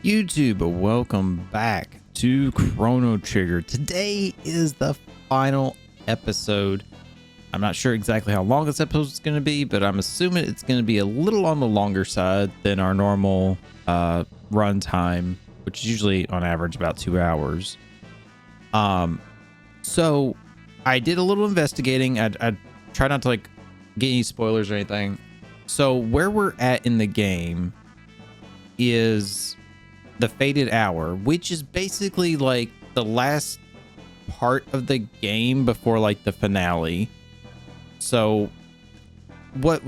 YouTube, welcome back to Chrono Trigger. Today is the final episode. I'm not sure exactly how long this episode is going to be, but I'm assuming it's going to be a little on the longer side than our normal run time, which is usually on average about 2 hours. So I did a little investigating. I try not to get any spoilers or anything. So where we're at in the game is the Fated Hour, which is basically like the last part of the game before like the finale. So what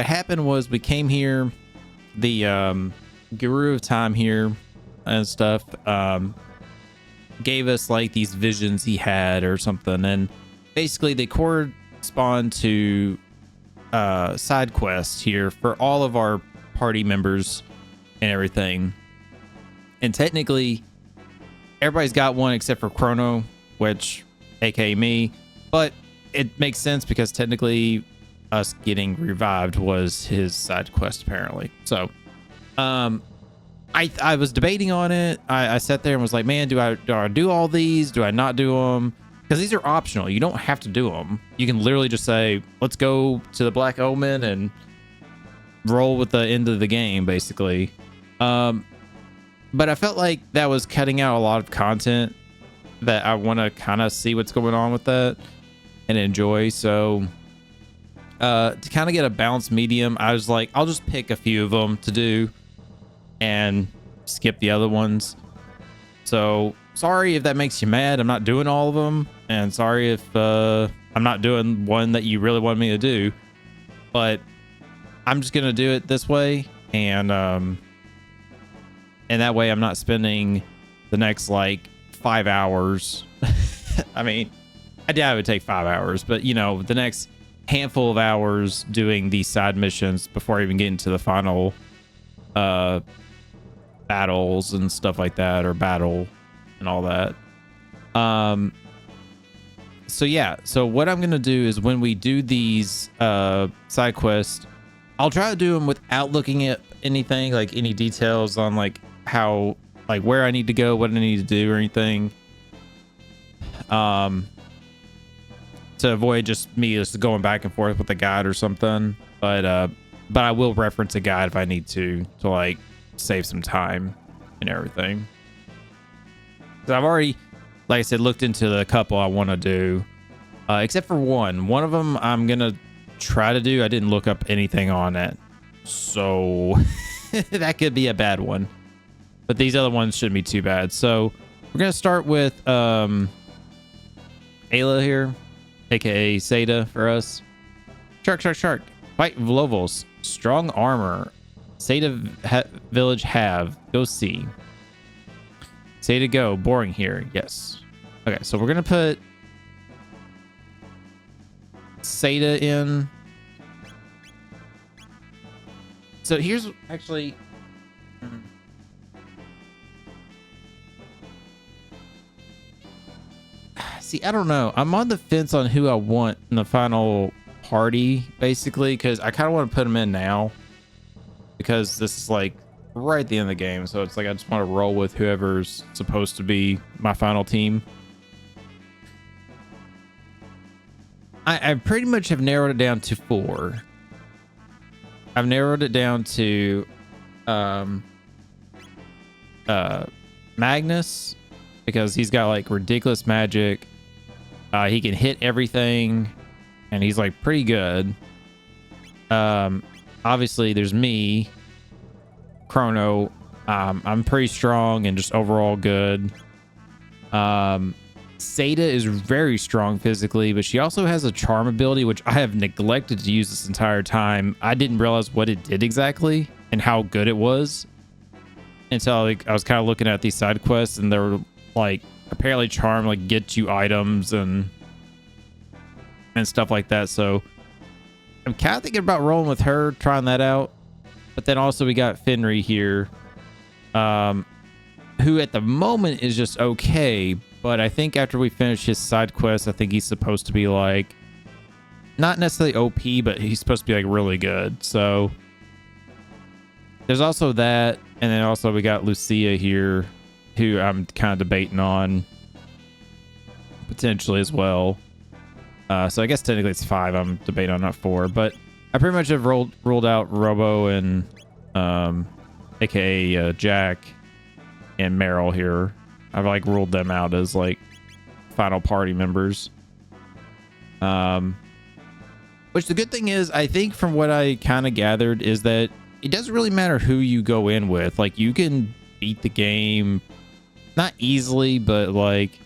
happened was we came here, the Guru of Time here and stuff gave us like these visions he had or something, and basically they correspond to side quests here for all of our party members and everything. And technically, everybody's got one except for Chrono, which, aka me. But it makes sense because technically, us getting revived was his side quest, apparently. So, I was debating on it. I sat there and was like, man, do I do all these? Do I not do them? Because these are optional. You don't have to do them. You can literally just say, let's go to the Black Omen and roll with the end of the game, basically. But I felt like that was cutting out a lot of content that I want to kind of see what's going on with that and enjoy. So to kind of get a balanced medium, I was like, I'll just pick a few of them to do and skip the other ones. So sorry if that makes you mad. I'm not doing all of them. And sorry if I'm not doing one that you really wanted me to do. But I'm just going to do it this way. And that way I'm not spending the next like 5 hours. I mean, I doubt it would take 5 hours, but you know, the next handful of hours doing these side missions before I even get into the final battles and stuff like that, or battle and all that. So yeah, so what I'm gonna do is when we do these side quests, I'll try to do them without looking at anything, like any details on like how, like where I need to go, what I need to do or anything, to avoid just me just going back and forth with a guide or something. But I will reference a guide if I need to like save some time and everything. So I've already, like I said, looked into the couple I want to do, except for one of them I'm gonna try to do. I didn't look up anything on it, so that could be a bad one. But these other ones shouldn't be too bad. So we're going to start with Ayla here, aka Seda for us. Shark. Fight Vlovos. Strong armor. Seda village have. Go see. Seda go. Boring here. Yes. Okay, so we're going to put Seda in. So here's actually... See, I don't know. I'm on the fence on who I want in the final party, basically, because I kind of want to put them in now, because this is like right at the end of the game. So it's like I just want to roll with whoever's supposed to be my final team. I pretty much have narrowed it down to 4. I've narrowed it down to Magnus, because he's got like ridiculous magic. He can hit everything, and he's like pretty good. Obviously, there's me, Chrono. I'm pretty strong and just overall good. Seda is very strong physically, but she also has a charm ability, which I have neglected to use this entire time. I didn't realize what it did exactly and how good it was until like I was kind of looking at these side quests, and they were like, apparently charm like get you items and stuff like that. So I'm kind of thinking about rolling with her, trying that out. But then also we got Fenry here, who at the moment is just okay, but I think after we finish his side quest, I think he's supposed to be like not necessarily OP, but he's supposed to be like really good. So there's also that. And then also we got Lucia here, who I'm kind of debating on potentially as well. So I guess technically it's 5 I'm debating on, not 4. But I pretty much have ruled out Robo and aka Jack and Meryl here. I've like ruled them out as like final party members. Which the good thing is, I think from what I kind of gathered is that it doesn't really matter who you go in with. Like you can beat the game, not easily, but like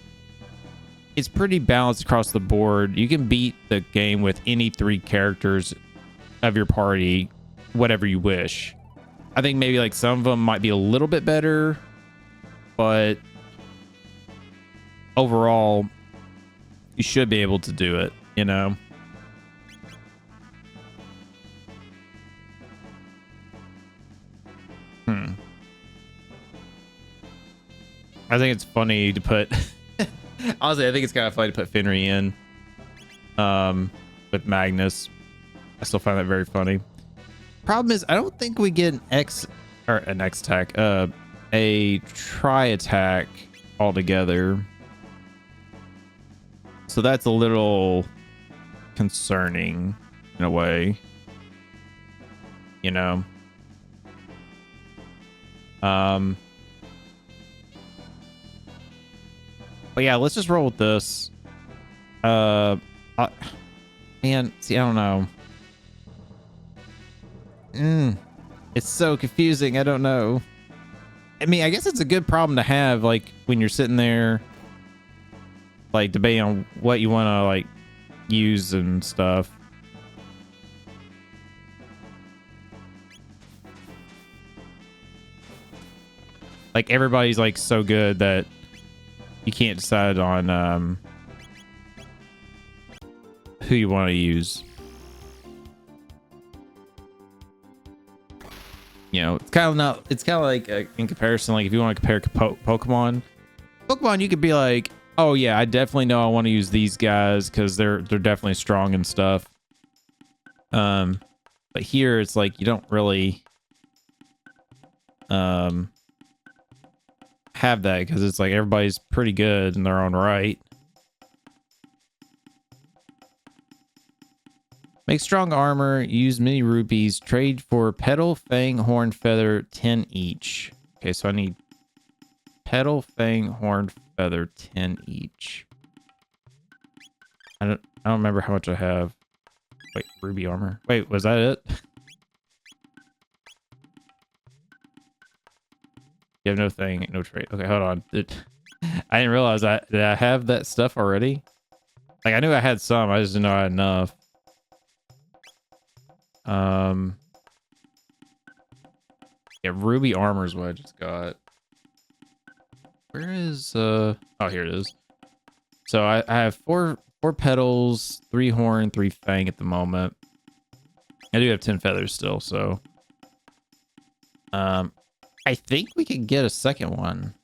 it's pretty balanced across the board. You can beat the game with any 3 characters of your party, whatever you wish. I think maybe like some of them might be a little bit better, but overall, you should be able to do it, you know? I think it's funny to put honestly, I think it's kind of funny to put Fenry in with Magnus. I still find that very funny. Problem is, I don't think we get an X attack, a tri attack altogether. So that's a little concerning in a way, you know. But yeah, let's just roll with this. Man, see, I don't know. It's so confusing. I don't know. I mean, I guess it's a good problem to have, like, when you're sitting there, like, debating on what you want to, like, use and stuff. Like, everybody's, like, so good that you can't decide on who you want to use. You know, it's kind of not. It's kind of like in comparison, like if you want to compare Pokemon, you could be like, oh yeah, I definitely know I want to use these guys because they're definitely strong and stuff. But here it's like you don't really have that because it's like everybody's pretty good in their own right. Make strong armor, use mini rupees, trade for petal, fang, horn, feather, 10 each. Okay, so I need petal, fang, horn, feather, 10 each. I don't remember how much I have. Wait, ruby armor. Wait, was that it? You have no thing, no trade. Okay, hold on. I didn't realize that. Did I have that stuff already? Like, I knew I had some. I just didn't know I had enough. Yeah, ruby armor is what I just got. Where is oh, here it is. So I have four petals, 3 horn, 3 fang at the moment. I do have 10 feathers still, so I think we could get a second one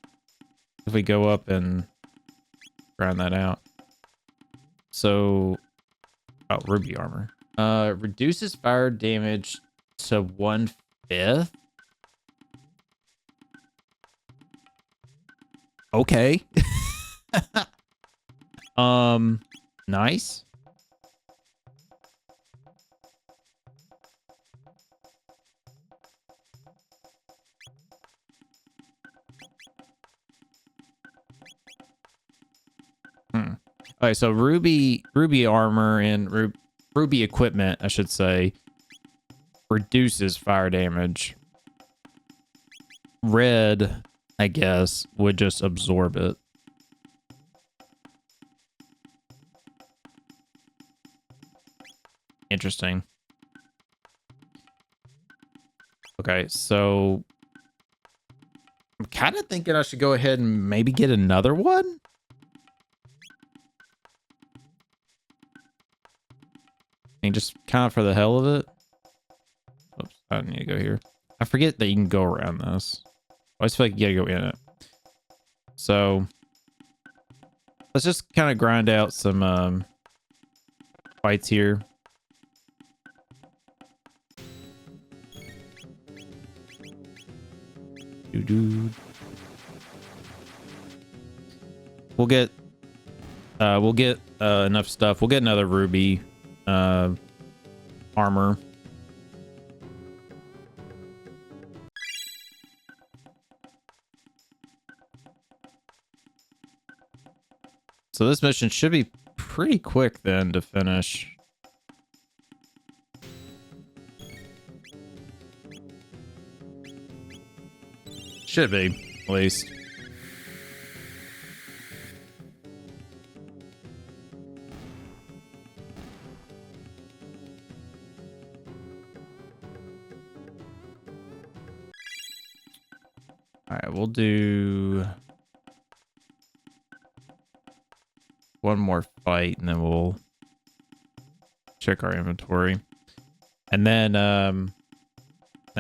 if we go up and grind that out. So oh, ruby armor. Reduces fire damage to 1/5. Okay. Nice. All right, so ruby armor and ruby equipment, I should say, reduces fire damage. Red, I guess, would just absorb it. Interesting. Okay, so I'm kind of thinking I should go ahead and maybe get another one. I mean, just kind of for the hell of it. Oops, I need to go here. I forget that you can go around this. I always feel like you gotta go in it. So let's just kind of grind out some fights here. do. We'll get enough stuff. We'll get another ruby armor. So this mission should be pretty quick then to finish. Should be, at least. All right, we'll do one more fight and then we'll check our inventory. And then I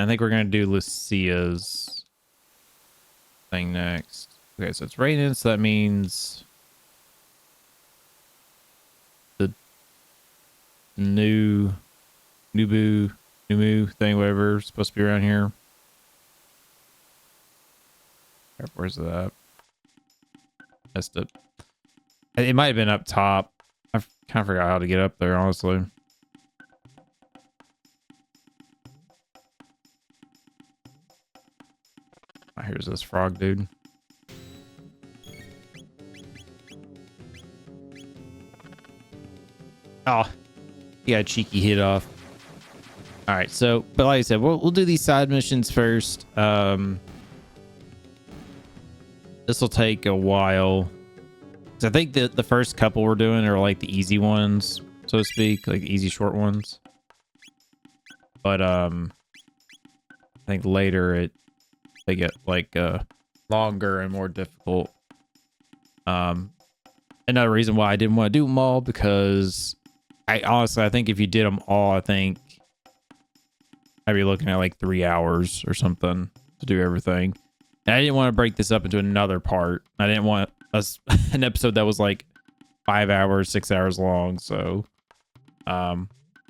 think we're gonna do Lucia's thing next. Okay, so it's raining, so that means the Numu thing, whatever, is supposed to be around here. Where's that? Messed up. It might have been up top. I kind of forgot how to get up there, honestly. Oh, here's this frog dude. Oh, he got a cheeky hit off. All right, so, but like I said, we'll do these side missions first. This will take a while. So I think that the first couple we're doing are like the easy ones, so to speak, like easy short ones. But I think later they get like longer and more difficult. Another reason why I didn't want to do them all, because I think if you did them all, I think I'd be looking at like 3 hours or something to do everything. And I didn't want to break this up into another part. I didn't want an episode that was like 5 hours, 6 hours long. So I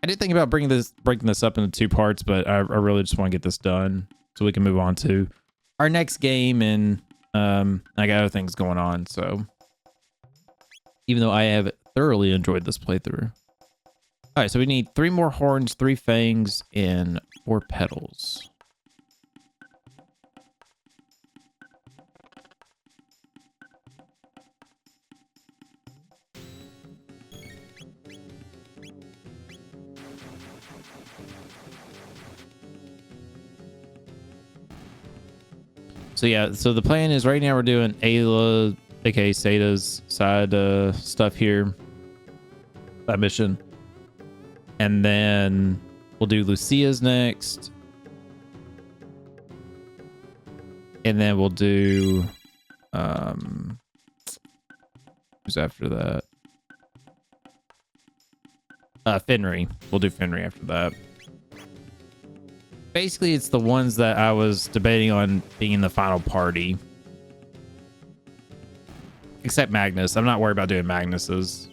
did think about breaking this up into 2 parts, but I really just want to get this done so we can move on to our next game. And I got other things going on. So even though I have thoroughly enjoyed this playthrough. All right, so we need 3 more horns, 3 fangs, and 4 petals. So yeah, so the plan is right now we're doing Ayla, aka Sada's side stuff here. That mission. And then we'll do Lucia's next. And then we'll do who's after that? Fenry. We'll do Fenry after that. Basically, it's the ones that I was debating on being in the final party. Except Magnus. I'm not worried about doing Magnus's.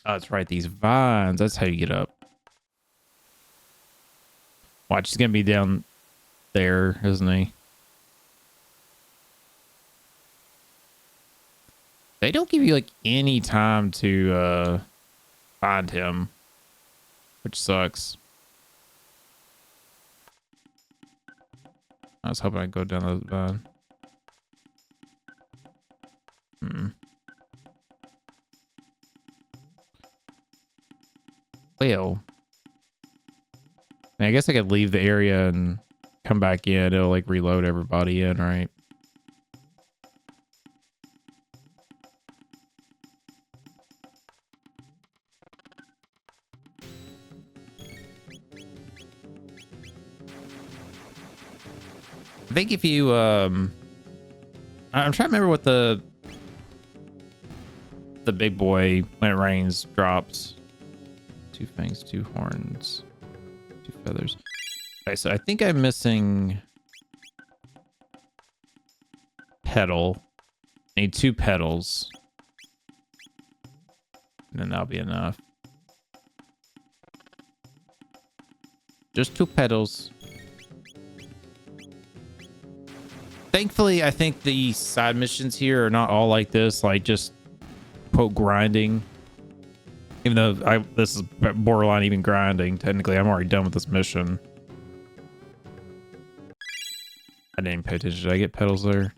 Oh, that's right. These vines. That's how you get up. Watch, he's going to be down there, isn't he? They don't give you like any time to find him, which sucks. I was hoping I'd go down the vine. Well, I guess I could leave the area and come back in. It'll like reload everybody in, right? I think if you I'm trying to remember what the big boy when it rains drops. 2 fangs, 2 horns, 2 feathers. Okay, so I think I'm missing petal. I need 2 petals. And then that'll be enough. Just 2 petals. Thankfully, I think the side missions here are not all like this, like just quote grinding. Even though this is borderline even grinding, technically, I'm already done with this mission. I didn't even pay attention. Did I get petals there?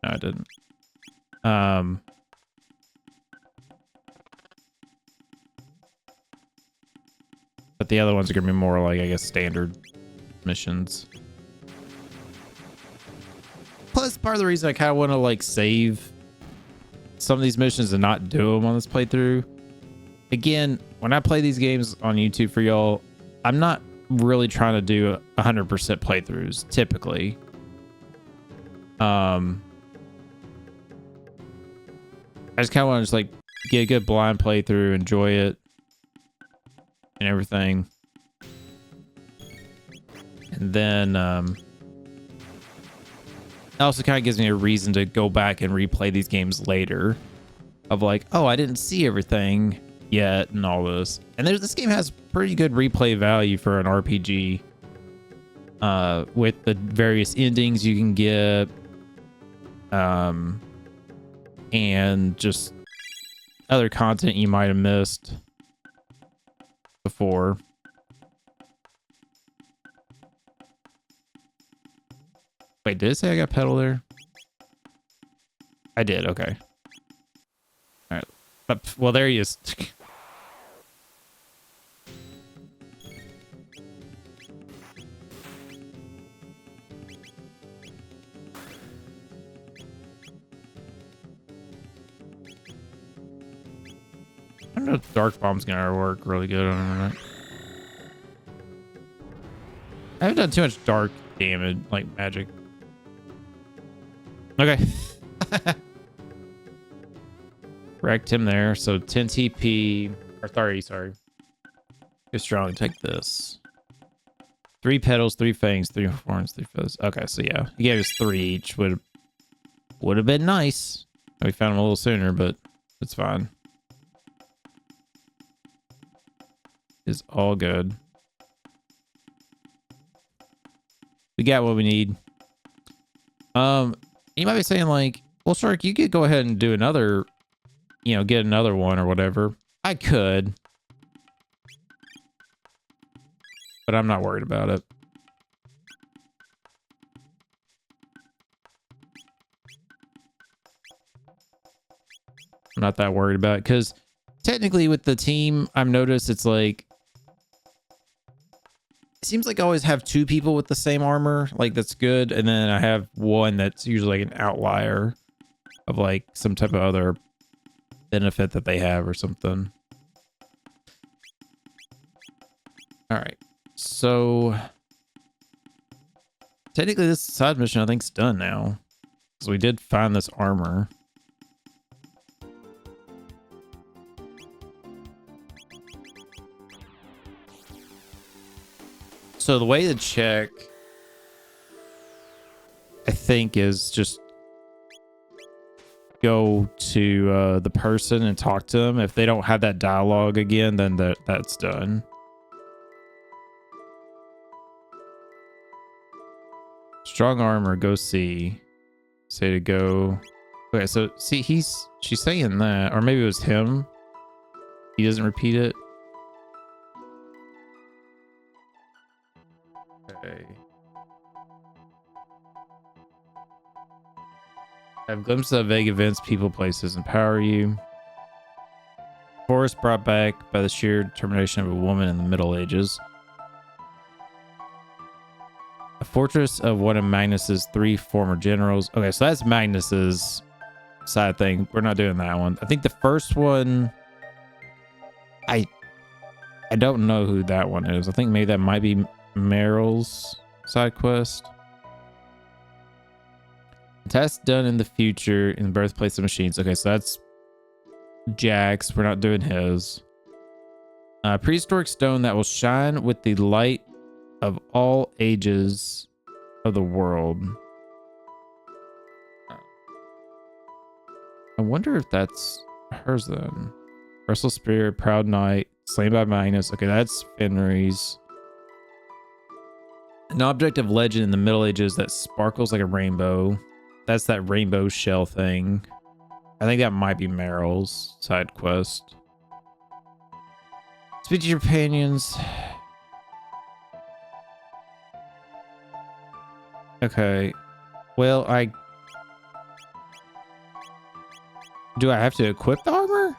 No, I didn't. But the other ones are gonna be more like, I guess, standard missions. Plus, part of the reason I kind of want to like save some of these missions and not do them on this playthrough. Again, when I play these games on YouTube for y'all, I'm not really trying to do 100% playthroughs typically. I just kind of want to just like get a good blind playthrough, enjoy it, and everything. And then it also kind of gives me a reason to go back and replay these games later. Of like, oh, I didn't see everything yet and all this. And this game has pretty good replay value for an RPG. With the various endings you can get. And just other content you might have missed before. Wait, did it say I got pedal there? I did, okay. All right. Well, there he is. I don't know if Dark Bomb's gonna work really good on him or not. I haven't done too much dark damage, like magic. Okay. Wrecked him there. So 10 TP, or 30, sorry. Go strong, take this. 3 petals, 3 fangs, 3 horns, 3 feathers. Okay, so yeah. He gave us 3 each. Would have been nice. We found him a little sooner, but it's fine. It's all good. We got what we need. You might be saying like, well, Shark, you could go ahead and do another, you know, get another one or whatever. I could, but I'm not worried about it. I'm not that worried about it because technically with the team, I've noticed it's like, it seems like I always have 2 people with the same armor, like that's good, and then I have one that's usually like an outlier of like some type of other benefit that they have or something. All right, so technically this side mission I think's done now because we did find this armor. So the way to check, I think, is just go to the person and talk to them. If they don't have that dialogue again, then that's done. Strong armor, go see. Say to go. Okay, so see, she's saying that, or maybe it was him. He doesn't repeat it. Okay. Have glimpses of vague events, people, places, empower you. Forest brought back by the sheer determination of a woman in the Middle Ages. A fortress of one of Magnus's 3 former generals. Okay, so that's Magnus's side thing. We're not doing that one. I think the first one, I don't know who that one is. I think maybe that might be Meryl's side quest. Tasks done in the future in the birthplace of machines. Okay, so that's Jack's. We're not doing his. Prehistoric stone that will shine with the light of all ages of the world. I wonder if that's hers then. Restless Spirit, Proud Knight, Slain by Magnus. Okay, that's Fenry's. An object of legend in the Middle Ages that sparkles like a rainbow. That's that rainbow shell thing. I think that might be Meryl's side quest. Speak to your companions. Okay. Well, do I have to equip the armor?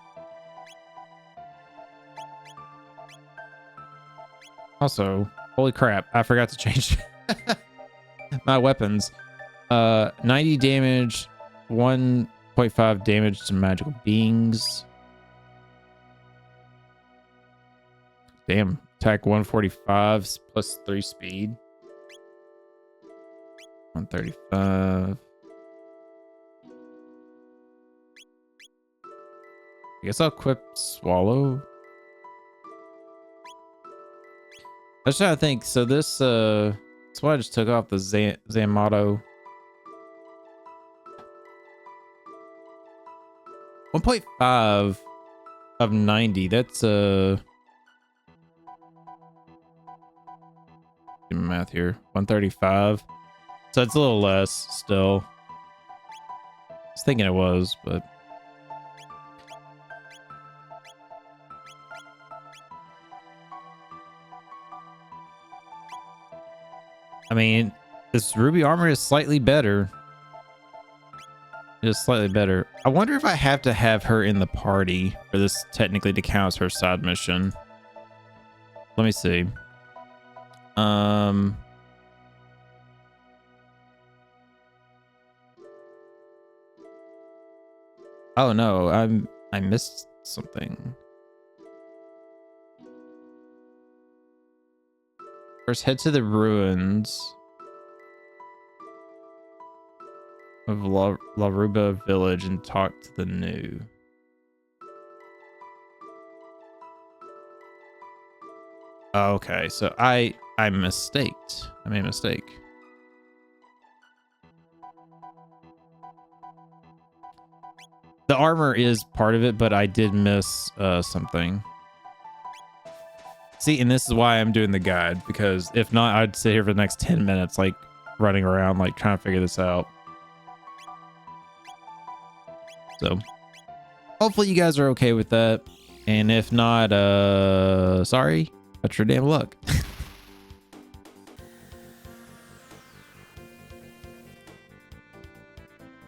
Also, holy crap, I forgot to change my weapons. 90 damage, 1.5 damage to magical beings. Damn, attack 145 plus 3 speed. 135. I guess I'll equip Swallow. I was trying to think. So this, that's why I just took off the Zamato. 1.5 of 90. That's do math here. 135. So it's a little less still. I was thinking it was, but I mean, this ruby armor is slightly better. Just slightly better. I wonder if I have to have her in the party for this technically to count as her side mission. Let me see. Oh no, I missed something. First, head to the ruins of La Ruba village and talk to the new. Okay, so I mistaked. I made a mistake. The armor is part of it, but I did miss something. See, and this is why I'm doing the guide, because if not, I'd sit here for the next 10 minutes, like running around, like trying to figure this out. So hopefully you guys are okay with that. And if not, sorry, that's your damn luck.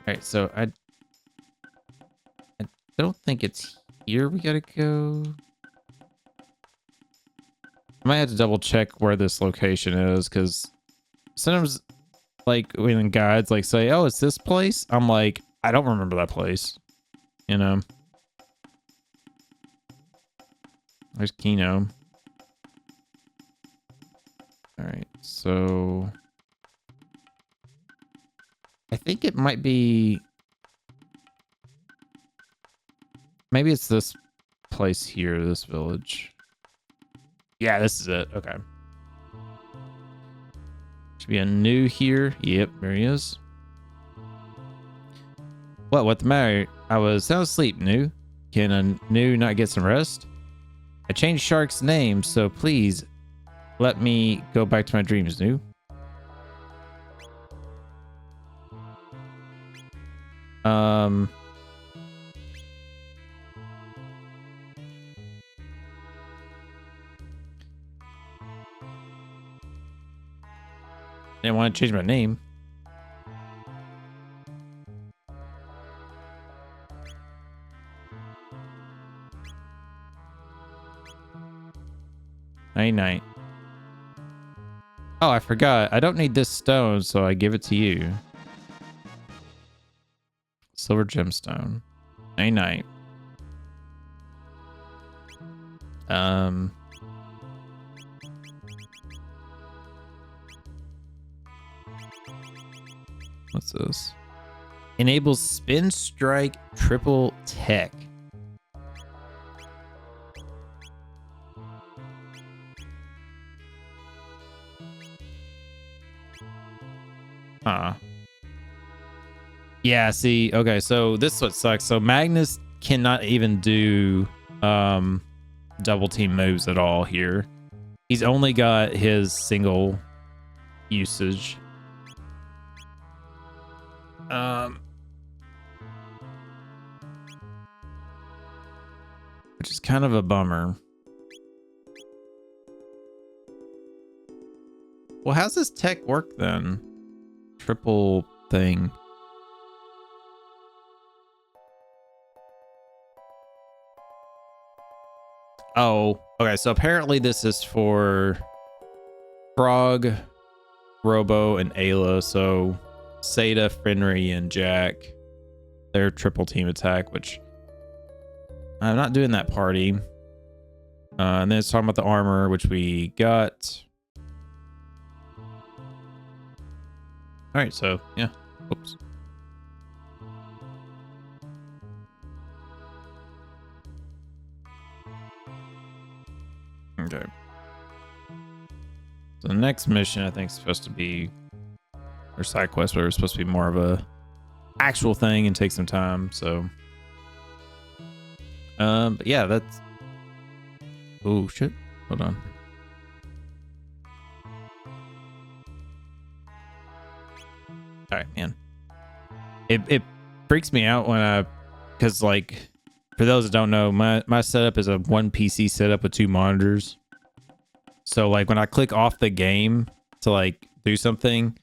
All right, so I don't think it's here we gotta go. I might have to double check where this location is, because sometimes, like, when guides like say, oh, it's this place, I'm like, I don't remember that place, you know. There's Kino. All right, so I think it might be, maybe it's this place here, this village. Yeah, this is it. Okay. Should be a new here. Yep, there he is. What the matter? I was sound asleep, new. Can a new not get some rest? I changed Shark's name, so please let me go back to my dreams, new. Didn't want to change my name. Night. Oh, I forgot. I don't need this stone, so I give it to you. Silver gemstone. Night. What's this? Enables spin strike triple tech. Yeah, see, okay, so this is what sucks. So Magnus cannot even do double team moves at all here. He's only got his single usage. Which is kind of a bummer. Well, how's this tech work then? Triple thing. Oh, okay. So apparently this is for Frog, Robo, and Ayla. So Seda, Fenry, and Jack. Their triple team attack, which I'm not doing that party. And then it's talking about the armor, which we got. All right, so yeah. Oops. Okay. So the next mission, I think, is supposed to be, or side quest, where it's supposed to be more of a actual thing and take some time. So, but yeah, that's. Oh shit! Hold on. All right, man. It freaks me out when because like, for those that don't know, my setup is a one PC setup with 2 monitors. So like when I click off the game to like do something,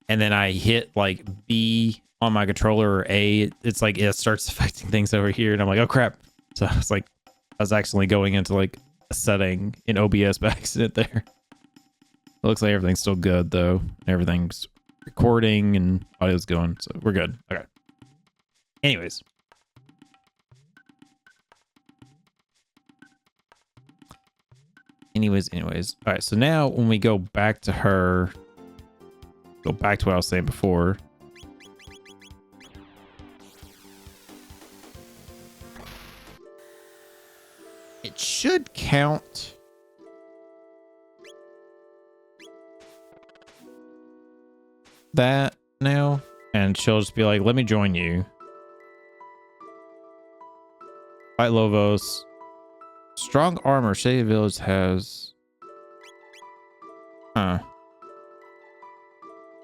and then I hit like B on my controller or A, it's like it starts affecting things over here, and I'm like, oh crap! So it's like I was actually going into like a setting in OBS by accident there. It looks like everything's still good though. Everything's recording and audio's going, so we're good. Okay. Anyways. All right, so now when we go back to her, go back to what I was saying before. It should count. That now, and she'll just be like, let me join you. Fight Lovos. Strong armor. Shady Village has. Huh.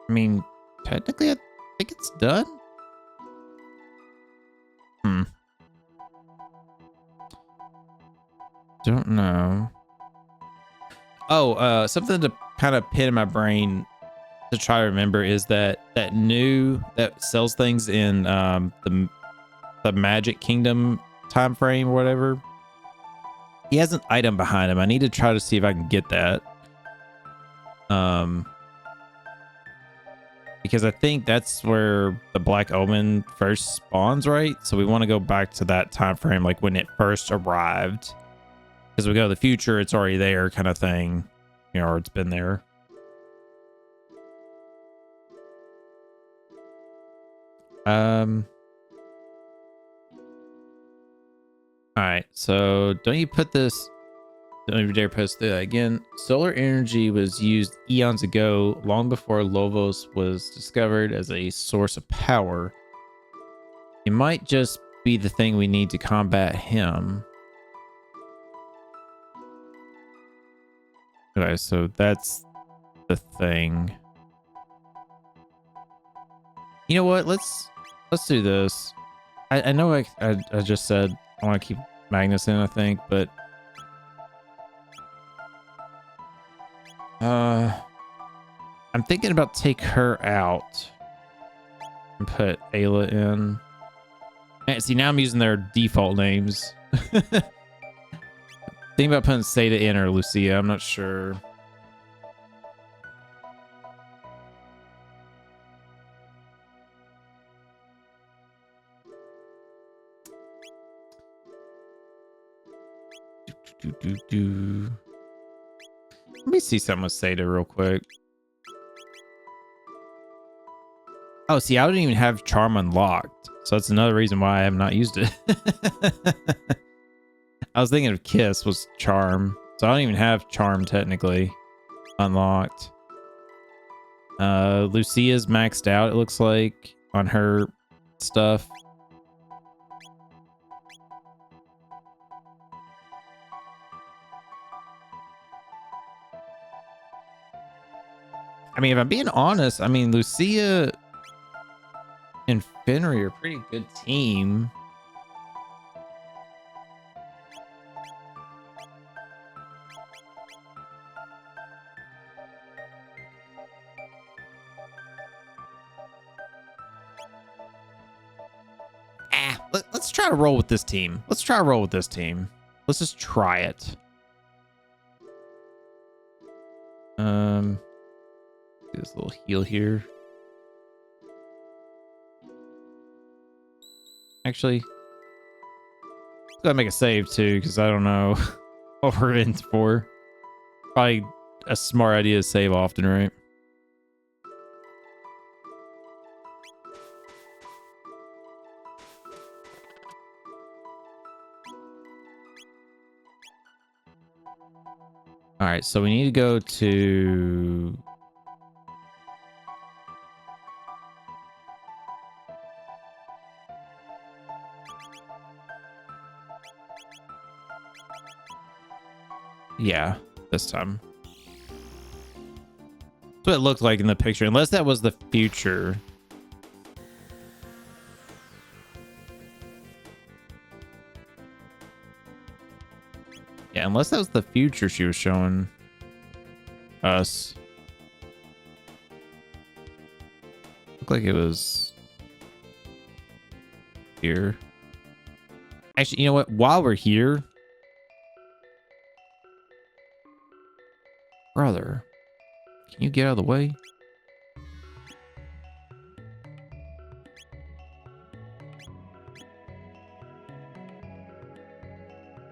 I mean, technically, I think it's done. Don't know. Oh, something to kind of pin in my brain to try to remember is that that sells things in the Magic Kingdom time frame or whatever. He has an item behind him. I need to try to see if I can get that. Because I think that's where the Black Omen first spawns, right? So we want to go back to that time frame, like when it first arrived. Because we go to the future, it's already there, kind of thing, you know, or it's been there. All right, so don't you put this? Don't even dare post that again. Solar energy was used eons ago, long before Lovos was discovered as a source of power. It might just be the thing we need to combat him. Okay, so that's the thing. You know what? Let's do this. I know I just said I want to keep Magnus in, I think, but I'm thinking about take her out and put Ayla in. And see, now I'm using their default names. Think about putting Seda in or Lucia. I'm not sure. Let me see something with Seda real quick. Oh, see, I don't even have Charm unlocked. So that's another reason why I have not used it. I was thinking of Kiss was Charm. So I don't even have Charm technically unlocked. Lucia's maxed out, it looks like, on her stuff. I mean, if I'm being honest, I mean, Lucia and Fenrir are a pretty good team. Let's try to roll with this team. Let's try to roll with this team. Let's just try it. Do this little heal here. Actually, let's go ahead and make a save too, because I don't know what we're in for. Probably a smart idea to save often, right? All right, so we need to go to... Yeah, this time. That's what it looked like in the picture, unless that was the future. Yeah, unless that was the future she was showing us. Looked like it was here. Actually, you know what? While we're here, brother, can you get out of the way?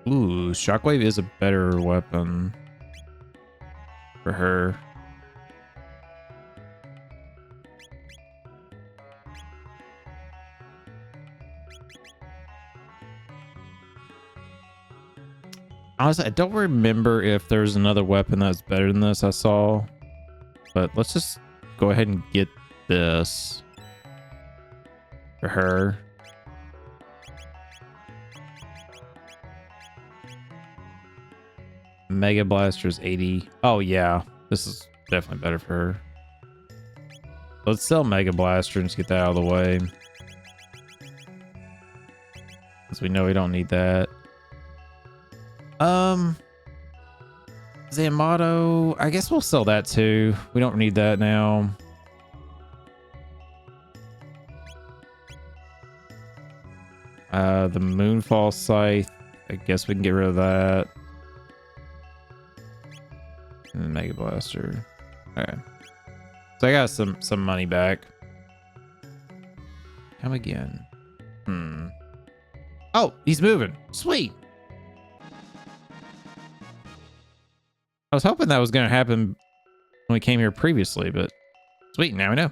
Ooh, Shockwave is a better weapon for her. Honestly, I don't remember if there's another weapon that's better than this I saw, but let's just go ahead and get this for her. Mega Blaster's 80. Oh, yeah. This is definitely better for her. Let's sell Mega Blaster and just get that out of the way. Because we know we don't need that. Zamato, I guess we'll sell that too. We don't need that now. The Moonfall Scythe, I guess we can get rid of that. And then Mega Blaster. Okay. So I got some money back. Come again. Oh, he's moving. Sweet. I was hoping that was going to happen when we came here previously, but sweet, now we know.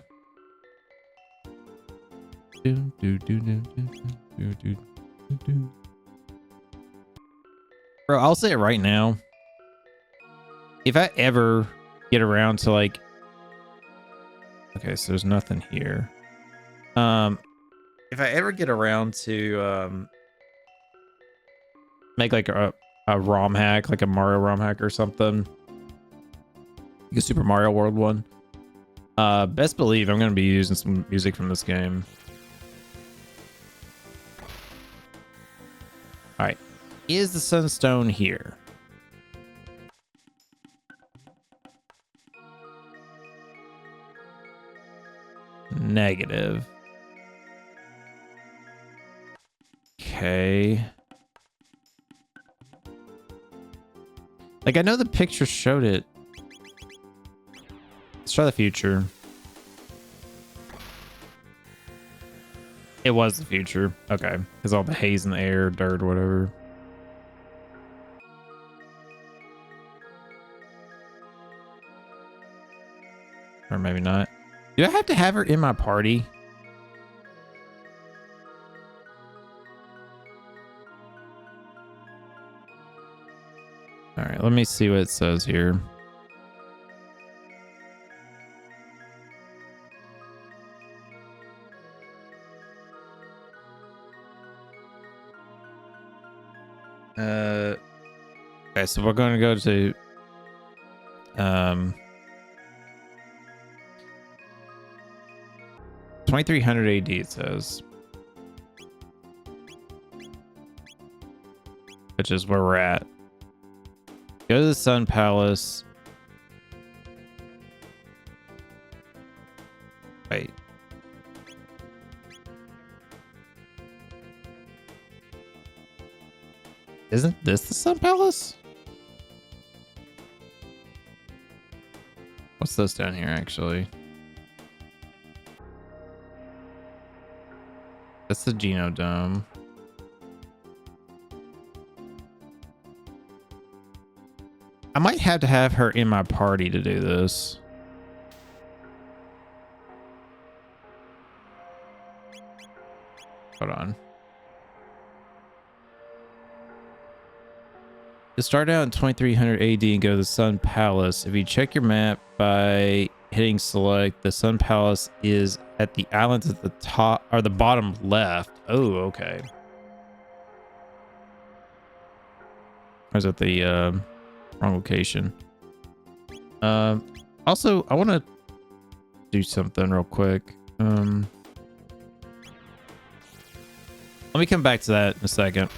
Bro, I'll say it right now. If I ever get around to like... Okay, so there's nothing here. If I ever get around to make like a ROM hack, like a Mario ROM hack or something, like a Super Mario World one, best believe I'm going to be using some music from this game. All right, is the Sunstone here? Negative. Okay. Like, I know the picture showed it. Let's try the future. It was the future. Okay. Because all the haze in the air, dirt, whatever. Or maybe not. Do I have to have her in my party? All right, let me see what it says here. Okay, so we're going to go to 2300 AD it says. Which is where we're at. Go to the Sun Palace. Wait. Isn't this the Sun Palace? What's this down here, actually? That's the Genodome. I might have to have her in my party to do this. Hold on. To start out in 2300 AD and go to the Sun Palace, if you check your map by hitting select, the Sun Palace is at the islands at the top or the bottom left. Oh, okay. Or is it the wrong location? Also, I want to do something real quick. Let me come back to that in a second.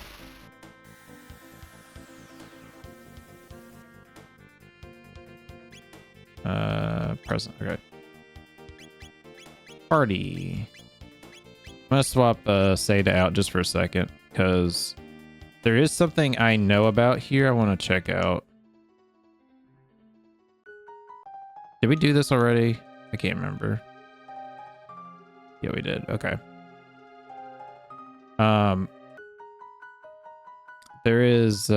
Present. Okay. Party. I'm gonna swap Seda out just for a second because there is something I know about here I want to check out. Did we do this already? I can't remember. Yeah, we did. Okay. There is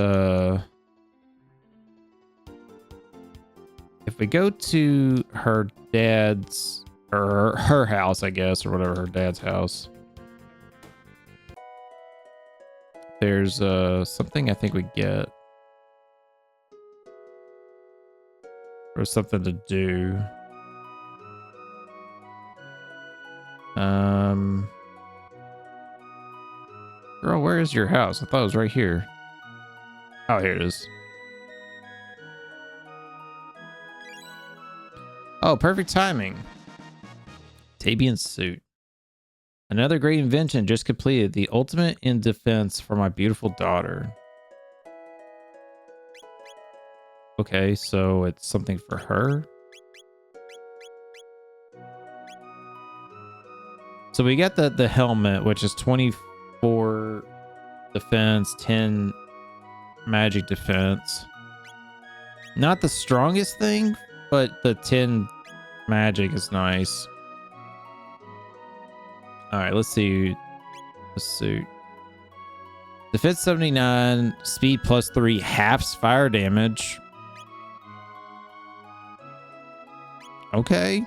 if we go to her dad's or her house, I guess, or whatever, her dad's house, there's something I think we get or something to do. Girl, where is your house? I thought it was right here. Oh, here it is. Oh, perfect timing. Tabian suit. Another great invention just completed. The ultimate in defense for my beautiful daughter. Okay, so it's something for her. So we got the helmet, which is 24 defense, 10 magic defense. Not the strongest thing, but the 10 magic is nice. All right, let's see the suit. Defense 79, speed +3, halves fire damage. Okay.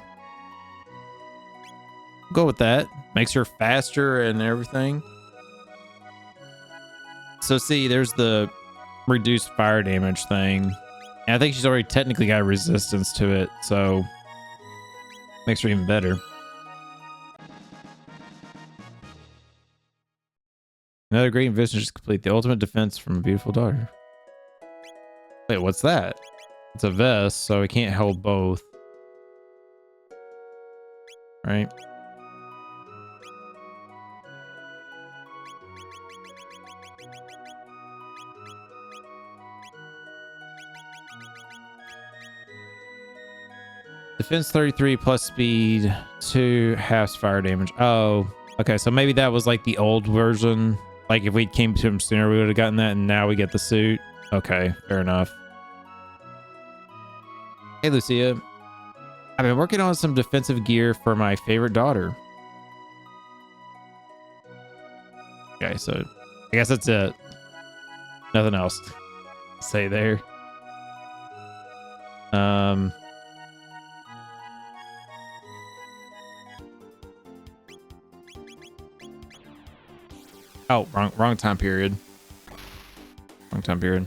Go with that. Makes her faster and everything. So see, there's the reduced fire damage thing. And I think she's already technically got resistance to it, so makes her even better. Another great invention is complete. The ultimate defense from a beautiful daughter. Wait, what's that? It's a vest, so it can't hold both. Right? Defense 33 plus speed 2, halves fire damage. Oh, okay. So maybe that was like the old version. Like if we came to him sooner, we would have gotten that, and now we get the suit. Okay, fair enough. Hey, Lucia. I've been working on some defensive gear for my favorite daughter. Okay, so I guess that's it. Nothing else to say there. Oh, wrong time period. Wrong time period.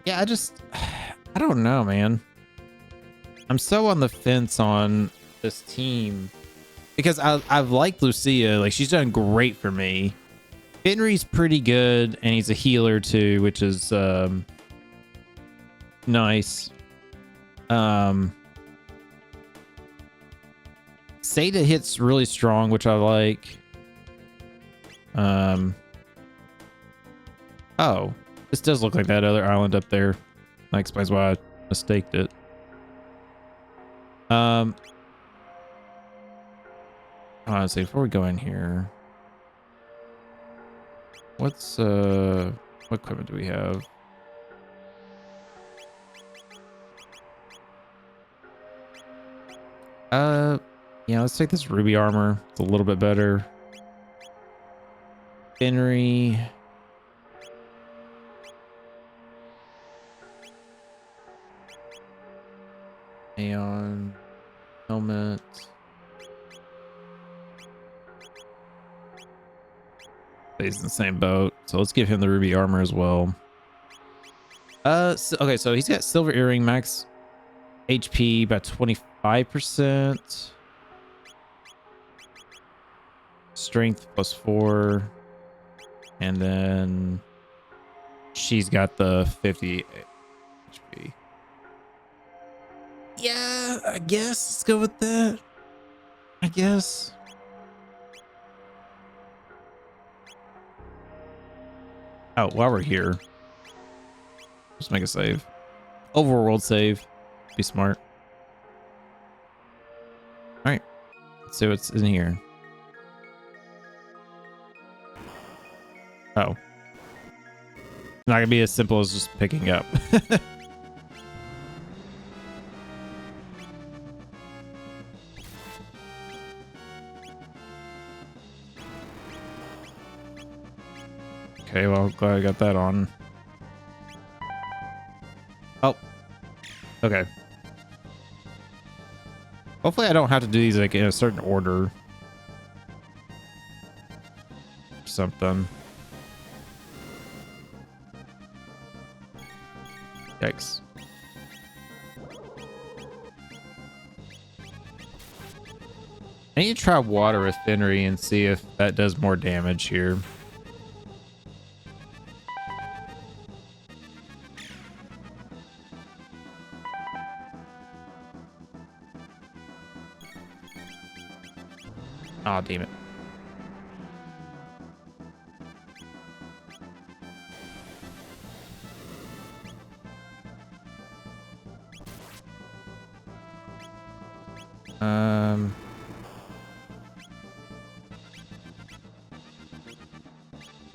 Yeah, I don't know, man. I'm so on the fence on this team because I've liked Lucia. Like, she's done great for me. Henry's pretty good, and he's a healer too, which is nice. Seda hits really strong, which I like. Oh, this does look like that other island up there. That explains why I mistaked it. Honestly, before we go in here, what's what equipment do we have? Yeah, let's take this ruby armor. It's a little bit better. Henry. Aeon. Helmet. He's in the same boat. So let's give him the ruby armor as well. Okay, so he's got silver earring, max HP by 25%. Strength +4. And then she's got the 50 HP. Yeah, I guess. Let's go with that. I guess. Oh, while we're here, just make a save. Overworld save. Be smart. All right. Let's see what's in here. Oh. Not gonna be as simple as just picking up. Okay, well, glad I got that on. Oh. Okay. Hopefully I don't have to do these like in a certain order. Or something. Yikes. I need to try water with Fenry and see if that does more damage here. Aw, damn it.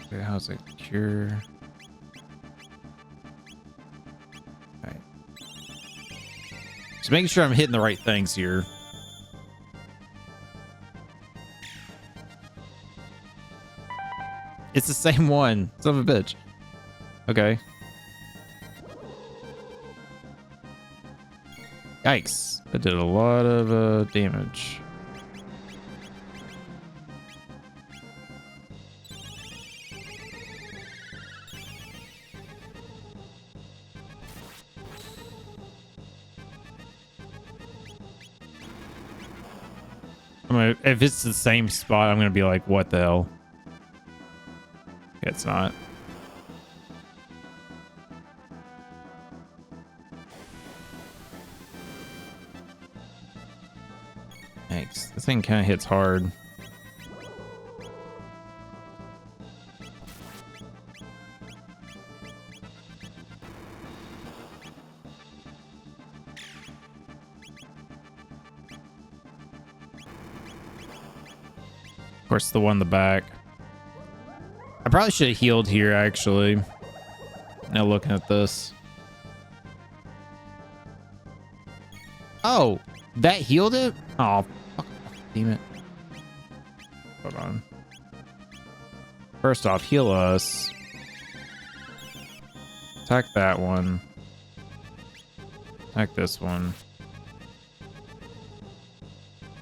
Okay, how's it cure? Alright. Just making sure I'm hitting the right things here. It's the same one. Son of a bitch. Okay. Yikes. That did a lot of damage. If it's the same spot, I'm gonna be like, what the hell? It's not. Thanks. This thing kind of hits hard. Of course, the one in the back. I probably should have healed here, actually. Now looking at this. Oh, that healed it? Oh, fuck. Damn it. Hold on. First off, heal us. Attack that one. Attack this one.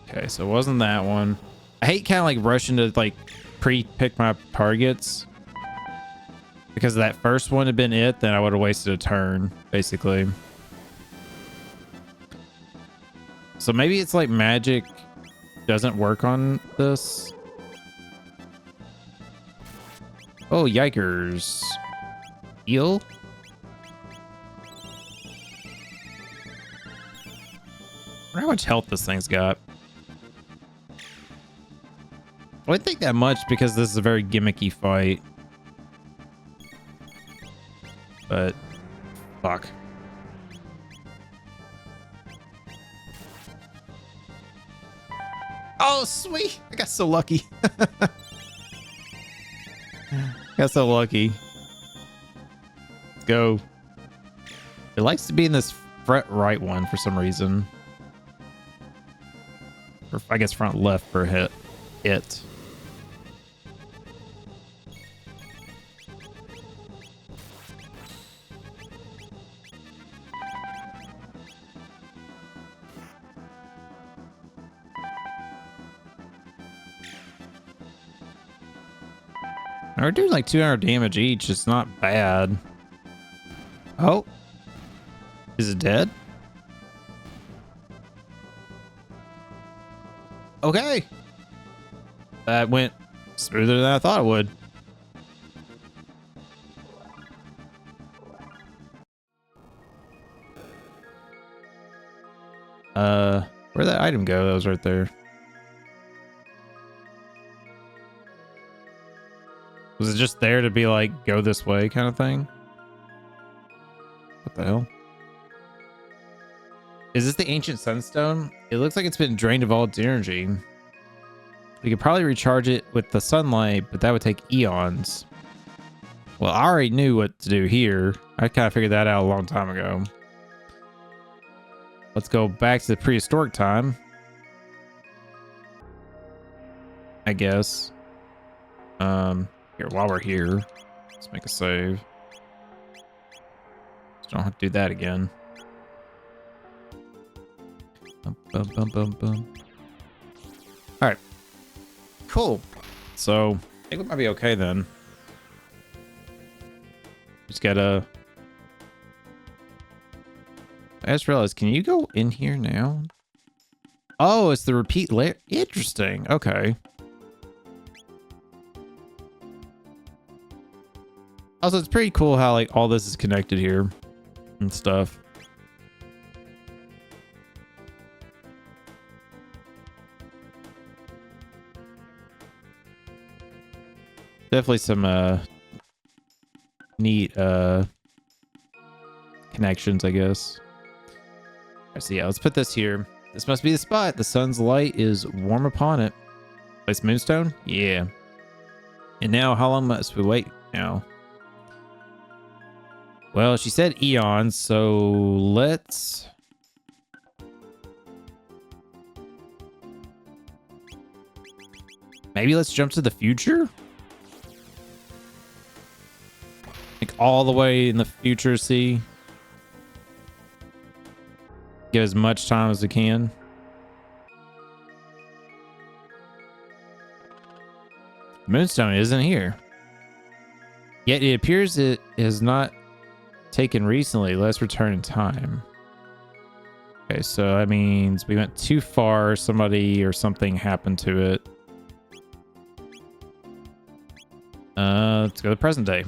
Okay, so it wasn't that one. I hate kind of like rushing to like pre-pick my targets. Because if that first one had been it, then I would have wasted a turn, basically. So maybe it's like magic doesn't work on this. Oh, yikers. Heal? wonder how much health this thing's got. I wouldn't think that much because this is a very gimmicky fight. But fuck. Oh, sweet. I got so lucky. Got so lucky. Let's go. It likes to be in this front right one for some reason. Or I guess front left for hit. We're doing like 200 damage each. It's not bad. Oh. Is it dead? Okay. That went smoother than I thought it would. Where'd that item go? That was right there. Was it just there to be like, go this way kind of thing? What the hell? Is this the ancient sunstone? It looks like it's been drained of all its energy. We could probably recharge it with the sunlight, but that would take eons. Well, I already knew what to do here. I kind of figured that out a long time ago. Let's go back to the prehistoric time, I guess. Here, while we're here, let's make a save. Just don't have to do that again. Bum, bum, bum, bum. All right, cool. So I think we might be okay then. Just gotta. I just realized, can you go in here now? Oh, it's the repeat layer. Interesting. Okay. Also, it's pretty cool how like all this is connected here and stuff. Definitely some neat connections, I guess. Alright, so yeah, let's put this here. This must be the spot. The sun's light is warm upon it. Place moonstone? Yeah. And now, how long must we wait now? Well, she said eons, so let's... Maybe let's jump to the future? Like all the way in the future, see? Give as much time as we can. Moonstone isn't here. Yet it appears it is not taken recently. Let's return in time. Okay, so that means we went too far. Somebody or something happened to it. Let's go to the present day.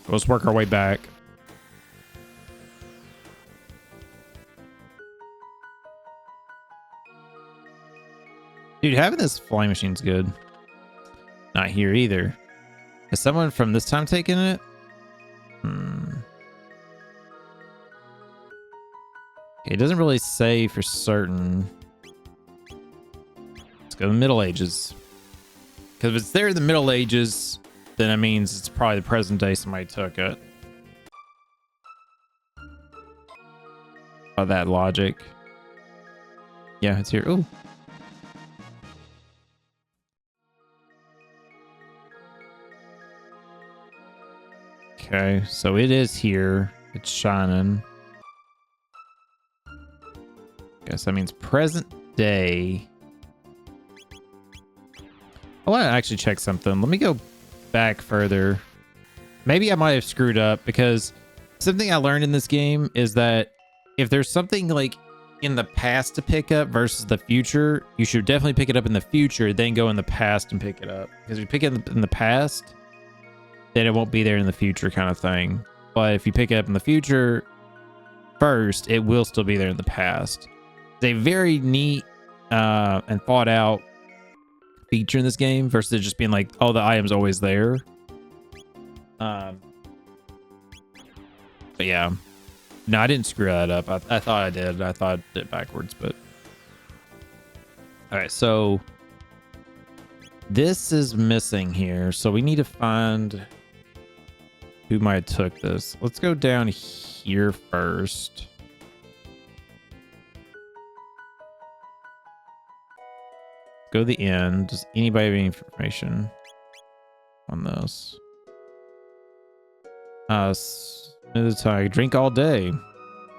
Let's work our way back. Dude, having this flying machine's good. Not here either. Has someone from this time taken it? Okay, it doesn't really say for certain. Let's go to the Middle Ages. Because if it's there in the Middle Ages, then it means it's probably the present day somebody took it. By that logic. Yeah, it's here. Ooh. Okay, so it is here. It's shining. Guess that means present day. I want to actually check something. Let me go back further. Maybe I might have screwed up because something I learned in this game is that if there's something like in the past to pick up versus the future, you should definitely pick it up in the future, then go in the past and pick it up. Because if you pick it in the past, then it won't be there in the future kind of thing. But if you pick it up in the future, first, it will still be there in the past. It's a very neat and thought out feature in this game versus just being like, oh, the item's always there. But yeah, no, I didn't screw that up. I thought I did. I thought I did it backwards, but all right. So this is missing here, so we need to find who might have took this. Let's go down here first. Go to the end. Does anybody have any information on this? Another time. Drink all day.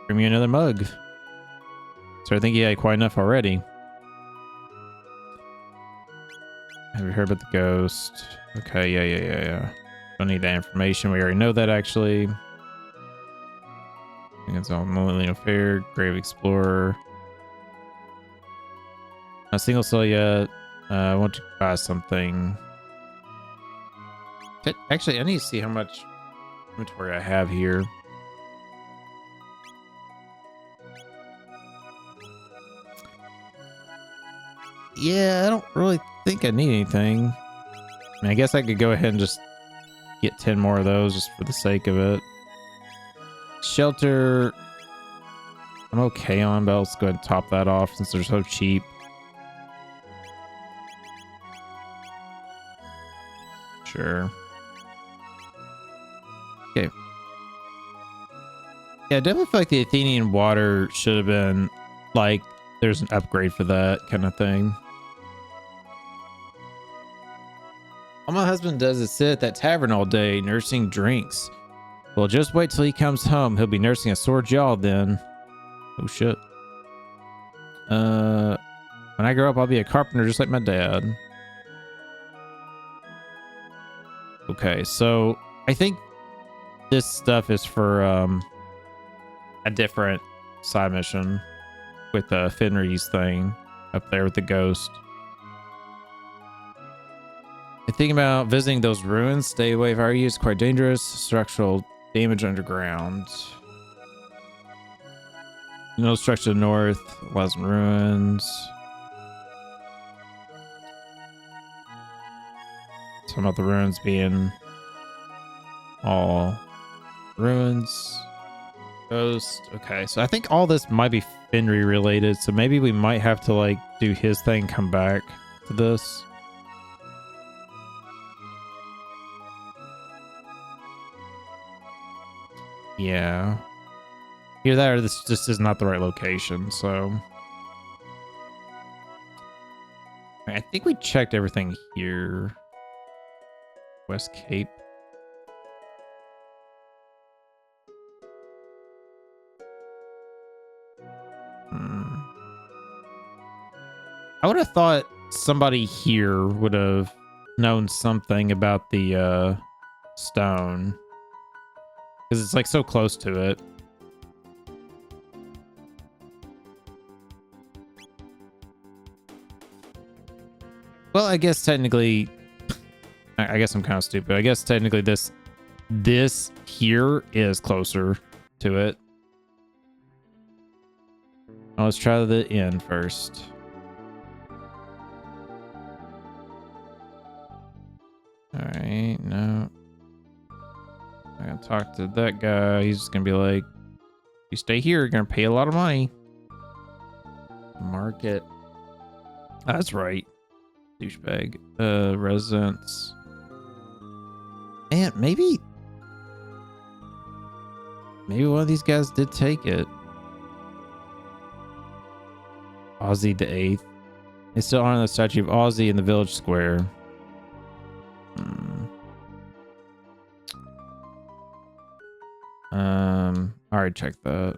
Bring me another mug. So I think you had quite enough already. Have you heard about the ghost? Okay, yeah. Don't need that information. We already know that, actually. I think it's all Millennial Fair, Grave Explorer. A single cell yet. I want to buy something. Actually, I need to see how much inventory I have here. Yeah, I don't really think I need anything. I mean, I guess I could go ahead and just get 10 more of those just for the sake of it. Shelter, I'm okay on, but let's go ahead and top that off since they're so cheap. Sure. Okay. Yeah, I definitely feel like the Athenian water should have been like, there's an upgrade for that kind of thing. All my husband does is sit at that tavern all day, nursing drinks. Well, just wait till he comes home. He'll be nursing a sore jaw then. Oh, shit. When I grow up, I'll be a carpenter just like my dad. Okay, so I think this stuff is for a different side mission with Fenrir's thing up there with the ghost. I think about visiting those ruins. Stay away if I were you. It's quite dangerous. Structural damage underground. No structure to the north. Lots of ruins. Talking about the ruins being all ruins. Ghost. Okay, so I think all this might be Fenrir related. So maybe we might have to like do his thing, come back to this. Yeah. Either that or this just is not the right location, so. I think we checked everything here. West Cape. I would have thought somebody here would have known something about the stone. Because it's like so close to it. Well, I guess technically, I guess I'm kind of stupid. I guess technically this here is closer to it. Oh, let's try the end first. All right, no. I gotta talk to that guy. He's just gonna be like, you stay here, you're gonna pay a lot of money. Market. That's right. Douchebag. Residence. And maybe one of these guys did take it. Ozzy the 8th. They still honor the statue of Ozzy in the village square. I already checked that.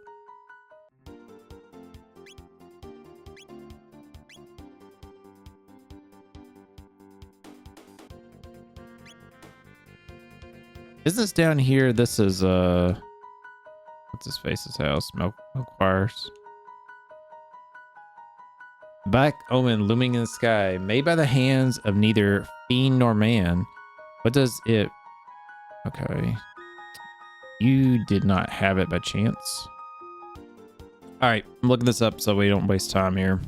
Business down here. This is what's his face's house? Milk Wires. Black omen looming in the sky, made by the hands of neither fiend nor man. What does it? Okay. You did not have it by chance. All right, I'm looking this up so we don't waste time here.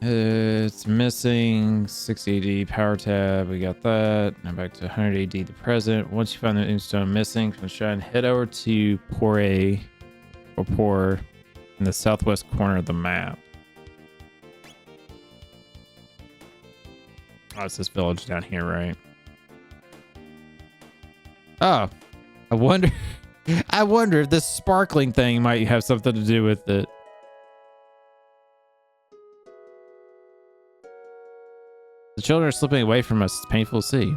It's missing 60 AD power tab. We got that. Now back to 100 AD the present. Once you find the inkstone missing from the shrine, head over to Pour in the southwest corner of the map. Oh, it's this village down here, right? Oh, I wonder if this sparkling thing might have something to do with it. The children are slipping away from us. It's painful to see.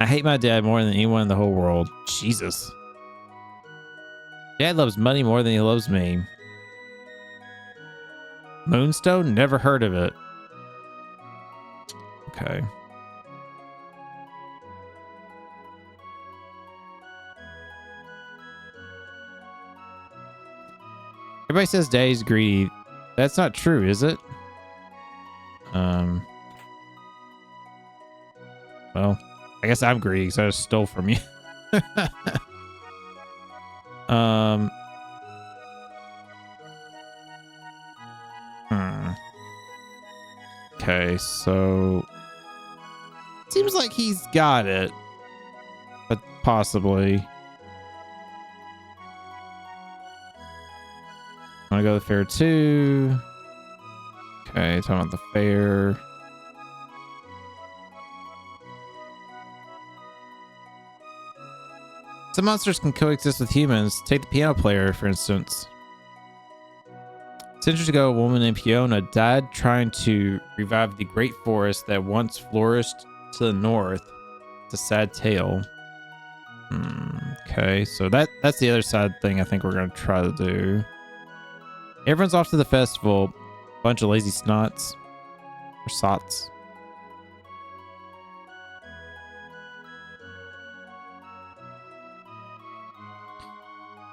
I hate my dad more than anyone in the whole world. Jesus. Dad loves money more than he loves me. Moonstone? Never heard of it. Okay. Everybody says Daddy's greedy. That's not true, is it? Well, I guess I'm greedy because I just stole from you. Okay, so seems like he's got it, but possibly. I want to go to the fair too. Okay, talking about the fair. Some monsters can coexist with humans. Take the piano player, for instance. Centuries ago, a woman named Fiona died trying to revive the great forest that once flourished to the north. It's a sad tale. Okay, so that's the other sad thing I think we're going to try to do. Everyone's off to the festival. Bunch of lazy snots. Or sots.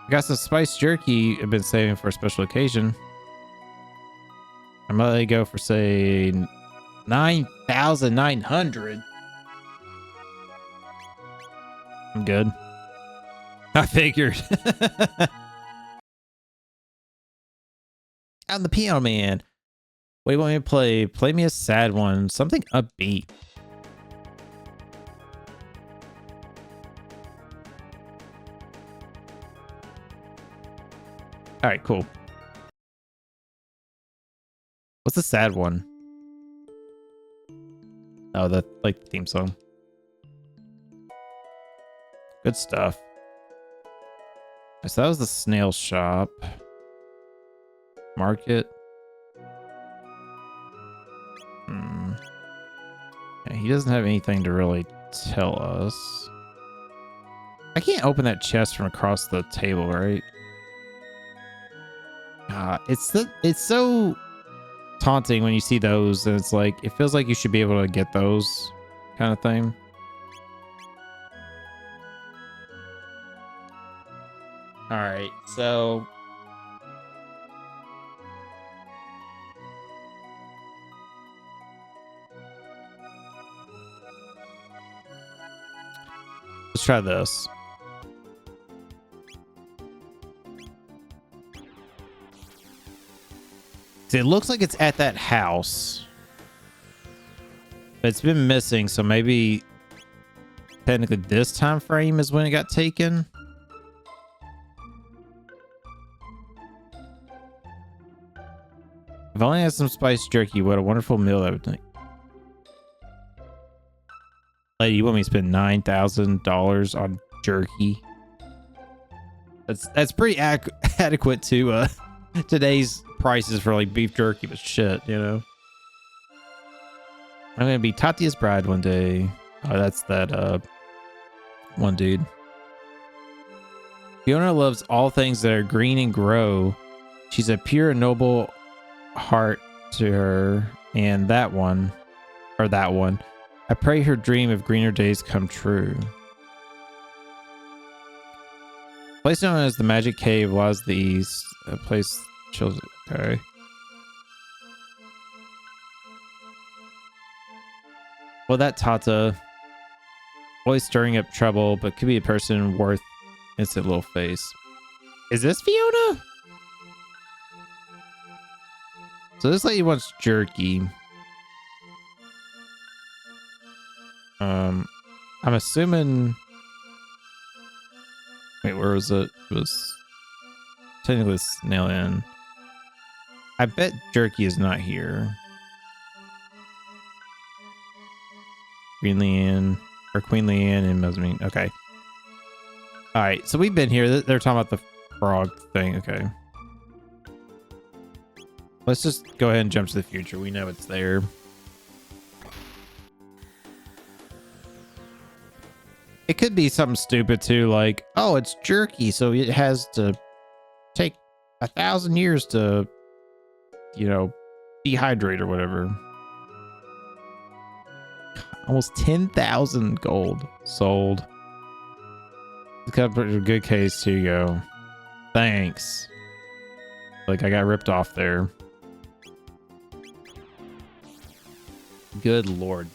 I got some spiced jerky I've been saving for a special occasion. I might let it go for, say, 9,900. I'm good. I figured. I'm the piano man. What do you want me to play? Play me a sad one. Something upbeat. All right, cool. What's the sad one? Oh, the theme song. Good stuff. So that was the snail shop. Market. Yeah, he doesn't have anything to really tell us. I can't open that chest from across the table, right? It's so taunting when you see those, and it's like it feels like you should be able to get those kind of thing. All right, so let's try this. See, it looks like it's at that house, but it's been missing, so maybe technically this time frame is when it got taken. If I only had some spiced jerky, what a wonderful meal that would make. Lady, you want me to spend $9,000 on jerky? That's pretty adequate to today's prices for like beef jerky, but shit, you know. I'm gonna be Tatia's bride one day. Oh, that's that one dude. Fiona loves all things that are green and grow. She's a pure and noble heart to her, and that one. I pray her dream of greener days come true. Place known as the Magic Cave lies the east. A place children. Okay. Well, that Tata, always stirring up trouble, but could be a person worth It's a little face. Is this Fiona? So this lady wants jerky. I'm assuming. Wait, where was it? It was technically Snail Inn. I bet jerky is not here. Queen Leanne or Queen Leanne and Mezzanine. Okay. All right, so we've been here. They're talking about the frog thing. Okay. Let's just go ahead and jump to the future. We know it's there. It could be something stupid too, like, oh, it's jerky, so it has to take 1,000 years to, you know, dehydrate or whatever. Almost 10,000 gold sold. Got a good case. Here you go. Thanks. Like I got ripped off there. Good lord.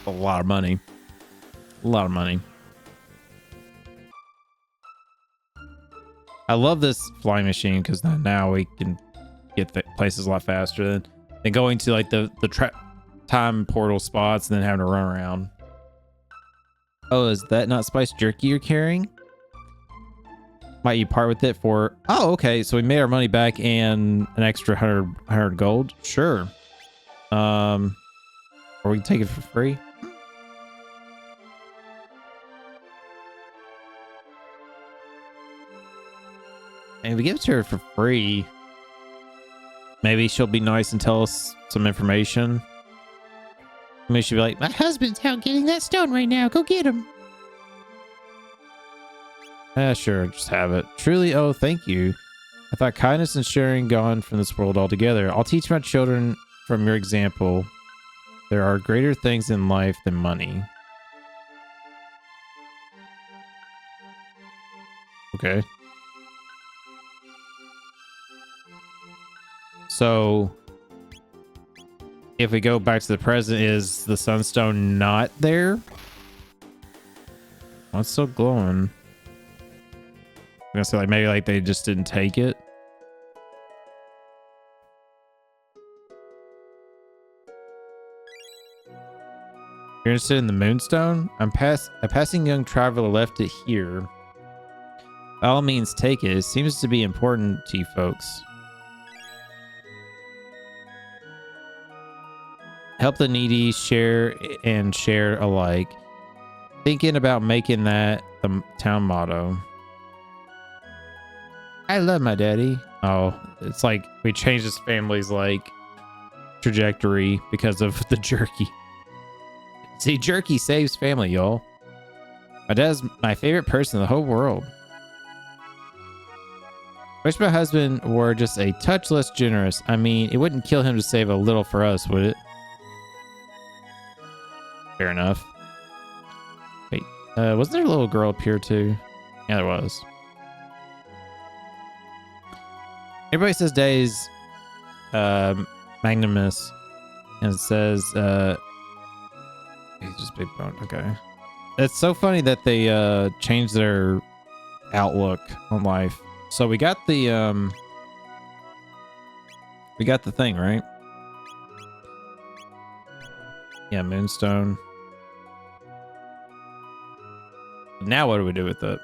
A lot of money. A lot of money. I love this flying machine because now we can get places a lot faster than going to like the time portal spots and then having to run around. Oh, is that not spiced jerky you're carrying? Might you part with it for... Oh, okay. So we made our money back and an extra 100 gold. Sure. Or we can take it for free. And if we give it to her for free, maybe she'll be nice and tell us some information. Maybe she'll be like, my husband's out getting that stone right now. Go get him. Sure, just have it. Truly, oh, thank you. I thought kindness and sharing gone from this world altogether. I'll teach my children from your example. There are greater things in life than money. Okay. So, if we go back to the present, is the sunstone not there? Oh, it's still glowing. I'm gonna say like maybe like they just didn't take it. You're interested in the moonstone? A passing young traveler left it here. By all means, take it. It seems to be important to you folks. Help the needy, share and share alike. Thinking about making that the town motto. I love my daddy. Oh, it's like we changed his family's like trajectory because of the jerky. See, jerky saves family, y'all. My dad's my favorite person in the whole world. Wish my husband were just a touch less generous. I mean, it wouldn't kill him to save a little for us, would it? Fair enough. Wait, wasn't there a little girl up here too? Yeah, there was. Everybody says Day's magnanimous, and it says he's just big bone. Okay, it's so funny that they changed their outlook on life. So we got the thing, right? Yeah, moonstone. Now what do we do with it?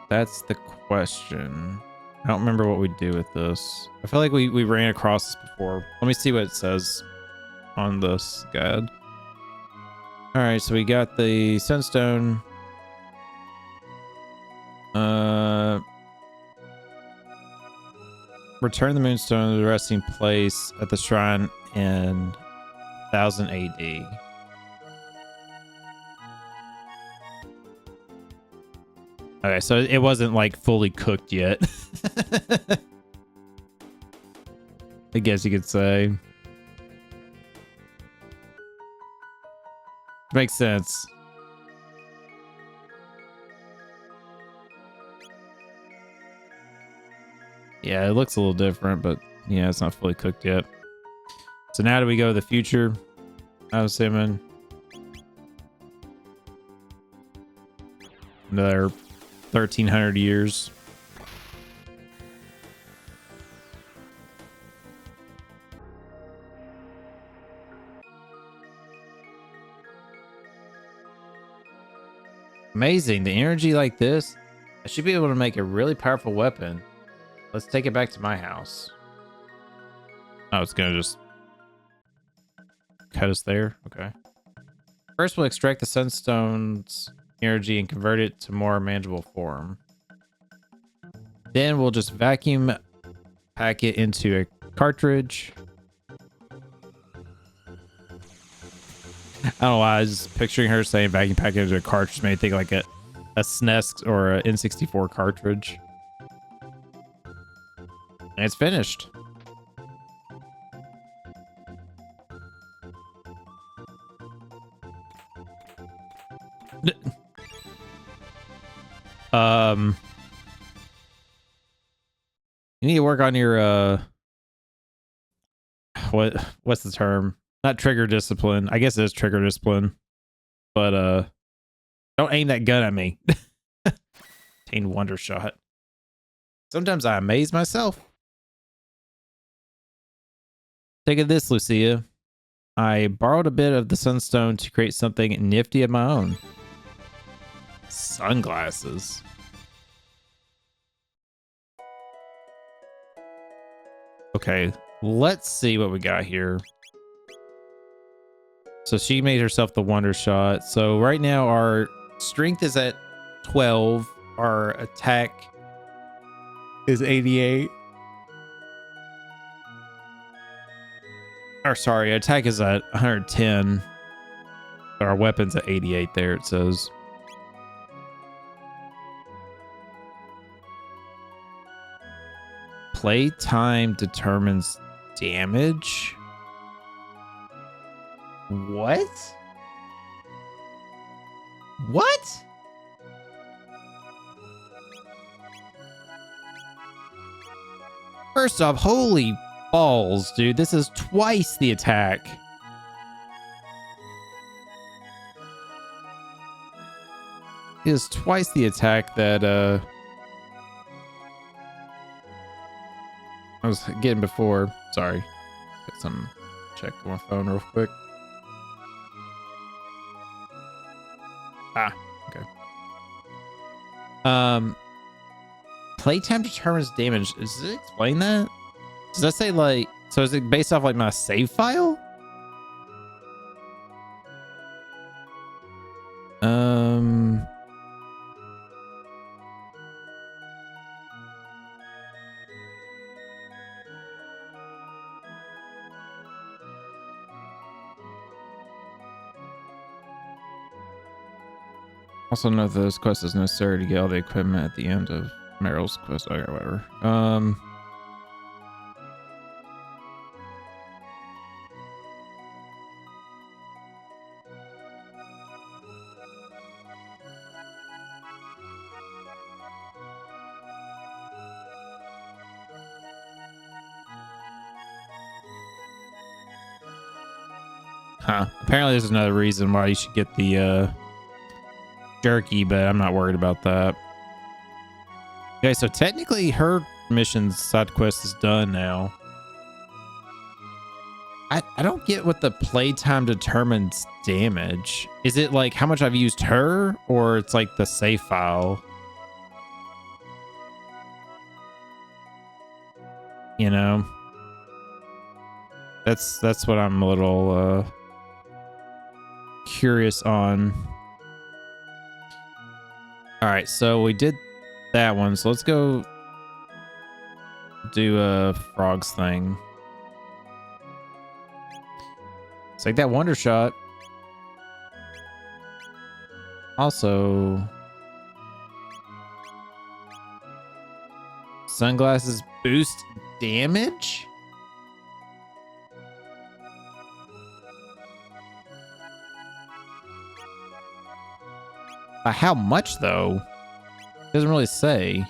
That's the question. I don't remember what we do with this. I feel like we ran across this before. Let me see what it says on this guide. All right, so we got the sunstone. Return the moonstone to the resting place at the shrine in 1000 AD. Okay, so it wasn't like fully cooked yet. I guess you could say. Makes sense. Yeah, it looks a little different, but yeah, it's not fully cooked yet. So now do we go to the future? I'm assuming. Another 1,300 years. Amazing. The energy like this, I should be able to make a really powerful weapon. Let's take it back to my house. Oh, it's gonna just cut us there. Okay. First, we'll extract the sunstone's energy and convert it to more manageable form. Then we'll just vacuum pack it into a cartridge. I don't know why I was just picturing her saying vacuum pack it into a cartridge. Made me think like a SNES or an N64 cartridge. And it's finished. You need to work on your what's the term? Not trigger discipline. I guess it is trigger discipline. But don't aim that gun at me. Obtain wonder shot. Sometimes I amaze myself. Take it this, Lucia. I borrowed a bit of the sunstone to create something nifty of my own. Sunglasses. Okay, let's see what we got here. So she made herself the wonder shot. So right now our strength is at 12. Our attack is 88. Or sorry, attack is at 110. Our weapon's at 88 there, it says. Playtime determines damage? What? What? First off, holy balls, dude. This is twice the attack. It is twice the attack that I was getting before. Sorry. Got some check on my phone real quick. Ah, okay. Playtime determines damage. Does it explain that? Does that say like, so is it based off like my save file? Also note that this quest is necessary to get all the equipment at the end of Meryl's quest. Okay, whatever. Huh. Apparently there's another reason why you should get the jerky, but I'm not worried about that. Okay, so technically her mission's side quest is done now. I don't get what the playtime determines damage. Is it like how much I've used her, or it's like the save file? You know? That's what I'm a little curious on. All right, so we did that one. So let's go do a frogs thing. Take that wonder shot. Also, sunglasses boost damage? By how much though? It doesn't really say.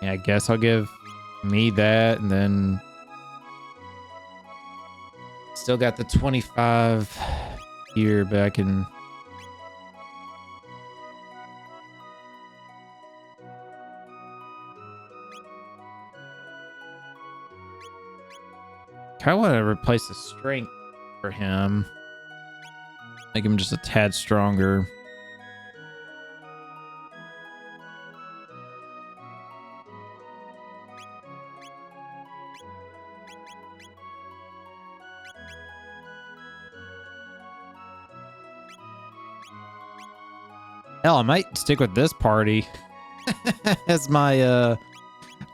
Yeah, I guess I'll give me that, and then still got the 25 here, but I can. Kind of want to replace the strength for him. Make him just a tad stronger. Hell, I might stick with this party as my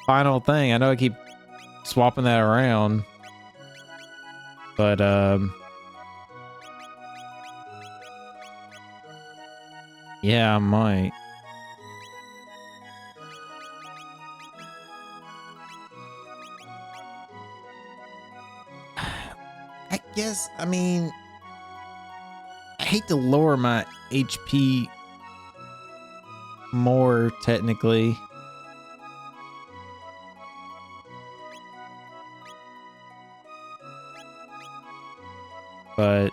final thing. I know I keep swapping that around, but yeah, I might. I guess, I mean, I hate to lower my HP more technically. But,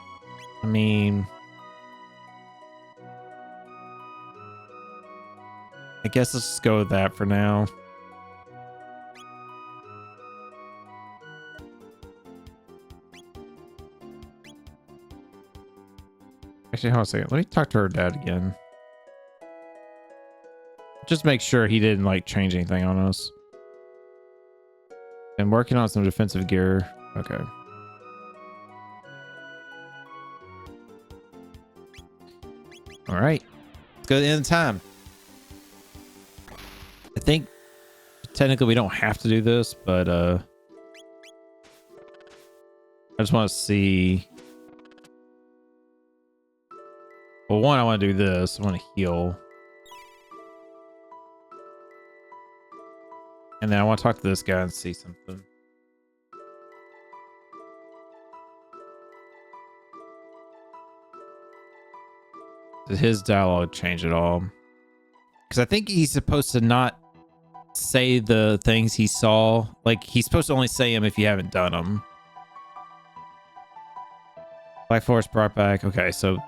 I mean, I guess let's just go with that for now. Actually, hold on a second. Let me talk to her dad again. Just make sure he didn't like change anything on us. And working on some defensive gear. Okay. All right. Let's go to the end of time. I think technically we don't have to do this, but I just want to see. Well, one, I want to do this. I want to heal. And then I want to talk to this guy and see something. Did his dialogue change at all? Because I think he's supposed to not say the things he saw. Like, he's supposed to only say them if you haven't done them. Black Forest brought back. Okay, so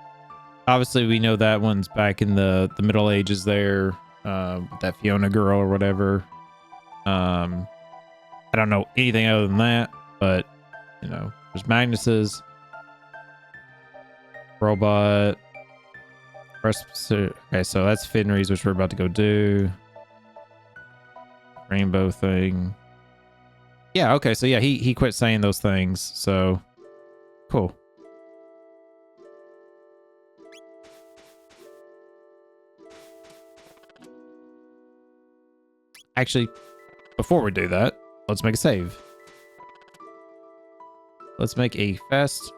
obviously we know that one's back in the Middle Ages there. With that Fiona girl or whatever. I don't know anything other than that, but you know, there's Magnus's robot. Okay, so that's Finry's, which we're about to go do. Rainbow thing. Yeah, okay, so yeah, he quit saying those things, so cool. Actually, before we do that, let's make a save. Let's make a fast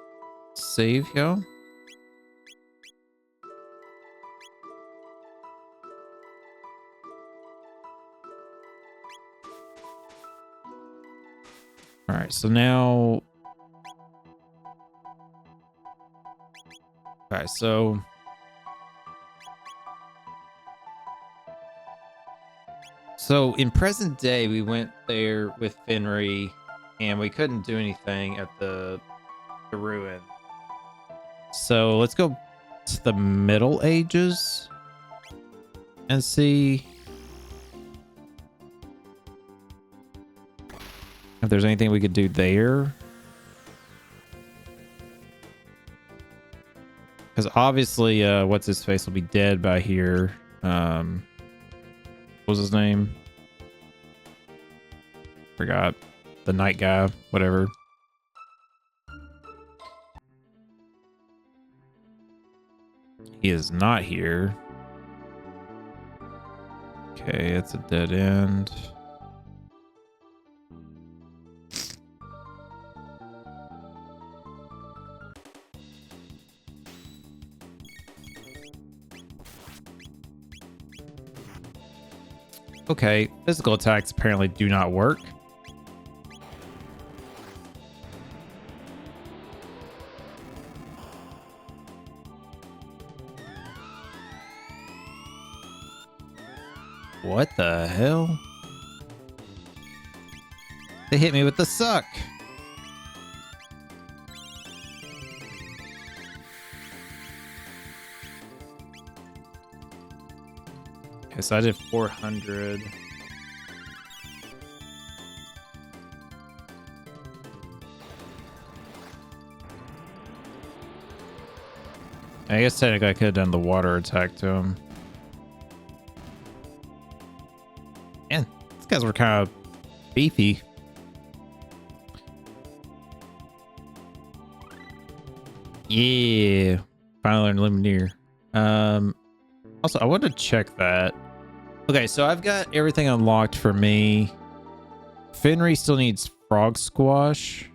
save here. All right, so now. Okay, so. So in present day, we went there with Finry, and we couldn't do anything at the ruin. So let's go to the Middle Ages and see if there's anything we could do there. Because obviously, what's his face will be dead by here. What was his name? Forgot. The night guy, whatever. He is not here. Okay, it's a dead end. Okay, physical attacks apparently do not work. What the hell? They hit me with the suck. Okay, so I did 400. I guess technically I could have done the water attack to him. Man, these guys were kind of beefy. Yeah. Finally learned Lumineer. Also, I want to check that. Okay, so I've got everything unlocked for me. Fenry still needs Frog Squash.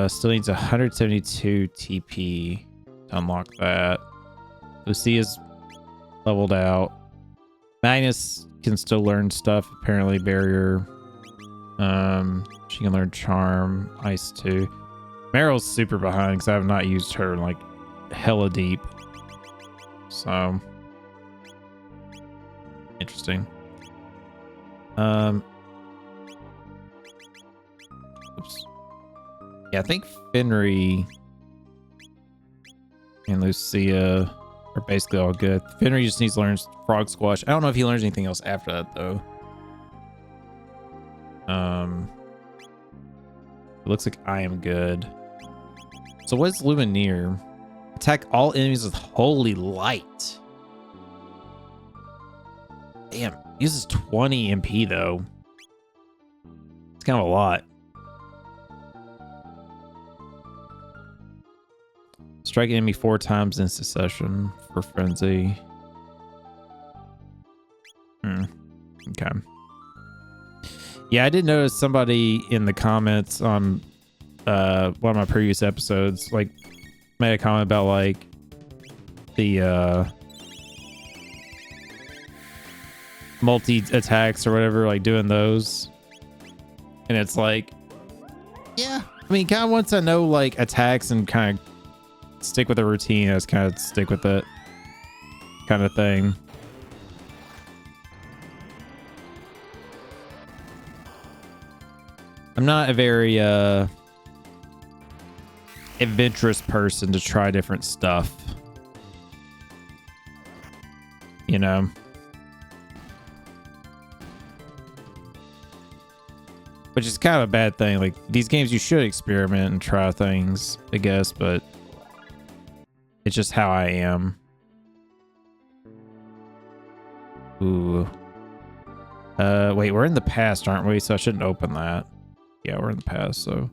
Still needs 172 TP to unlock that. Lucia's leveled out. Magnus can still learn stuff, apparently. Barrier. She can learn Charm. Ice too. Meryl's super behind because I have not used her in like hella deep. So interesting. Oops. Yeah, I think Fenry and Lucia are basically all good. Fenry just needs to learn Frog Squash. I don't know if he learns anything else after that though. It looks like I am good. So what is Lumineer? Attack all enemies with holy light. Damn, uses 20 MP though. It's kind of a lot. Strike enemy 4 times in succession for frenzy. Okay. Yeah, I did notice somebody in the comments on one of my previous episodes like made a comment about like the multi attacks or whatever, like doing those. And it's like, yeah, I mean, kind of once I know like attacks and kind of stick with a routine, I just kind of stick with it kind of thing. I'm not a very adventurous person to try different stuff, you know. Which is kind of a bad thing. Like these games you should experiment and try things, I guess, but it's just how I am. Ooh. Wait, we're in the past, aren't we? So I shouldn't open that. Yeah, we're in the past, so.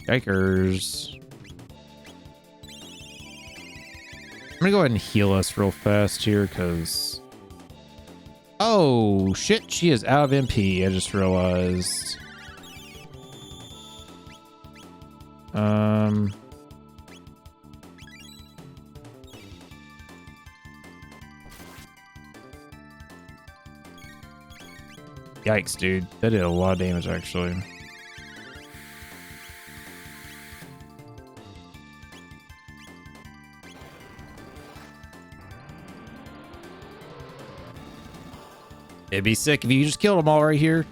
Yikers. I'm gonna go ahead and heal us real fast here, because... Oh, shit, she is out of MP, I just realized. Yikes, dude. That did a lot of damage, actually. It'd be sick if you just killed them all right here.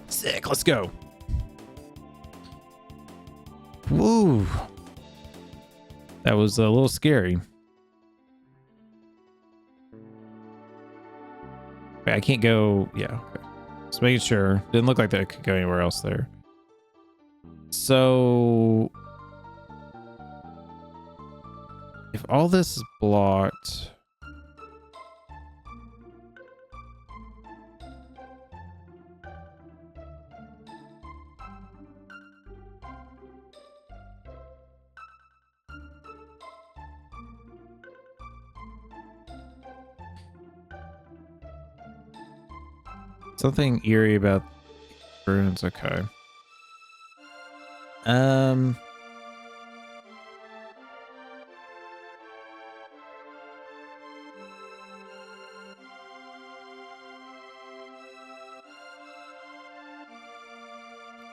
Sick, let's go. Woo. That was a little scary. Okay, I can't go. Yeah, okay. Just making sure. Didn't look like that could go anywhere else there. So if all this is blocked, something eerie about runes. Okay.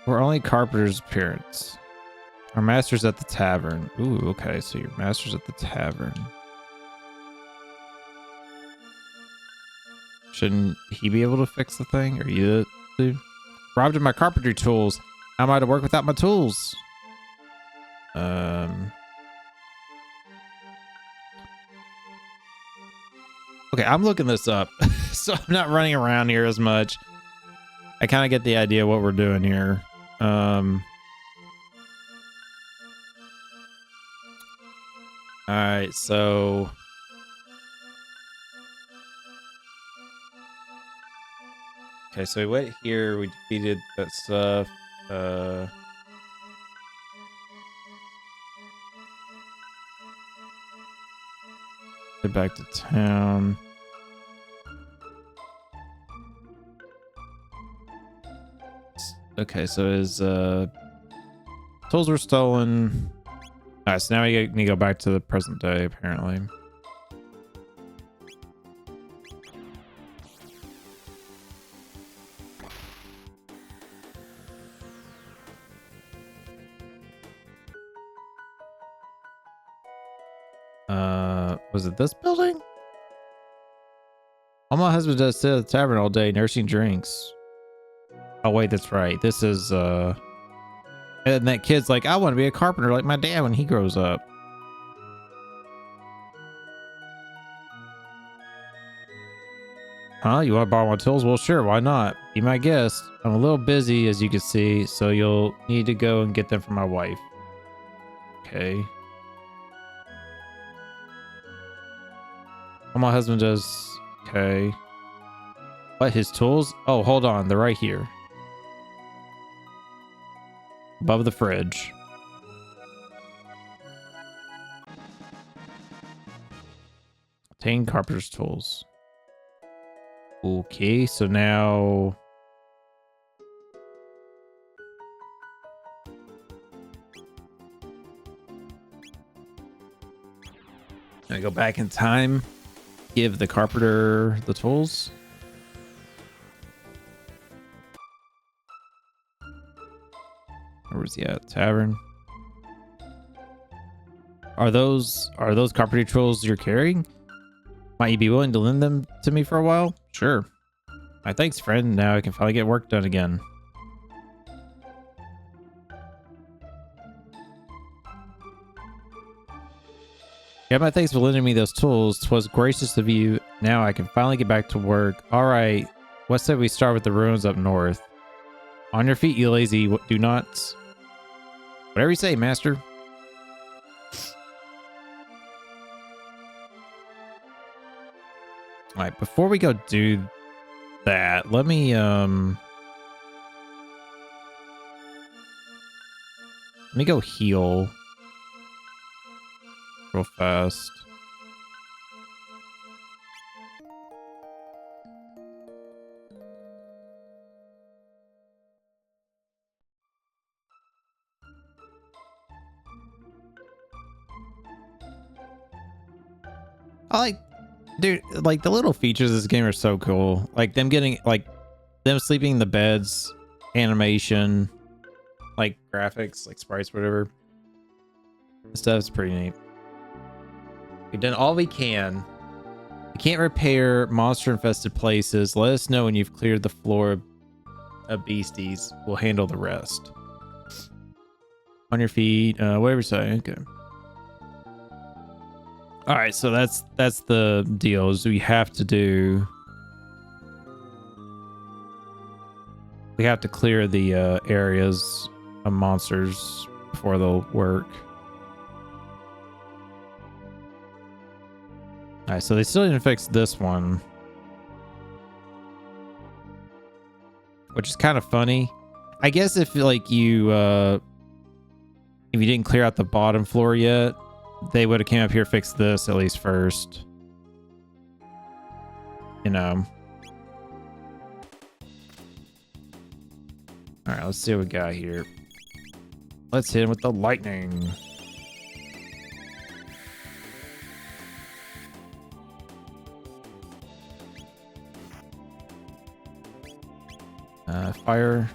We're only Carpenter's appearance. Our master's at the tavern. Ooh, okay. So your master's at the tavern. Shouldn't he be able to fix the thing? Or you do? Robbed of my carpentry tools. How am I to work without my tools? Okay, I'm looking this up. So I'm not running around here as much. I kind of get the idea what we're doing here. All right, so okay, so we went here, we defeated that stuff. Get back to town. Okay, so his tools were stolen. All right, so now we need to go back to the present day, apparently. Was it this building? All my husband does sit at the tavern all day, nursing drinks. Oh wait, that's right. This is and that kid's like, I want to be a carpenter like my dad when he grows up. Huh? You want to borrow my tools? Well, sure, why not? Be my guest. I'm a little busy, as you can see, so you'll need to go and get them for my wife. Okay. All my husband does. Okay. What, his tools? Oh, hold on. They're right here. Above the fridge. Obtain carpenter's tools. Okay, so now... I go back in time. Give the carpenter the tools. Where's he at? Tavern. Are those carpentry tools you're carrying? Might you be willing to lend them to me for a while? Sure. My thanks, friend. Now I can finally get work done again. Yeah, my thanks for lending me those tools. 'Twas gracious of you. Now I can finally get back to work. All right. What said we start with the ruins up north? On your feet, you lazy do-nots. Whatever you say, master. All right, before we go do that, let me go heal real fast. Dude, like the little features of this game are so cool. Like them getting, like them sleeping in the beds, animation, like graphics, like sprites, whatever. This stuff's pretty neat. We've done all we can. We can't repair monster infested places. Let us know when you've cleared the floor of beasties. We'll handle the rest. On your feet, whatever you say. Okay. All right, so that's the deal. Is we have to clear the areas of monsters before they'll work. All right, so they still didn't fix this one, which is kind of funny. I guess if like you didn't clear out the bottom floor yet, they would have came up here, fixed this at least first. You know. All right, let's see what we got here. Let's hit him with the lightning. Fire.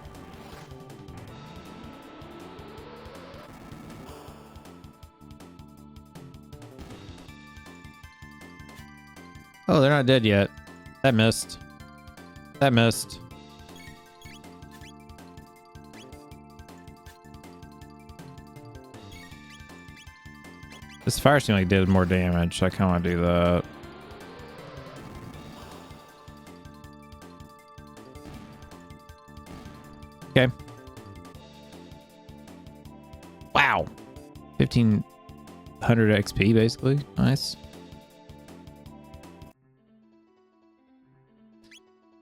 Oh, they're not dead yet. That missed. That missed. This fire seemed like it did more damage. I kind of want to do that. Okay. Wow. 1500 XP basically. Nice.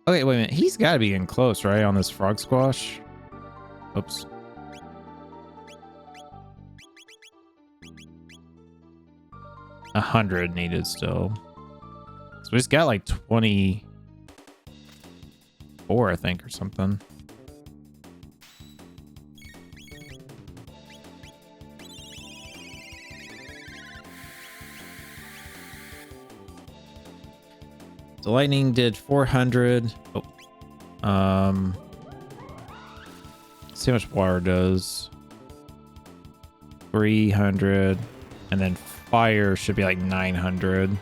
Okay, wait a minute. He's got to be getting close, right? On this frog squash. Oops. A 100 needed still. So he's got like 24, I think, or something. So lightning did 400. Oh. See how much water does. 300. And then fire should be like 900.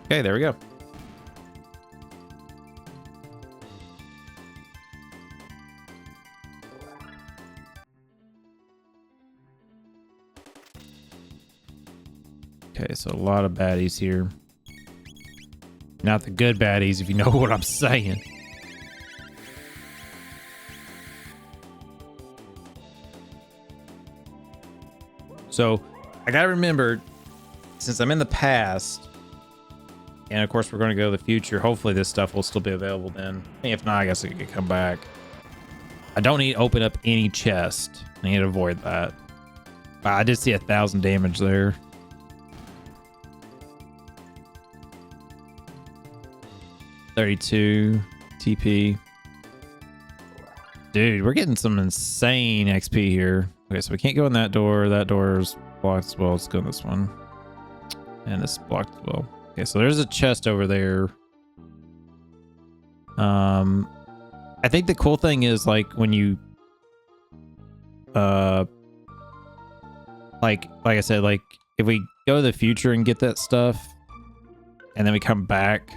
Okay, there we go. Okay, so a lot of baddies here. Not the good baddies, if you know what I'm saying. So I gotta remember, since I'm in the past, and of course we're going to go to the future, hopefully this stuff will still be available then. If not, I guess it could come back. I don't need to open up any chest. I need to avoid that. I did see 1,000 damage there. $32 TP. Dude, we're getting some insane XP here. Okay, so we can't go in that door. That door is blocked as well. Let's go in this one. And this is blocked as well. Okay, so there's a chest over there. I think the cool thing is, like, when you like I said, like, if we go to the future and get that stuff and then we come back,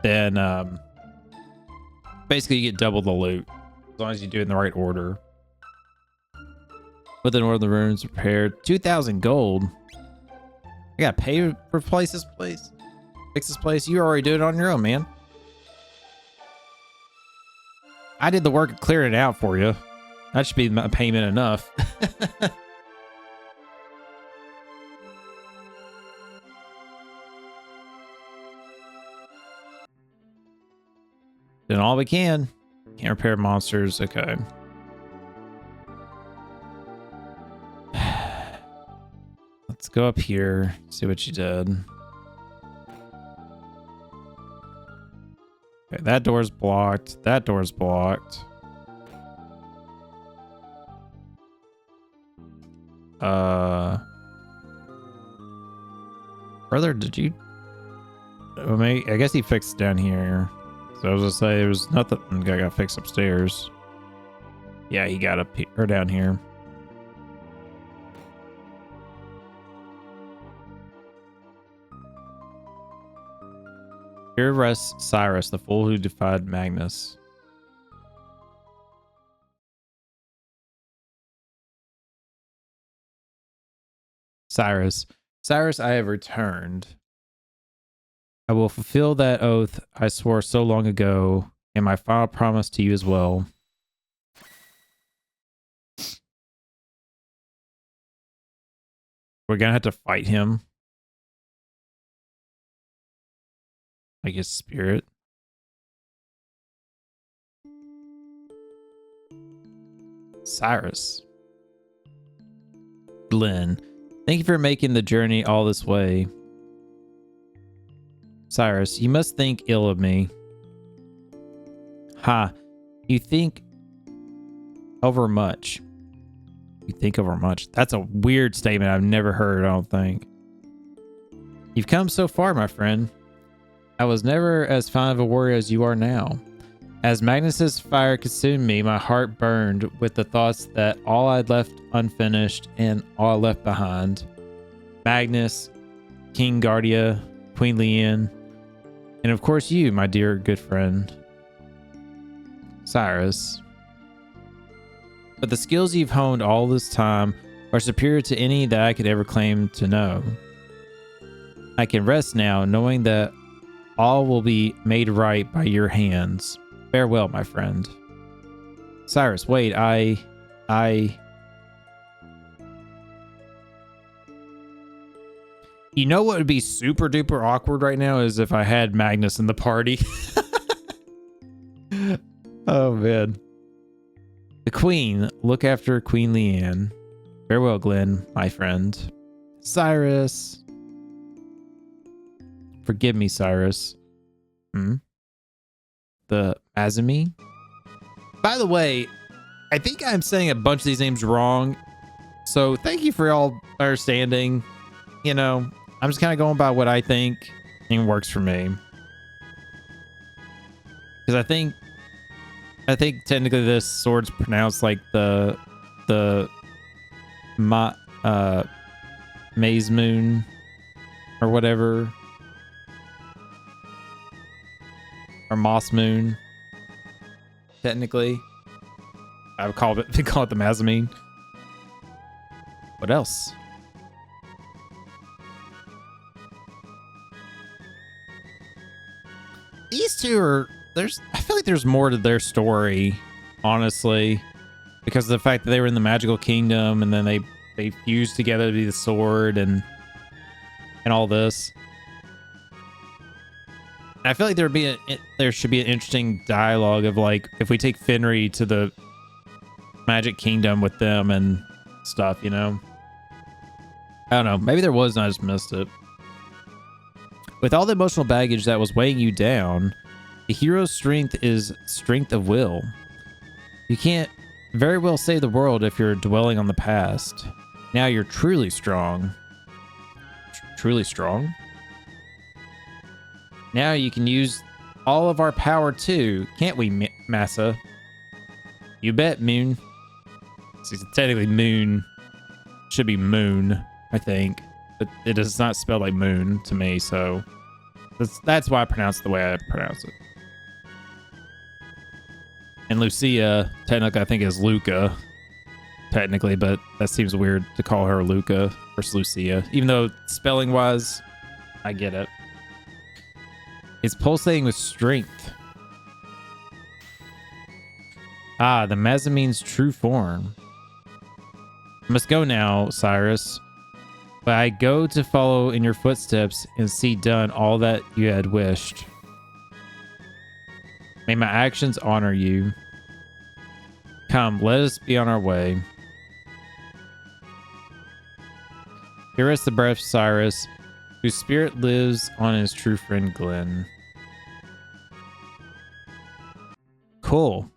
then basically you get double the loot as long as you do it in the right order. With an order, the runes repaired. 2,000 gold. I gotta pay to replace this place. Fix this place. You already did it on your own, man. I did the work of clearing it out for you. That should be my payment enough. Doing all we can. Can't repair monsters. Okay. Let's go up here. See what you did. Okay, that door's blocked. That door's blocked. Brother, did you... I guess he fixed down here. So I was gonna say there was nothing I got fixed upstairs. Yeah, he got up here or down here. Here rests Cyrus, the fool who defied Magnus. Cyrus, I have returned. I will fulfill that oath I swore so long ago, and my final promise to you as well. We're gonna have to fight him. Like his spirit. Cyrus. Glenn, thank you for making the journey all this way. Cyrus, you must think ill of me. Ha, you think overmuch. You think overmuch. That's a weird statement I've never heard, I don't think. You've come so far, my friend. I was never as fine of a warrior as you are now. As Magnus's fire consumed me, my heart burned with the thoughts that all I'd left unfinished and all I left behind. Magnus, King Guardia, Queen Leanne, and of course you, my dear good friend, Cyrus. But the skills you've honed all this time are superior to any that I could ever claim to know. I can rest now, knowing that all will be made right by your hands. Farewell, my friend. Cyrus, wait, You know what would be super duper awkward right now is if I had Magnus in the party. Oh, man. The Queen, look after Queen Leanne. Farewell, Glenn, my friend. Cyrus. Forgive me, Cyrus. The Azami. By the way, I think I'm saying a bunch of these names wrong. So thank you for all understanding. You know, I'm just kind of going by what I think and works for me. Because I think technically this sword's pronounced like the Maze Moon or whatever. Or Moss Moon. Technically. I would call it the Mazamine. What else? These two are I feel like there's more to their story, honestly. Because of the fact that they were in the magical kingdom and then they fused together to be the sword and all this. I feel like there should be an interesting dialogue of like if we take Fenrir to the Magic Kingdom with them and stuff, you know? I don't know. Maybe there was and I just missed it. With all the emotional baggage that was weighing you down, the hero's strength is strength of will. You can't very well save the world if you're dwelling on the past. Now you're truly strong. Truly strong? Now you can use all of our power too, can't we, Massa? You bet, Moon. See, technically, Moon should be Moon, I think. But it is not spelled like Moon to me, so that's why I pronounce it the way I pronounce it. And Lucia, technically, I think is Luca, technically, but that seems weird to call her Luca versus Lucia. Even though spelling-wise, I get it. It's pulsating with strength. Ah, the Mazamine's true form. I must go now, Cyrus. But I go to follow in your footsteps and see done all that you had wished. May my actions honor you. Come, let us be on our way. Here is the breath, Cyrus, whose spirit lives on his true friend Glenn. Cool.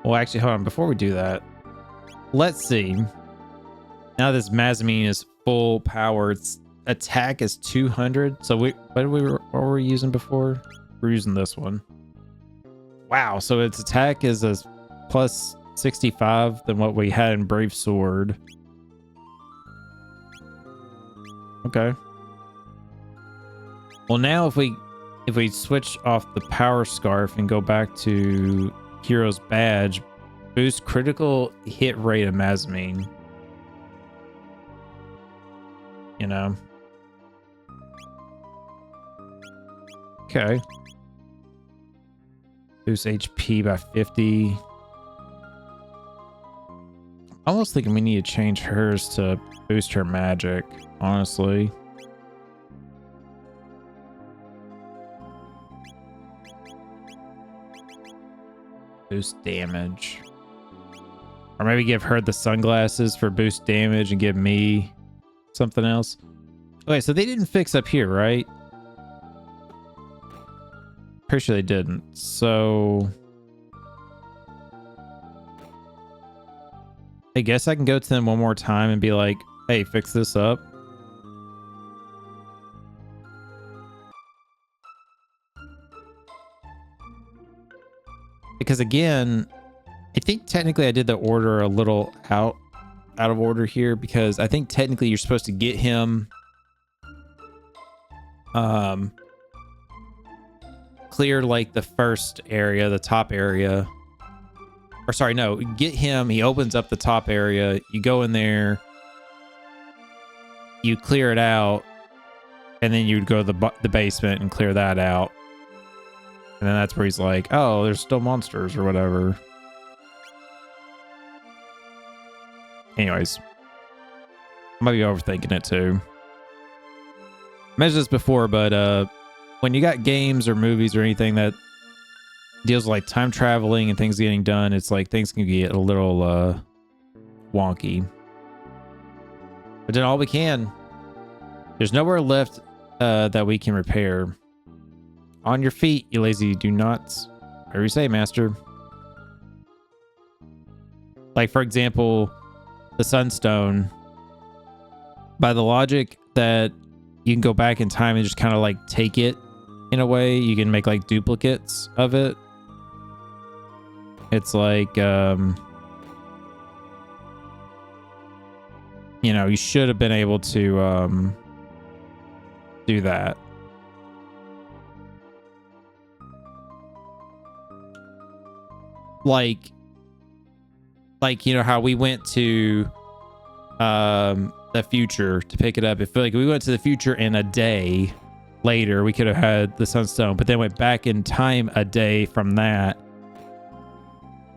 Well, actually, hold on. Before we do that, let's see. Now this Mazamine is full power. Its attack is 200. So what were we using before? We're using this one. Wow. So its attack is a plus 65 than what we had in Brave Sword. Okay. Well, now if we switch off the power scarf and go back to Hero's badge, boost critical hit rate of Mazamine. You know. Okay. Boost HP by 50. I'm almost thinking we need to change hers to boost her magic, honestly. Boost damage. Or maybe give her the sunglasses for boost damage and give me something else. Okay, so they didn't fix up here, right? Pretty sure they didn't. So I guess I can go to them one more time and be like, hey, fix this up. Because again, I think technically I did the order a little out of order here, because I think technically you're supposed to get him clear like the first area, the top area. Or sorry, no, get him, he opens up the top area, you go in there, you clear it out, and then you'd go to the basement and clear that out. And then that's where he's like, oh, there's still monsters or whatever. Anyways, I might be overthinking it too. I mentioned this before, but when you got games or movies or anything that deals with like time traveling and things getting done, it's like things can get a little wonky. But then all we can. There's nowhere left that we can repair. On your feet, you lazy do-nots. Whatever you say, master. Like, for example, the Sunstone. By the logic that you can go back in time and just kind of like take it in a way, you can make like duplicates of it. It's like, you know, you should have been able to do that. Like, you know how we went to the future to pick it up. If like we went to the future in a day later, we could have had the Sunstone, but then went back in time a day from that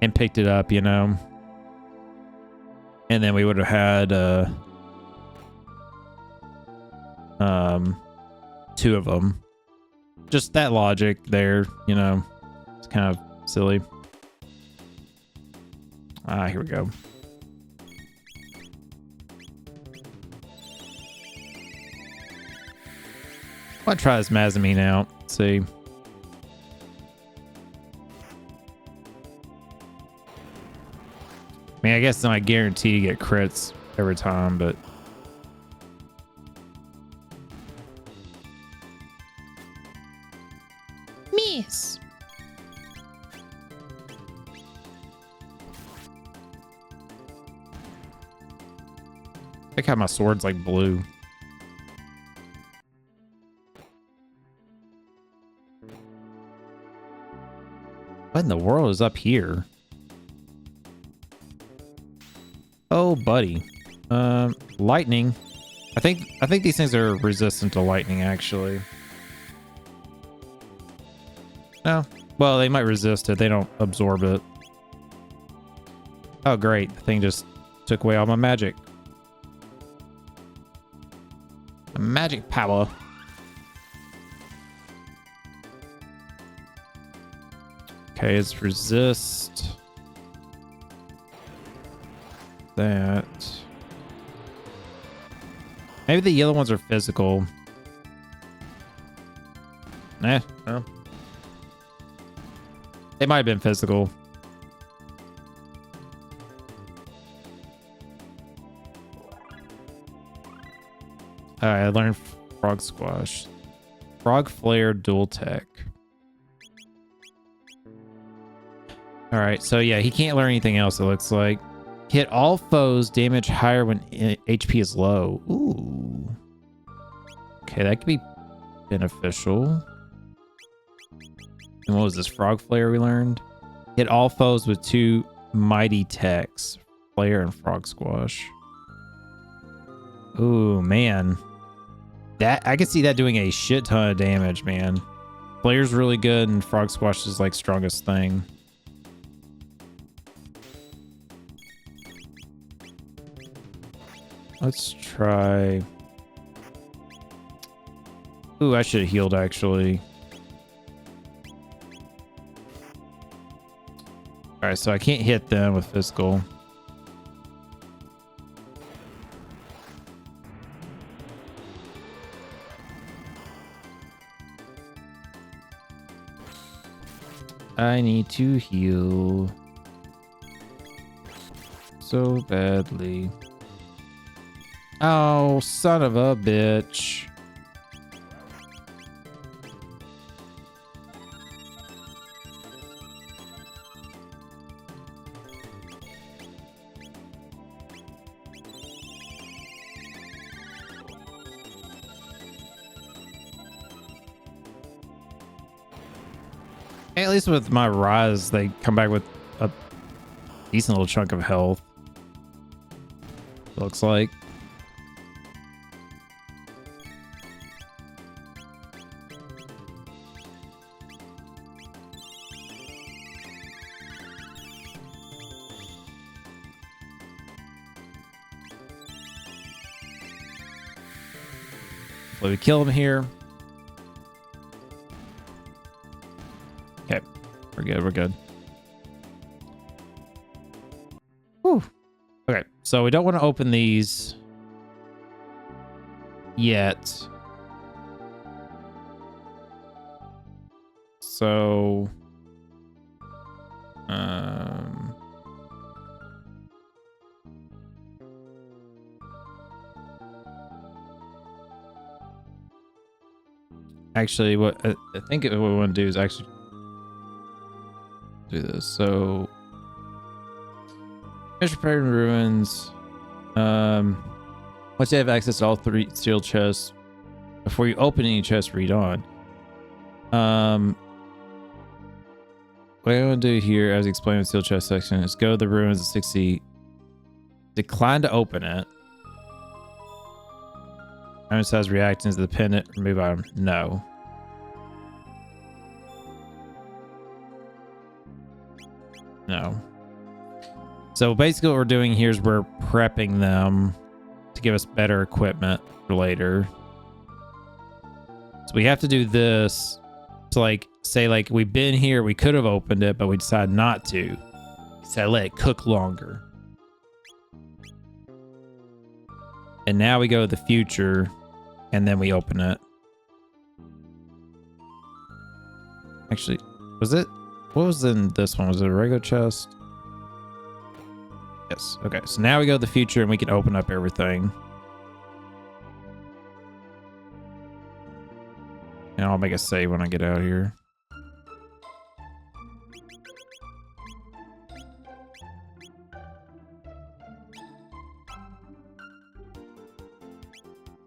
and picked it up, you know. And then we would have had two of them. Just that logic there, you know. It's kind of silly. Here we go. I'll try this Mazamine out. Let's see. I mean, I guess it's not guaranteed to get crits every time, but miss. I like how my sword's like blue. What in the world is up here? Oh, buddy. Lightning. I think these things are resistant to lightning, actually. No. Well, they might resist it. They don't absorb it. Oh, great. The thing just took away all my magic. Magic power. Okay, it's resist. That. Maybe the yellow ones are physical. No. They might have been physical. Alright, I learned Frog Squash. Frog Flare Dual Tech. Alright, so yeah, he can't learn anything else, it looks like. Hit all foes, damage higher when HP is low. Ooh. Okay, that could be beneficial. And what was this? Frog Flare we learned? Hit all foes with 2 mighty techs. Flare and Frog Squash. Ooh, man. That I could see that doing a shit ton of damage, man. Flare's really good and Frog Squash is like strongest thing. Let's try. Ooh, I should have healed actually. Alright, so I can't hit them with physical. I need to heal so badly. Oh, son of a bitch. least with my rise, they come back with a decent little chunk of health. Looks like. So we kill him here. Okay, we're good. We're good. Whew. Okay, so we don't want to open these yet. So, actually, what I think what we want to do is actually do this. So, treasure prepared ruins. Once you have access to all 3 sealed chests, before you open any chest, read on. What I want to do here, as explained in the sealed chest section, is go to the ruins at 60. Decline to open it. Item size reactions to the pendant. Remove item. No. No. So basically what we're doing here is we're prepping them to give us better equipment for later. So we have to do this to like say like we've been here, we could have opened it, but we decided not to. So let it cook longer. And now we go to the future and then we open it. Actually, was it? What was in this one? Was it a regular chest? Yes. Okay. So now we go to the future and we can open up everything. And I'll make a save when I get out of here.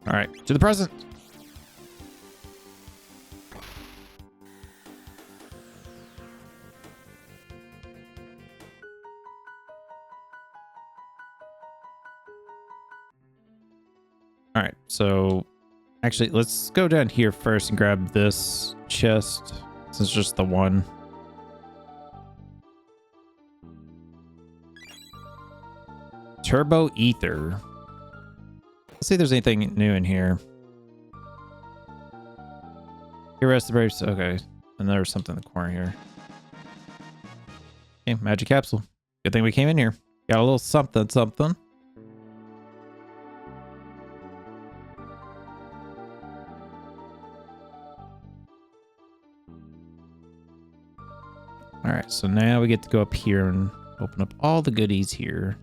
All right, to the present. All right, so actually, let's go down here first and grab this chest since it's just the one. Turbo Ether. Let's see if there's anything new in here. Here, rest the braves. Okay, and there's something in the corner here. Okay, magic capsule. Good thing we came in here. Got a little something, something. All right, so now we get to go up here and open up all the goodies here.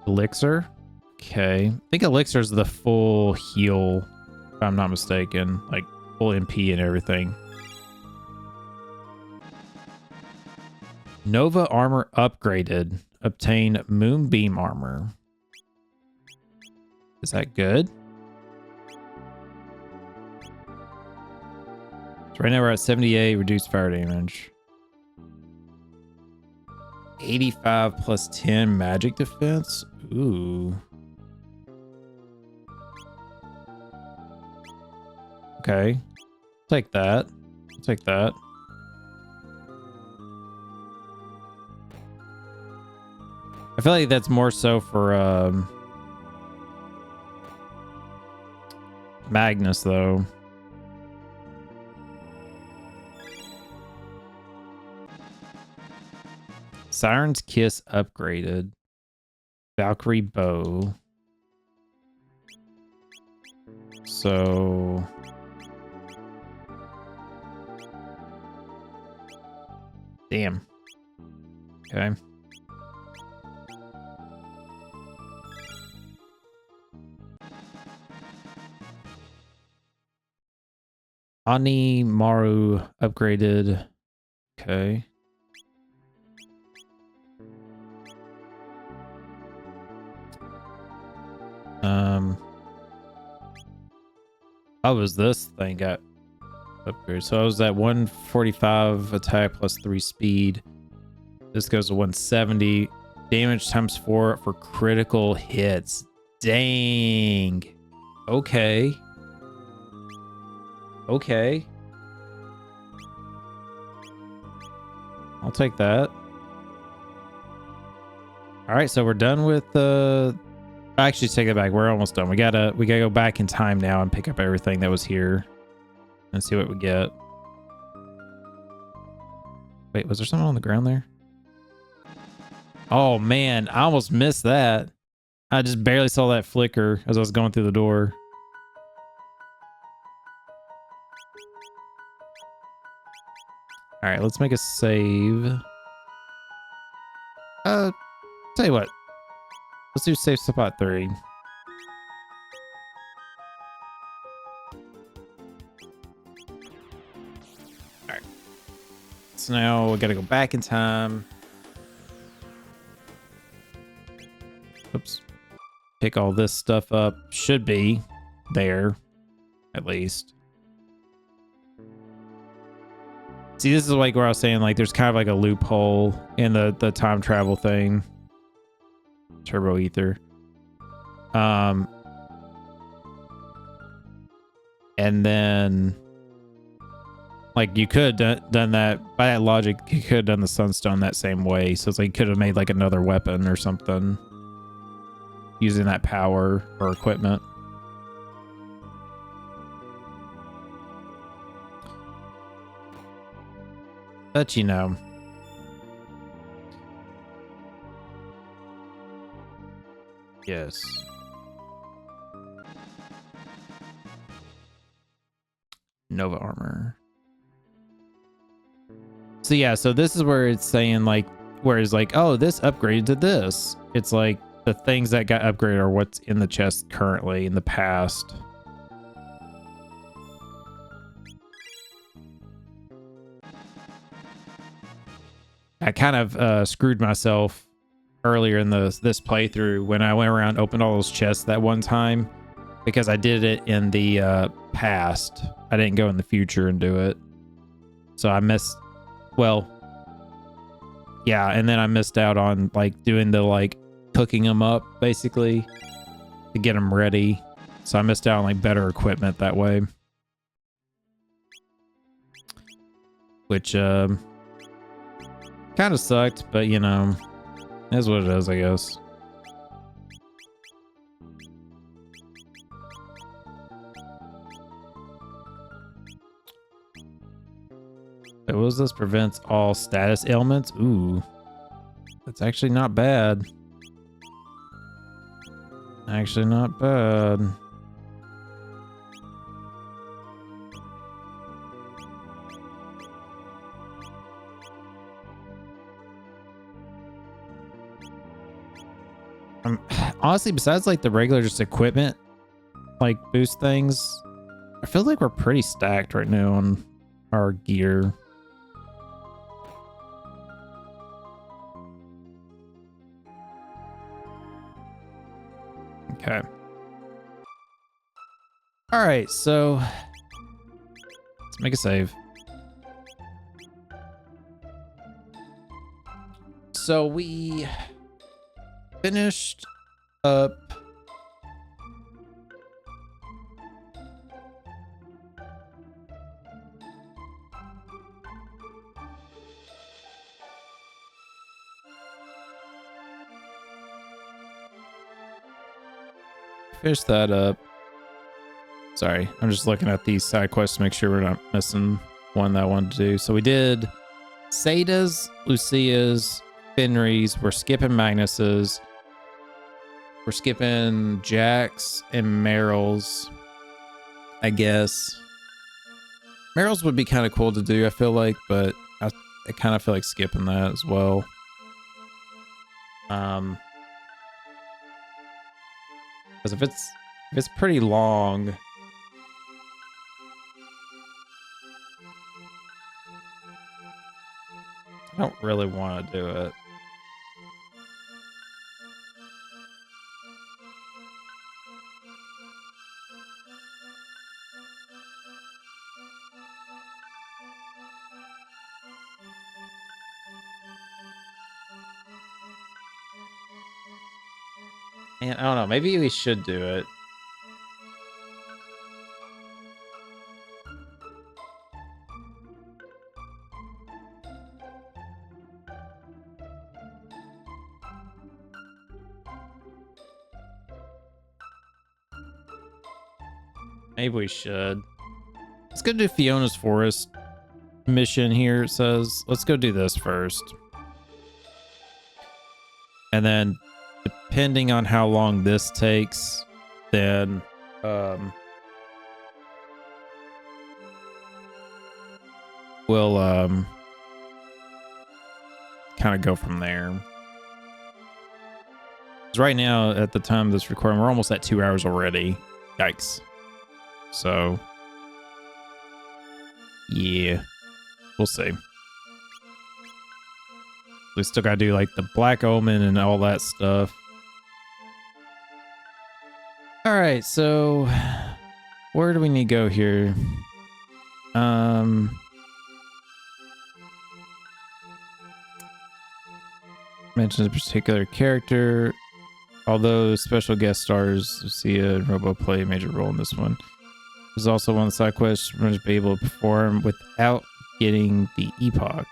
Elixir. Okay. I think elixir is the full heal, if I'm not mistaken. Like full MP and everything. Nova armor upgraded. Obtain moonbeam armor. Is that good? So right now we're at 78 reduced fire damage. 85 plus 10 magic defense. Ooh. Okay. Take that. Take that. I feel like that's more so for Magnus though. Siren's Kiss upgraded. Valkyrie Bow. So... Damn. Okay. Ani Maru upgraded. Okay. How was this thing got Upgrade. So I was at 145 attack plus 3 speed. This goes to 170. Damage times 4 for critical hits. Dang. Okay. Okay. I'll take that. All right, so we're done with the... Actually, take it back. We're almost done. We gotta go back in time now and pick up everything that was here and see what we get. Wait, was there something on the ground there? Oh man, I almost missed that. I just barely saw that flicker as I was going through the door. All right, let's make a save. Tell you what. Let's do save spot 3. Alright. So now we gotta go back in time. Oops. Pick all this stuff up. Should be there, at least. See, this is like where I was saying, like, there's kind of like a loophole in the time travel thing. Turbo ether. And then, like, you could have done that by that logic. You could have done the sunstone that same way. So it's like you could have made like another weapon or something using that power or equipment. But you know. Yes. Nova armor. So yeah, so this is where it's saying like, where it's like, oh, this upgraded to this. It's like the things that got upgraded are what's in the chest currently in the past. I kind of screwed myself earlier in this playthrough when I went around, opened all those chests that one time, because I did it in the past. I didn't go in the future and do it. So I missed, well, yeah, and then I missed out on like doing the like cooking them up basically to get them ready. So I missed out on like better equipment that way. Which kind of sucked, but you know, is what it is, I guess. What was this? Prevents all status ailments. Ooh, that's actually not bad. Actually not bad. Honestly, besides like the regular just equipment, like boost things, I feel like we're pretty stacked right now on our gear. Okay. All right, so let's make a save. So we finished up finish that up. Sorry, I'm just looking at these side quests to make sure we're not missing one that I wanted to do. So we did Sada's, Lucia's, Fenry's. We're skipping Magnus's. We're skipping Jack's and Meryl's, I guess. Meryl's would be kind of cool to do, I feel like, but I kind of feel like skipping that as well. Because if it's pretty long, I don't really want to do it. And I don't know. Maybe we should do it. Maybe we should. Let's go do Fiona's Forest mission here. It says, let's go do this first. And then depending on how long this takes, then we'll kind of go from there. 'Cause right now, at the time of this recording, we're almost at 2 hours already. Yikes. So, yeah, we'll see. We still gotta do like the Black Omen and all that stuff. All right, so where do we need to go here? Mentions a particular character. Although special guest stars Lucia and Robo play a major role in this one. There's also one side quest runners be able to perform without getting the epoch.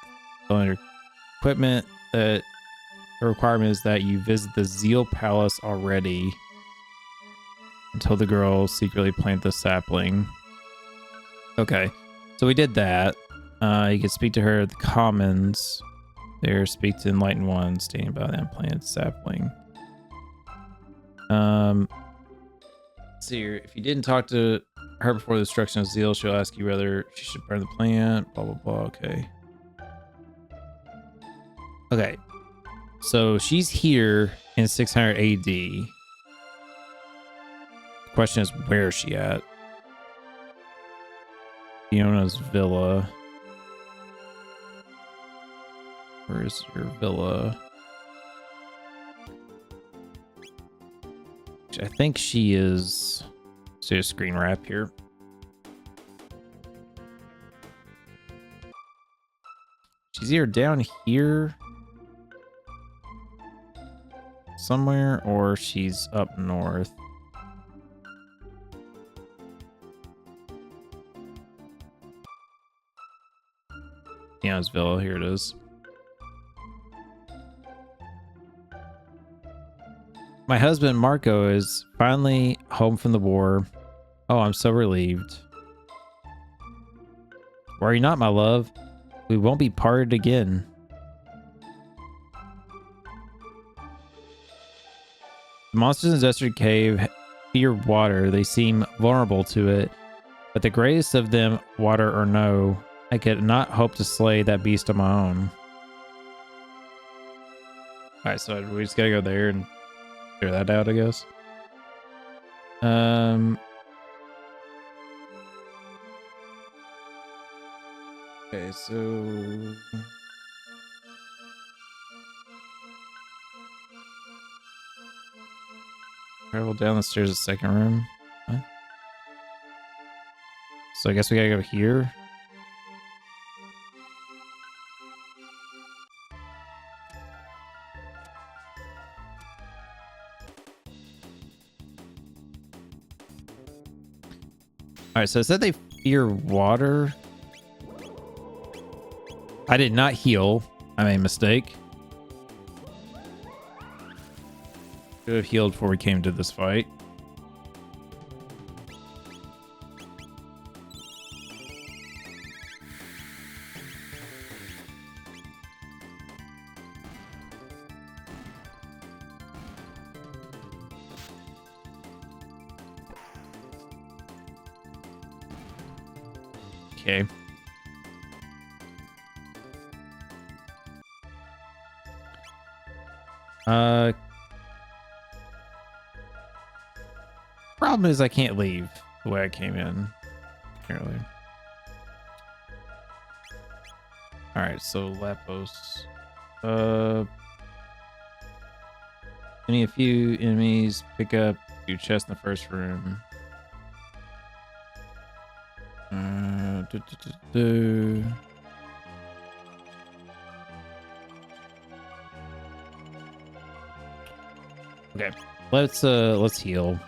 Under equipment, that the requirement is that you visit the Zeal Palace already until the girl secretly planted the sapling. Okay, so we did that. You can speak to her at the Commons. There, speak to Enlightened One, stating about the unplanted sapling. Let's see here. If you didn't talk to her before the destruction of Zeal, she'll ask you whether she should burn the plant. Blah blah blah. Okay. Okay. So she's here in 600 AD. The question is, where is she at? Fiona's villa. Where is your villa? I think she is. See a screen wrap here. She's either down here somewhere or she's up north. Deanna's villa, here it is. My husband Marco is finally home from the war. Oh, I'm so relieved. Worry not, my love. We won't be parted again. The monsters in the desert cave fear water. They seem vulnerable to it. But the greatest of them, water or no, I could not hope to slay that beast on my own. Alright, so we just gotta go there and figure that out, I guess. Okay, so travel down the stairs to the second room. Huh? So I guess we gotta go here. All right, so it said they fear water. I did not heal. I made a mistake. Should have healed before we came to this fight. Okay. Problem is I can't leave the way I came in, apparently. All right, so Lapos. Any a few enemies, pick up your chest in the first room. Okay. Let's heal.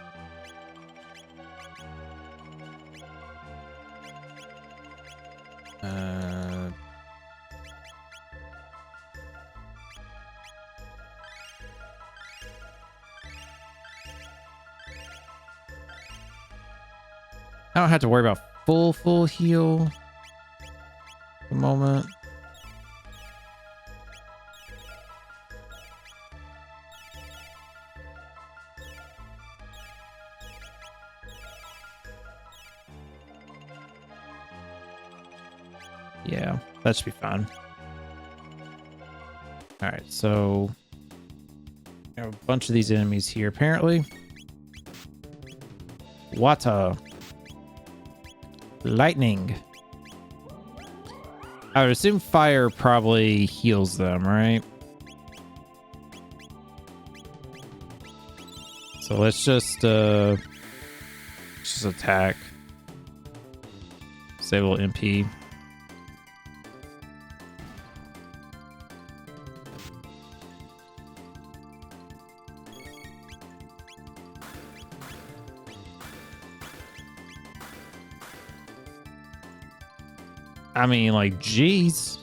I don't have to worry about full heal at the moment. Yeah, that should be fine. All right, so we have a bunch of these enemies here, apparently. Water. Lightning. I would assume fire probably heals them, right? So let's just attack. Disable MP. I mean, like, geez.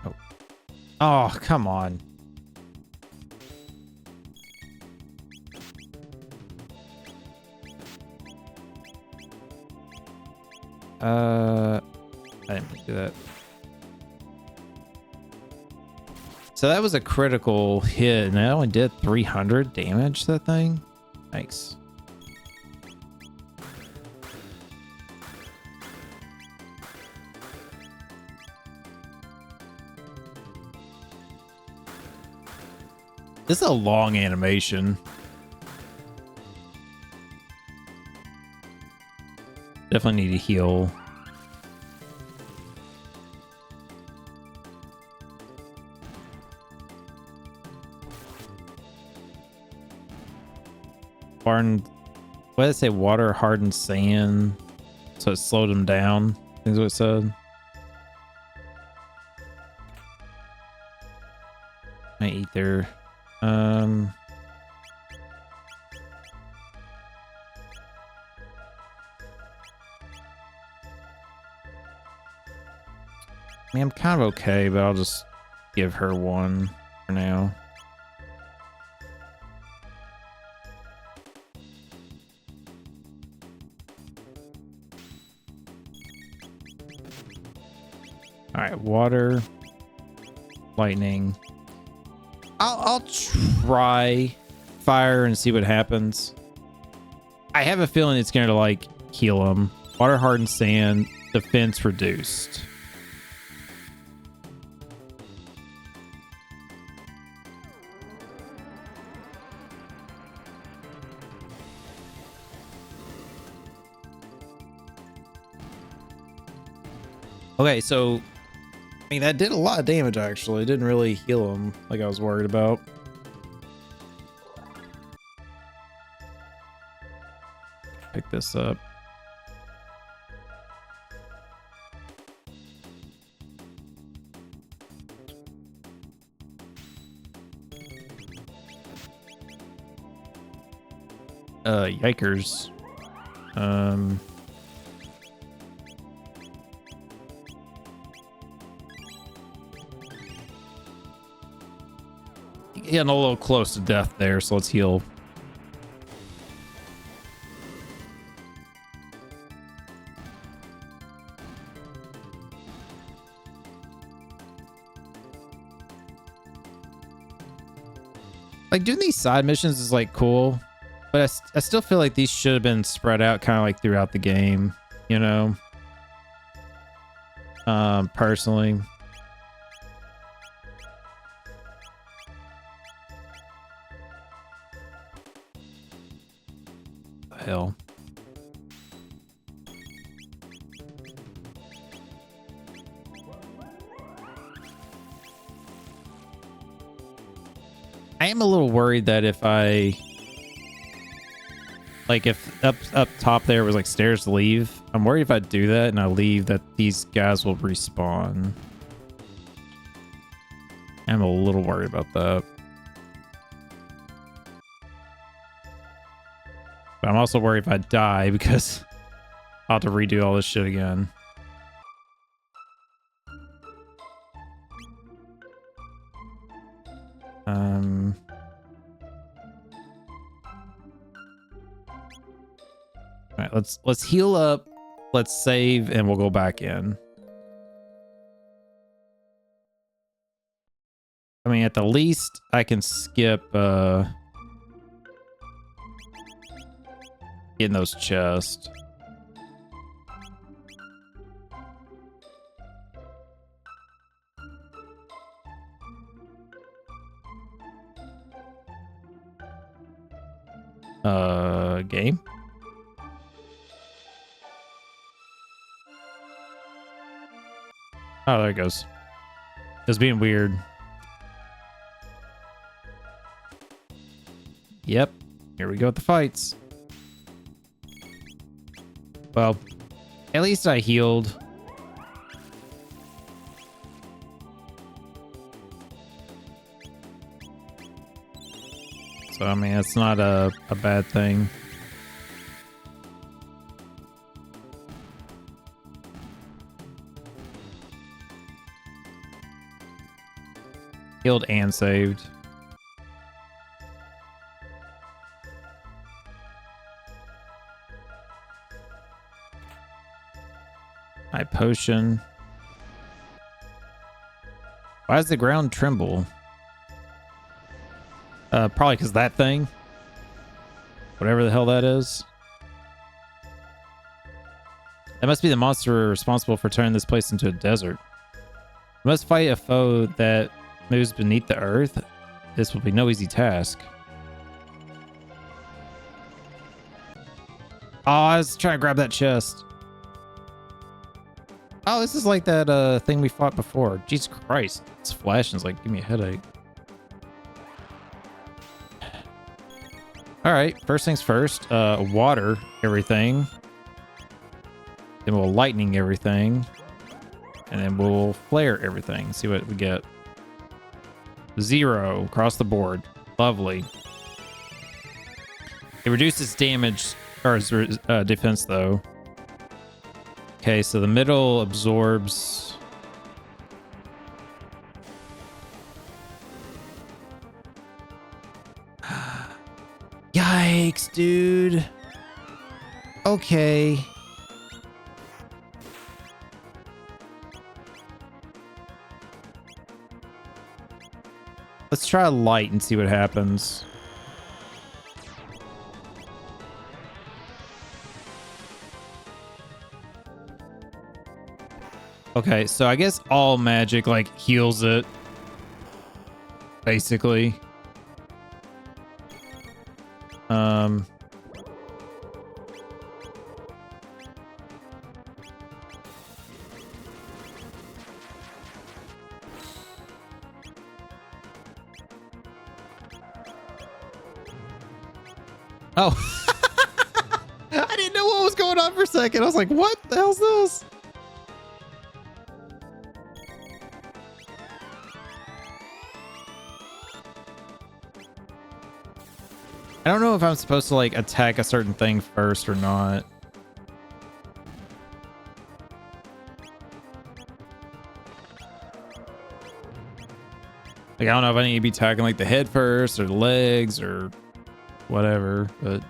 Oh. Oh, come on. I didn't do that. So that was a critical hit, and I only did 300 damage to that thing. Nice. This is a long animation. Definitely need to heal. What did it say? Water hardened sand. So it slowed him down. I think is what it said. My ether. I mean, I'm kind of okay, but I'll just give her one for now. All right, water, lightning. I'll try fire and see what happens. I have a feeling it's going to like heal him. Water hardened sand, defense reduced. Okay, so I mean that did a lot of damage actually. It didn't really heal him like I was worried about. Pick this up. Yikers. Getting a little close to death there, so let's heal. Like doing these side missions is like cool, but I still feel like these should have been spread out kind of like throughout the game, you know? Personally. Hell. I am a little worried that if I like if up top there was like stairs to leave, I'm worried if I do that and I leave that these guys will respawn. I'm a little worried about that. But I'm also worried if I die because I'll have to redo all this shit again. All right, let's heal up, let's save, and we'll go back in. I mean, at the least, I can skip getting those chests. Game. Oh, there it goes. It's being weird. Yep. Here we go with the fights. Well, at least I healed. So, I mean, it's not a bad thing. Healed and saved. My potion. Why does the ground tremble? Probably because that thing. Whatever the hell that is. That must be the monster responsible for turning this place into a desert. We must fight a foe that moves beneath the earth. This will be no easy task. Oh, I was trying to grab that chest. Oh, this is like that thing we fought before. Jesus Christ. It's flashing. It's like, give me a headache. All right, first things first. Water everything. Then we'll lightning everything. And then we'll flare everything. See what we get. 0 across the board. Lovely. It reduces damage or defense though. Okay, so the middle absorbs. Yikes, dude. Okay. Let's try light and see what happens. Okay, so I guess all magic like heals it. Basically. Oh. I didn't know what was going on for a second. I was like, what the hell's this? I don't know if I'm supposed to like attack a certain thing first or not. Like, I don't know if I need to be attacking like the head first or the legs or whatever, but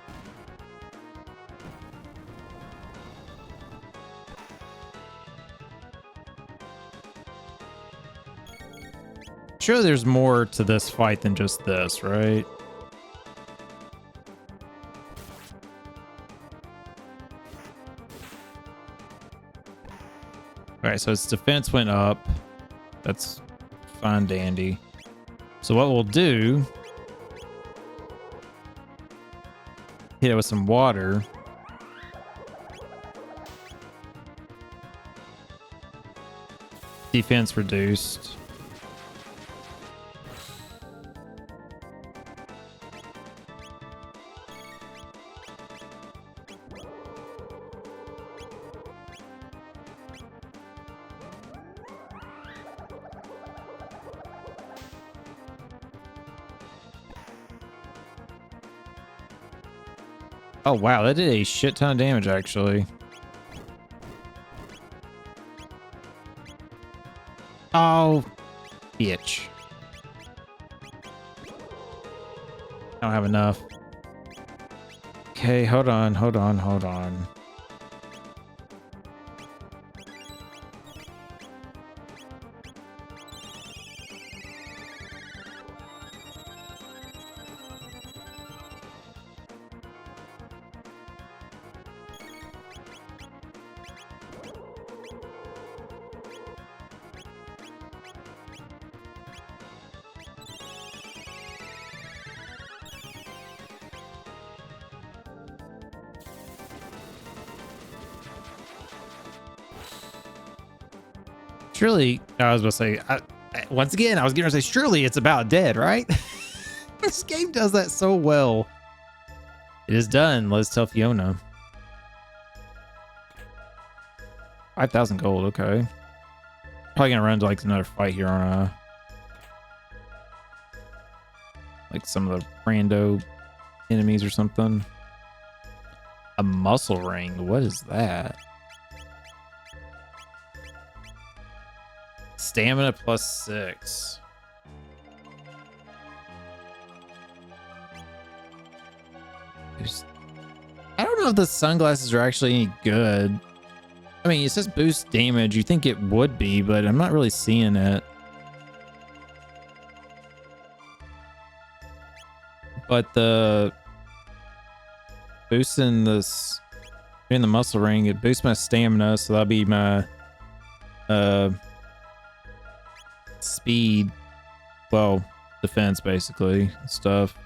sure there's more to this fight than just this, right? All right, so its defense went up. That's fine, dandy. So what we'll do, hit it with some water. Defense reduced. Oh, wow. That did a shit ton of damage, actually. Oh, bitch. I don't have enough. Okay, hold on. Surely, I was about to say, once again, I was going to say, surely it's about dead, right? This game does that so well. It is done. Let's tell Fiona. 5,000 gold. Okay. Probably going to run to like another fight here on like some of the rando enemies or something. A muscle ring. What is that? Stamina +6. I don't know if the sunglasses are actually any good. I mean, it says boost damage. You think it would be, but I'm not really seeing it. But the boosting this in the muscle ring, it boosts my stamina, so that'll be my speed, well, defense basically, stuff.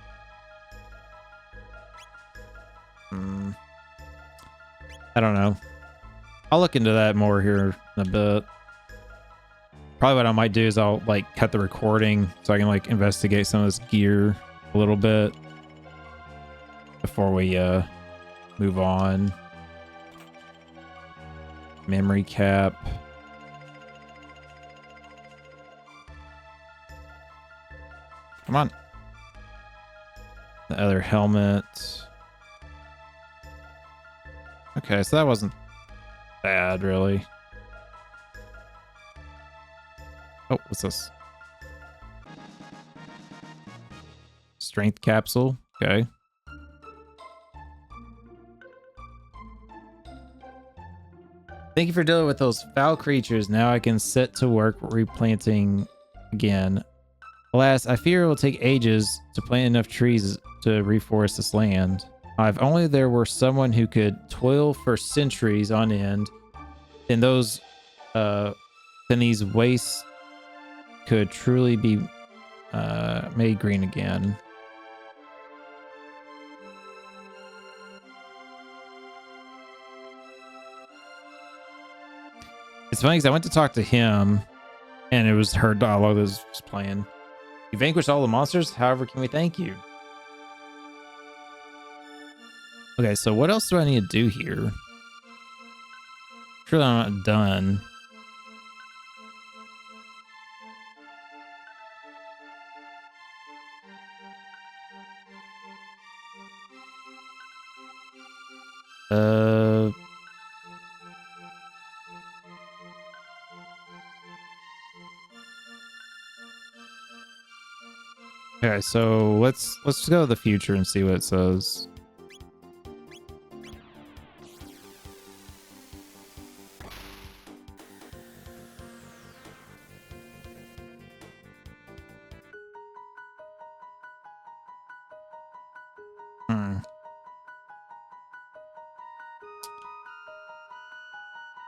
I don't know. I'll look into that more here in a bit. Probably what I might do is I'll like cut the recording so I can like investigate some of this gear a little bit before we move on. Memory cap. Come on. The other helmet. Okay, so that wasn't bad, really. Oh, what's this? Strength capsule. Okay. Thank you for dealing with those foul creatures. Now I can set to work replanting again. Alas, I fear it will take ages to plant enough trees to reforest this land. If only there were someone who could toil for centuries on end, then these wastes could truly be made green again. It's funny because I went to talk to him, and it was her dialogue that was just playing. You vanquished all the monsters. However, can we thank you? Okay, so what else do I need to do here? Surely I'm not done. Okay, so let's go to the future and see what it says.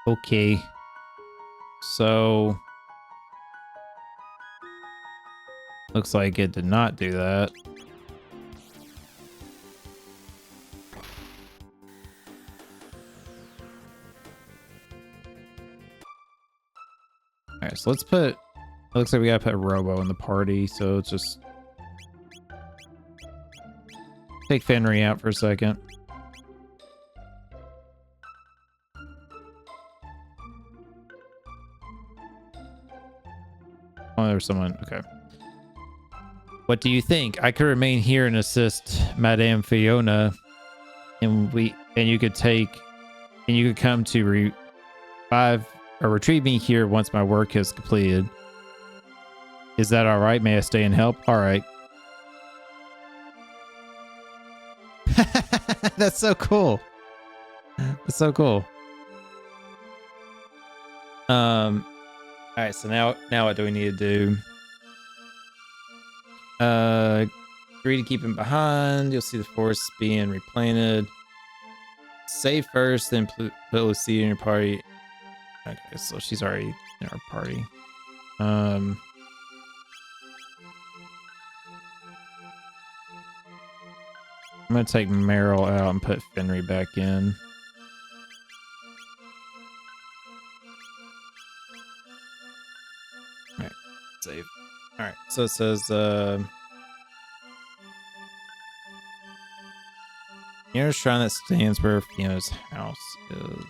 Okay. So looks like it did not do that. All right, so let's put, it looks like we gotta put Robo in the party, so let's just take Fenry out for a second. Oh, there's someone. Okay. What do you think? I could remain here and assist Madame Fiona and you could come to revive or retrieve me here once my work is completed. Is that all right? May I stay and help? All right. That's so cool. That's so cool. All right, so now what do we need to do? Agree to keep him behind. You'll see the forest being replanted. Save first, then put Lucy in your party. Okay, so she's already in our party. I'm gonna take Meryl out and put Fenry back in. All right, save. All right, so it says Fiona's shrine that stands where Fiona's house is.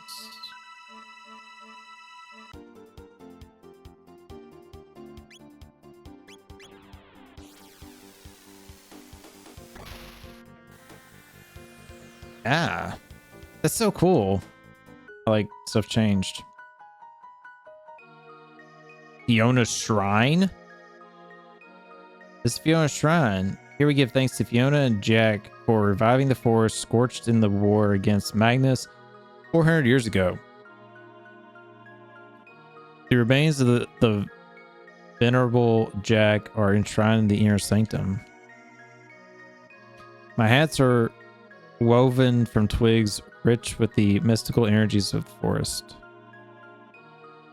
Ah, that's so cool. I like stuff changed. Fiona's shrine? This is Fiona's shrine. Here we give thanks to Fiona and Jack for reviving the forest scorched in the war against Magnus 400 years ago. The remains of the venerable Jack are enshrined in the inner sanctum. My hats are woven from twigs rich with the mystical energies of the forest.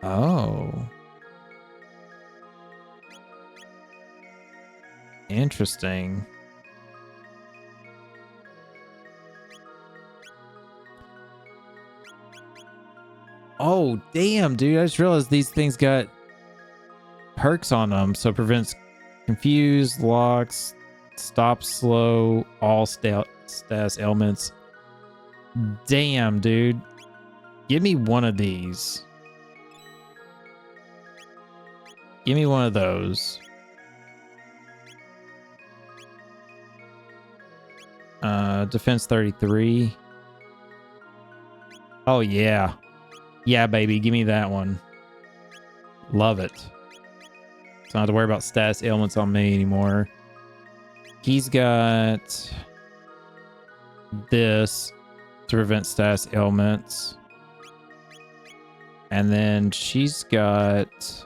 Oh. Interesting. Oh, damn, dude. I just realized these things got perks on them. So prevents confused, locks, stop, slow, all status ailments. Damn, dude. Give me one of these. Give me one of those. Defense 33. Oh, yeah. Yeah, baby. Give me that one. Love it. So I don't have to worry about status ailments on me anymore. He's got this to prevent status ailments. And then she's got...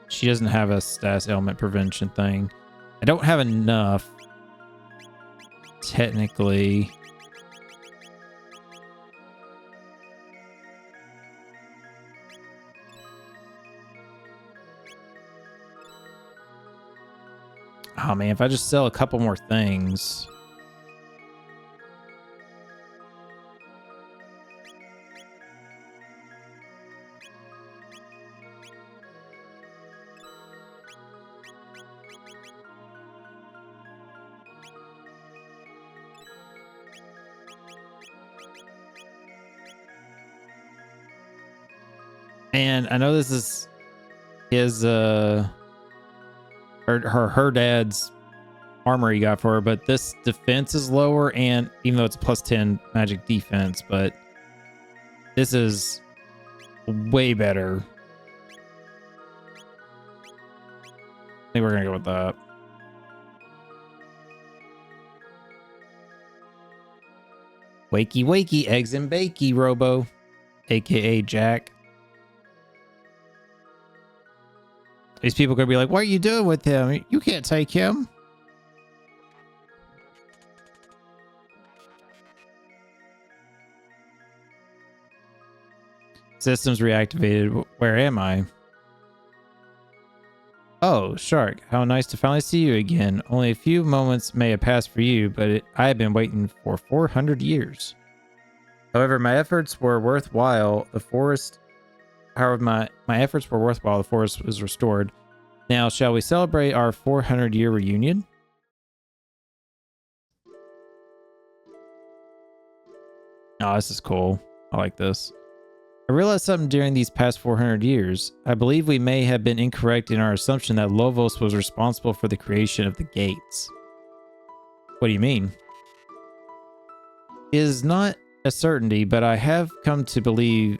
She doesn't have a status ailment prevention thing. I don't have enough, technically. Oh man, if I just sell a couple more things. And I know this is his her dad's armor he got for her, but this defense is lower, and even though it's a +10 magic defense, but this is way better. I think we're gonna go with that. Wakey wakey, eggs and bakey, Robo, aka Jack. These people are gonna be like, what are you doing with him? You can't take him. Systems reactivated. Where am I? Oh, Shark, how nice to finally see you again. Only a few moments may have passed for you, but I have been waiting for 400 years. However, my efforts were worthwhile. The forest was restored. Now, shall we celebrate our 400-year reunion? Oh, this is cool. I like this. I realized something during these past 400 years. I believe we may have been incorrect in our assumption that Lovos was responsible for the creation of the gates. What do you mean? It is not a certainty, but I have come to believe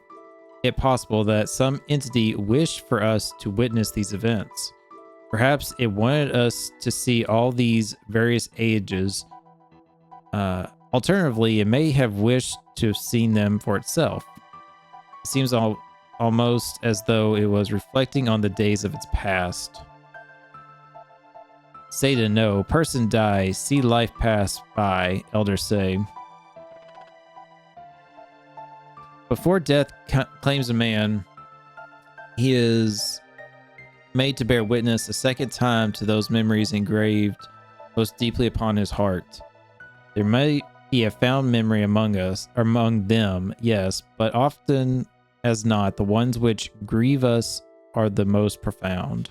it possible that some entity wished for us to witness these events. Perhaps it wanted us to see all these various ages. Alternatively, it may have wished to have seen them for itself. It seems almost as though it was reflecting on the days of its past. Say to know, person die, see life pass by, elders say. Before death claims a man, he is made to bear witness a second time to those memories engraved most deeply upon his heart. There may be a found memory among us, or among them, yes, but often as not, the ones which grieve us are the most profound.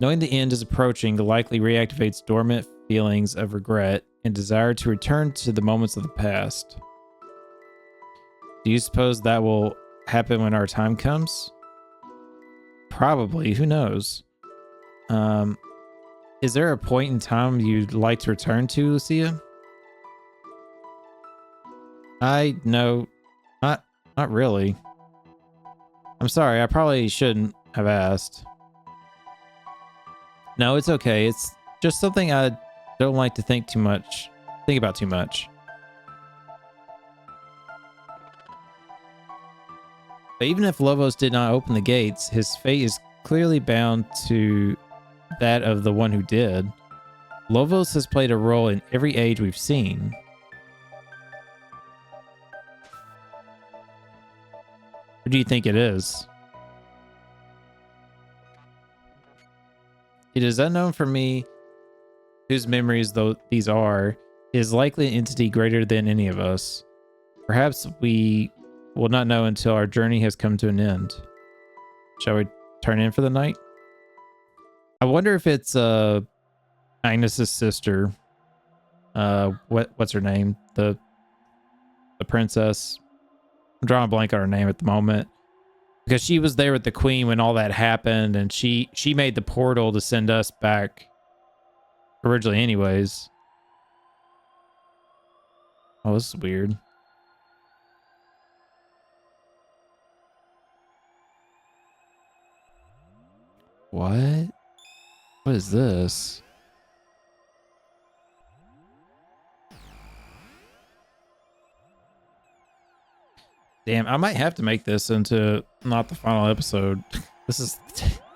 Knowing the end is approaching likely reactivates dormant feelings of regret and desire to return to the moments of the past. Do you suppose that will happen when our time comes? Probably. Who knows? Is there a point in time you'd like to return to, Lucia? No, not really. I'm sorry, I probably shouldn't have asked. No, it's okay. It's just something I don't like to think about too much. But even if Lovos did not open the gates, his fate is clearly bound to that of the one who did. Lovos has played a role in every age we've seen. Who do you think it is? It is unknown for me whose memories these are. It is likely an entity greater than any of us. Perhaps we will not know until our journey has come to an end. Shall we turn in for the night? I wonder if it's Agnes's sister. What's her name? The princess. I'm drawing a blank on her name at the moment. Because she was there with the queen when all that happened, and she made the portal to send us back originally anyways. Oh, this is weird. What? What is this? Damn, I might have to make this into not the final episode. This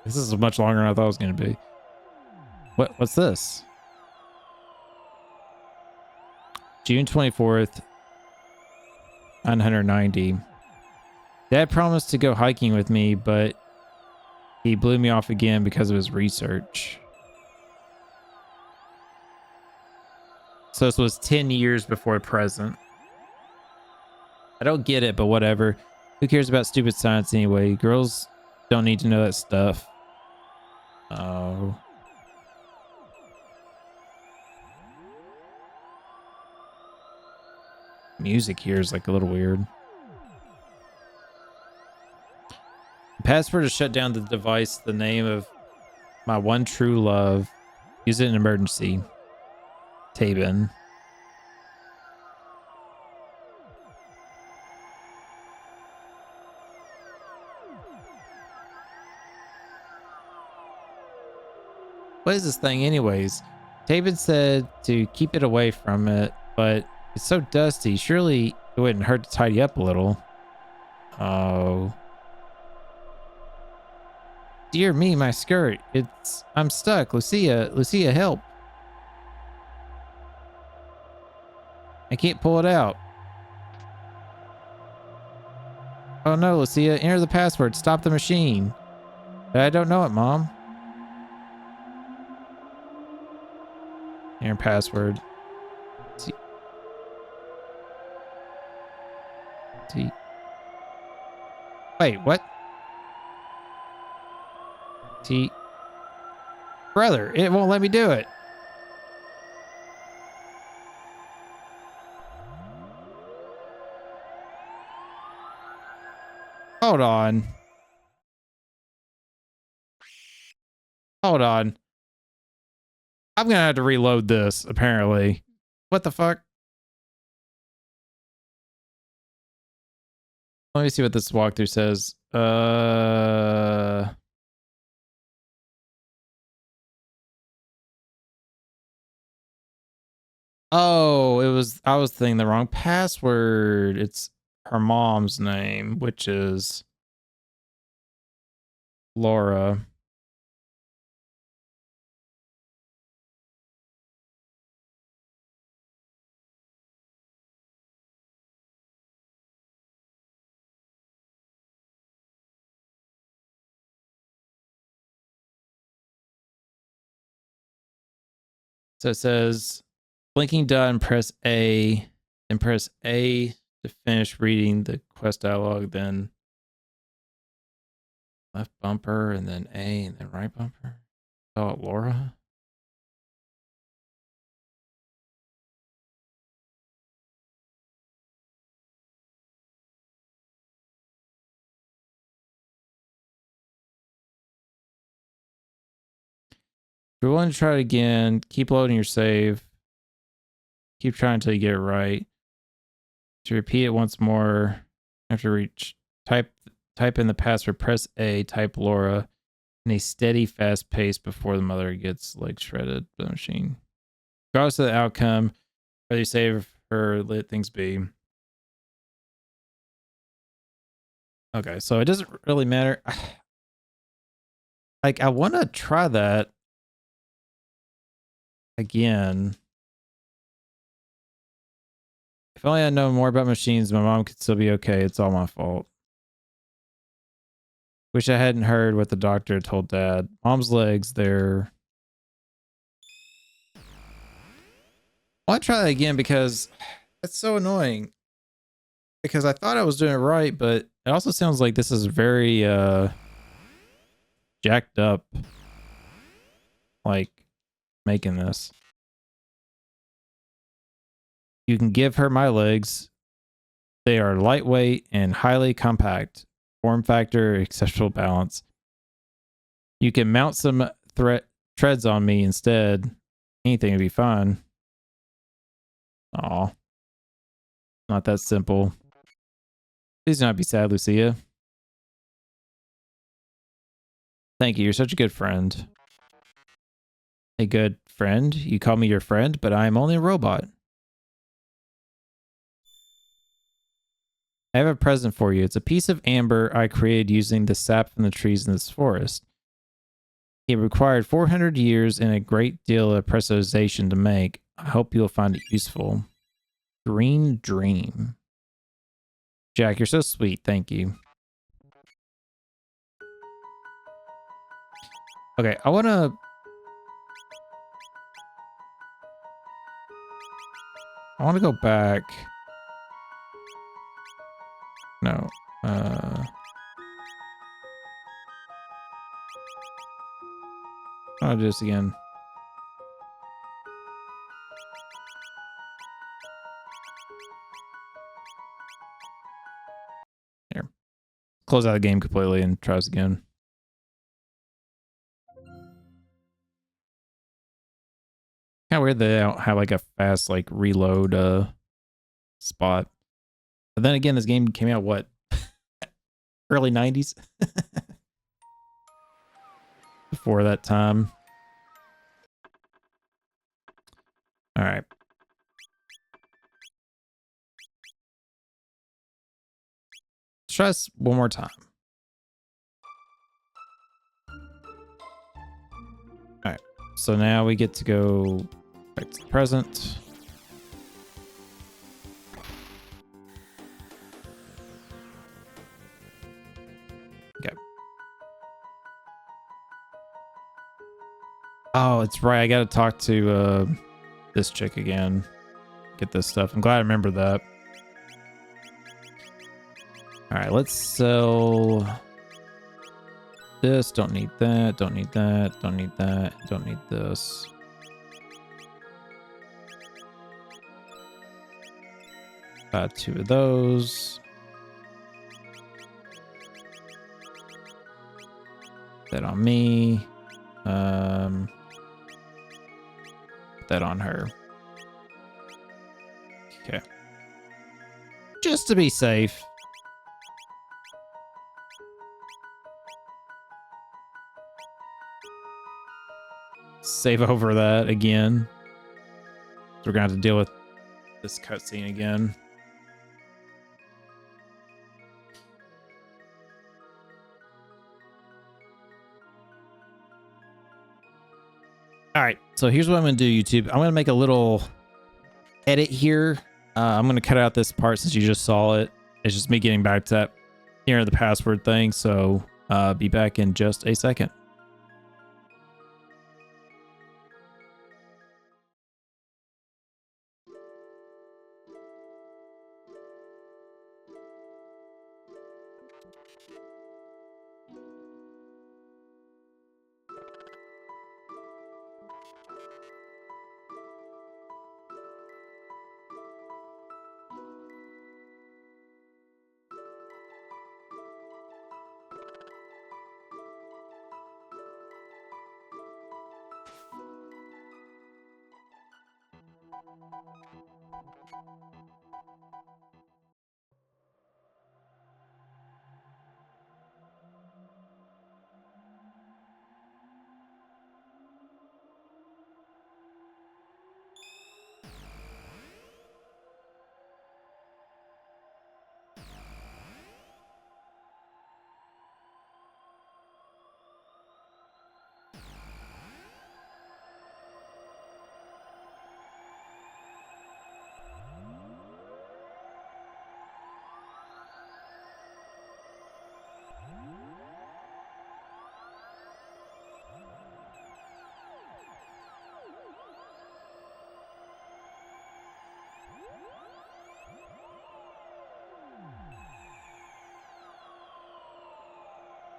is much longer than I thought it was going to be. What's this? June 24th, 990. Dad promised to go hiking with me, but he blew me off again because of his research. So this was 10 years before present. I don't get it, but whatever. Who cares about stupid science anyway? Girls don't need to know that stuff. Oh. Music here is like a little weird. The password to shut down the device, the name of my one true love. Use it in emergency. Tabin. What is this thing anyways? Tabin said to keep it away from it, but it's so dusty. Surely it wouldn't hurt to tidy up a little. Oh. Dear me, my skirt. I'm stuck. Lucia, help. I can't pull it out. Oh no, Lucia, enter the password. Stop the machine. But I don't know it, Mom. Enter password. T. Wait, what? T. Brother, it won't let me do it. Hold on. Hold on. I'm gonna have to reload this, apparently. What the fuck? Let me see what this walkthrough says. Oh, I was thinking the wrong password. It's her mom's name, which is Laura. So it says blinking done, press A, and press A to finish reading the quest dialogue, then left bumper, and then A, and then right bumper. Oh, Laura? If you're willing to try it again, keep loading your save. Keep trying until you get it right. To repeat it once more, after reach, type in the password, press A, type Laura in a steady, fast pace before the mother gets like shredded by the machine. Regardless of the outcome, whether you save or let things be. Okay, so it doesn't really matter. Like, I want to try that again. If only I know more about machines, my mom could still be okay. It's all my fault. Wish I hadn't heard what the doctor told Dad. Mom's legs, they're... I want to try that again because that's so annoying. Because I thought I was doing it right, but it also sounds like this is very jacked up. Like, making this. You can give her my legs. They are lightweight and highly compact. Form factor, exceptional balance. You can mount some treads on me instead. Anything would be fine. Aw. Not that simple. Please do not be sad, Lucia. Thank you. You're such a good friend. A good friend? You call me your friend, but I am only a robot. I have a present for you. It's a piece of amber I created using the sap from the trees in this forest. It required 400 years and a great deal of pressurization to make. I hope you'll find it useful. Green Dream. Jack, you're so sweet. Thank you. Okay, I want to go back. No. I'll do this again. Here. Close out the game completely and try this again. Kind of weird they don't have like a fast like reload spot. But then again, this game came out what? Early 90s? Before that time. All right. Let's try this one more time. All right. So now we get to go back to the present. Okay. Oh, it's right. I got to talk to this chick again. Get this stuff. I'm glad I remember that. All right, let's sell this. Don't need that. Don't need that. Don't need that. Don't need this. Two of those. That on me. Put that on her. Okay. Just to be safe. Save over that again. So we're gonna have to deal with this cutscene again. All right, so here's what I'm gonna do, YouTube. I'm gonna make a little edit here. I'm gonna cut out this part since you just saw it. It's just me getting back to that here the password thing. So be back in just a second.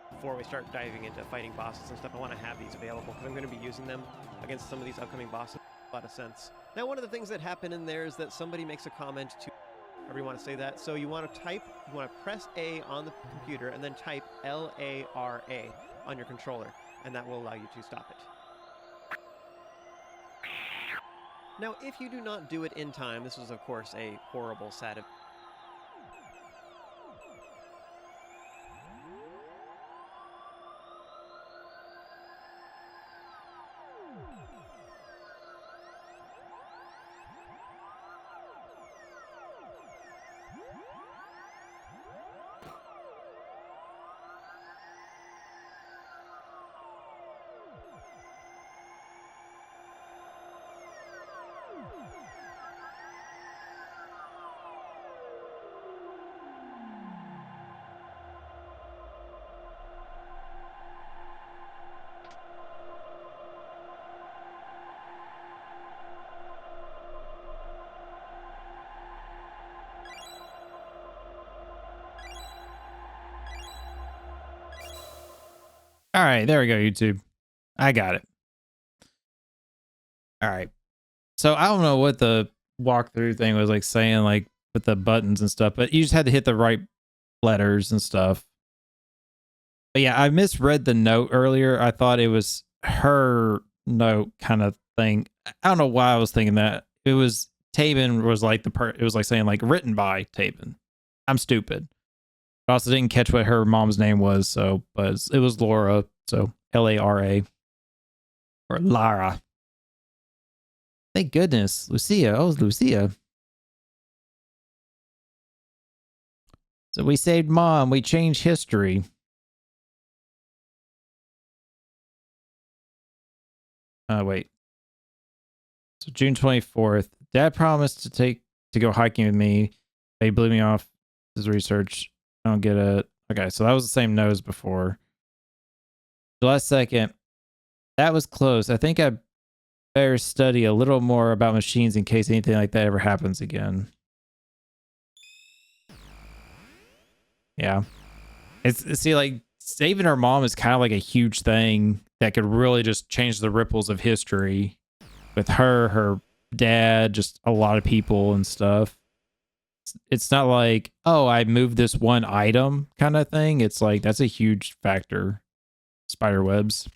Before we start diving into fighting bosses and stuff, I want to have these available because I'm going to be using them against some of these upcoming bosses. A lot of sense. Now, one of the things that happen in there is that somebody makes a comment to, however you want to say that. So you want to press A on the computer and then type L-A-R-A on your controller, and that will allow you to stop it. Now, if you do not do it in time, this is of course a horrible, sad event. All right, there we go, YouTube. I got it. All right. So I don't know what the walkthrough thing was like saying, like with the buttons and stuff, but you just had to hit the right letters and stuff. But yeah, I misread the note earlier. I thought it was her note kind of thing. I don't know why I was thinking that. It was Taven was like it was like saying like written by Taven. I'm stupid. I also didn't catch what her mom's name was, so but it was Laura, so Lara or Lara. Thank goodness, Lucia. Oh, Lucia. So we saved Mom. We changed history. Wait. So June 24th. Dad promised to go hiking with me. They blew me off his research. I don't get it. Okay, so that was the same nose before. July 2nd. That was close. I think I better study a little more about machines in case anything like that ever happens again. Yeah. It's see, like, saving her mom is kind of like a huge thing that could really just change the ripples of history with her dad, just a lot of people and stuff. It's not like, oh, I moved this one item kind of thing. It's like, that's a huge factor. spider webs.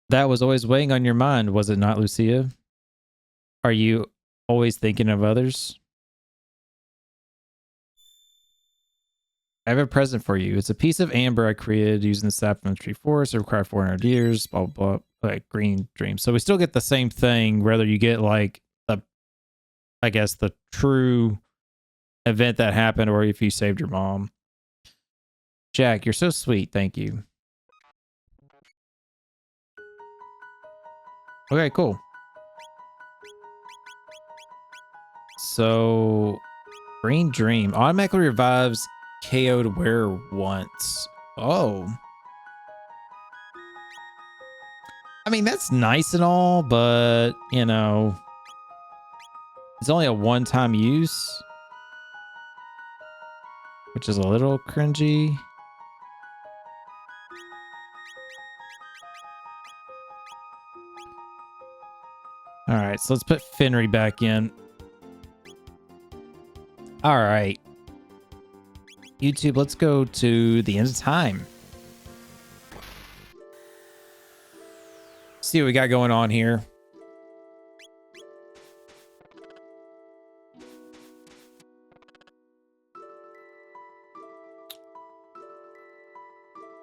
That was always weighing on your mind, was it not, Lucia? Are you always thinking of others? I have a present for you. It's a piece of amber I created using the sap from the tree forest. It required 400 years, blah, blah, blah, like green dream. So we still get the same thing, whether you get like the, I guess, the true event that happened or if you saved your mom. Jack, you're so sweet. Thank you. Okay, cool. So, green dream automatically revives KO'd wearer once. Oh. I mean, that's nice and all, but, you know, it's only a one-time use, which is a little cringy. All right, so let's put Fenry back in. All right. YouTube, let's go to the end of time. See what we got going on here.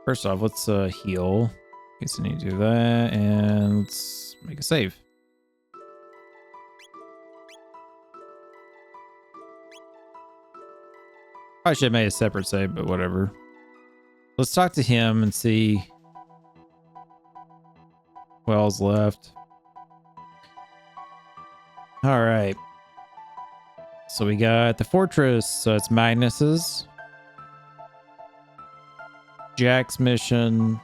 First off, let's heal. In case I need to do that. And let's make a save. I should have made a separate save, but whatever. Let's talk to him and see who else left. All right. So we got the fortress. So it's Magnus's. Jack's mission.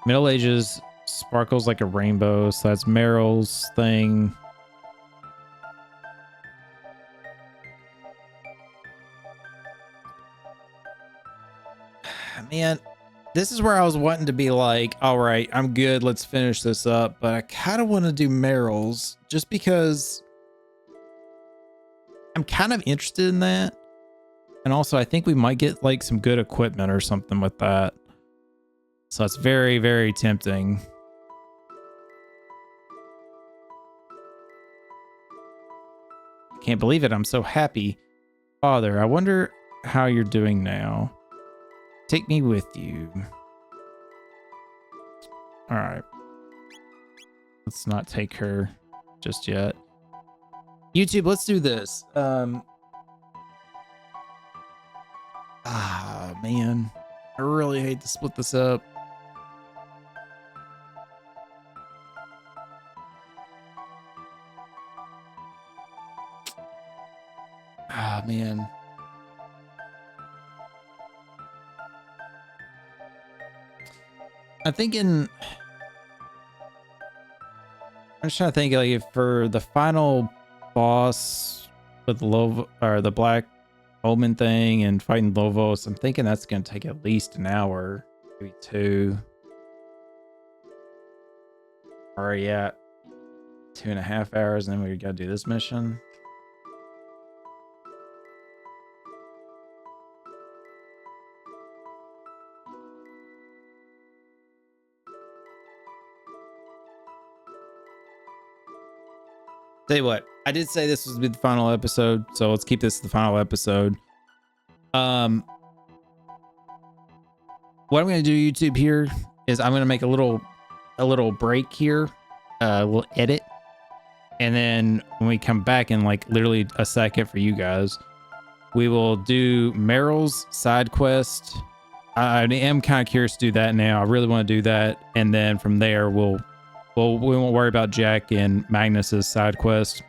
Middle Ages sparkles like a rainbow. So that's Meryl's thing. Man, this is where I was wanting to be like, all right, I'm good. Let's finish this up. But I kind of want to do Meryl's just because I'm kind of interested in that. And also, I think we might get like some good equipment or something with that. So it's very, very tempting. I can't believe it. I'm so happy. Father, I wonder how you're doing now. Take me with you. All right. Let's not take her just yet. YouTube, let's do this. Man. I really hate to split this up. Man. I'm just trying to think, like, if for the final boss with the Black Omen thing and fighting Lovos, I'm thinking that's going to take at least an hour, maybe 2. Already at 2.5 hours, and then we got to do this mission. Tell you what, I did say this was the final episode, so let's keep this the final episode. What I'm going to do, YouTube, here is I'm going to make a little break here. We'll edit, and then when we come back in like literally a second for you guys, we will do Meryl's side quest. I am kind of curious to do that now. I really want to do that, and then from there we won't worry about Jack and Magnus's side quest,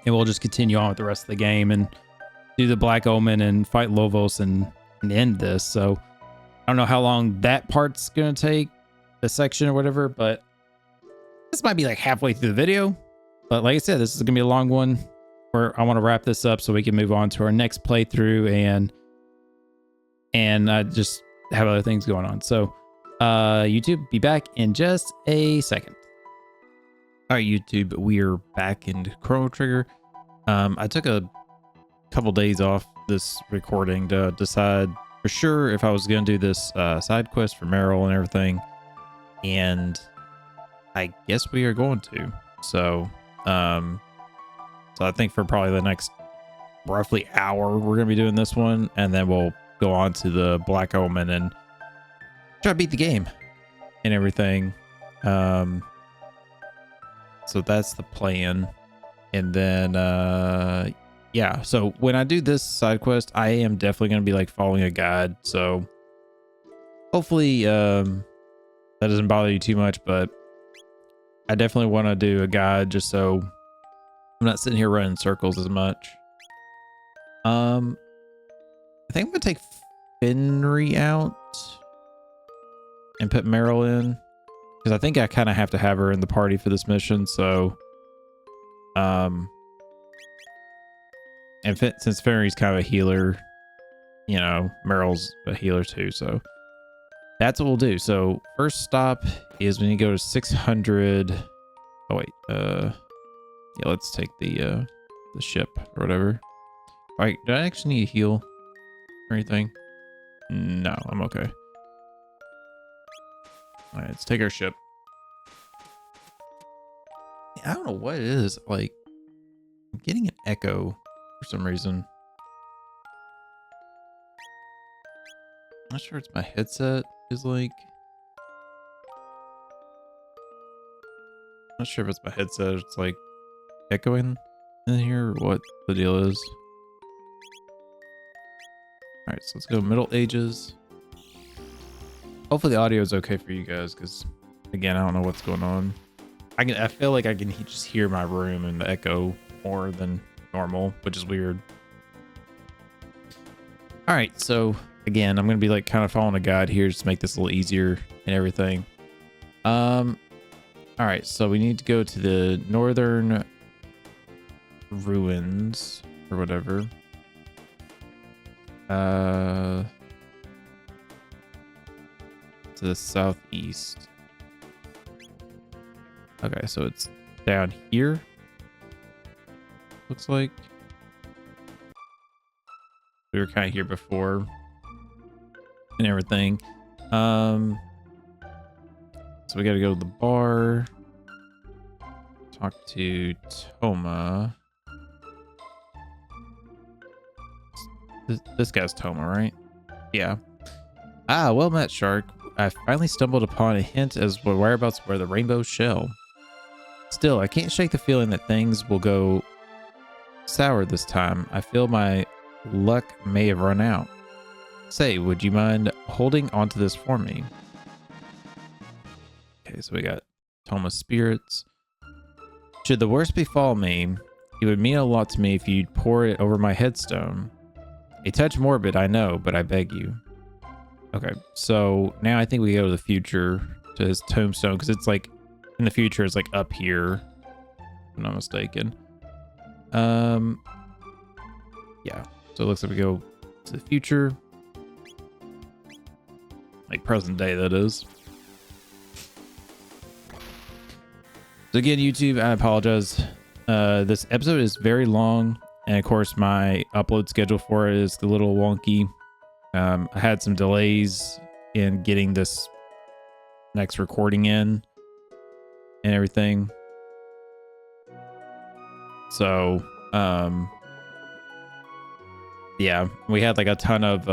and we'll just continue on with the rest of the game and do the Black Omen and fight Lovos and end this. So I don't know how long that part's gonna take, the section or whatever, but this might be like halfway through the video. But like I said, this is gonna be a long one where I want to wrap this up so we can move on to our next playthrough and just have other things going on. So YouTube, be back in just a second. All right, YouTube, we're back into Chrono Trigger. I took a couple days off this recording to decide for sure if I was going to do this side quest for Meryl and everything. And I guess we are going to. So I think for probably the next roughly hour, we're going to be doing this one. And then we'll go on to the Black Omen and try to beat the game and everything. So that's the plan. And then, yeah, so when I do this side quest, I am definitely going to be like following a guide. So hopefully, that doesn't bother you too much, but I definitely want to do a guide just so I'm not sitting here running circles as much. I think I'm going to take Fenry out and put Meryl in, because I think I kind of have to have her in the party for this mission. So, and since Fenry's kind of a healer, you know, Meryl's a healer too. So that's what we'll do. So first stop is we need to go to 600. Oh wait, yeah, let's take the ship or whatever. All right, do I actually need to heal or anything? No, I'm okay. All right, let's take our ship. I don't know what it is. Like, I'm getting an echo for some reason. I'm not sure it's my headset is like. I'm not sure if it's my headset. It's like echoing in here or what the deal is. All right, so let's go Middle Ages. Hopefully the audio is okay for you guys, because again, I don't know what's going on. I feel like I can just hear my room and the echo more than normal, which is weird. All right, so again, I'm gonna be like kind of following a guide here just to make this a little easier and everything. All right, so we need to go to the northern ruins or whatever. To the southeast. Okay, so it's down here. Looks like we were kind of here before and everything. So we got to go to the bar, talk to Toma. This guy's Toma, right? Yeah. Ah, well met, Shark. I finally stumbled upon a hint as to whereabouts where the rainbow shell. Still, I can't shake the feeling that things will go sour this time. I feel my luck may have run out. Say, would you mind holding onto this for me? Okay, so we got Toma's spirits. Should the worst befall me, it would mean a lot to me if you'd pour it over my headstone. A touch morbid, I know, but I beg you. Okay, so now I think we go to the future to his tombstone, because it's like in the future it's like up here, if I'm not mistaken. Yeah, so it looks like we go to the future, like present day, that is. So again, YouTube, I apologize. This episode is very long, and of course my upload schedule for it is a little wonky. I had some delays in getting this next recording in and everything. So, yeah, we had like a ton of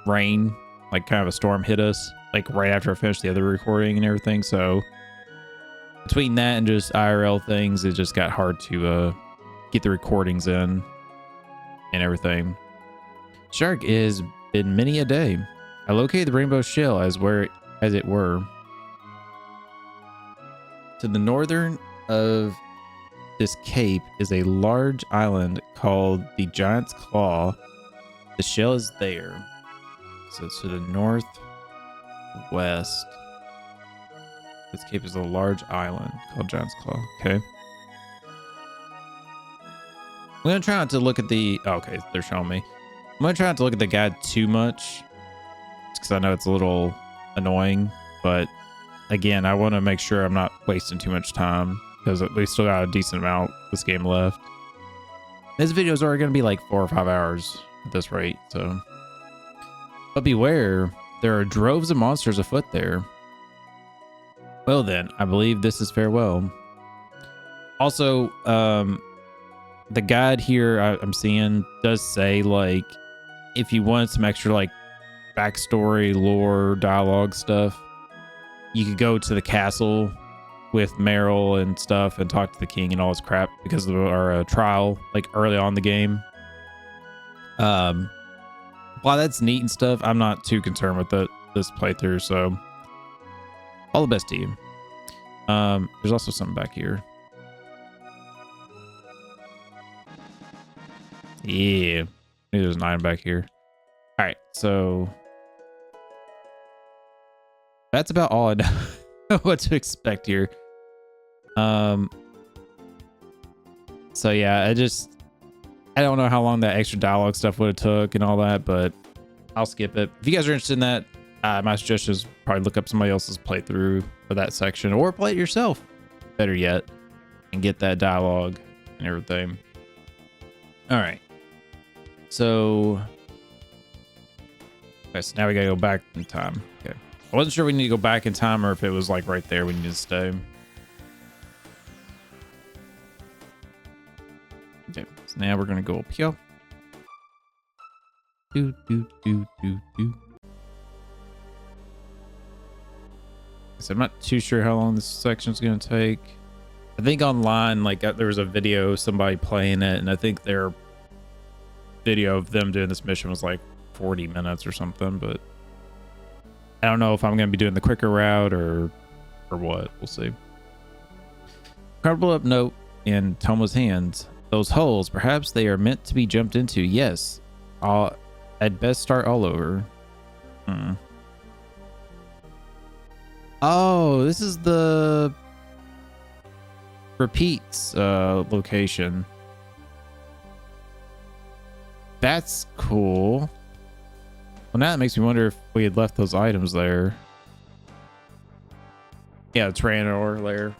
rain, like kind of a storm hit us, like right after I finished the other recording and everything. So between that and just IRL things, it just got hard to get the recordings in and everything. Shark is been many a day. I located the rainbow shell as it were. To the northern of this cape is a large island called the Giant's Claw. The shell is there. So to the northwest, this cape is a large island called Giant's Claw. Okay. I'm gonna try not to look at the. Oh, okay, they're showing me. I'm going to try not to look at the guide too much, because I know it's a little annoying, but again, I want to make sure I'm not wasting too much time, because we still got a decent amount of this game left. This video is already going to be like 4 or 5 hours at this rate. So, but beware, there are droves of monsters afoot there. Well then, I believe this is farewell. Also, the guide here I'm seeing does say, like, if you wanted some extra like backstory, lore, dialogue stuff, you could go to the castle with Meryl and stuff and talk to the king and all his crap because of our trial like early on in the game. While that's neat and stuff, I'm not too concerned with this playthrough, so all the best to you. There's also something back here. Yeah, maybe there's an item back here. All right, so that's about all I know what to expect here. So yeah, I don't know how long that extra dialogue stuff would have took and all that, but I'll skip it. If you guys are interested in that, my suggestion is probably look up somebody else's playthrough for that section, or play it yourself, better yet, and get that dialogue and everything. All right. So, okay, so now we gotta go back in time. Okay. I wasn't sure we need to go back in time or if it was like right there we need to stay. Okay, so now we're gonna go up here. Do. So I'm not too sure how long this section is gonna take. I think online, like there was a video of somebody playing it, and I think their video of them doing this mission was like 40 minutes or something, but I don't know if I'm gonna be doing the quicker route or what. We'll see. Crumpled up note in Toma's hands. Those holes, perhaps they are meant to be jumped into. Yes, I'd best start all over. Oh, this is the repeats location. That's cool. Well, now that makes me wonder if we had left those items there. Yeah, the Tyrannosaur lair.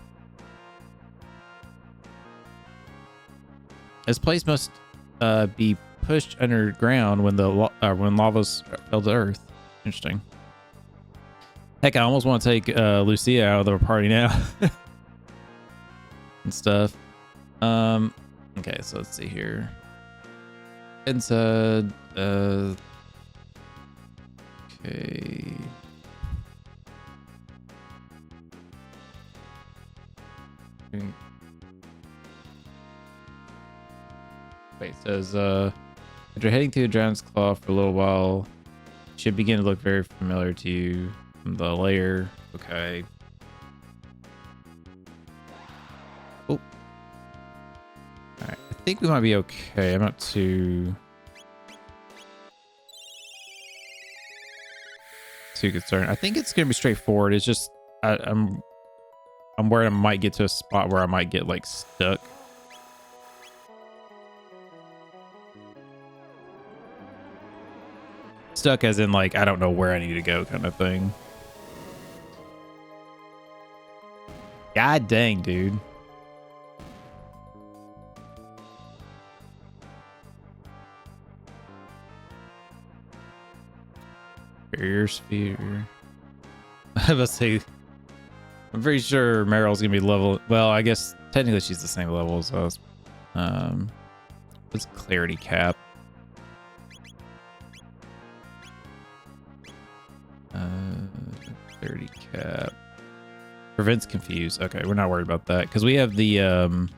This place must be pushed underground when when lava's fell to Earth. Interesting. Heck, I almost want to take Lucia out of the party now and stuff. Okay, so let's see here. Inside. Okay. Wait, it says after heading through the Dragon's Claw for a little while, it should begin to look very familiar to you. The layer. Okay. Oh. Alright, I think we might be okay. I'm not too concerned. I think it's gonna be straightforward. It's just I'm worried I might get to a spot where I might get like stuck. Stuck as in like I don't know where I need to go kind of thing. God dang, dude. Barrier sphere. I must say, I'm pretty sure Meryl's gonna be level. Well, I guess technically she's the same level as us. What's clarity cap? Clarity cap prevents confuse. Okay, we're not worried about that because we have the if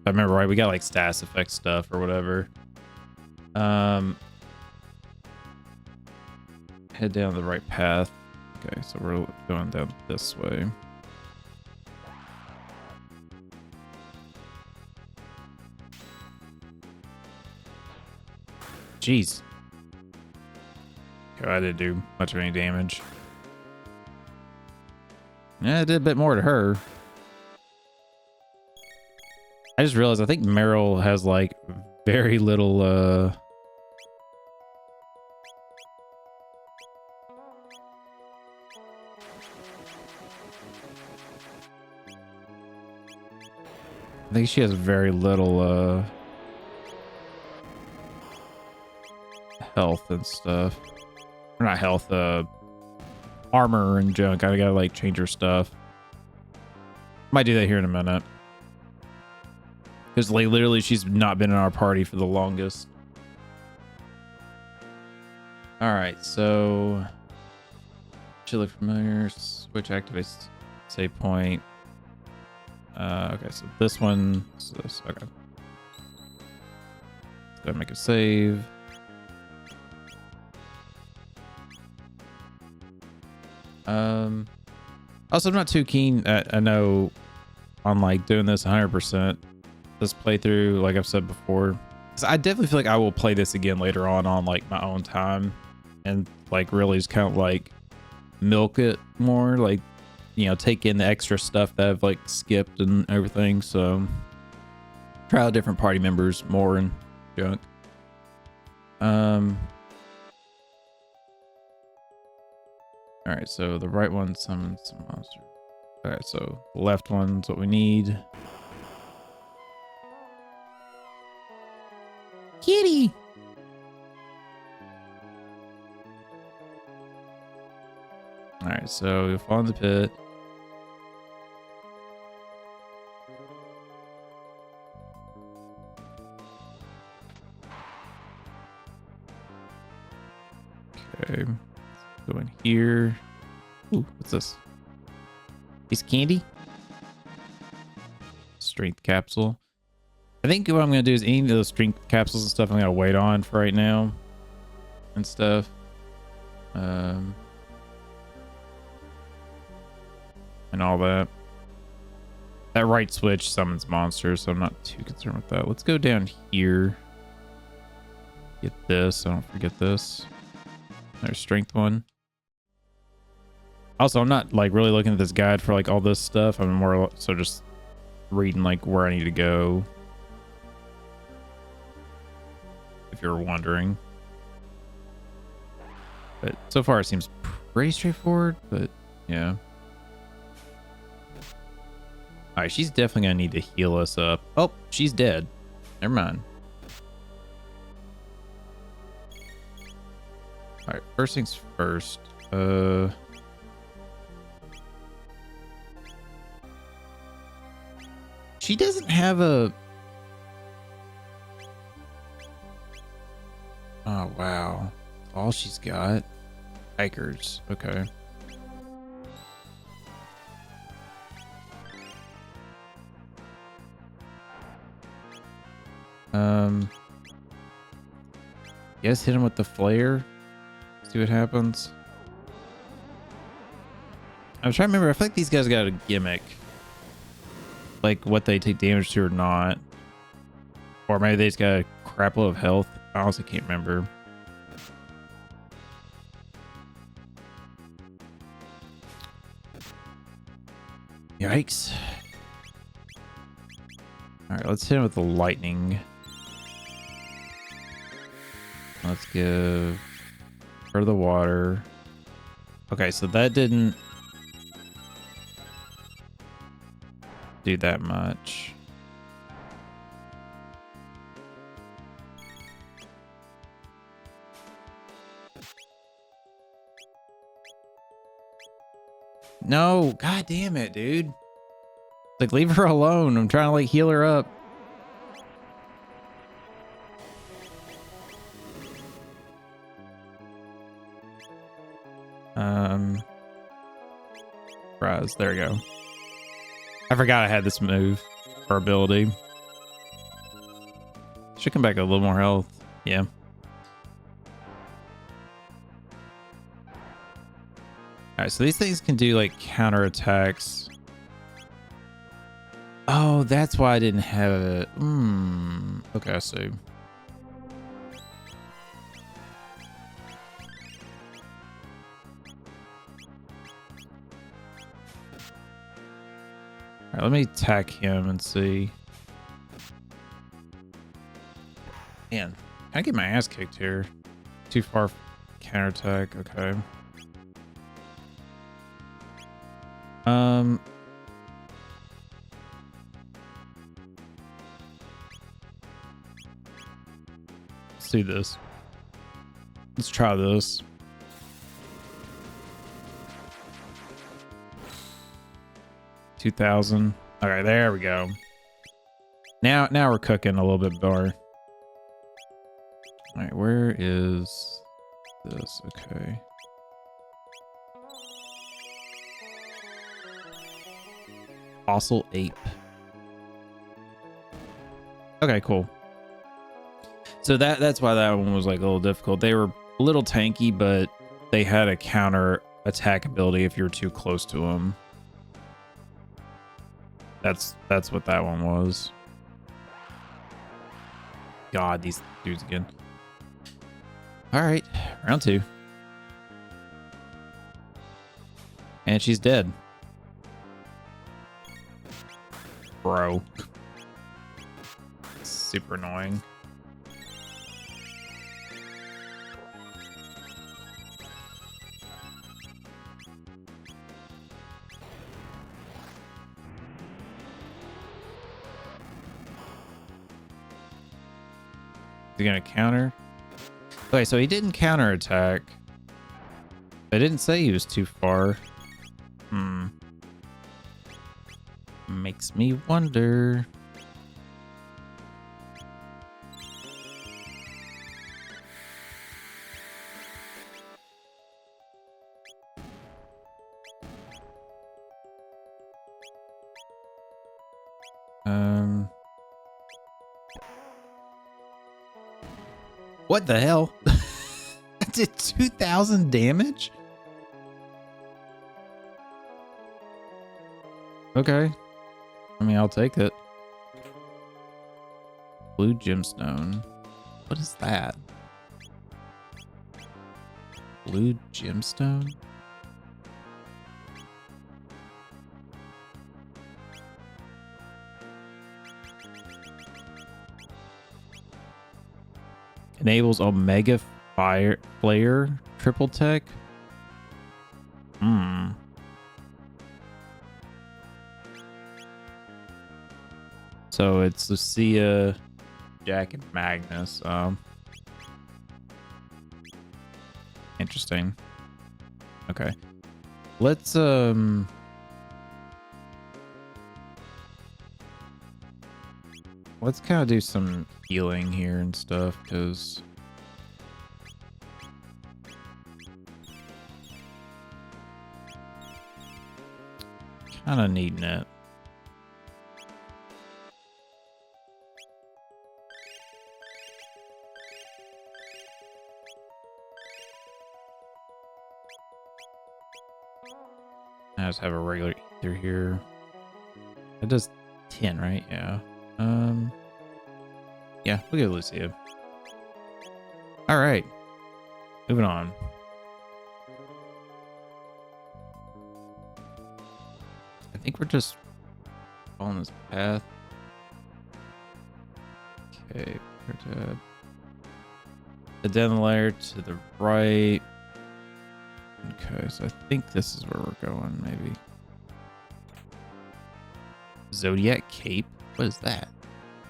I remember right, we got like status effect stuff or whatever. Head down the right path. Okay, so we're going down this way. Jeez. Okay, I didn't do much of any damage. Yeah, it did a bit more to her. I just realized I think Meryl has like very little I think she has very little health and stuff. Or not health, armor and junk. I gotta like change her stuff. Might do that here in a minute. Because like literally she's not been in our party for the longest. Alright, so should look familiar. Switch activates save point. Okay, so this one is this. Okay. Gotta make a save. Also, I'm not too keen. I know on like doing this 100% this playthrough, like I've said before. So I definitely feel like I will play this again later on like my own time, and like really just kind of like milk it more, like, you know, take in the extra stuff that I've like skipped and everything. So try out different party members more and junk. All right, so the right one summons some monster. All right, so the left one's what we need. Kitty. All right, so you'll fall in the pit. Okay, go in here. Ooh, what's this? Piece of candy? Strength capsule. I think what I'm gonna do is any of those strength capsules and stuff I'm gonna wait on for right now and stuff. And all that. That right switch summons monsters, so I'm not too concerned with that. Let's go down here. Get this, I don't forget this. There's strength one. Also, I'm not like really looking at this guide for like all this stuff. I'm more so just reading like where I need to go. If you're wondering. But so far it seems pretty straightforward, but yeah. Alright, she's definitely gonna need to heal us up. Oh, she's dead. Never mind. Alright, first things first. She doesn't have a... Oh, wow. All she's got. Hikers. Okay. Yes, hit him with the flare. See what happens. I'm trying to remember. I feel like these guys got a gimmick. Like what they take damage to or not. Or maybe they just got a crap load of health. I honestly can't remember. Yikes. Alright, let's hit him with the lightning. Let's give her the water. Okay, so that didn't do that much. No, god damn it, dude. Like, leave her alone. I'm trying to like heal her up. Rise, there we go. I forgot I had this move or ability. Should come back a little more health. Yeah. Alright, so these things can do like counter attacks. Oh, that's why I didn't have it. Okay, I see. Alright, let me attack him and see. Man, I get my ass kicked here. Too far counterattack, okay. Let's do this. Let's try this. $2,000. All right, there we go. Now we're cooking a little bit more. All right, where is this? Okay. Fossil ape. Okay, cool. So that's why that one was like a little difficult. They were a little tanky, but they had a counter attack ability if you're too close to them. That's what that one was. God, these dudes again. All right, round 2. And she's dead. Bro. Super annoying. Is he gonna counter? Okay, so he didn't counter attack. I didn't say he was too far. Makes me wonder. What the hell? That did 2,000 damage? Okay. I mean, I'll take it. Blue gemstone. What is that? Blue gemstone? Enables Omega Flare triple tech. So it's Lucia, Jack, and Magnus. Interesting. Okay. Let's kind of do some healing here and stuff, because kind of needing it. I just have a regular ether here. It does 10, right? Yeah. Yeah, we'll get Lucia. All right. Moving on. I think we're just following this path. Okay. The den layer to the right. Okay, so I think this is where we're going, maybe. Zodiac Cape? What is that?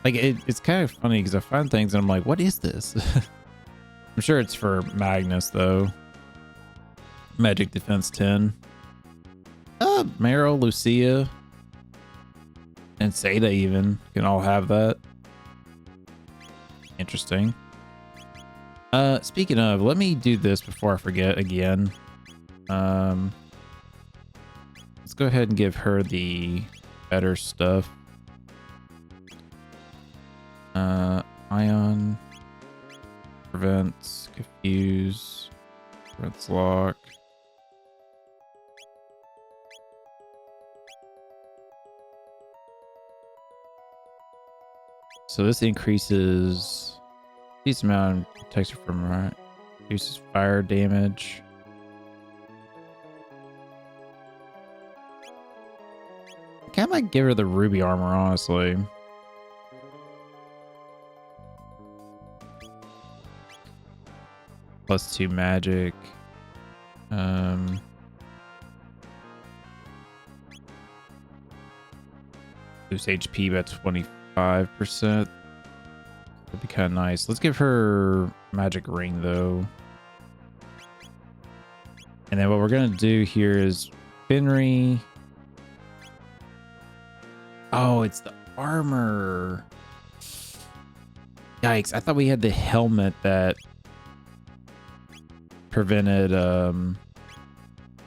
Like, it's kind of funny because I find things and I'm like, what is this? I'm sure it's for Magnus, though. Magic Defense 10. Meryl, Lucia, and Seda even can all have that. Interesting. Speaking of, let me do this before I forget again. Let's go ahead and give her the better stuff. Ion prevents, confuse, prevents lock. So this increases decent amount of protection from right. Reduces fire damage. I might give her the ruby armor, honestly. +2 magic. Boost HP by 25%. That'd be kind of nice. Let's give her magic ring, though. And then what we're gonna do here is Finry. Oh, it's the armor. Yikes! I thought we had the helmet that prevented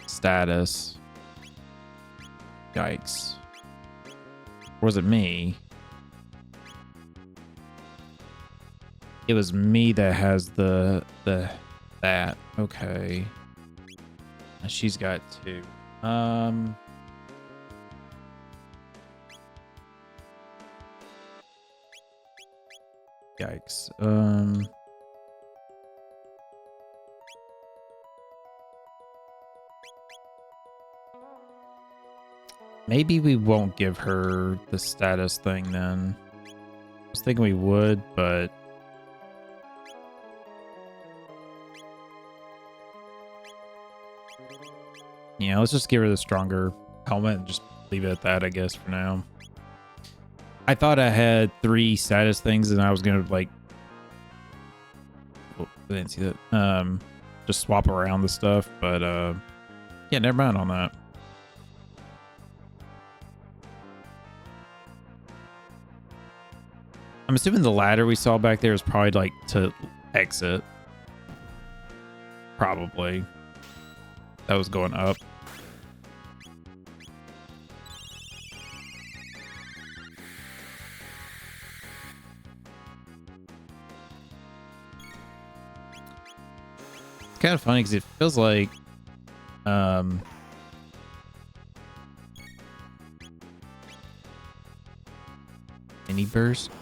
status. Yikes! Or was it me? It was me that has the that. Okay. She's got two. Yikes. Maybe we won't give her the status thing then. I was thinking we would, but yeah, let's just give her the stronger helmet and just leave it at that, I guess, for now. I thought I had 3 status things and I was gonna like, oh, I didn't see that. Just swap around the stuff, but yeah, never mind on that. I'm assuming the ladder we saw back there is probably like to exit. Probably. That was going up. It's kind of funny because it feels like mini burst.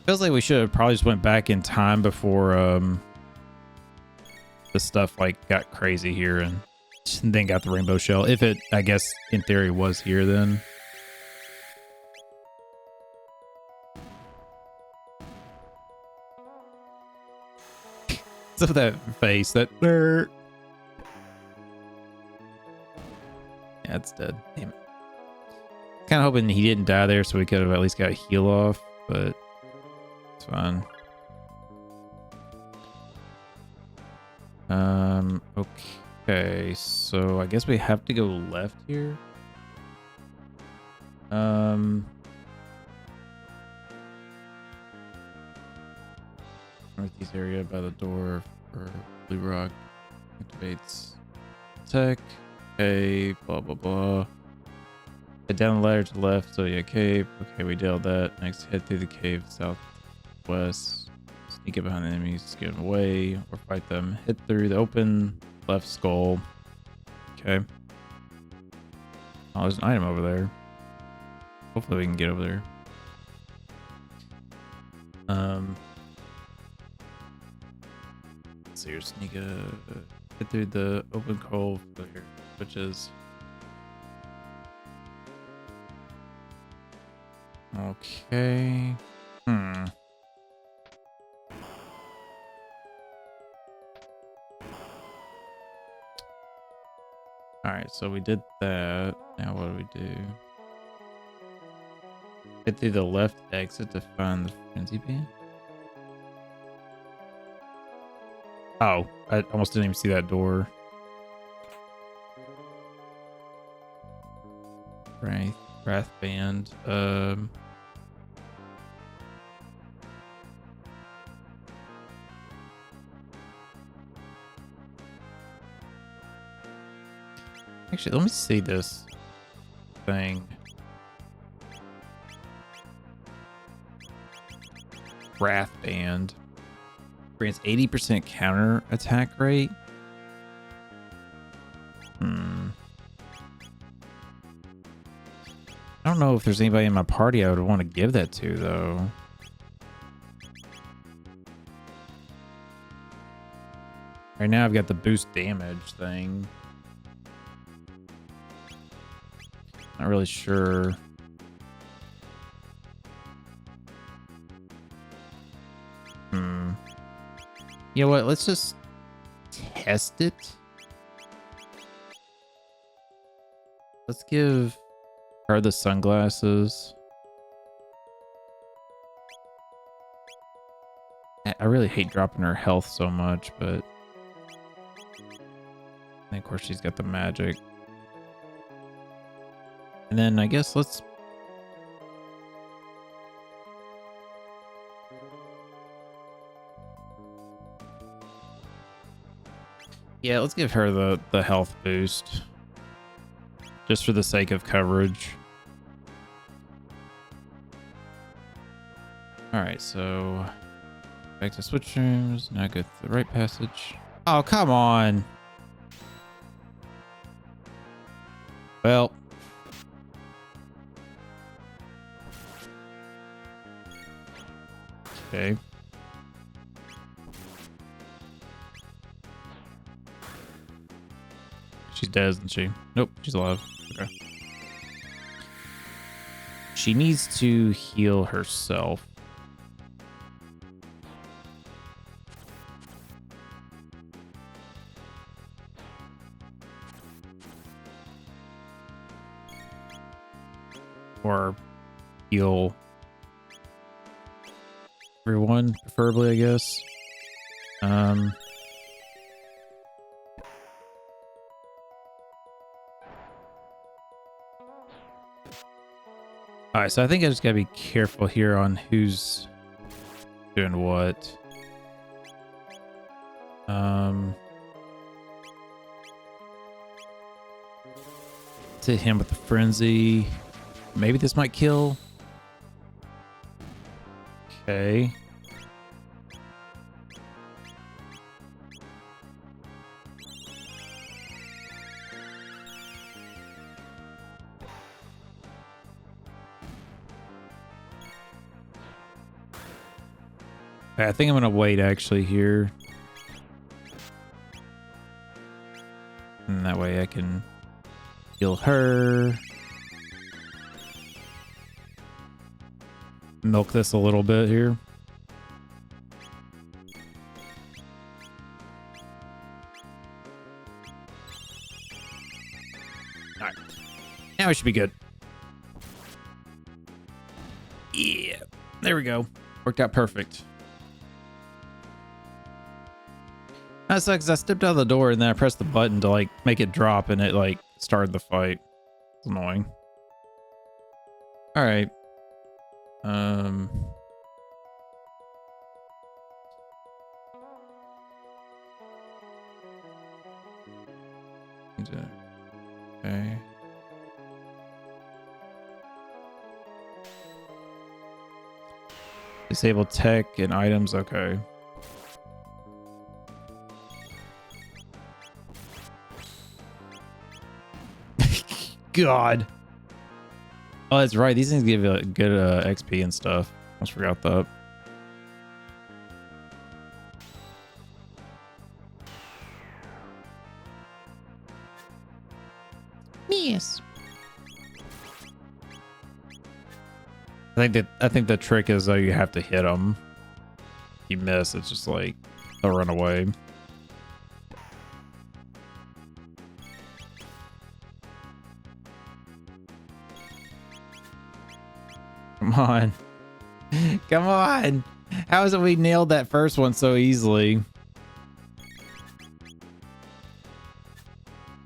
Feels like we should have probably just went back in time before the stuff like got crazy here and then got the rainbow shell. If it, I guess, in theory was here then. So that face, that nerd. Yeah, it's dead. Damn it. Kind of hoping he didn't die there so we could have at least got a heal off, but it's fine. Okay, so I guess we have to go left here. Northeast area by the door for Blue Rock activates tech. Okay, blah blah blah. Head down the ladder to the left, so yeah, cave. Okay, we dealt that. Next, head through the cave southwest. Sneak up behind the enemies, get them away, or fight them. Hit through the open left skull. Okay. Oh, there's an item over there. Hopefully we can get over there. So you're sneak hit through the open coal here, which is okay. All right, so we did that. Now what do we do? Hit through the left exit to find the frenzy band. Oh, I almost didn't even see that door. Right, Wrath Band. Actually, let me see this thing. Wrath Band. Grants 80% counter attack rate. I don't know if there's anybody in my party I would want to give that to, though. Right now, I've got the boost damage thing. Not really sure. You know what? Let's just test it. Let's give her the sunglasses. I really hate dropping her health so much, but And of course, she's got the magic. And then I guess let's... Yeah, let's give her the health boost. Just for the sake of coverage. Alright, so... Back to switch rooms. Now go through the right passage. Oh, come on! Well... Okay. She's dead, isn't she? Nope, she's alive. Okay. She needs to heal herself. Or heal everyone, preferably, I guess. All right, so I think I just gotta be careful here on who's doing what. To him with the frenzy. Maybe this might kill. Okay. I think I'm gonna wait actually here. And that way I can heal her. Milk this a little bit here. All right. Now we should be good. Yeah. There we go. Worked out perfect. That sucks. I stepped out of the door and then I pressed the button to like make it drop and it like started the fight. It's annoying. All right. Okay. Disable tech and items. Okay. God. Oh, that's right. These things give you good XP and stuff. Almost forgot that. Yes. I think the trick is though you have to hit them. If you miss, it's just like they'll run away. Come on. Come on. How is it we nailed that first one so easily?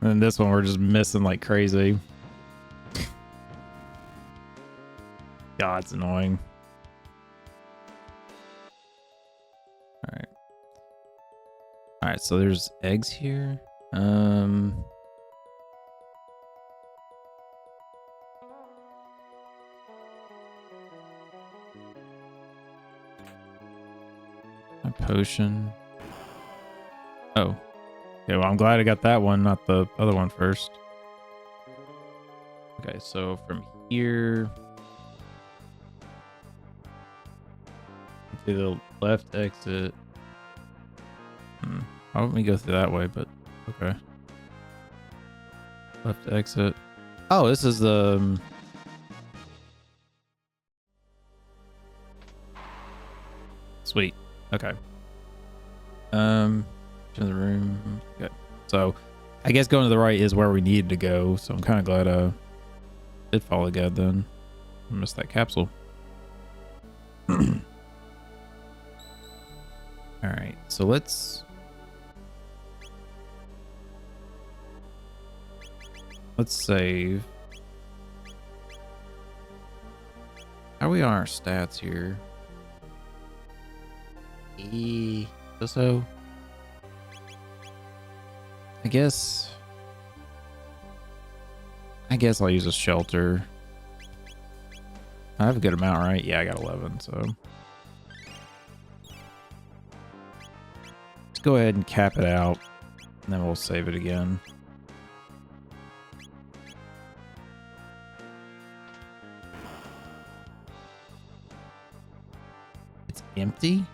And this one we're just missing like crazy. God, it's annoying. Alright. Alright, so there's eggs here. A potion. Oh. Okay, well, I'm glad I got that one, not the other one first. Okay, so from here to the left exit. Why wouldn't we go through that way? But okay. Left exit. Oh, this is the. Sweet. Okay. To the room. Okay. So, I guess going to the right is where we needed to go. So I'm kind of glad I did follow God then. I missed that capsule. All right. So let's. Let's save. How are we on our stats here? So I guess I'll use a shelter. I have a good amount, right? Yeah, I got 11, so let's go ahead and cap it out, and then we'll save it again. It's empty?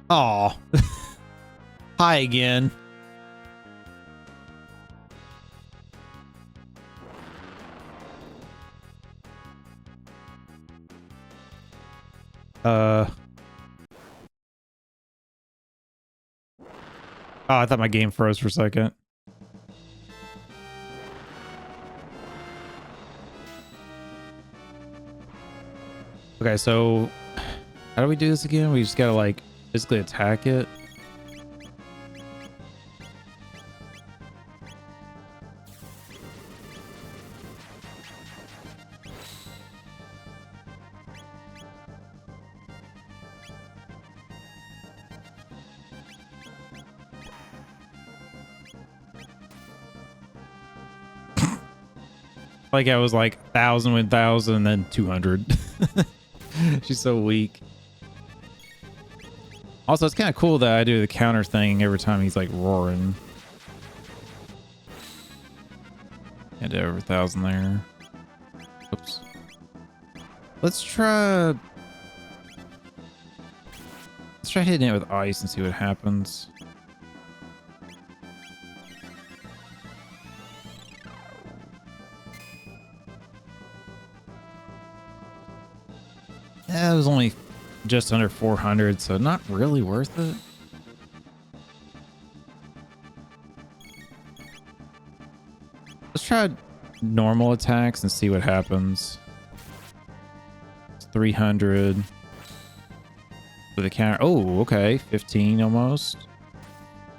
Oh, hi again. Oh, I thought my game froze for a second. Okay, so how do we do this again? We just gotta like physically attack it. Like I was like 1,000 with 1,000 and then 200. She's so weak. Also, it's kind of cool that I do the counter thing every time he's like roaring. I did over 1,000 there. Oops. Let's try hitting it with ice and see what happens. Yeah, it was only just under 400, so not really worth it. Let's try normal attacks and see what happens. It's 300 for the counter. Oh, okay, 15 almost.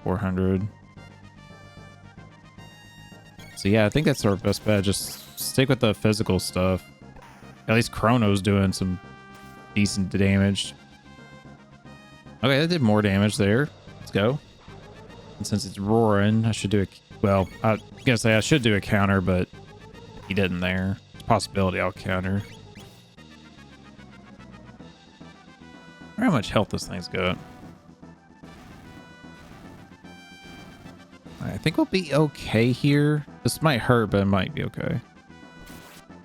400. So yeah, I think that's our best bet. Just stick with the physical stuff. At least Chrono's doing some decent damage. Okay, that did more damage there. Let's go. And since it's roaring, I should do a... Well, I was gonna say I should do a counter, but he didn't there. It's a possibility I'll counter. I wonder how much health this thing's got. I think we'll be okay here. This might hurt, but it might be okay.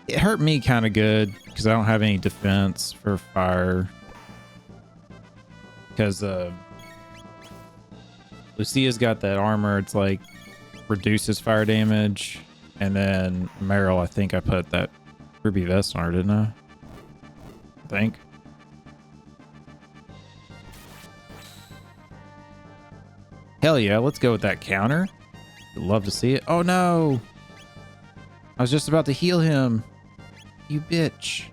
It hurt me kind of good because I don't have any defense for fire. Because Lucia's got that armor. It's like reduces fire damage. And then Meryl, I think I put that ruby vest on her, didn't I? I think. Hell yeah, let's go with that counter. I'd love to see it. Oh no! I was just about to heal him. You bitch.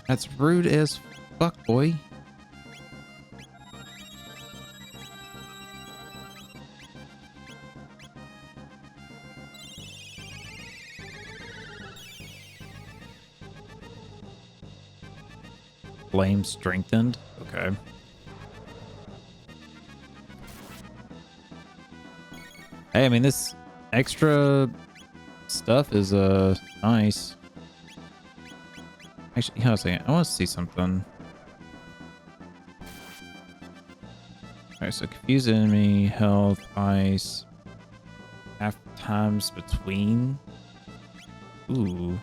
That's rude as fuck, boy. Flame strengthened. Okay. Hey, I mean, this extra stuff is nice. Actually, hang on a second. I want to see something. Alright, so confuse enemy, health, ice, half times between. Ooh.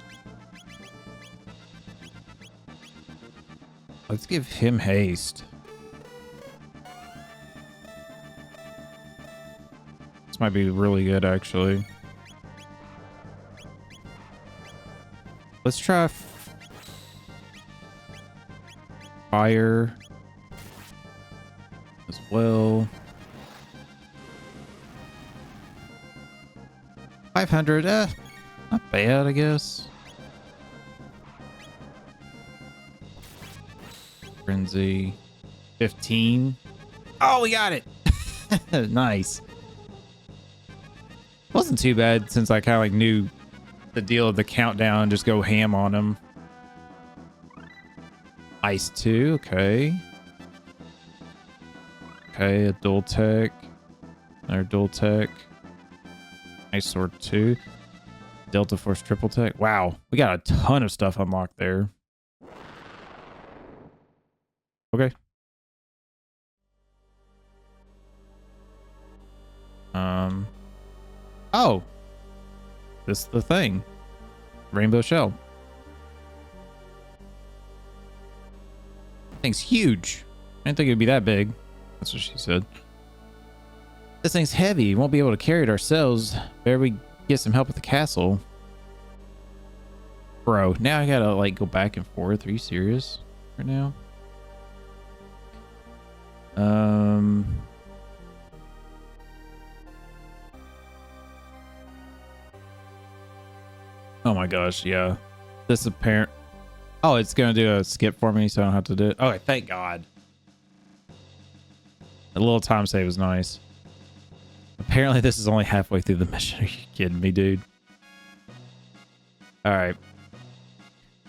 Let's give him haste. This might be really good, actually. Let's try fire as well. 500, not bad, I guess. Frenzy, 15. Oh, we got it. Nice. Wasn't too bad since I kind of like knew the deal of the countdown and just go ham on them. Ice 2, okay. Okay, a dual tech. Another dual tech. Ice Sword 2. Delta Force triple tech. Wow, we got a ton of stuff unlocked there. Okay. Oh, this is the thing. Rainbow shell. Thing's huge. I didn't think it'd be that big. That's what she said. This thing's heavy. We won't be able to carry it ourselves. Better we get some help at the castle. Bro, now I gotta like go back and forth. Are you serious right now? Oh my gosh, yeah. This apparent. Oh, it's gonna do a skip for me, so I don't have to do it. Okay, thank God. A little time save is nice. Apparently, this is only halfway through the mission. Are you kidding me, dude? All right.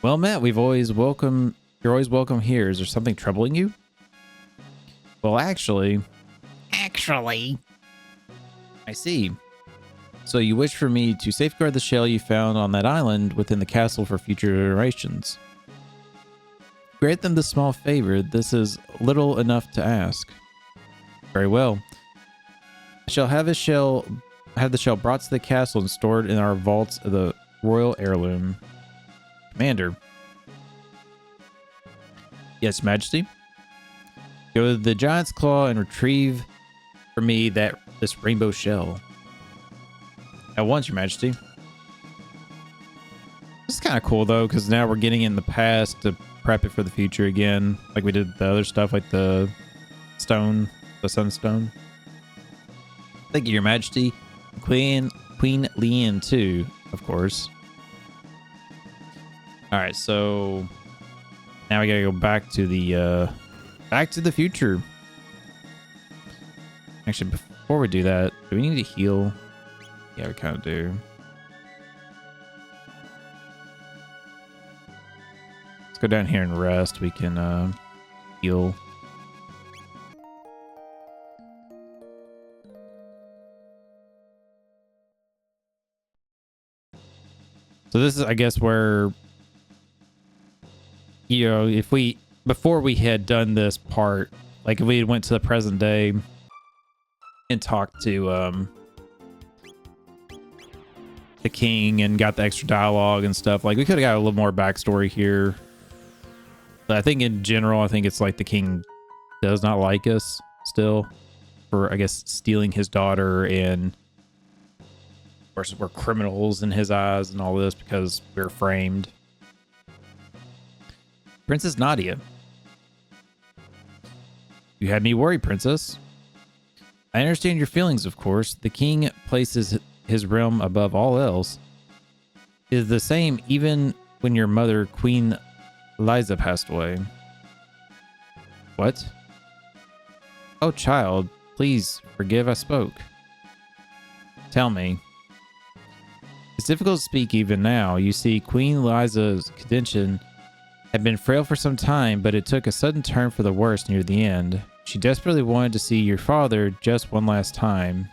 Well, Matt, you're always welcome here. Is there something troubling you? Well, actually, I see. So you wish for me to safeguard the shell you found on that island within the castle for future generations. Grant them the small favor. This is little enough to ask. Very well. I shall have the shell brought to the castle and stored in our vaults of the royal heirloom. Commander. Yes, Majesty. Go to the Giant's Claw and retrieve for me this rainbow shell. At once, Your Majesty. This is kind of cool though, because now we're getting in the past to prep it for the future again, like we did the other stuff, like the stone, the sunstone. Thank you, Your Majesty. Queen Leanne too, of course. All right, so now we gotta go back to the future. Actually, before we do that, do we need to heal? Yeah, we kind of do. Let's go down here and rest. We can heal. So this is, I guess, where, you know, if we, before we had done this part, like if we went to the present day and talked to the king and got the extra dialogue and stuff, like we could have got a little more backstory here. But I think in general, I think it's like the king does not like us still for, I guess, stealing his daughter, and of course we're criminals in his eyes and all this because we're framed. Princess Nadia. You had me worried, Princess. I understand your feelings, of course. The king places his realm above all else. It is the same even when your mother, Queen Liza, passed away. What? Oh, child, please forgive I spoke. Tell me. It's difficult to speak even now. You see, Queen Liza's condition had been frail for some time, but it took a sudden turn for the worse near the end. She desperately wanted to see your father just one last time.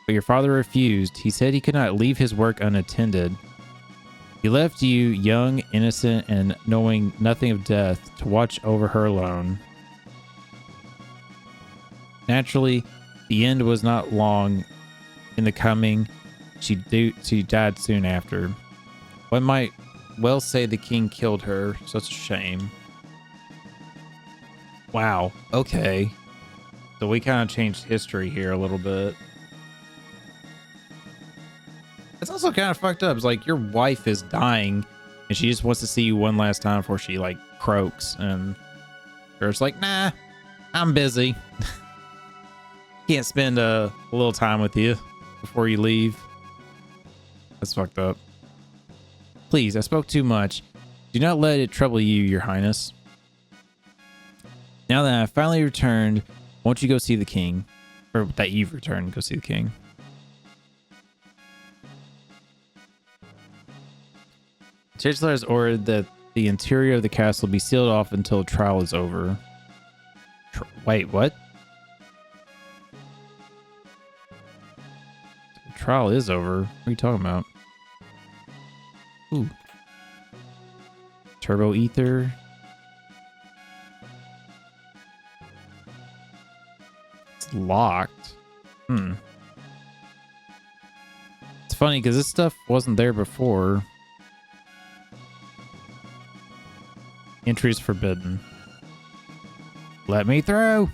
But your father refused. He said he could not leave his work unattended. He left you, young, innocent, and knowing nothing of death, to watch over her alone. Naturally, the end was not long in the coming. She died soon after. One might well say the king killed her. Such a shame. Wow. Okay. So we kind of changed history here a little bit. It's also kind of fucked up. It's like your wife is dying and she just wants to see you one last time before she like croaks, and it's like, nah, I'm busy. Can't spend a little time with you before you leave. That's fucked up. Please, I spoke too much. Do not let it trouble you, Your Highness. Now that I have finally returned, Won't you go see the king? Or that you've returned, go see the king. Chancellor has ordered that the interior of the castle be sealed off until trial is over. Wait, what? The trial is over? What are you talking about? Ooh. Turbo ether. It's locked. It's funny because this stuff wasn't there before. Entries forbidden. Let me through.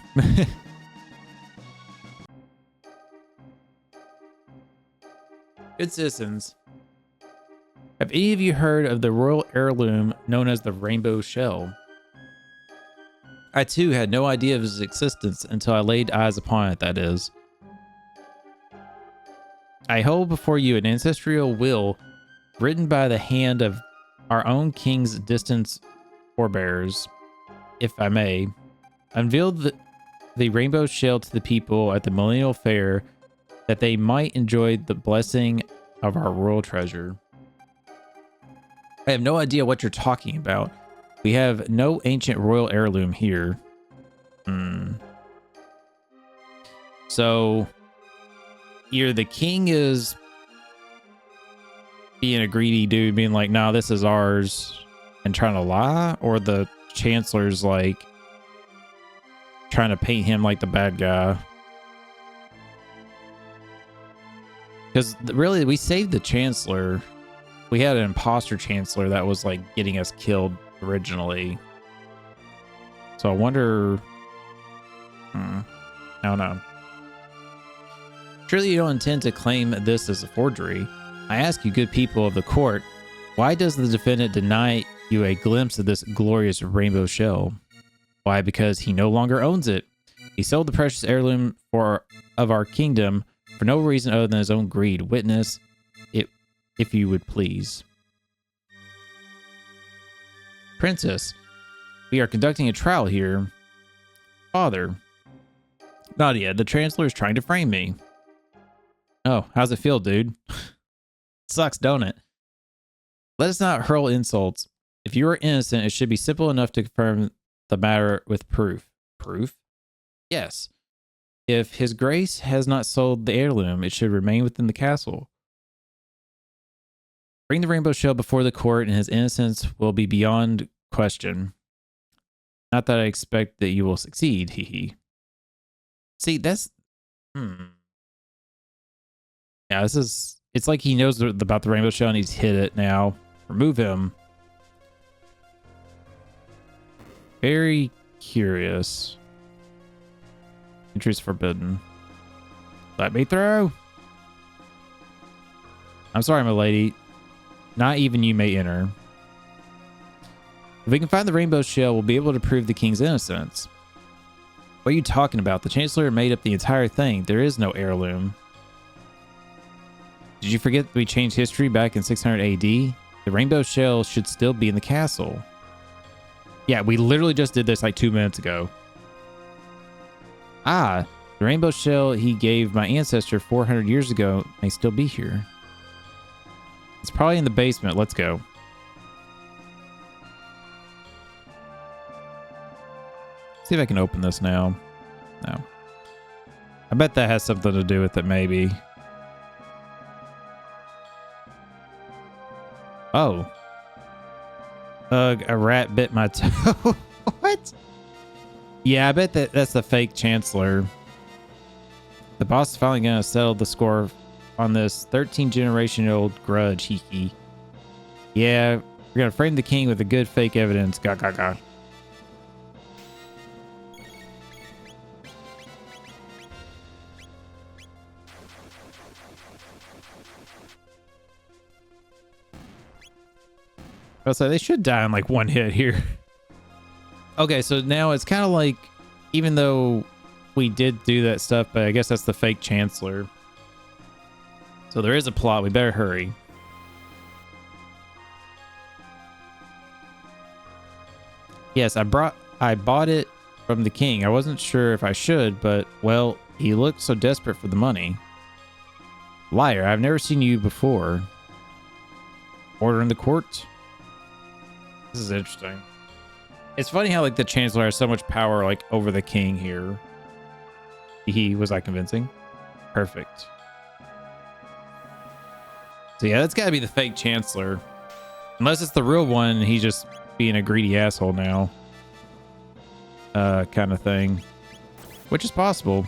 Good citizens. Have any of you heard of the royal heirloom known as the rainbow shell? I too had no idea of its existence until I laid eyes upon it, that is. I hold before you an ancestral will written by the hand of our own king's distant forebears, if I may. Unveiled the rainbow shell to the people at the Millennial Fair that they might enjoy the blessing of our royal treasure. I have no idea what you're talking about. We have no ancient royal heirloom here. So, either the king is being a greedy dude, being like, nah, this is ours, and trying to lie, or the chancellor's like trying to paint him like the bad guy. Because really, we saved the chancellor. We had an imposter chancellor that was like getting us killed originally. So I wonder. I don't know. Surely you don't intend to claim this as a forgery. I ask you, good people of the court, why does the defendant deny you a glimpse of this glorious rainbow shell? Why? Because he no longer owns it. He sold the precious heirloom of our kingdom for no reason other than his own greed. Witness it, if you would please. Princess, we are conducting a trial here. Father. Not yet. The chancellor is trying to frame me. Oh, how's it feel, dude? Sucks, don't it? Let us not hurl insults. If you are innocent, it should be simple enough to confirm the matter with proof. Proof? Yes. If His Grace has not sold the heirloom, it should remain within the castle. Bring the rainbow shell before the court, and his innocence will be beyond question. Not that I expect that you will succeed, hee hee. See, that's... Yeah, this is... It's like he knows about the rainbow shell and he's hit it now. Remove him. Very curious. Entries forbidden. Let me through. I'm sorry, my lady. Not even you may enter. If we can find the rainbow shell, we'll be able to prove the king's innocence. What are you talking about? The chancellor made up the entire thing. There is no heirloom. Did you forget that we changed history back in 600 AD? The rainbow shell should still be in the castle. Yeah, we literally just did this like 2 minutes ago. Ah, the rainbow shell he gave my ancestor 400 years ago may still be here. It's probably in the basement. Let's go. See if I can open this now. No. I bet that has something to do with it, maybe. Oh. Ugh, a rat bit my toe. What? Yeah, I bet that's the fake chancellor. The boss is finally gonna settle the score on this 13-generation-old grudge, hee hee. Yeah, we're gonna frame the king with a good fake evidence. Ga ga ga. I was like, they should die in like one hit here. Okay, so now it's kind of like, even though we did do that stuff, but I guess that's the fake chancellor. So there is a plot. We better hurry. Yes, I bought it from the king. I wasn't sure if I should, but, well, he looked so desperate for the money. Liar, I've never seen you before. Order in the court? This is interesting. It's funny how, like, the Chancellor has so much power, like, over the king here. Was I convincing? Perfect. So, yeah, that's got to be the fake Chancellor. Unless it's the real one and he's just being a greedy asshole now. Kind of thing. Which is possible.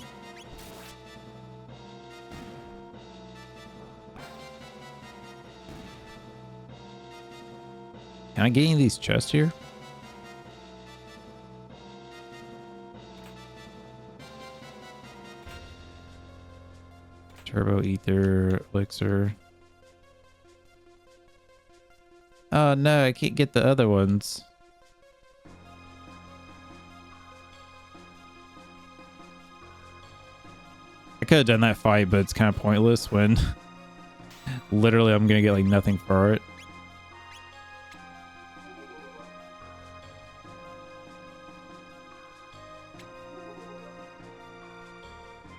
Can I get any of these chests here? Turbo ether, elixir. Oh no, I can't get the other ones. I could have done that fight, but it's kind of pointless when literally I'm gonna get like nothing for it.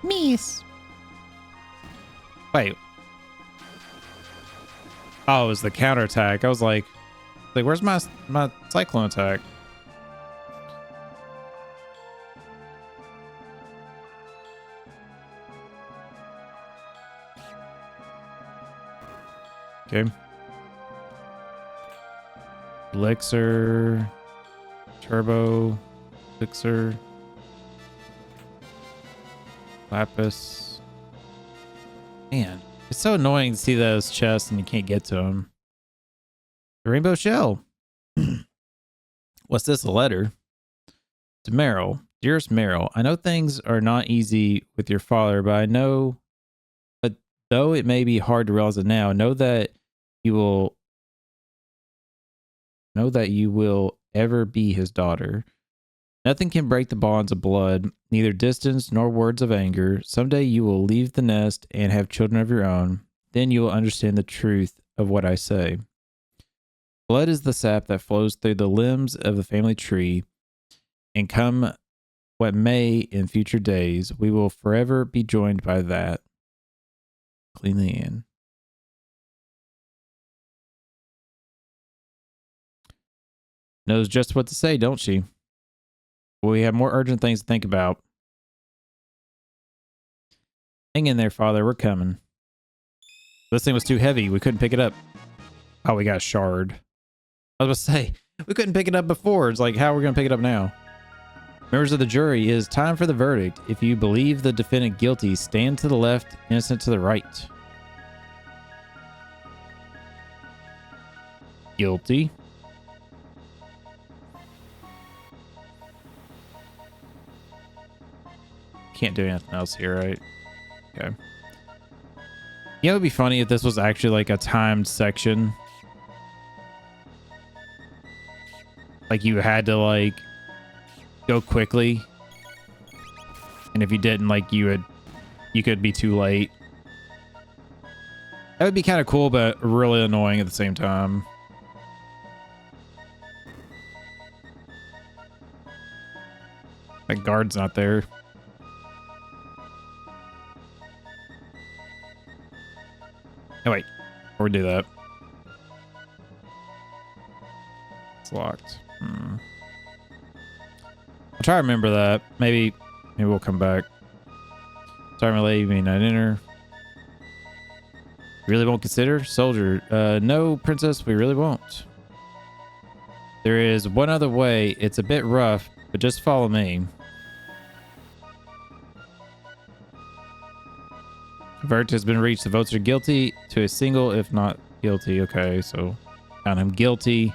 Miss. Wait. Oh, it was the counterattack. I was like, where's my cyclone attack? Okay. Elixir. Turbo. Elixir. Lapis. Man, it's so annoying to see those chests and you can't get to them. The rainbow shell. What's this? A letter? To Meryl. Dearest Meryl, I know things are not easy with your father, but though it may be hard to realize it now, know that you will ever be his daughter. Nothing can break the bonds of blood, neither distance nor words of anger. Someday you will leave the nest and have children of your own. Then you will understand the truth of what I say. Blood is the sap that flows through the limbs of the family tree, and come what may in future days, we will forever be joined by that. Cleanly in. Knows just what to say, don't she? We have more urgent things to think about. Hang in there, Father. We're coming. This thing was too heavy. We couldn't pick it up. Oh, we got a shard. I was about to say, we couldn't pick it up before. It's like, how are we going to pick it up now? Members of the jury, it is time for the verdict. If you believe the defendant guilty, stand to the left, innocent to the right. Guilty. Can't do anything else here, right? Okay. You know, it'd be funny if this was actually like a timed section. Like you had to like go quickly. And if you didn't, like you could be too late. That would be kind of cool, but really annoying at the same time. That guard's not there. Oh, wait. Or do that. It's locked. I'll try to remember that. Maybe we'll come back. Sorry, my lady, may not enter. Really won't consider? Soldier. No, princess, we really won't. There is one other way. It's a bit rough, but just follow me. Verdict has been reached. The votes are guilty to a single, if not guilty. Okay, so found him guilty.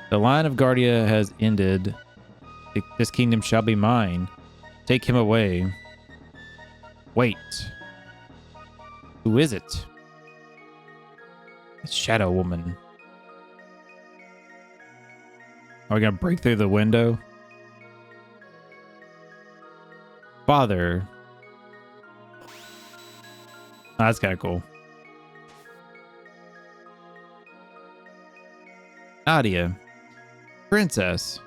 The line of Guardia has ended. This kingdom shall be mine. Take him away. Wait. Who is it? It's Shadow Woman. Are we gonna break through the window? Father. Oh, that's kind of cool. Nadia. Princess.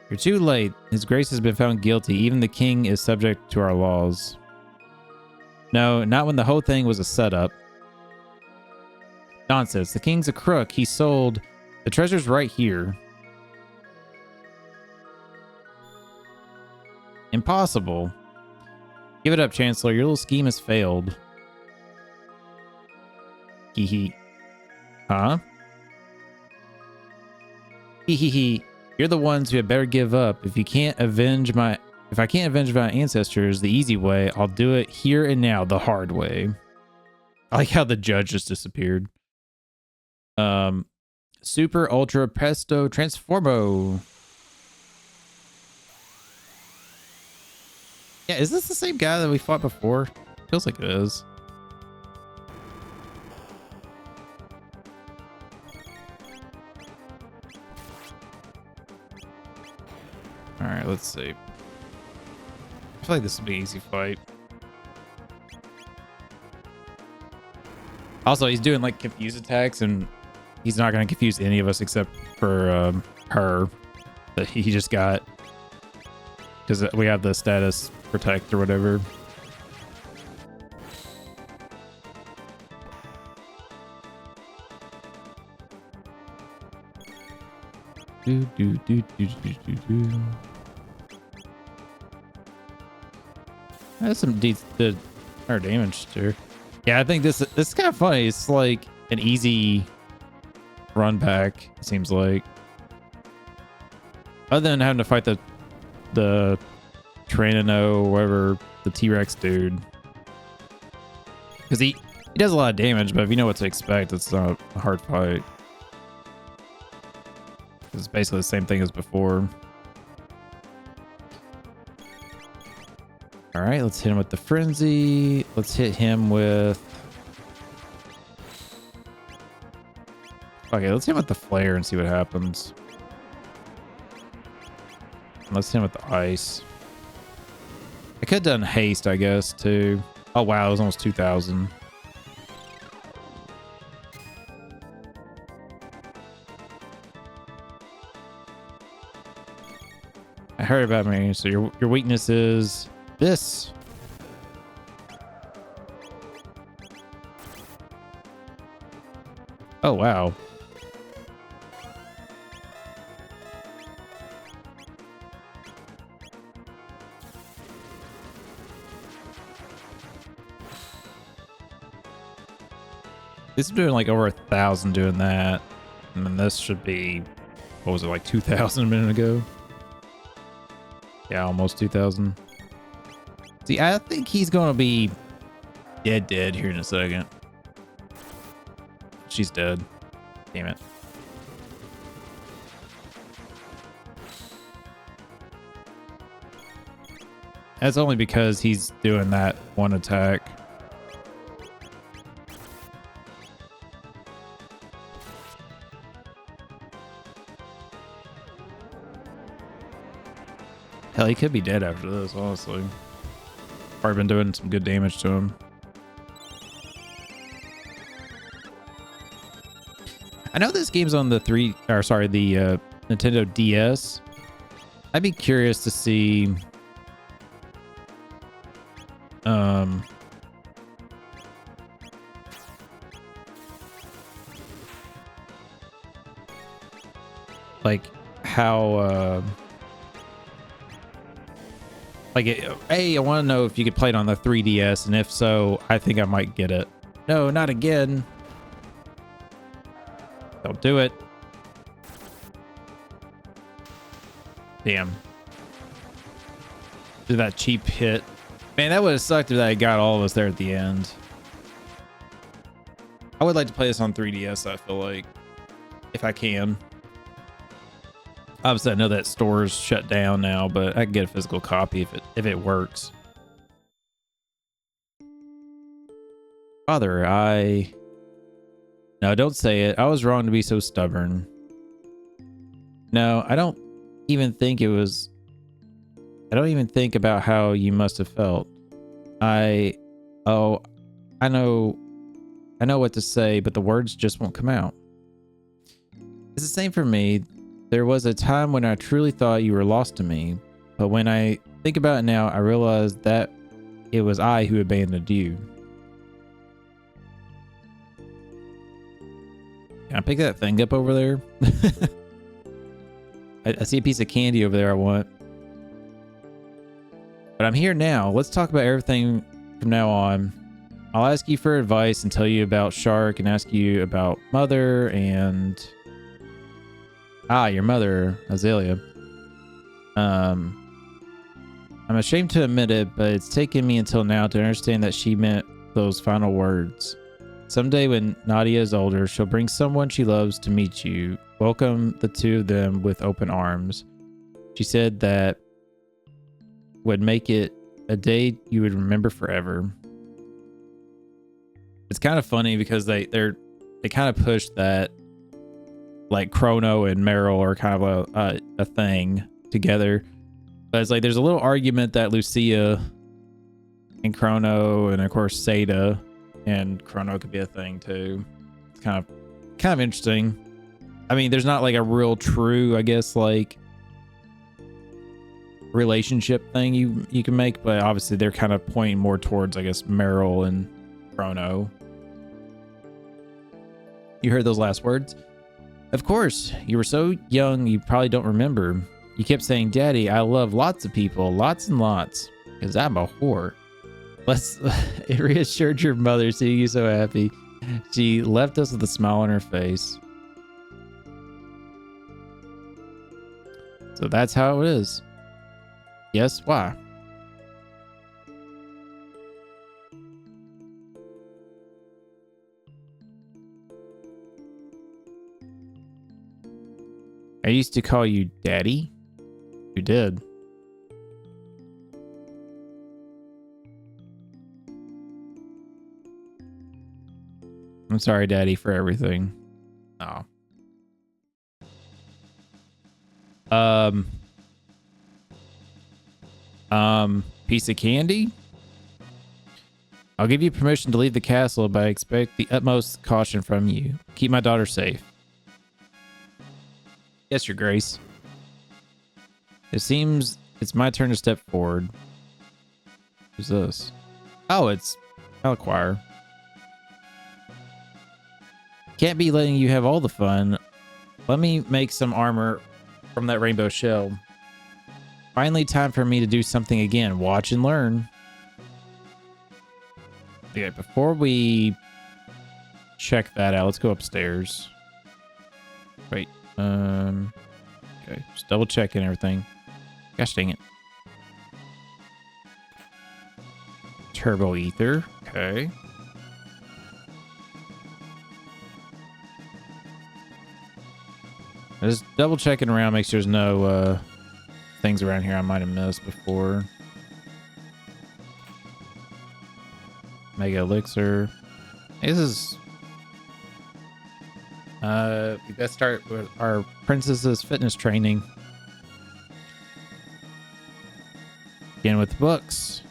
You're too late. His Grace has been found guilty. Even the king is subject to our laws. No, not when the whole thing was a setup. Nonsense. The king's a crook. He sold... The treasure's right here. Impossible. Give it up, Chancellor. Your little scheme has failed. Hee hee. Huh? Hee hee hee. You're the ones who had better give up. If I can't avenge my ancestors the easy way, I'll do it here and now the hard way. I like how the judge just disappeared. Super Ultra Presto Transformo. Yeah, is this the same guy that we fought before? Feels like it is. All right, let's see. I feel like this will be an easy fight. Also, he's doing like confuse attacks, and he's not going to confuse any of us except for her that he just got, because we have the status protect or whatever. That's some decent damage too. Yeah, I think this is kind of funny. It's like an easy run back, it seems like. Other than having to fight the Tranino or whatever, the T-Rex dude. Because he does a lot of damage, but if you know what to expect, it's not a hard fight. It's basically the same thing as before. All right, let's hit him with the frenzy. Let's hit him with... Okay, let's hit him with the flare and see what happens. Let's hit him with the ice. I could have done haste, I guess, too. Oh, wow, it was almost 2,000. I heard about me. So your weakness is this. Oh, wow. This is doing like over 1,000 doing that. And then this should be, what was it, like 2,000 a minute ago? Yeah, almost 2,000. See, I think he's going to be dead here in a second. She's dead. Damn it. That's only because he's doing that one attack. Hell, he could be dead after this, honestly. Probably been doing some good damage to him. I know this game's on the Nintendo DS. I'd be curious to see like how I want to know if you could play it on the 3DS, and if so, I think I might get it. No, not again. Don't do it. Damn. Did that cheap hit. Man, that would have sucked if that got all of us there at the end. I would like to play this on 3DS, I feel like. If I can. Obviously, I know that store's shut down now, but I can get a physical copy if it works. Father, No, don't say it. I was wrong to be so stubborn. No, I don't even think about how you must have felt. I know what to say, but the words just won't come out. It's the same for me. There was a time when I truly thought you were lost to me, but when I think about it now, I realize that it was I who abandoned you. Can I pick that thing up over there? I see a piece of candy over there I want. But I'm here now. Let's talk about everything from now on. I'll ask you for advice and tell you about Shark and ask you about Mother and... your mother, Azalea. I'm ashamed to admit it, but it's taken me until now to understand that she meant those final words. Someday when Nadia is older, she'll bring someone she loves to meet you. Welcome the two of them with open arms. She said that would make it a day you would remember forever. It's kind of funny because they kind of push that, like Chrono and Meryl are kind of a thing together. But it's like there's a little argument that Lucia and Chrono and of course Seda and Chrono could be a thing too. It's kind of interesting. I mean, there's not like a real true, I guess, like relationship thing you can make, but obviously they're kind of pointing more towards, I guess, Meryl and Chrono. You heard those last words? Of course, you were so young you probably don't remember. You kept saying, Daddy, I love lots of people, lots and lots, because I'm a whore. It reassured your mother seeing you so happy. She left us with a smile on her face. So that's how it is. Yes, why? I used to call you Daddy. You did. I'm sorry, Daddy, for everything. Oh. Piece of candy? I'll give you permission to leave the castle, but I expect the utmost caution from you. Keep my daughter safe. Yes, Your Grace. It seems it's my turn to step forward. Who's this? Oh, it's Malachire. Can't be letting you have all the fun. Let me make some armor from that rainbow shell. Finally, time for me to do something again. Watch and learn. Okay, before we check that out, let's go upstairs. Wait. Okay, just double checking everything. Gosh dang it. Turbo ether. Okay. Just double checking around, make sure there's no things around here I might have missed before. Mega elixir. This is we best start with our princess's fitness training. Begin with the books.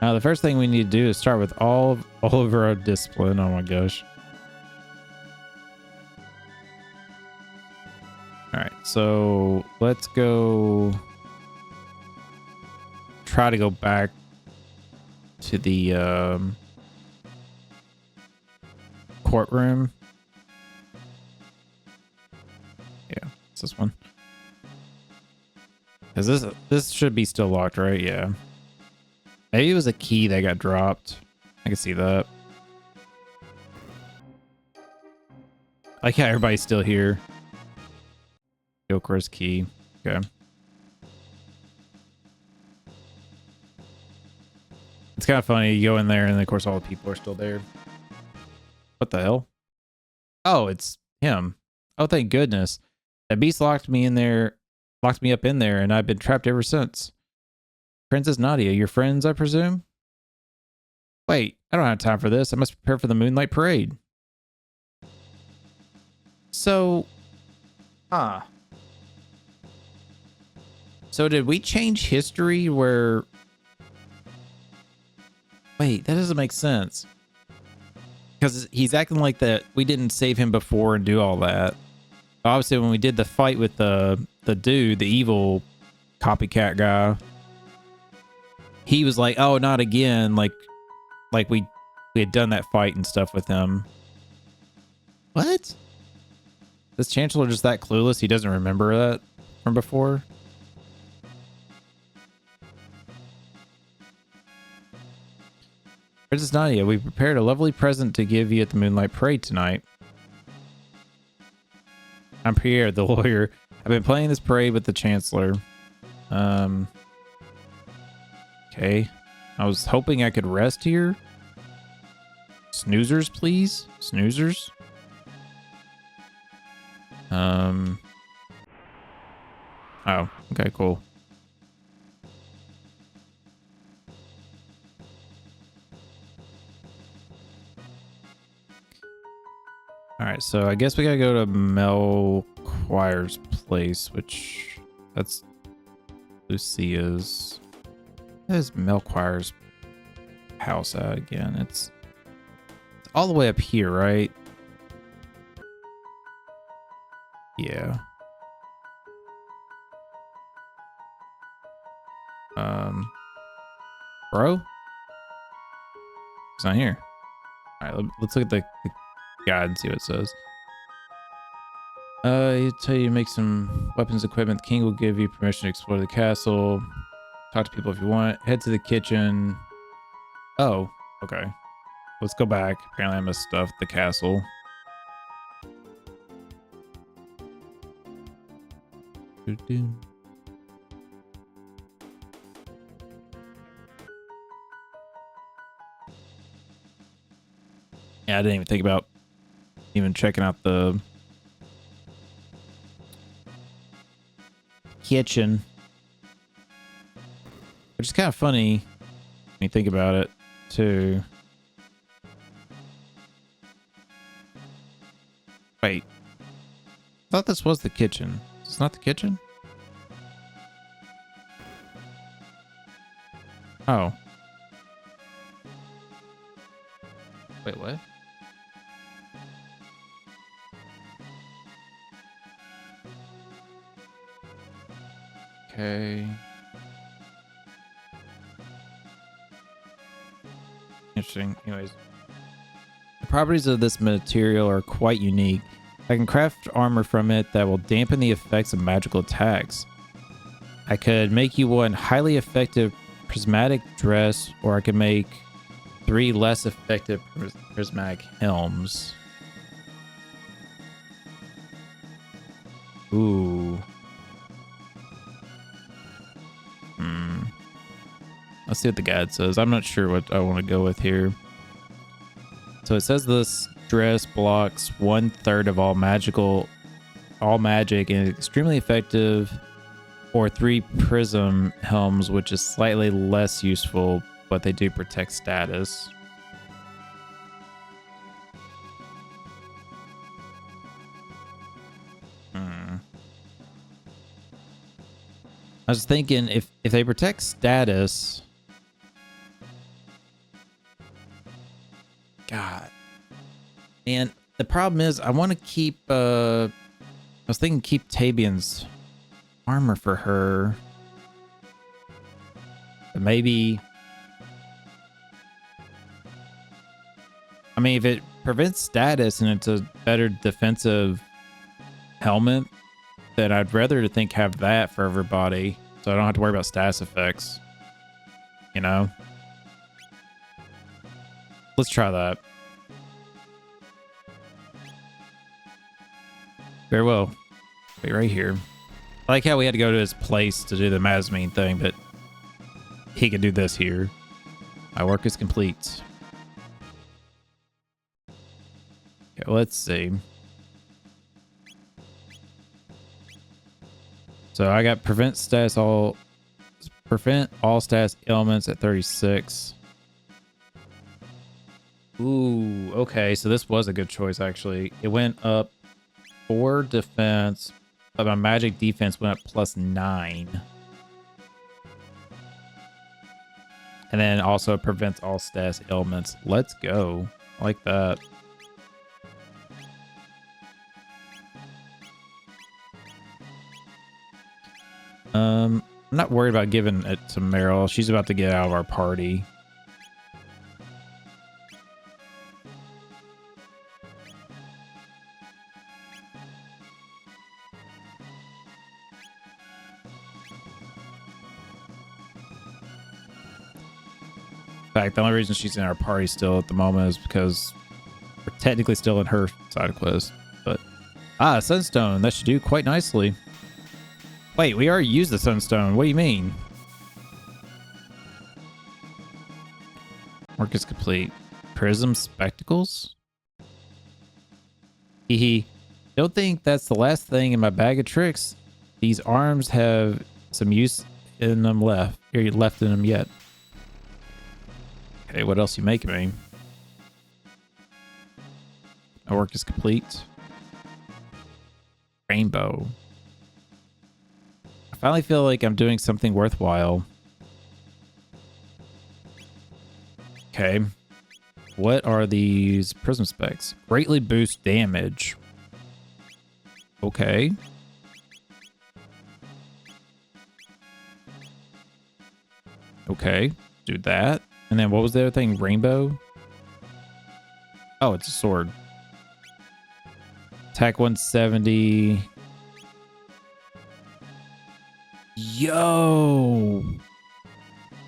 Now the first thing we need to do is start with all of our discipline. Oh my gosh. All right, so let's go try to go back to the courtroom. Yeah, it's this one. Because this should be still locked, right? Yeah. Maybe it was a key that got dropped. I can see that. I like how everybody's still here. Joker's key. Okay. It's kind of funny. You go in there and of course all the people are still there. What the hell? Oh, it's him. Oh, thank goodness. That beast locked me up in there, and I've been trapped ever since. Princess Nadia, your friends, I presume? Wait, I don't have time for this. I must prepare for the Moonlight Parade. So, So did we change history where... Wait, that doesn't make sense. Because he's acting like that we didn't save him before and do all that. Obviously, when we did the fight with the dude, the evil copycat guy, he was like, "Oh, not again!" Like we had done that fight and stuff with him. What? This Chancellor just that clueless? He doesn't remember that from before? Princess Nadia, we prepared a lovely present to give you at the Moonlight Parade tonight. I'm Pierre, the lawyer. I've been playing this parade with the Chancellor. Okay. I was hoping I could rest here. Snoozers, please. Snoozers. Oh, okay, cool. All right, so I guess we gotta go to Mel Quire's place, which that's Lucia's. There's Mel Quire's house at again. It's all the way up here, right? Yeah. Bro? It's not here. All right, let's look at the guide and see what it says. He'll tell you to make some weapons equipment. The king will give you permission to explore the castle. Talk to people if you want. Head to the kitchen. Oh, okay. Let's go back. Apparently I missed stuff at the castle. Yeah, I didn't even think about even checking out the kitchen. Which is kind of funny when you think about it, too. Wait. I thought this was the kitchen. It's not the kitchen? Oh. Wait, what? Okay. Interesting. Anyways. The properties of this material are quite unique. I can craft armor from it that will dampen the effects of magical attacks. I could make you one highly effective prismatic dress, or I could make 3 less effective prismatic helms. Ooh. Let's see what the guide says. I'm not sure what I want to go with here. So it says this dress blocks 1/3 of all magic and is extremely effective, or 3 prism helms, which is slightly less useful, but they do protect status. I was thinking if they protect status, God, and the problem is I want to keep. I was thinking keep Tabian's armor for her, but maybe. I mean, if it prevents status and it's a better defensive helmet, then I'd rather have that for everybody, so I don't have to worry about status effects. You know? Let's try that. Very well. Wait, right here. I like how we had to go to his place to do the Mazmine thing, but he could do this here. My work is complete. Okay, let's see. So I got prevent all status elements at 36. Ooh, okay, so this was a good choice actually. It went up 4 defense, but my magic defense went up +9. And then also prevents all status ailments. Let's go. I like that. I'm not worried about giving it to Meryl. She's about to get out of our party. In fact, the only reason she's in our party still at the moment is because we're technically still in her side quest. But Sunstone, that should do quite nicely. Wait, we already used the Sunstone. What do you mean? Work is complete. Prism spectacles? Hehe. Don't think that's the last thing in my bag of tricks. These arms have some use in them left in them yet. Okay, what else you making me? My work is complete. Rainbow. I finally feel like I'm doing something worthwhile. Okay. What are these prism specs? Greatly boost damage. Okay. Okay. Do that. And then what was the other thing? Rainbow? Oh, it's a sword. Attack 170. Yo!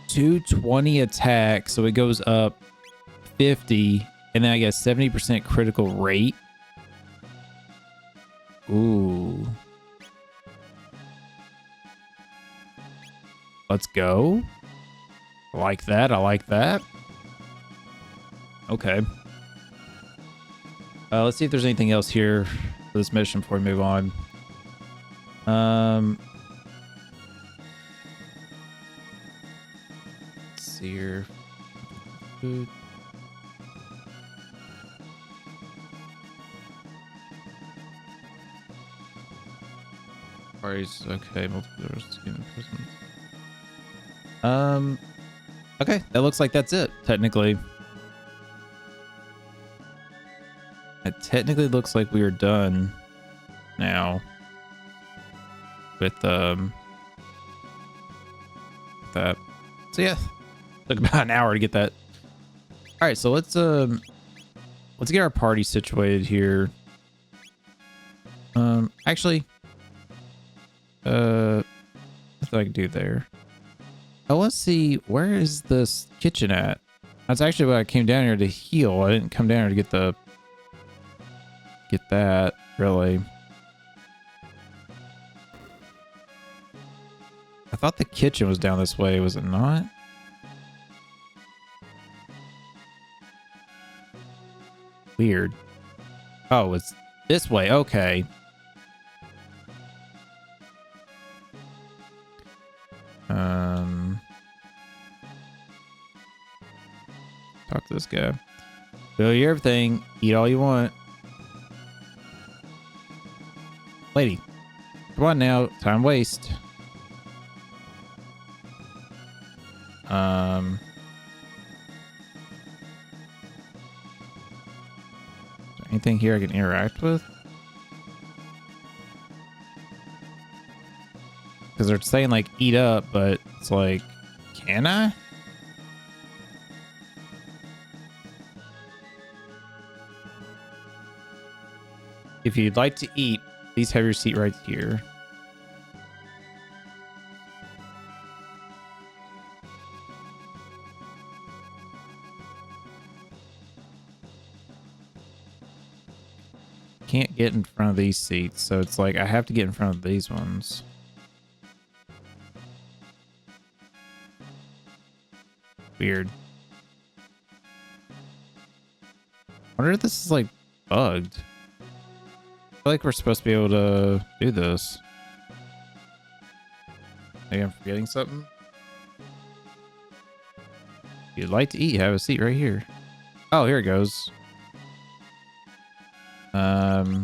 220 attack, so it goes up 50, and then I get 70% critical rate. Ooh. Let's go. I like that. I like that. Okay. Let's see if there's anything else here for this mission before we move on. Let's see here. Food. Parties. Okay. Multiple skin prisons. Okay. That looks like that's it, technically. It technically looks like we are done now with that. So yeah, took about an hour to get that. All right, so let's get our party situated here. Actually, what I can do there. Oh, let's see, where is this kitchen at? That's actually what I came down here to heal. I didn't come down here to get that, really. I thought the kitchen was down this way, was it not? Weird. Oh, it's this way, okay. Talk to this guy. Fill you everything, eat all you want. Lady, come on now, time waste. Is there anything here I can interact with? Because they're saying like eat up, but it's like, can I? If you'd like to eat, please have your seat right here. Can't get in front of these seats, so it's like I have to get in front of these ones. Weird. I wonder if this is like bugged. I feel like we're supposed to be able to do this. Maybe I'm forgetting something. If you'd like to eat, have a seat right here. Oh, here it goes. Let's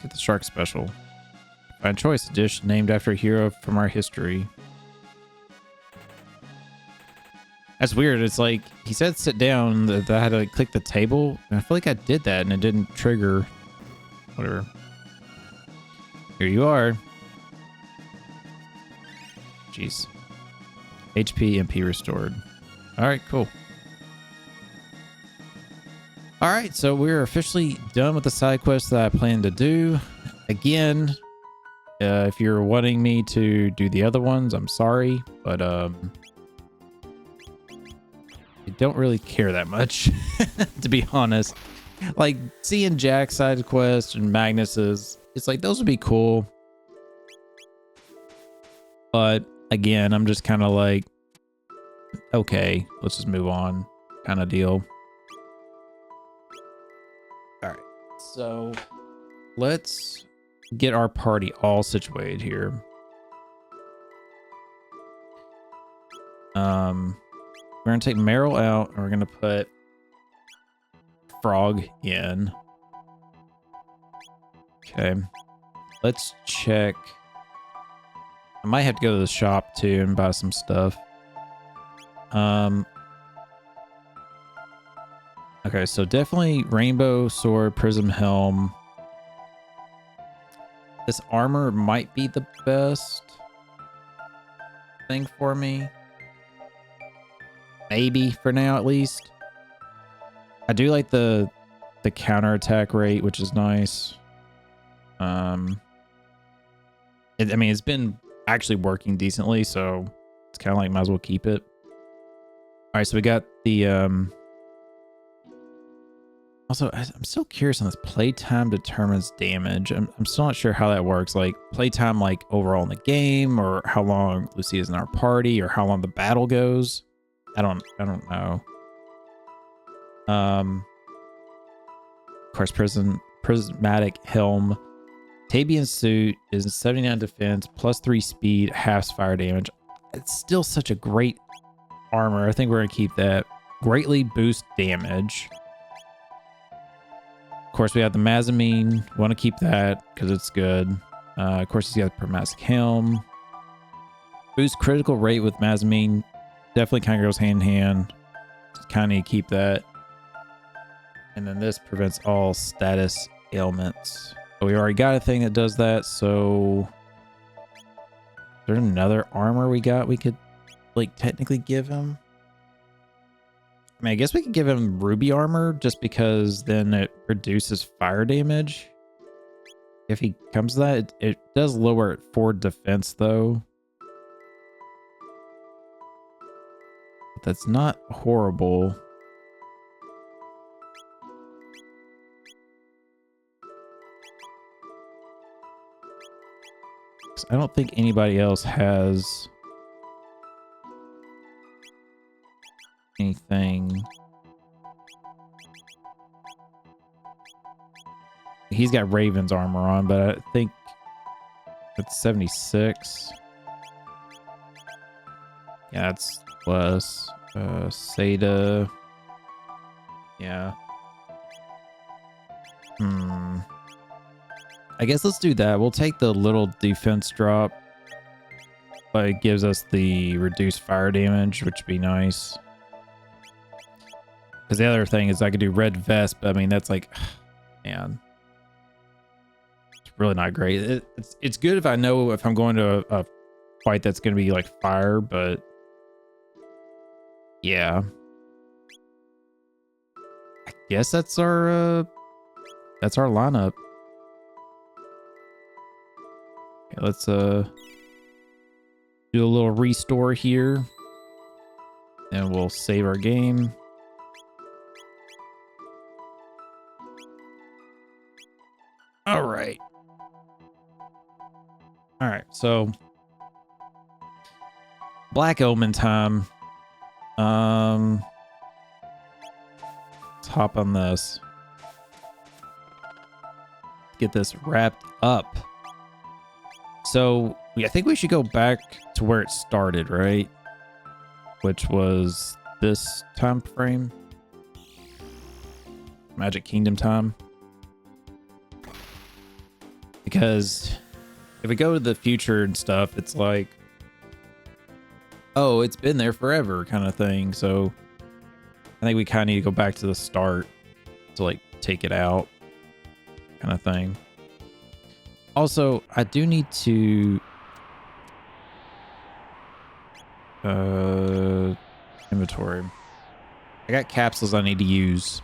get the shark special. Find choice, a dish named after a hero from our history. That's weird. It's like he said sit down, that I had to like, click the table, and I feel like I did that and it didn't trigger. Whatever. Here you are. jeez. HP, MP restored. All right, cool. All right, so we're officially done with the side quest that I plan to do. Again, if you're wanting me to do the other ones, I'm sorry, but I don't really care that much, to be honest. Like, seeing Jack's side quest and Magnus's, it's like, those would be cool. But again, I'm just kind of like, okay, let's just move on kind of deal. All right, so let's get our party all situated here. We're gonna take Meryl out and we're gonna put Frog in. Okay, let's check. I might have to go to the shop too and buy some stuff. Okay, so definitely Rainbow Sword, Prism Helm. This armor might be the best thing for me. Maybe for now, at least. I do like the counterattack rate, which is nice. I mean, it's been actually working decently, so it's kind of like might as well keep it. All right, so we got the also, I'm still curious on this. Playtime determines damage. I'm still not sure how that works. Like playtime, like overall in the game, or how long Lucy is in our party, or how long the battle goes. I don't know. Of course, prismatic helm. Tabian suit is 79 defense, +3 speed, halves fire damage. It's still such a great armor. I think we're gonna keep that. Greatly boost damage. Of course, we have the Mazamine. Want to keep that because it's good. Of course, he's got the prismatic helm. Boost critical rate with Mazamine. Definitely kind of goes hand in hand. Just kind of need to keep that. And then this prevents all status ailments. But we already got a thing that does that, so is there another armor we got we could like technically give him? I mean, I guess we could give him ruby armor just because then it reduces fire damage. If he comes to that, it does lower it for defense though. But that's not horrible. I don't think anybody else has anything. He's got Raven's armor on, but I think it's 76. Yeah, it's less. Seda. Yeah. I guess let's do that. We'll take the little defense drop, but it gives us the reduced fire damage, which would be nice. Because the other thing is I could do red vest, but I mean, that's like, man, it's really not great. It's good if I know if I'm going to a fight that's going to be like fire, but yeah. I guess that's our lineup. Okay, let's do a little restore here, and we'll save our game. All right. So Black Omen time. Let's hop on this. Get this wrapped up. So I think we should go back to where it started, right? Which was this time frame. Magic Kingdom time. Because if we go to the future and stuff, it's like, oh, it's been there forever kind of thing. So I think we kind of need to go back to the start to like take it out kind of thing. Also, I do need to Inventory. I got capsules I need to use.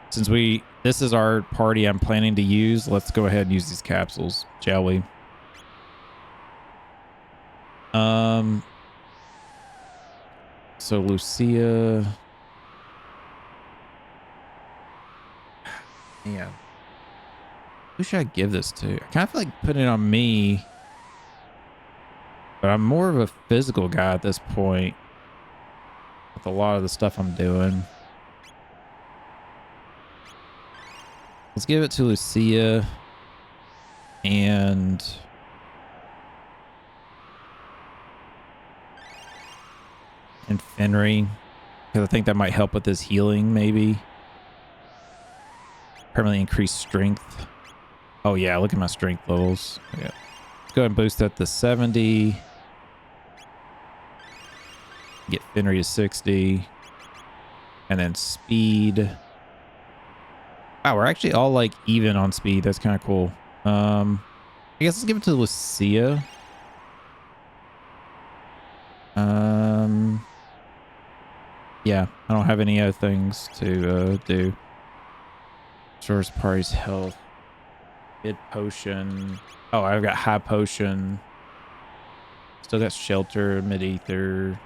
Since this is our party I'm planning to use, let's go ahead and use these capsules, shall we? So Lucia. Yeah. Who should I give this to? I kind of feel like putting it on me. But I'm more of a physical guy at this point. With a lot of the stuff I'm doing. Let's give it to Lucia. And Fenry. Because I think that might help with his healing, maybe. Permanently increase strength. Oh yeah, look at my strength levels. Yeah. Let's go ahead and boost that to 70. Get Fenry to 60. And then speed. Wow, we're actually all like even on speed. That's kind of cool. I guess let's give it to Lucia. Yeah, I don't have any other things to do. Source party's health. Mid potion. Oh, I've got high potion. Still got shelter, mid ether.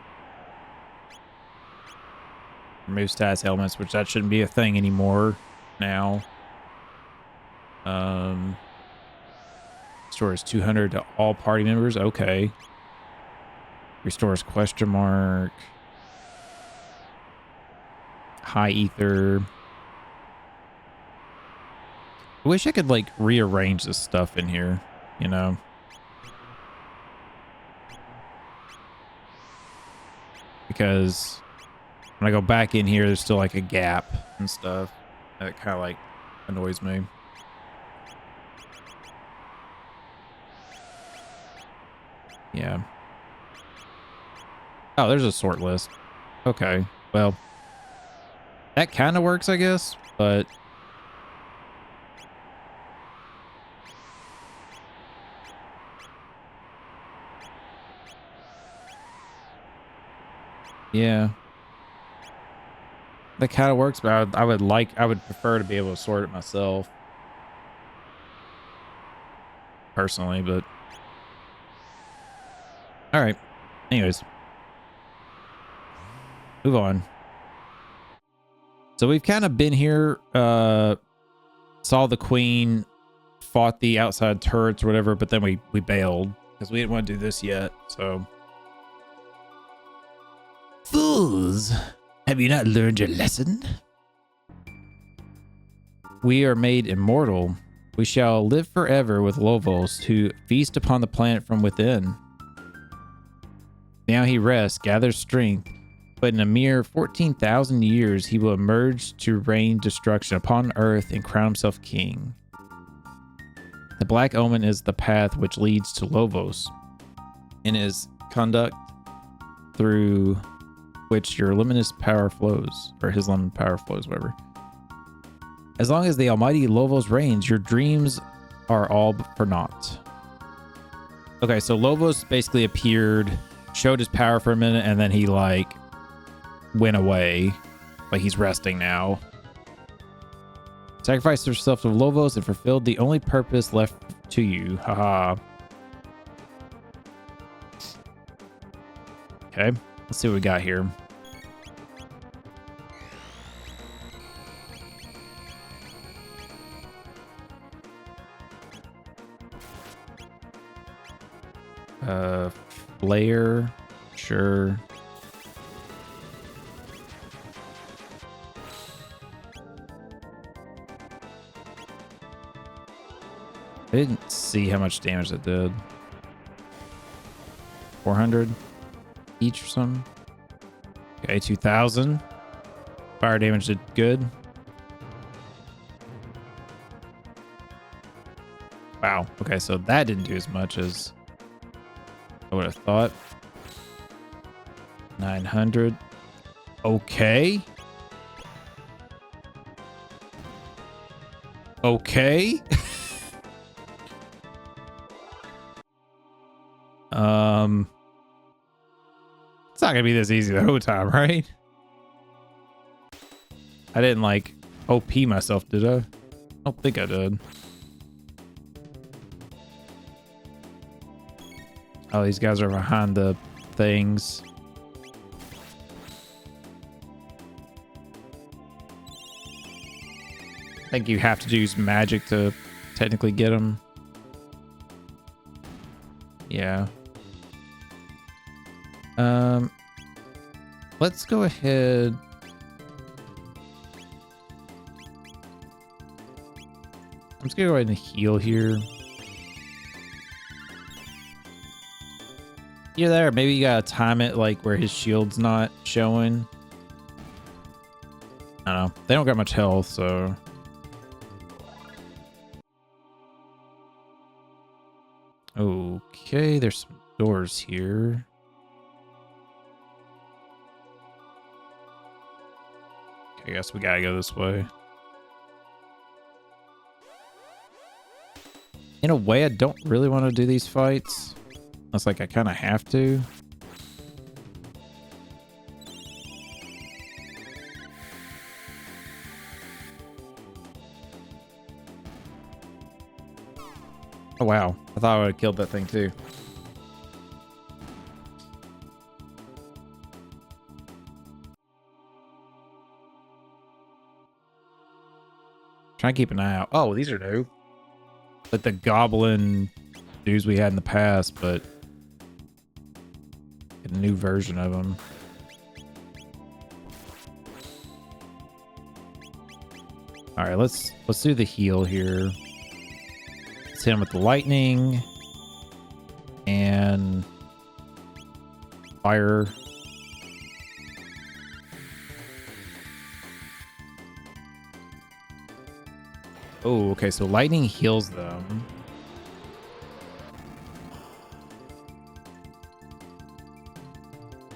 Remove status elements, which that shouldn't be a thing anymore now. Restores 200 to all party members. Okay. Restores question mark. High ether. I wish I could like rearrange this stuff in here, you know. Because when I go back in here, there's still like a gap and stuff. That kind of like annoys me. Yeah. Oh, there's a sort list. Okay. Well, that kind of works, I guess, but yeah. That kind of works, but I would prefer to be able to sort it myself. Personally, but all right. Anyways. Move on. So we've kind of been here, saw the queen, fought the outside turrets or whatever, but then we bailed because we didn't want to do this yet, so. Fools! Have you not learned your lesson? We are made immortal. We shall live forever with Lovos, who feast upon the planet from within. Now he rests, gathers strength, but in a mere 14,000 years he will emerge to rain destruction upon earth and crown himself king. The Black Omen is the path which leads to Lovos, and is conduct through which your limitless power flows, or his limited power flows, whatever. As long as the almighty Lovos reigns, your dreams are all for naught. Okay, so Lovos basically appeared, showed his power for a minute, and then he like went away. Like he's resting now. Sacrificed yourself to Lovos and fulfilled the only purpose left to you. Haha. Okay, let's see what we got here. Flare, sure. I didn't see how much damage it did. 400 each or something. Okay, 2,000. Fire damage did good. Wow. Okay, so that didn't do as much as I would have thought. 900. Okay. Okay. not gonna be this easy the whole time, right? I didn't like OP myself, did I? I don't think I did. Oh, these guys are behind the things. I think you have to use magic to technically get them. Yeah. Let's go ahead. I'm just gonna go ahead and heal here. You're there. Maybe you gotta time it like where his shield's not showing. I don't know. They don't got much health, so. Okay, there's some doors here. Okay, I guess we gotta go this way. In a way, I don't really want to do these fights. It's like I kind of have to. Oh, wow. I thought I would have killed that thing too. Try and keep an eye out. Oh, these are new. Like the goblin dudes we had in the past, but a new version of them. All right, let's do the heal here. Let's hit him with the lightning and fire. Oh, okay, so lightning heals them.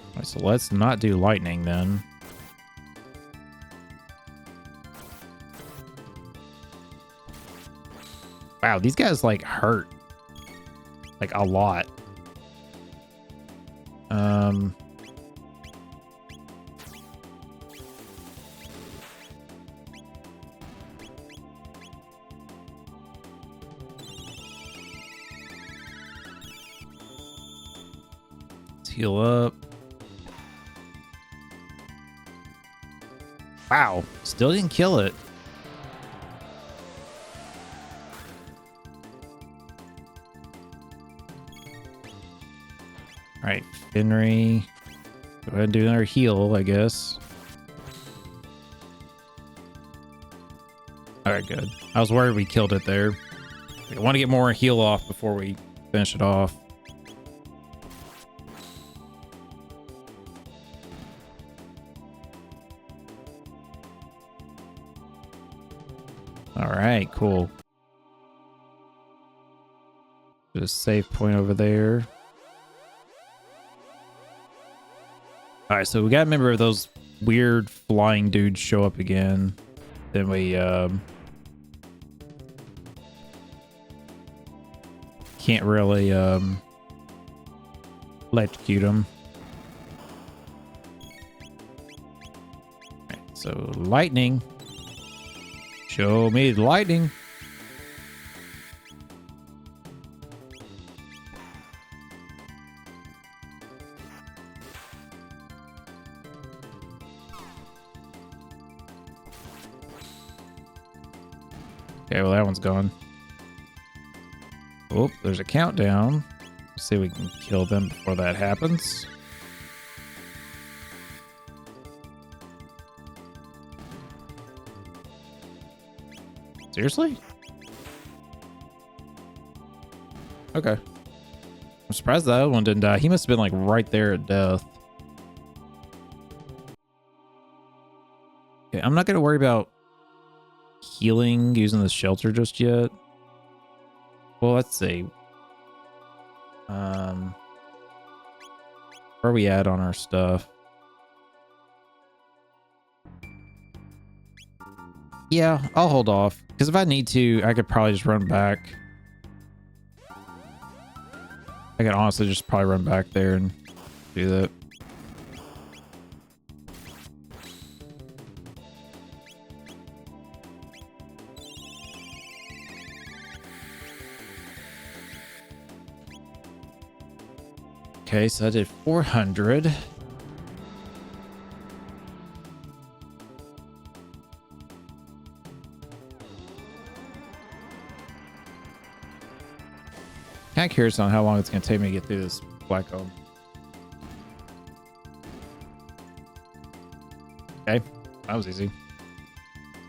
All right, so let's not do lightning then. Wow, these guys like hurt like a lot. Let's heal up. Wow, still didn't kill it. All right, Finry. Go ahead and do another heal, I guess. All right, good. I was worried we killed it there. I want to get more heal off before we finish it off. All right, cool. Just save point over there. All right, so we got to remember if those weird flying dudes show up again, then we can't really electrocute them. Right, so lightning. Show me the lightning. Okay, well, that one's gone. Oh, there's a countdown. Let's see if we can kill them before that happens. Seriously? Okay. I'm surprised that other one didn't die. He must have been like right there at death. Okay, I'm not going to worry about healing using the shelter just yet. Well, let's see. Where are we at on our stuff? Yeah, I'll hold off. Because if I need to, I could probably just run back. I could honestly just probably run back there and do that. Okay, so I did 400. Kind of curious on how long it's going to take me to get through this black hole. Okay, that was easy.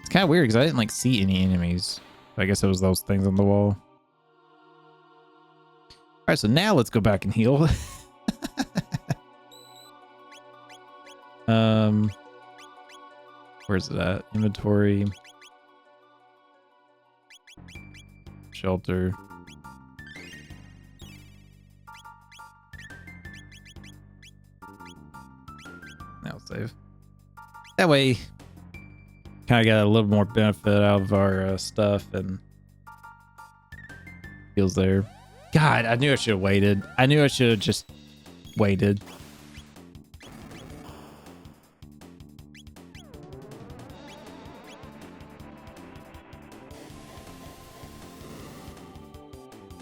It's kind of weird because I didn't like see any enemies. I guess it was those things on the wall. All right, so now let's go back and heal. Where's it at? Inventory. Shelter. Now save. That way, kind of got a little more benefit out of our stuff and heals there. God, I knew I should have waited. I knew I should have just waited.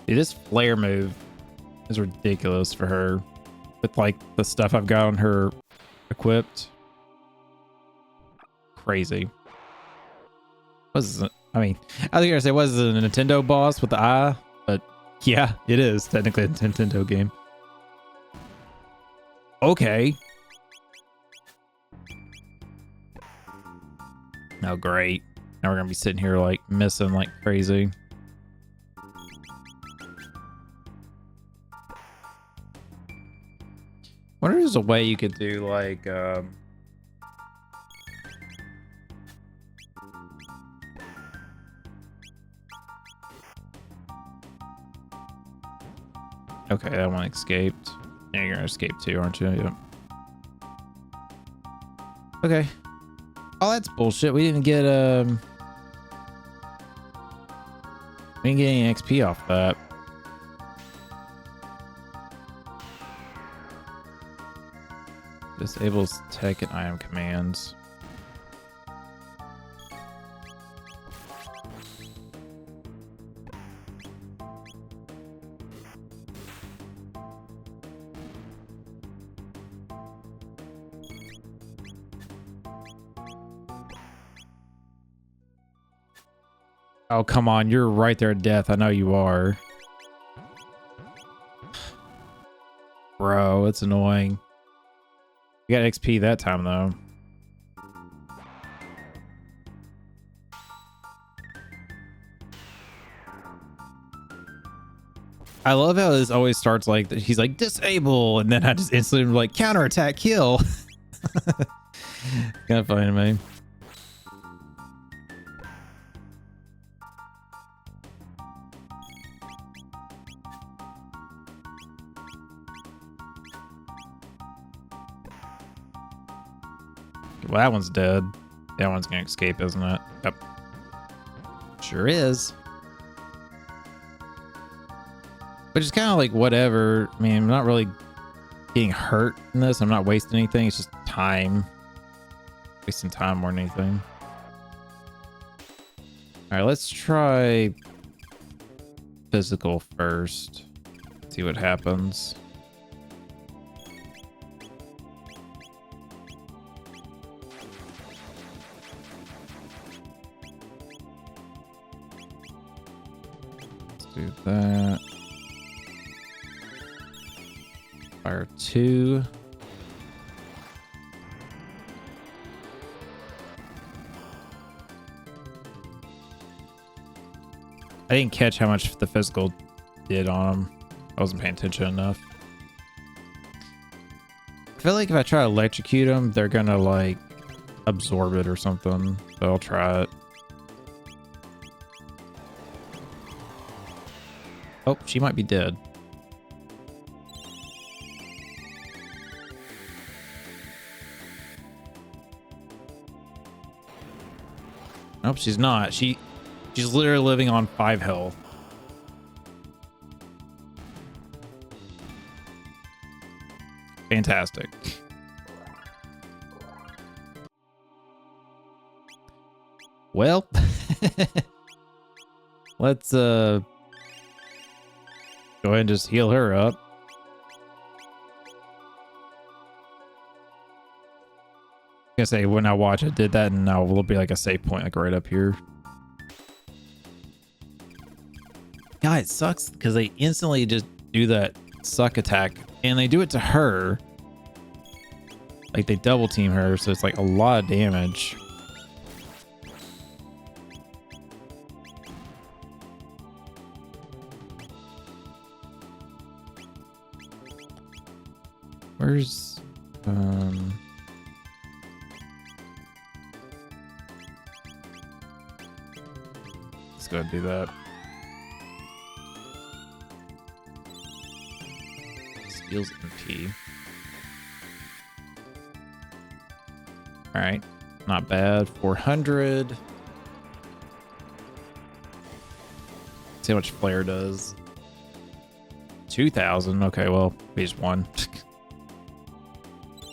Dude, this flare move is ridiculous for her. With like the stuff I've got on her equipped. Crazy. Was it? I mean, I think I say was it a Nintendo boss with the eye, but yeah, it is technically a Nintendo game. Okay. Oh, great. Now we're gonna be sitting here like missing like crazy. Wonder if there's a way you could do like okay, that one escaped. Yeah, you're gonna escape too, aren't you? Yep. Okay. Oh, that's bullshit. We didn't get any XP off that. Disables tech and IM commands. Oh, come on. You're right there at death. I know you are. Bro, it's annoying. You got XP that time, though. I love how this always starts like, he's like, disable, and then I just instantly like, counterattack, kill. Kind of funny to me. Well, that one's dead. That one's gonna escape, isn't it? Yep. Sure is. Which is kind of like whatever. I mean, I'm not really getting hurt in this. I'm not wasting anything. It's just time. Wasting time more than anything. All right, let's try physical first. See what happens. Do that. Fire 2. I didn't catch how much the physical did on him. I wasn't paying attention enough. I feel like if I try to electrocute them, they're gonna like absorb it or something. So I'll try it. Oh, she might be dead. Nope, she's not. She's literally living on 5 health. Fantastic. Well, let's go ahead and just heal her up. gonna say when I watch it, did that, and now will be like a save point, like right up here. God, it sucks because they instantly just do that suck attack, and they do it to her. Like they double team her, so it's like a lot of damage. Where's let's go ahead and do that. Steals MP. All right, not bad. 400. See how much flare does. 2,000. Okay, well, we just won.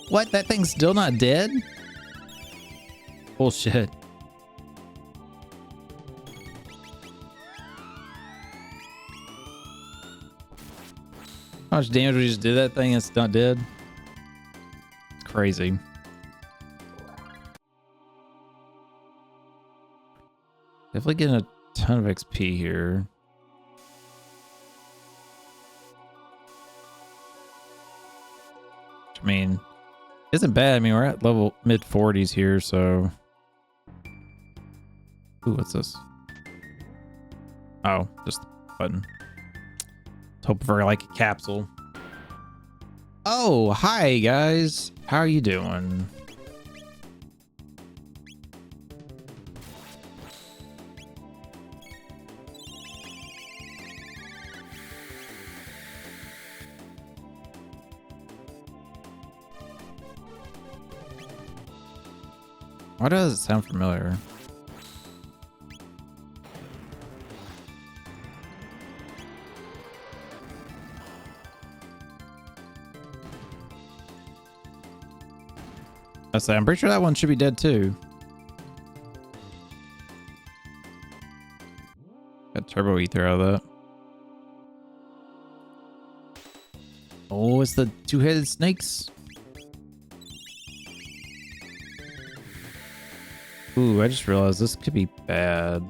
What? That thing's still not dead? Bullshit. How much damage we just did that thing? It's not dead. It's crazy. Definitely getting a ton of XP here. I mean, isn't bad. I mean, we're at level mid 40s here, so. Ooh, what's this? Oh, just the button. Let's hope for like a capsule. Oh, hi guys. How are you doing? Why does it sound familiar? I'm pretty sure that one should be dead too. Got turbo ether out of that. Oh, it's the two-headed snakes. Ooh, I just realized this could be bad.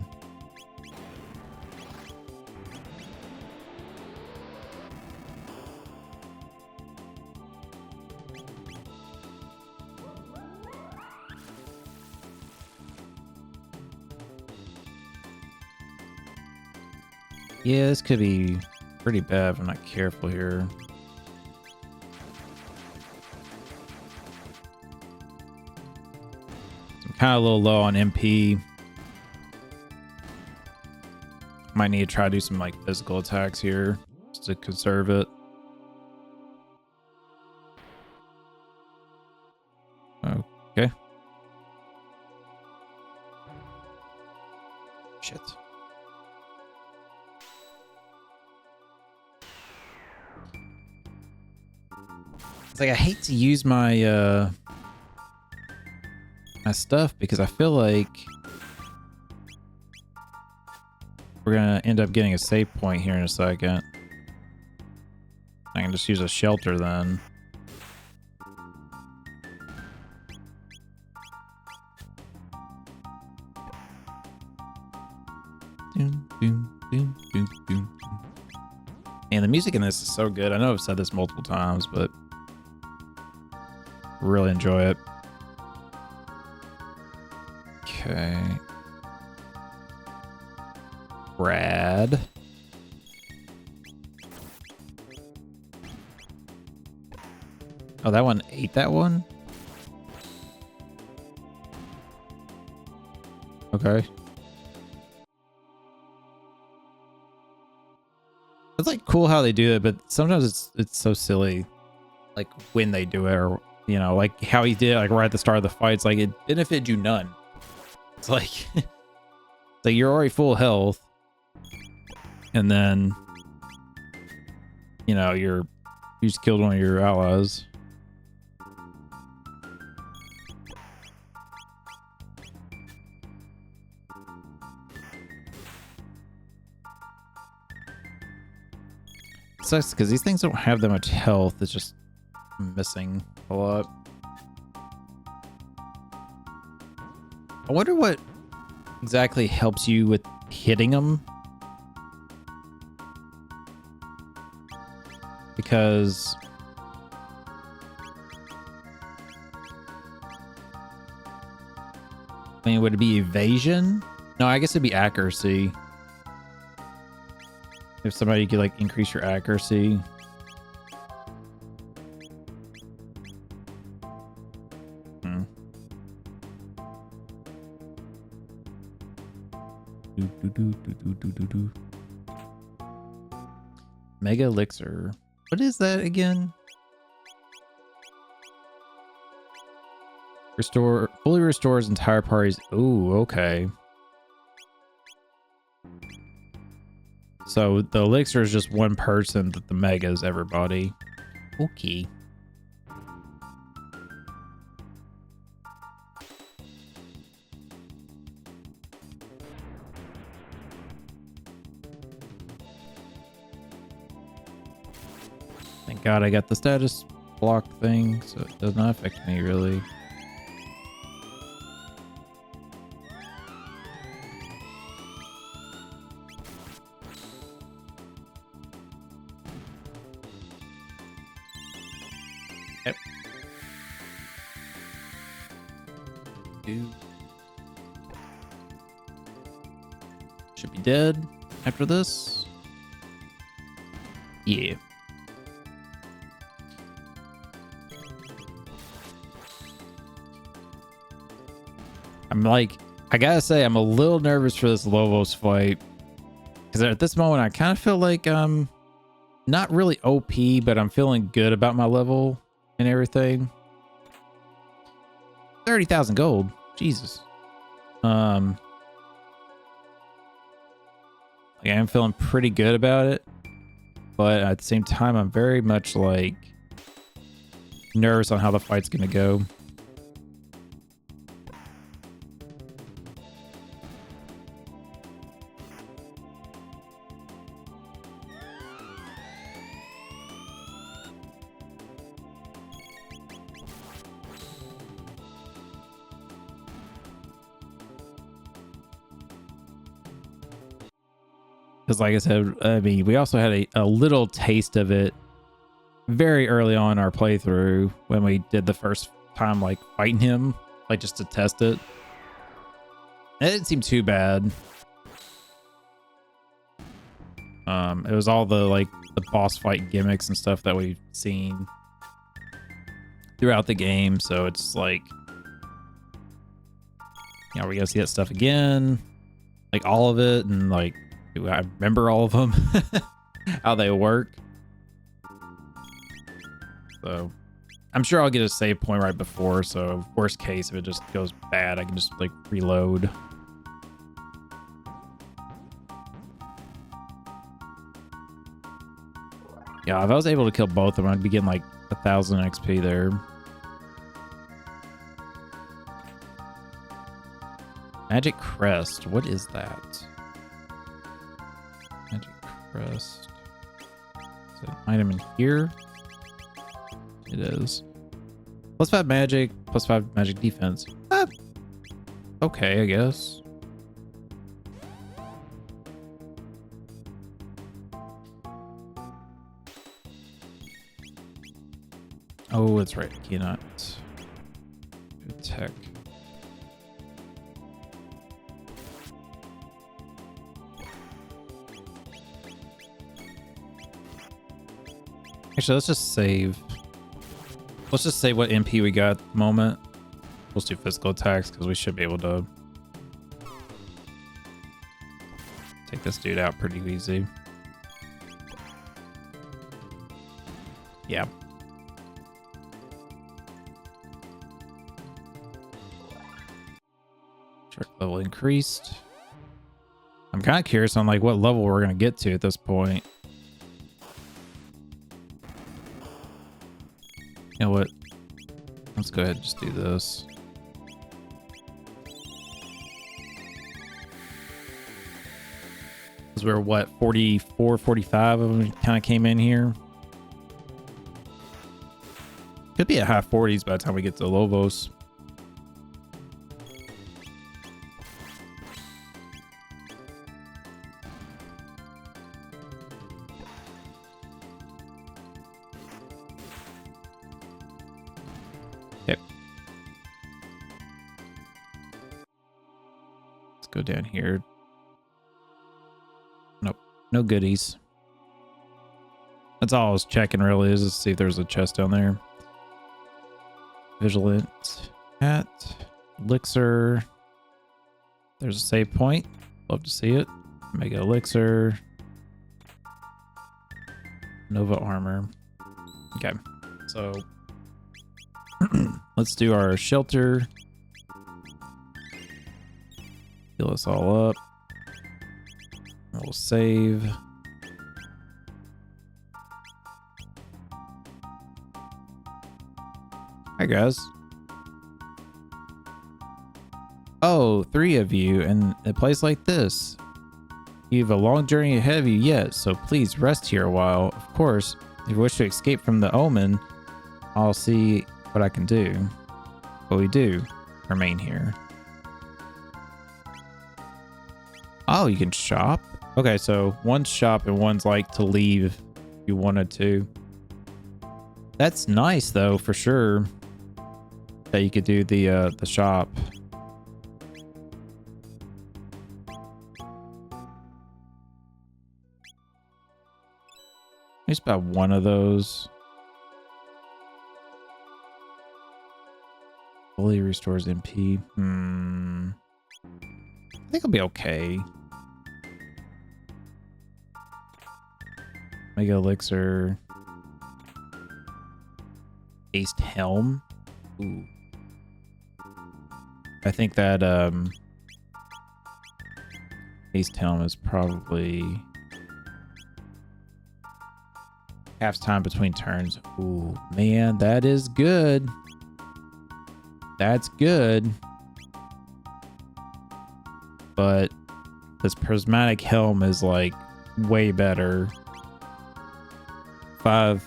Yeah, this could be pretty bad if I'm not careful here. I'm kind of a little low on MP. Might need to try to do some like physical attacks here just to conserve it. Okay. Shit. It's like I hate to use my my stuff because I feel like we're gonna end up getting a save point here in a second. I can just use a shelter then. And the music in this is so good. I know I've said this multiple times, but really enjoy it. Okay. Brad. Oh, that one ate that one? Okay. It's like cool how they do it, but sometimes it's so silly, like when they do it, or you know, like how he did, like right at the start of the fight. It's like it benefited you none. It's like, it's like you're already full health, and then you know you just killed one of your allies. It sucks because these things don't have that much health. It's just missing a lot. I wonder what exactly helps you with hitting them. Because I mean, would it be evasion? No, I guess it'd be accuracy. If somebody could like increase your accuracy. Mega elixir. What is that again? Fully restores entire parties. Ooh, okay. So the elixir is just one person, that the mega is everybody. Okay. Thank God I got the status block thing, so it does not affect me really. Yep. Should be dead after this. Yeah. I'm like, I gotta say, I'm a little nervous for this Lobos fight. Because at this moment, I kind of feel like I'm not really OP, but I'm feeling good about my level and everything. 30,000 gold. Jesus. Like, I'm feeling pretty good about it. But at the same time, I'm very much like nervous on how the fight's gonna go. Because like I said, I mean, we also had a little taste of it very early on in our playthrough when we did the first time, like, fighting him, like, just to test it. It didn't seem too bad. It was all the, like, the boss fight gimmicks and stuff that we've seen throughout the game, so it's like, you know, we gotta see that stuff again, like, all of it, and, like, do I remember all of them? How they work. So I'm sure I'll get a save point right before, so worst case, if it just goes bad, I can just like reload. Yeah, if I was able to kill both of them, I'd be getting like 1,000 XP there. Magic Crest, what is that? Magic Crest. Is it an item in here? It is. +5 magic, +5 magic defense. Ah, okay, I guess. Oh, that's right. I cannot attack. Actually, let's just save. Let's just say what MP we got at the moment. Let's do physical attacks because we should be able to take this dude out pretty easy. Yeah. Shark level increased. I'm kind of curious on like what level we're going to get to at this point. You know what? Let's go ahead and just do this. Because we're what, 44, 45 of them kind of came in here. Could be at high 40s by the time we get to Lobos. Let's go down here. Nope, no goodies. That's all I was checking really, is to see if there's a chest down there. Vigilant hat, elixir. There's a save point. Love to see it. Mega elixir. Nova armor. Okay, so let's do our shelter. Heal us all up. We'll save. Hi guys. Oh, 3 of you in a place like this. You have a long journey ahead of you yet, so please rest here a while. Of course, if you wish to escape from the omen, I'll see what I can do. But we do remain here. Oh, you can shop? Okay, so one's shop and one's like to leave if you wanted to. That's nice though, for sure. That you could do the shop. Just about one of those. Fully restores MP. I think it'll be okay. Mega elixir. Aced helm. Ooh. I think that Aced helm is probably half time between turns. Ooh, man, that is good. That's good. But this prismatic helm is like way better. Five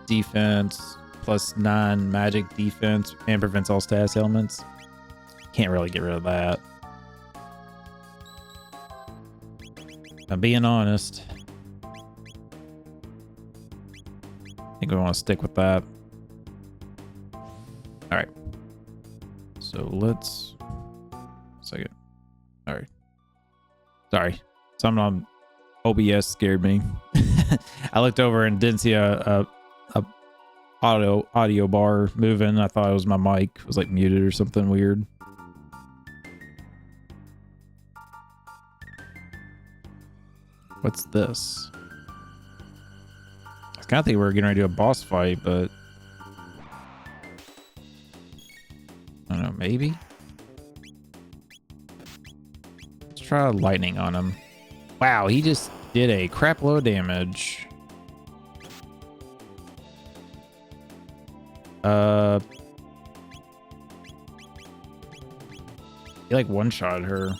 defense plus 9 magic defense and prevents all status elements. Can't really get rid of that. I'm being honest. I think we want to stick with that. All right. So let's. Second. All right. Sorry. Something on OBS scared me. I looked over and didn't see a audio bar moving. I thought it was my mic. It was like muted or something weird. What's this? I was kind of thinking we were getting ready to do a boss fight, but I don't know, maybe? Let's try lightning on him. Wow, he just did a crap load of damage. He like one-shot her.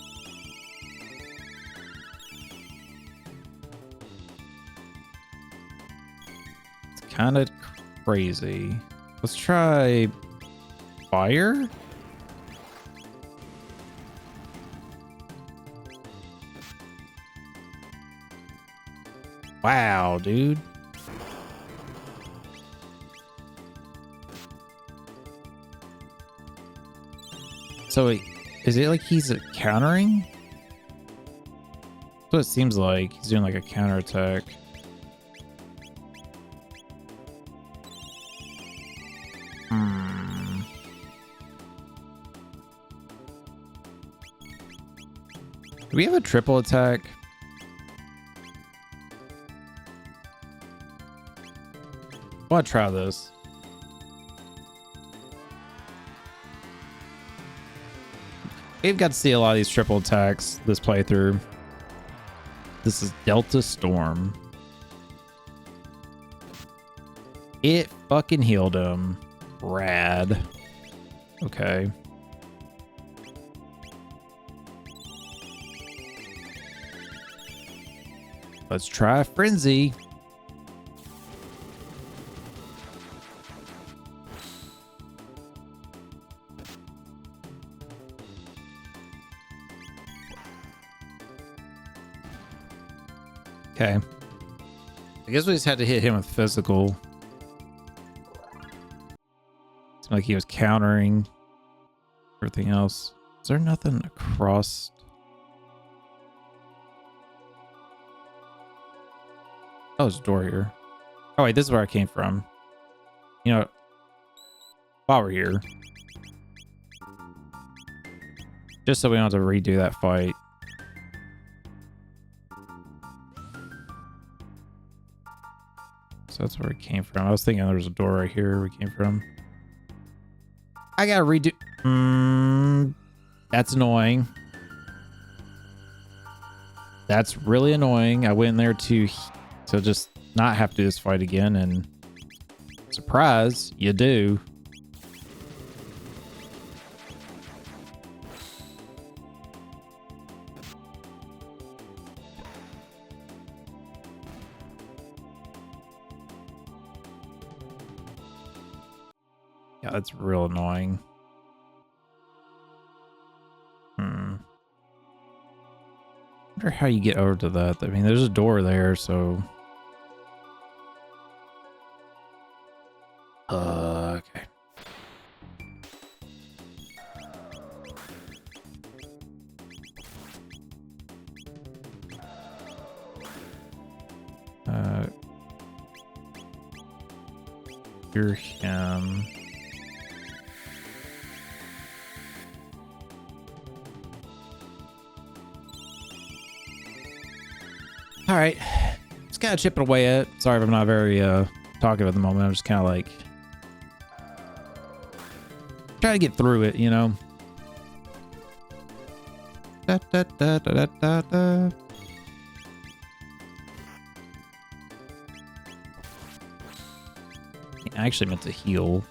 It's kind of crazy. Let's try fire. Wow, dude. So is it like he's countering? That's what it seems like. He's doing like a counterattack. Do we have a triple attack? I want to try this. We've got to see a lot of these triple attacks this playthrough. This is Delta Storm. It fucking healed him. Rad. Okay. Let's try Frenzy. Okay. I guess we just had to hit him with physical. Seemed like he was countering. everything else. Is there nothing across? Oh, there's a door here. Oh wait, this is where I came from. You know, while we're here, just so we don't have to redo that fight. So that's where it came from. I was thinking there was a door right here we came from. I gotta redo. That's annoying. That's really annoying. I went in there to just not have to do this fight again, and surprise, you do. Yeah, that's real annoying. I wonder how you get over to that. I mean, there's a door there, so... okay. Hear him. All right, just kind of chipping away at it. Sorry if I'm not very talkative at the moment. I'm just kind of like trying to get through it, you know. Da, da, da, da, da, da. I actually meant to heal.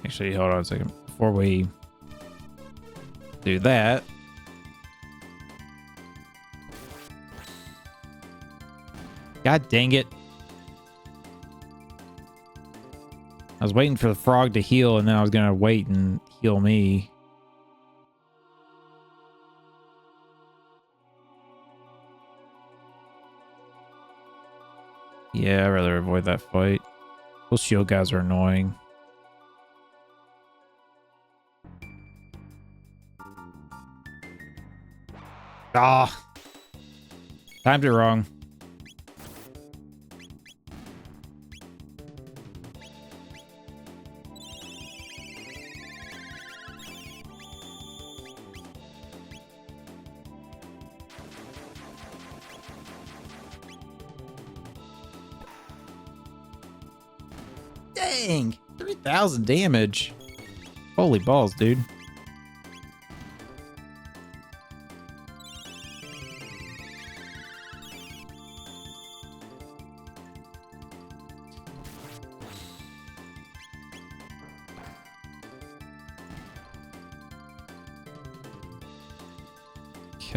Actually, hold on a second. Before we do that, God dang it. I was waiting for the frog to heal, and then I was going to wait and heal me. Yeah, I'd rather avoid that fight. Those shield guys are annoying. Ah, timed it wrong. Dang, 3,000 damage. Holy balls, dude.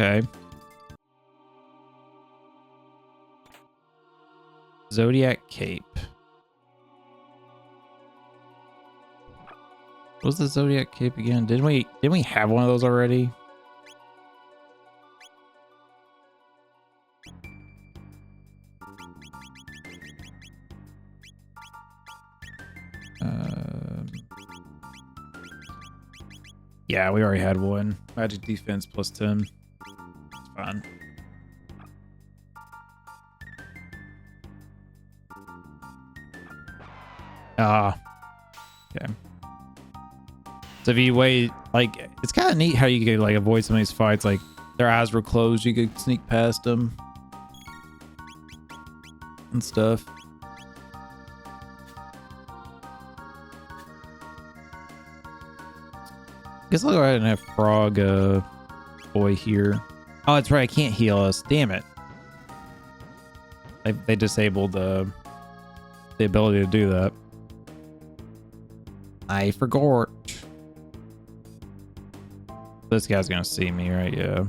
Okay. Zodiac Cape. What was the Zodiac Cape again? Didn't we have one of those already? Yeah, we already had one. Magic defense plus 10. It's fine. Okay. So if you wait, like, it's kind of neat how you could like avoid some of these fights. Like, their eyes were closed, you could sneak past them and stuff. Guess I'll go ahead and have Frog Boy here. Oh, that's right. I can't heal us. Damn it. They disabled the ability to do that. I forgot. This guy's gonna see me, right? Yeah.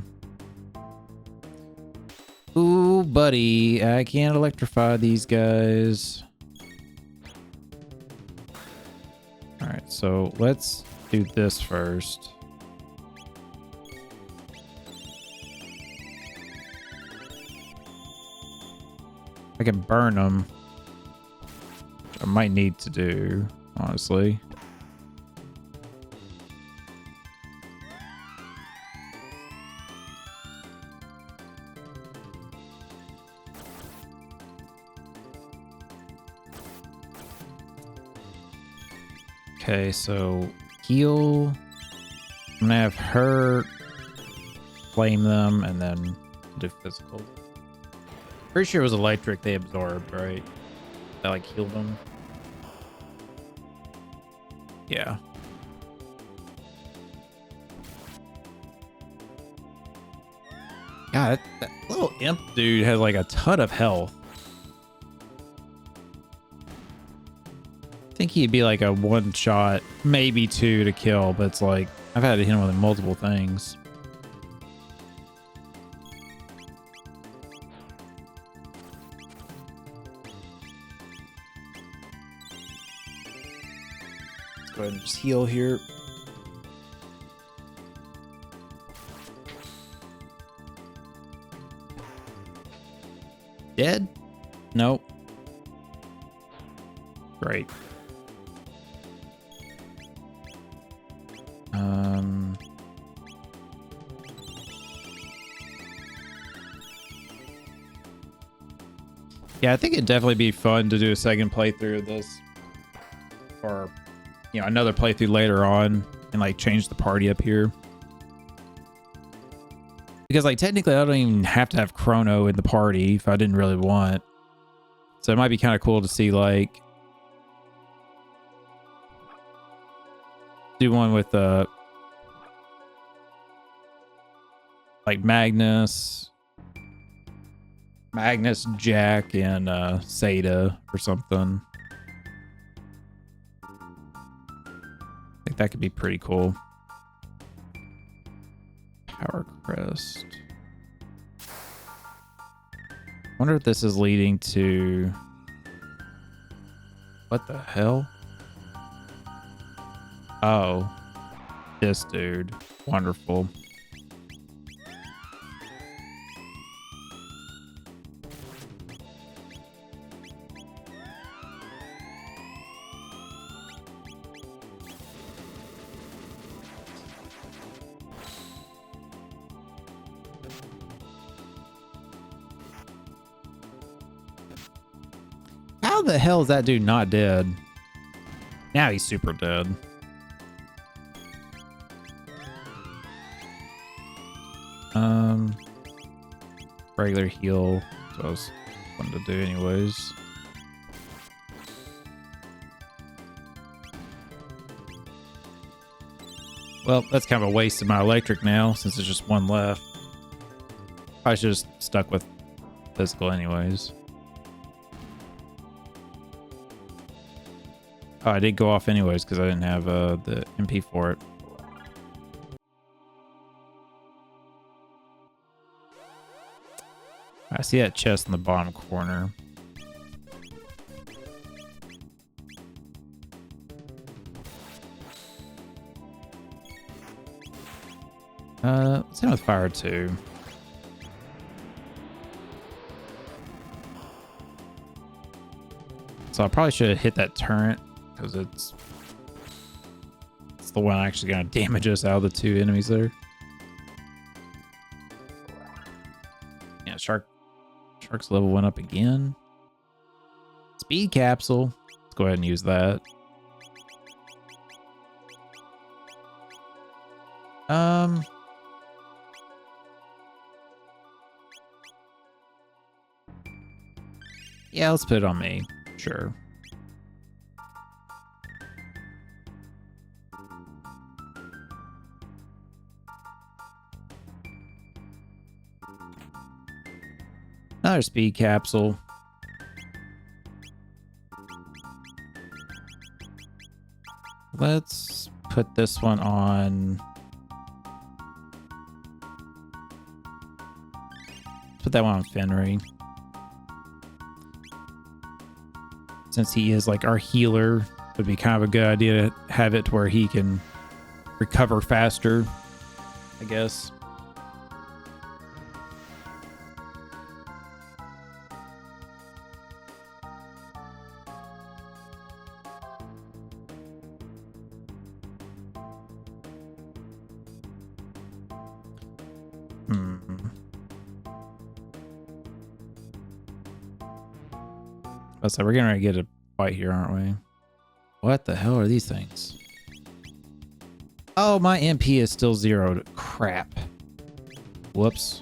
Ooh, buddy. I can't electrify these guys. Alright, so let's do this first. I can burn them. I might need to do, honestly. Okay, so heal. I'm gonna have her flame them and then do physical. Pretty sure it was electric they absorbed, right? That like healed them. Yeah. God, that little imp dude has like a ton of health. I think he'd be like a one shot, maybe two to kill, but it's like I've had to hit him with multiple things. Let's go ahead and just heal here. Dead? Nope. Great. Yeah, I think it'd definitely be fun to do a second playthrough of this, or another playthrough later on, and like change the party up here. Because like technically I don't even have to have Chrono in the party if I didn't really want. So it might be kind of cool to see like do one with like Magnus, Jack, and Seda or something. I think that could be pretty cool. Power Crest. Wonder if this is leading to... What the hell? Oh. This dude. Wonderful. How the hell is that dude not dead? Now he's super dead. Regular heal. So I was wanting to do anyways. Well, that's kind of a waste of my electric now since there's just one left. I should have just stuck with physical anyways. Oh, I did go off anyways because I didn't have the MP for it. I see that chest in the bottom corner. Same with fire too. So I probably should have hit that turret because it's the one actually gonna damage us out of the two enemies there. Yeah, Shark's level went up again. Speed capsule. Let's go ahead and use that. Yeah, let's put it on me. Sure. Another speed capsule. Let's put this one on. Put that one on Fenry. Since he is like our healer, would be kind of a good idea to have it to where he can recover faster, I guess. So we're gonna get a fight here, aren't we? What the hell are these things? Oh, my MP is still zeroed. Crap. Whoops.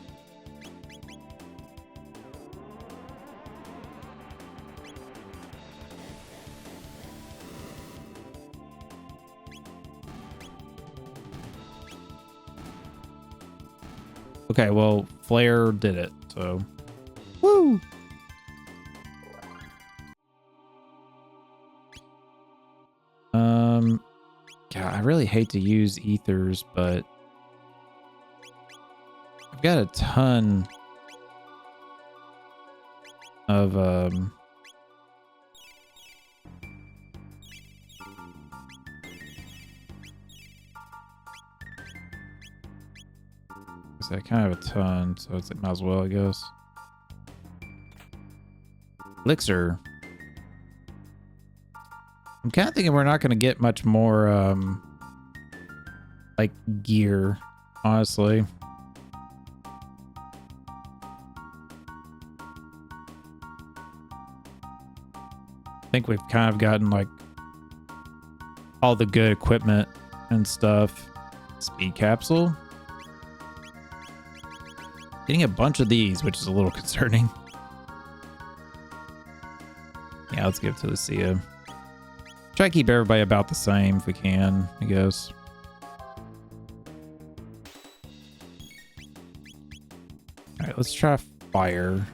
Okay, well, Flare did it, so. Woo! God, I really hate to use ethers, but I've got a ton of I kind of have a ton, so it's like might as well, I guess. Elixir. I'm kind of thinking we're not going to get much more, like, gear, honestly. I think we've kind of gotten, like, all the good equipment and stuff. Speed capsule. Getting a bunch of these, which is a little concerning. Yeah, let's give it to Lucia. Try to keep everybody about the same if we can, I guess. All right, let's try fire.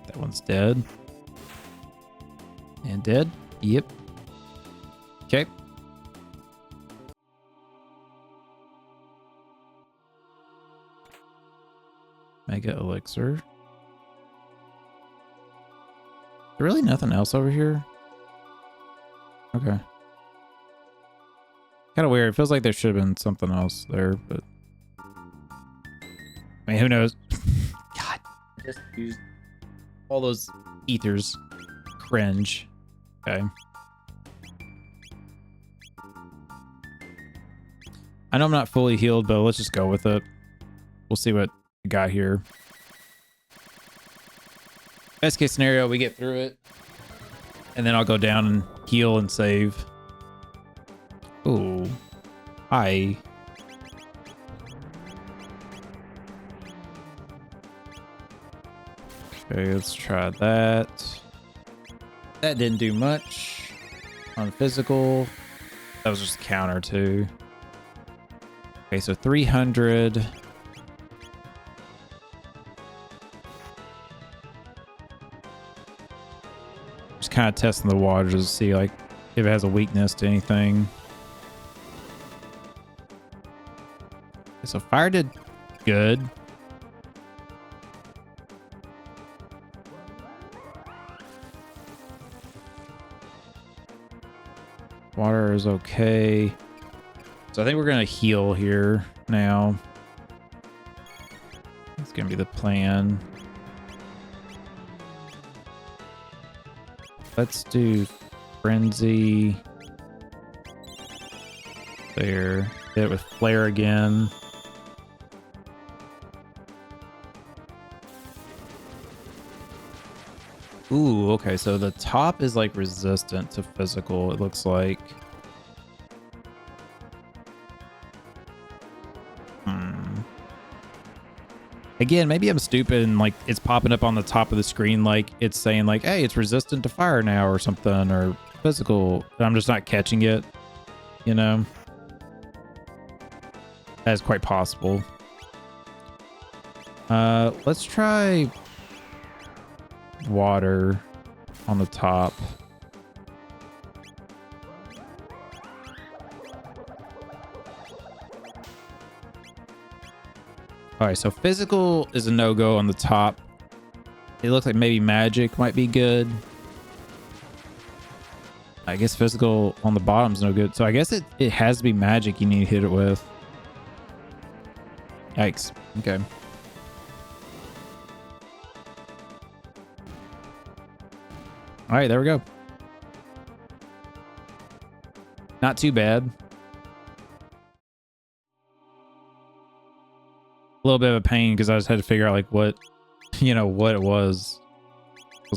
That one's dead. And dead? Yep. Okay. Mega elixir. There really nothing else over here? Okay. Kind of weird. It feels like there should have been something else there, but I mean, who knows? God, I just used all those ethers. Cringe. Okay. I know I'm not fully healed, but let's just go with it. We'll see what we got here. Best case scenario, we get through it. And then I'll go down and heal and save. Ooh. Hi. Okay, let's try that. That didn't do much. On physical. That was just a counter too. Okay, so 300. Just kind of testing the waters to see like if it has a weakness to anything. Okay, so fire did good. Water is okay. So I think we're going to heal here now. That's going to be the plan. Let's do Frenzy. There. Hit it with Flare again. Ooh, okay. So the top is like resistant to physical, it looks like. Again, maybe I'm stupid and like it's popping up on the top of the screen like it's saying like, hey, it's resistant to fire now or something, or physical. And I'm just not catching it, you know? That is quite possible. Let's try water on the top. All right, so physical is a no-go on the top. It looks like maybe magic might be good. I guess physical on the bottom's no good. So I guess it has to be magic you need to hit it with. Yikes. Okay. All right, there we go. Not too bad. A little bit of a pain because I just had to figure out like what, you know, what it was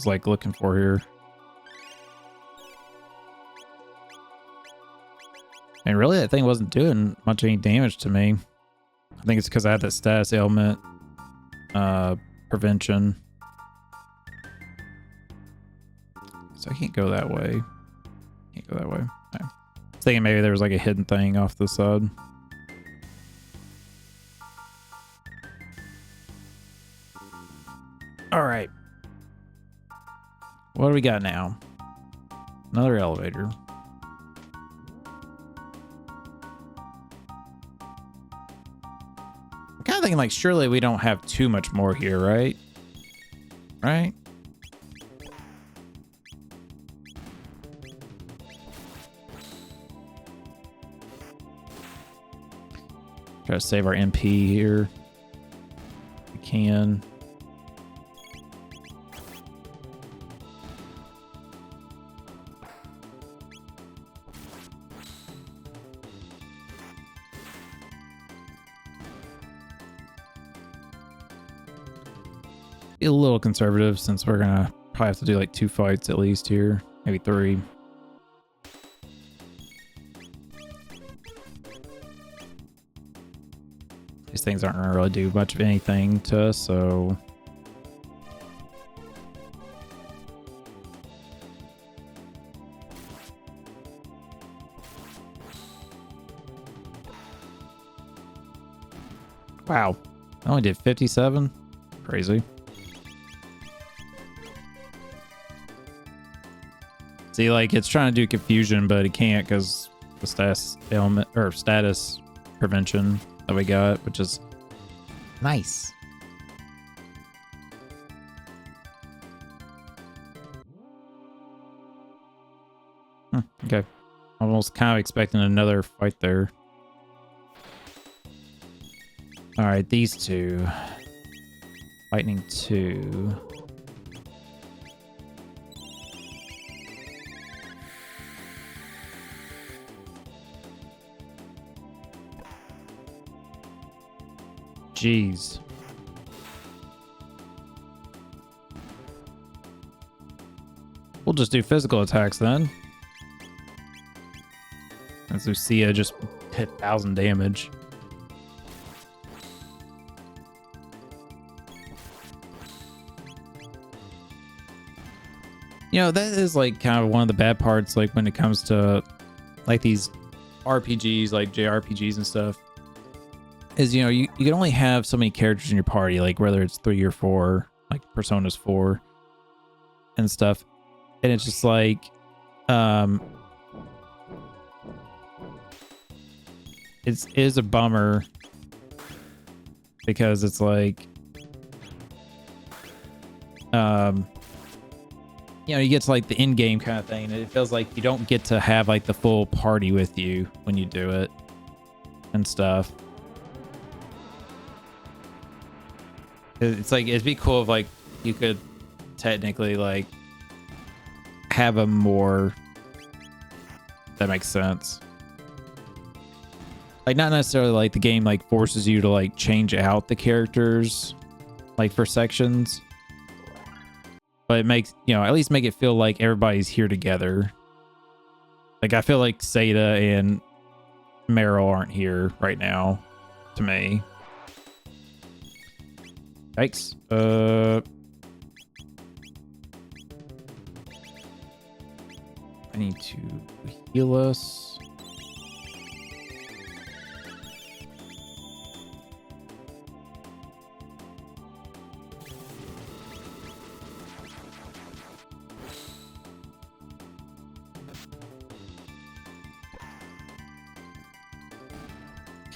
like looking for here. And really that thing wasn't doing much of any damage to me. I think it's because I had that status ailment prevention. So I can't go that way. Can't go that way. Okay. I was thinking maybe there was like a hidden thing off the side. All right. What do we got now? Another elevator. I'm kind of thinking like surely we don't have too much more here, right? Right? Try to save our MP here. If we can. Be a little conservative since we're gonna probably have to do like 2 fights at least here, maybe 3. These things aren't gonna really do much of anything to us, so wow, I only did 57. Crazy. See, like it's trying to do confusion, but it can't because the status ailment or status prevention that we got, which is nice. Okay. Almost kind of expecting another fight there. All right, these two. Lightning 2. Jeez. We'll just do physical attacks then. As Lucia just hit 1,000 damage. You know, that is like kind of one of the bad parts, like when it comes to like these RPGs, like JRPGs and stuff. Is, you know, you can only have so many characters in your party, like whether it's 3 or 4, like Persona's 4 and stuff. And it's just like, it is a bummer because it's like, you know, you get to like the in-game kind of thing, and it feels like you don't get to have like the full party with you when you do it and stuff. It's like, it'd be cool if like you could technically like have a more, that makes sense. Like not necessarily like the game like forces you to like change out the characters like for sections, but it makes, you know, at least make it feel like everybody's here together. Like I feel like Seda and Meryl aren't here right now to me. Yikes. I need to heal us.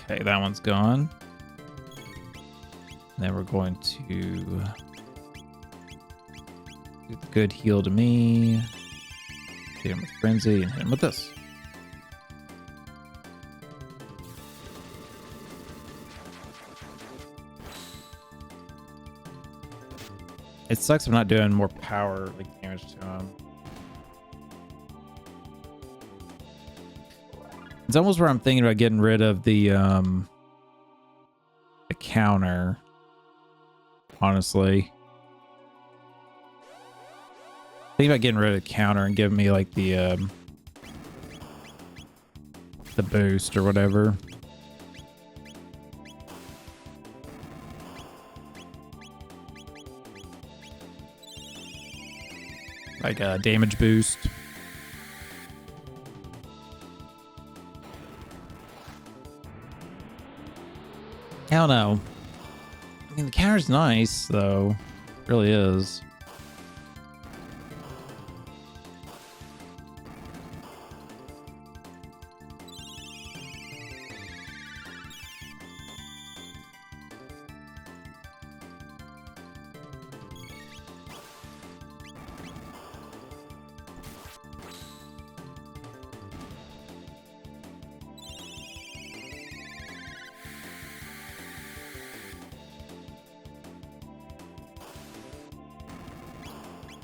Okay, that one's gone. then we're going to do the good heal to me. Hit him with frenzy and hit him with this. It sucks I'm not doing more power like damage to him. It's almost where I'm thinking about getting rid of the counter. Honestly, think about getting rid of the counter and giving me like the boost or whatever. Like a damage boost. I don't know. I mean, the counter's nice, though. It really is.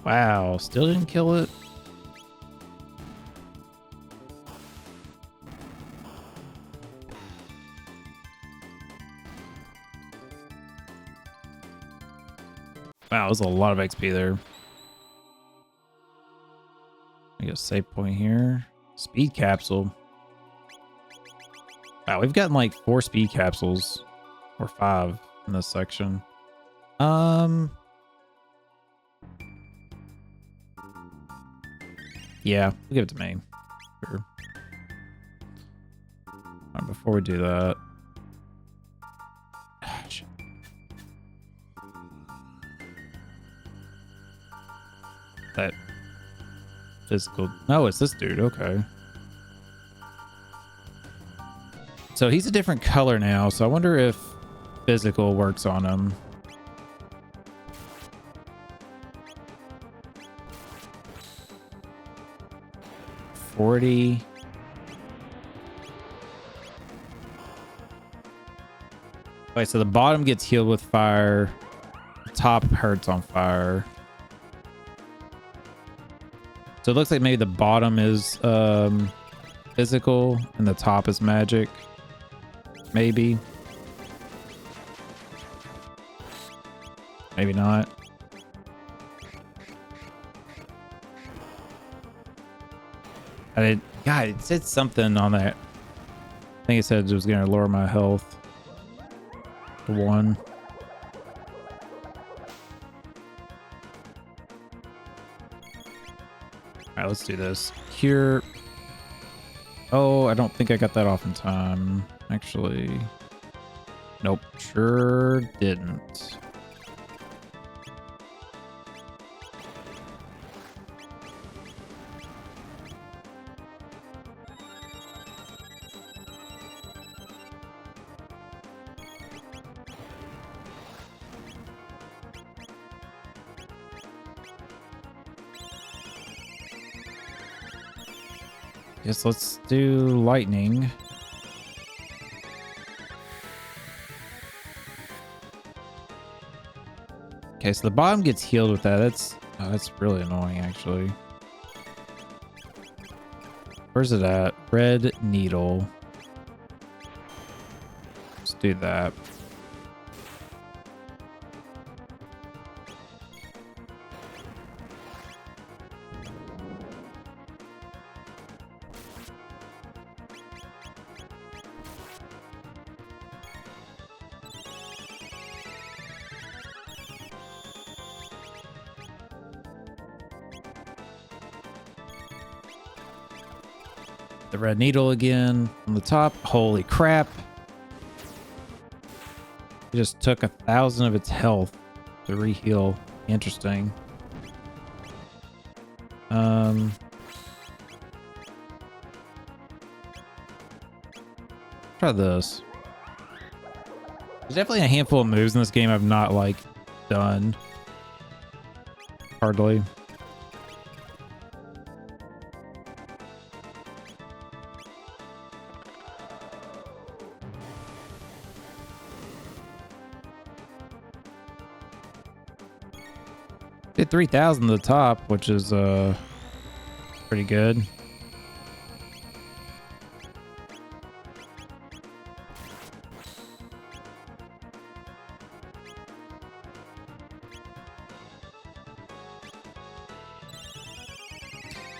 Wow, still didn't kill it. Wow, there's a lot of XP there. I guess save point here. Speed capsule. Wow, we've gotten like 4 speed capsules or 5 in this section. Yeah, we'll give it to me. Sure. All right, before we do that. Shit. That physical. No, it's this dude. Okay. So he's a different color now. So I wonder if physical works on him. $40. Okay, so the bottom gets healed with fire. The top hurts on fire. So it looks like maybe the bottom is physical and the top is magic. Maybe. Maybe not. God, it said something on that. I think it said it was going to lower my health to 1. All right, let's do this. Cure. Oh, I don't think I got that off in time. Actually, nope, sure didn't. Guess let's do lightning. Okay, so the bottom gets healed with that. That's really annoying, actually. Where's it at? Red needle. Let's do that. The red needle again on the top. Holy crap. It just took 1,000 of its health to re-heal. Interesting. Try this. There's definitely a handful of moves in this game I've not like done. Hardly. Did 3,000 to the top, which is pretty good.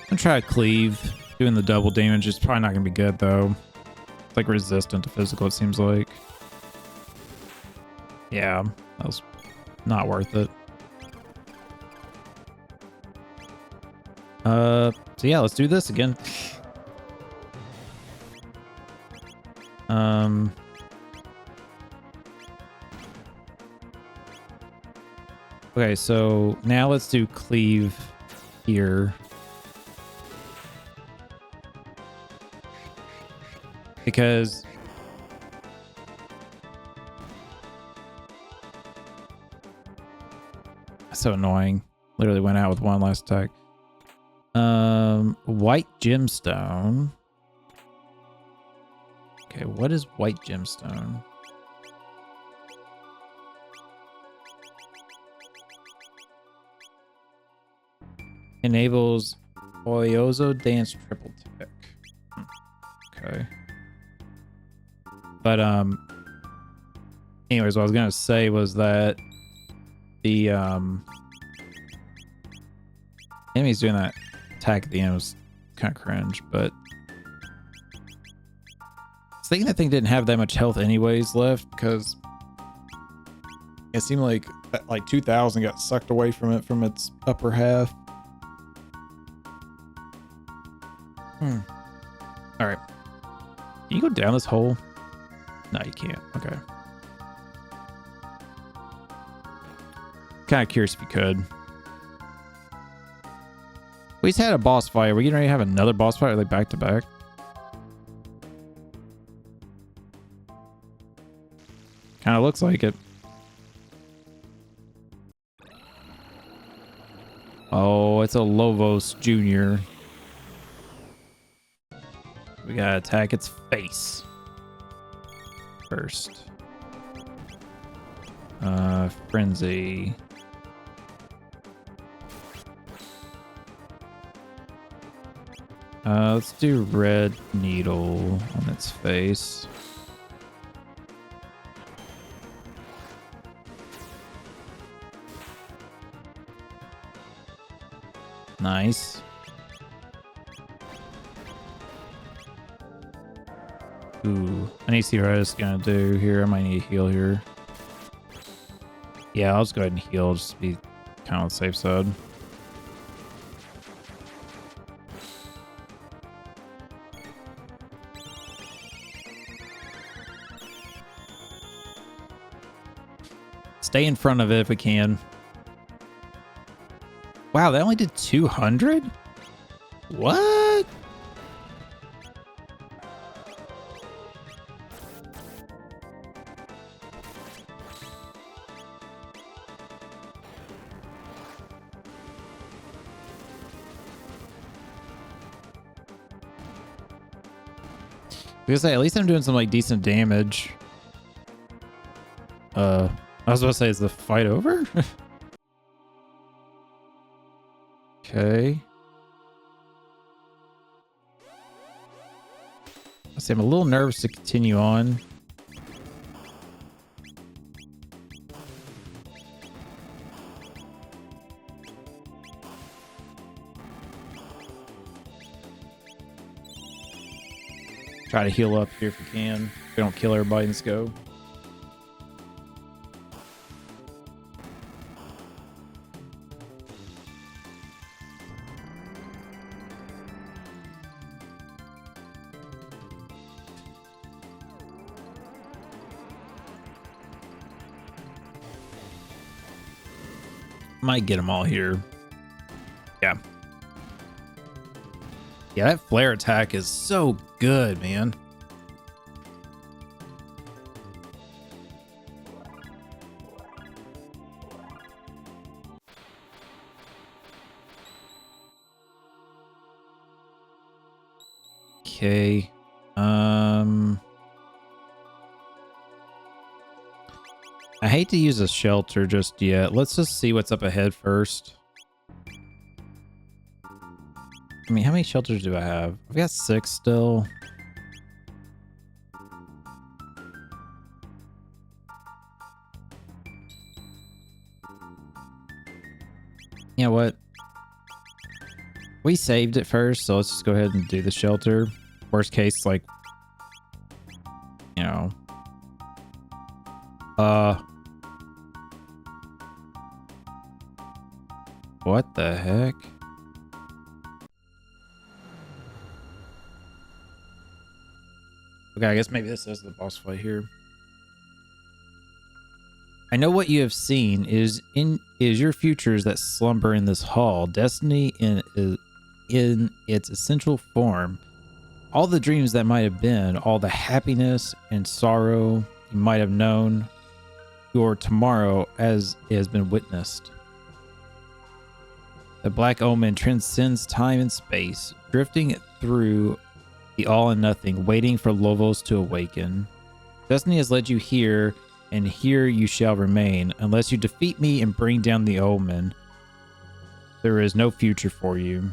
I'm gonna try to cleave. Doing the double damage is probably not gonna be good though. It's like resistant to physical, it seems like. Yeah, that was not worth it. So yeah, let's do this again. Okay, so now let's do cleave here. Because so annoying. Literally went out with one last attack. White gemstone. Okay, what is white gemstone? Enables Oyozo dance triple tick. Okay. But anyways, what I was gonna say was that the enemy's doing that attack at the end was kind of cringe, but I was thinking that thing didn't have that much health anyways left, because it seemed like 2,000 got sucked away from it from its upper half. All right, can you go down this hole? No, you can't. Okay. Kind of curious if you could. We just had a boss fight. Are we getting ready to have another boss fight, like back to back? Kind of looks like it. Oh, it's a Lovos Jr. We gotta attack its face first. Frenzy. Let's do red needle on its face. Nice. Ooh, I need to see what it's gonna do here. I might need to heal here. Yeah, I'll just go ahead and heal, just to be kind of on the safe side. Stay in front of it if we can. Wow, that only did 200? What? Because at least I'm doing some like decent damage. I was about to say, is the fight over? Okay. I say I'm a little nervous to continue on. Try to heal up here if we can. We don't kill everybody. Let's go. Might get them all here. Yeah. Yeah, that flare attack is so good, man. Okay. I hate to use a shelter just yet. Let's just see what's up ahead first. I mean, how many shelters do I have? I've got 6 still. You know what? We saved it first, so let's just go ahead and do the shelter. Worst case, like, you know. What the heck? Okay, I guess maybe this is the boss fight here. I know what you have seen is your futures that slumber in this hall. Destiny in its essential form. All the dreams that might have been, all the happiness and sorrow you might have known, your tomorrow as it has been witnessed. The black omen transcends time and space, drifting through the all and nothing, waiting for Lovos to awaken. Destiny has led you here, and here you shall remain, unless you defeat me and bring down the omen. There is no future for you.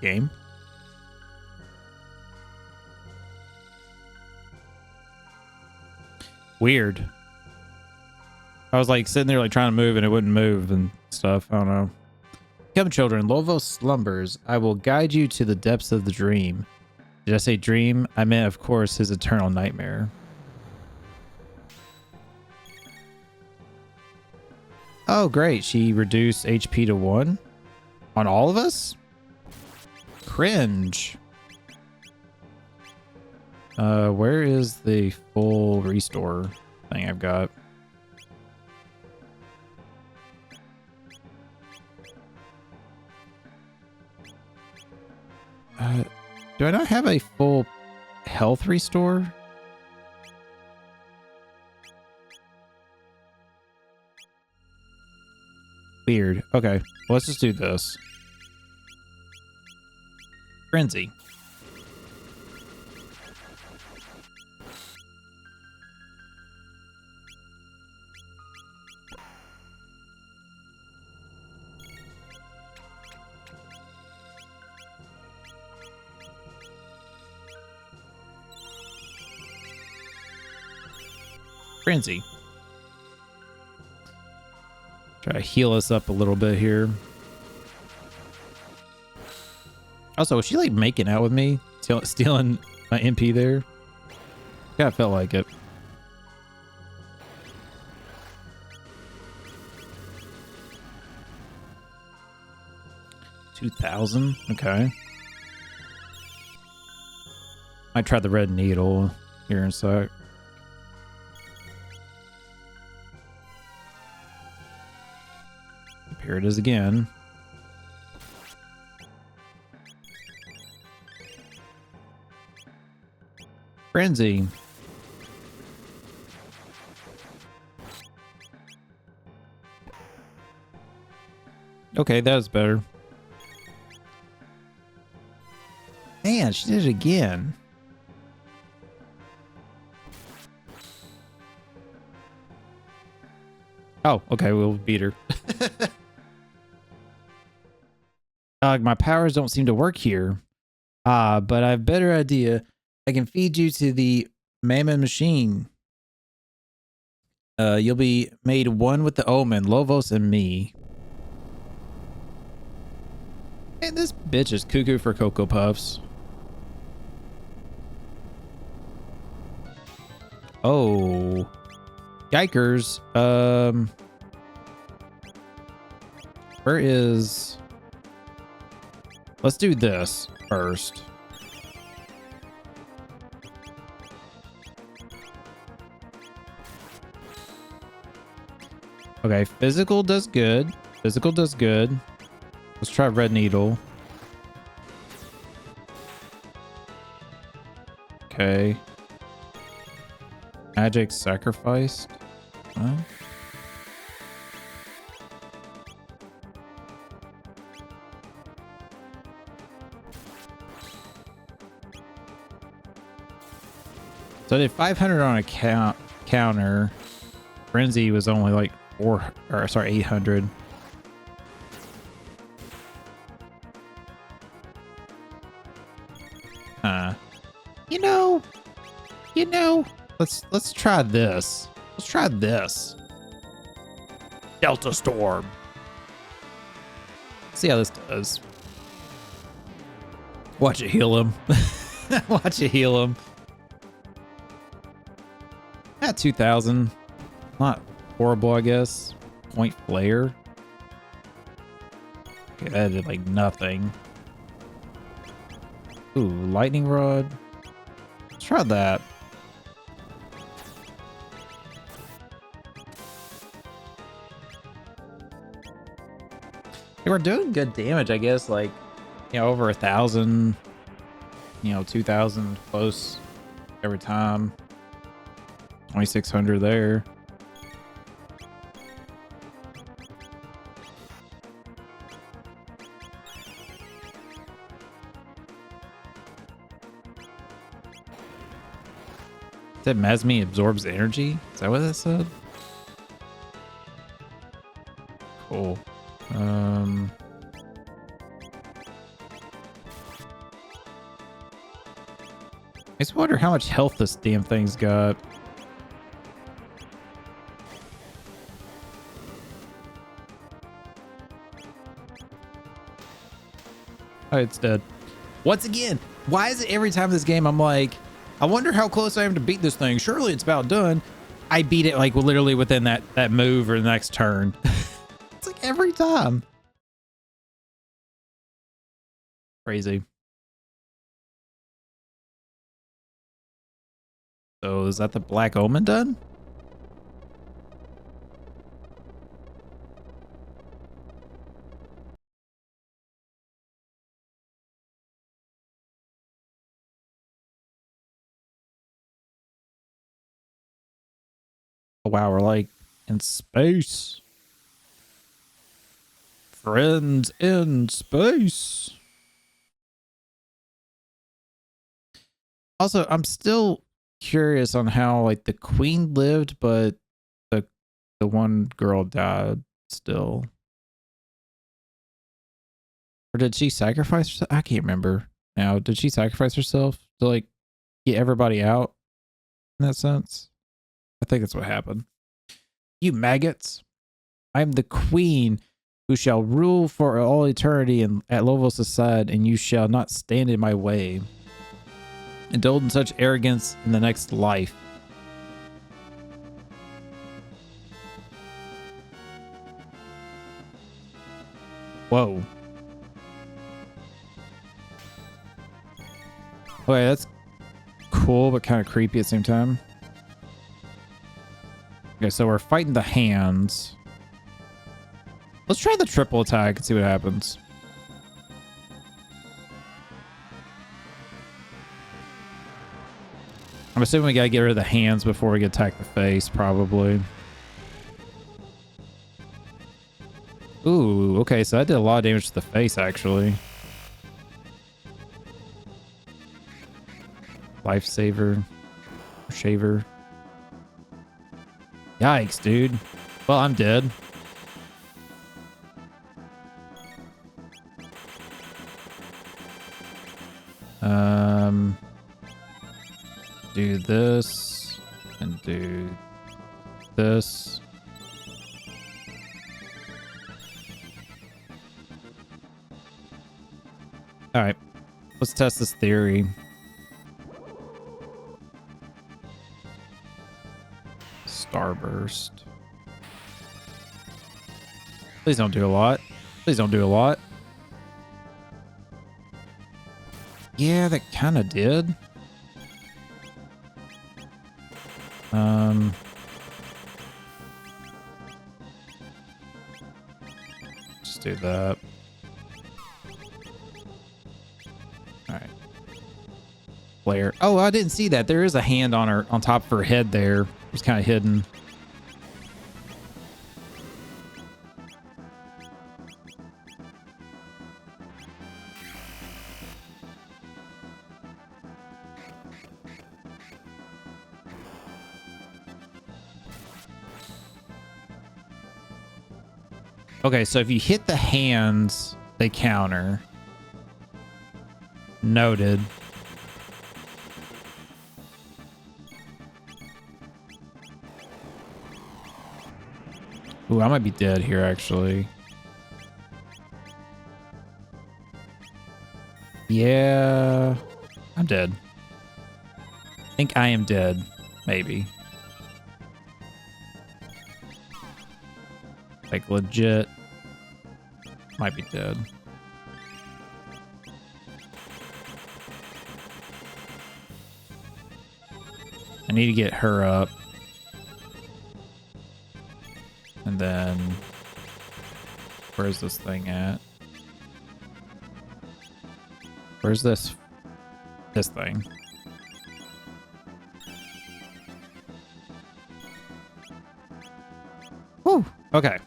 Game? Weird. I was like sitting there like trying to move and it wouldn't move and stuff. I don't know. Come, children, Lovos slumbers. I will guide you to the depths of the dream. Did I say dream? I meant, of course, his eternal nightmare. Oh, great. She reduced HP to 1 on all of us? Cringe. Where is the full restore thing I've got? Do I not have a full health restore? Weird. Okay, well, let's just do this. Frenzy. Frenzy. Try to heal us up a little bit here. Also, was she like making out with me? Stealing my MP there? Yeah, I felt like it. $2,000? Okay. I tried the red needle here in a sec. Here it is again. Frenzy. Okay, that was better. Man, she did it again. Oh, okay, we'll beat her. My powers don't seem to work here. But I have a better idea. I can feed you to the Mammon machine. You'll be made one with the omen, Lovos and me. Man, this bitch is cuckoo for Cocoa Puffs. Oh. Yikers. Where is... Let's do this first. Okay, physical does good. Physical does good. Let's try red needle. Okay. Magic sacrificed. Huh? So I did 500 on a counter. Frenzy was only like 800. You know, let's try this. Let's try this. Delta Storm. See how this does. Watch it heal him. Watch it heal him. At 2,000. Not horrible, I guess. Point flare. Okay, that did like nothing. Ooh, lightning rod. Let's try that. We're doing good damage, I guess. Like, you know, over 1,000. You know, 2,000 close every time. 2,600 there. Said Mazmi absorbs energy? Is that what that said? Cool. I just wonder how much health this damn thing's got. Oh, it's dead. Once again, why is it every time this game I'm like, I wonder how close I am to beat this thing. Surely it's about done. I beat it like literally within that move or the next turn. It's like every time. Crazy. So is that the Black Omen done? Oh, wow, we're like in space. Friends in space. Also, I'm still curious on how like the queen lived, but the one girl died still. Or did she sacrifice herself? I can't remember now. Did she sacrifice herself to like get everybody out in that sense? I think that's what happened. You maggots. I'm the queen who shall rule for all eternity and at Lovos' side, and you shall not stand in my way. Indulge in such arrogance in the next life. Whoa. Okay, that's cool, but kind of creepy at the same time. Okay, so we're fighting the hands. Let's try the triple attack and see what happens. I'm assuming we gotta get rid of the hands before we get attack the face, probably. Ooh, okay, so that did a lot of damage to the face, actually. Lifesaver. Shaver. Yikes, dude. Well, I'm dead. Do this and do this. All right, let's test this theory. Starburst. Please don't do a lot. Please don't do a lot. Yeah, that kind of did. Just do that. All right. Flare. Oh, I didn't see that. There is a hand on her, on top of her head there. It's kind of hidden. Okay, so if you hit the hands, they counter. Noted. Ooh, I might be dead here, actually. Yeah, I'm dead. I think I am dead, maybe. Like, legit. Might be dead. I need to get her up. And then... where's this thing at? Where's this thing? Whew. Okay.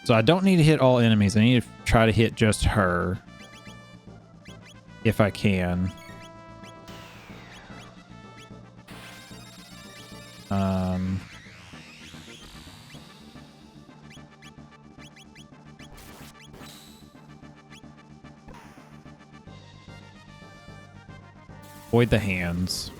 So I don't need to hit all enemies. I need to try to hit just her. If I can. Avoid the hands.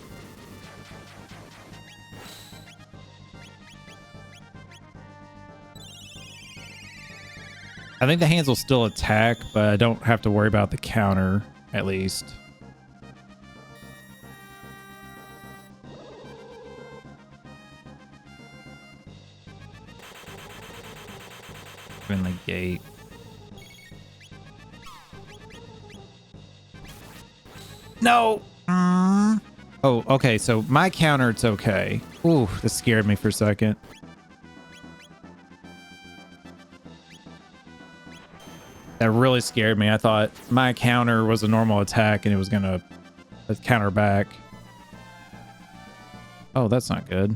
I think the hands will still attack, but I don't have to worry about the counter, at least. Open the gate. No! Oh, okay, so my counter, it's okay. Ooh, this scared me for a second. That really scared me. I thought my counter was a normal attack and it was gonna counter back. Oh, that's not good.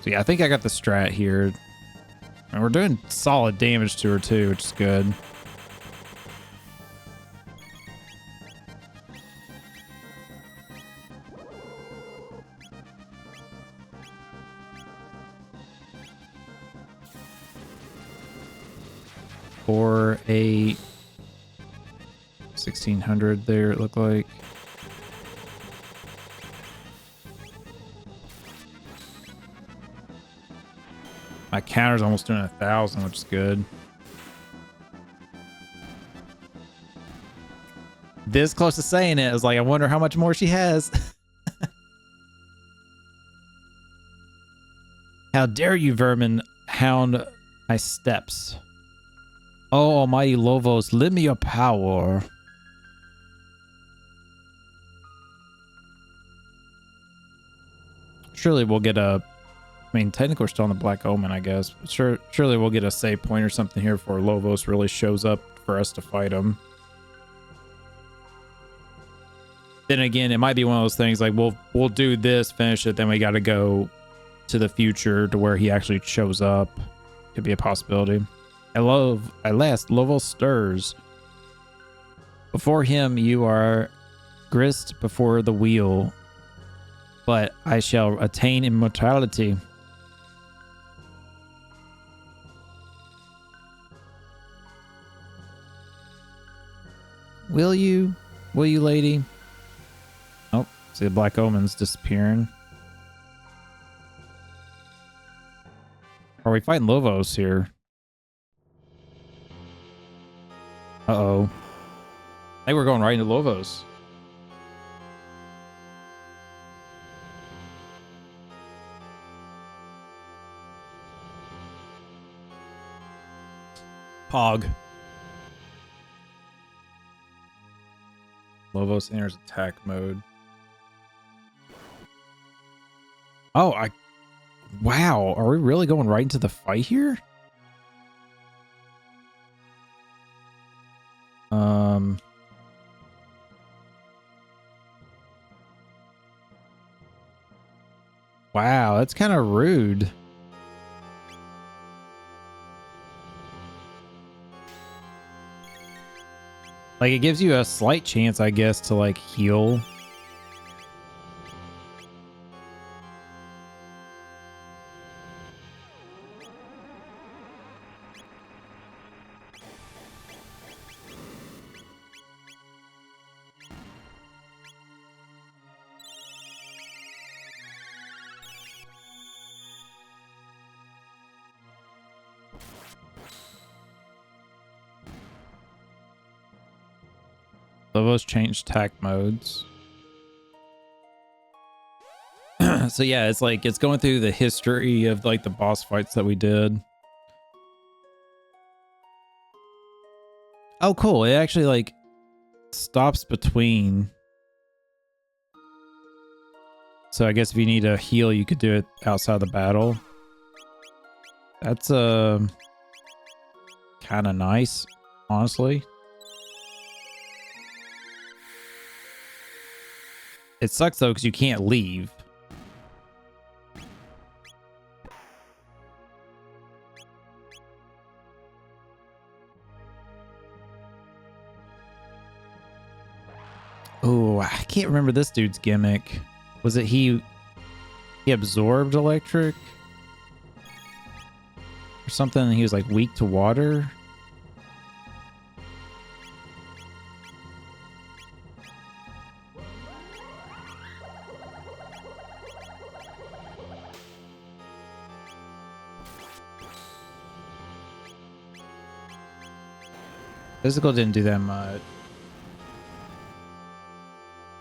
So yeah, I think I got the strat here. And we're doing solid damage to her too, which is good. For a 1600 there, it looked like. My counter's almost doing 1,000, which is good. This close to saying it, I was like, I wonder how much more she has. How dare you, vermin, hound my steps. Oh, almighty Lovos, lend me your power. Surely we'll get a... I mean, technically we're still on the Black Omen, I guess. But surely we'll get a save point or something here before Lovos really shows up for us to fight him. Then again, it might be one of those things like we'll do this, finish it, then we got to go to the future to where he actually shows up. Could be a possibility. At last, Lovos stirs. Before him, you are grist before the wheel, but I shall attain immortality. Will you? Will you, lady? Oh, see the Black Omen's disappearing. Are we fighting Lovos here? Uh-oh. I think we're going right into Lovos. Pog. Lovos enters attack mode. Oh, wow. Are we really going right into the fight here? Wow, that's kind of rude. Like, it gives you a slight chance, I guess, to like heal. Those change attack modes. So yeah, it's like it's going through the history of like the boss fights that we did. Oh, cool. It actually like stops between. So I guess if you need a heal, you could do it outside the battle. That's kind of nice, honestly. It sucks though because you can't leave. Oh, I can't remember this dude's gimmick. Was it he absorbed electric or something, and he was like weak to water? Physical didn't do that much.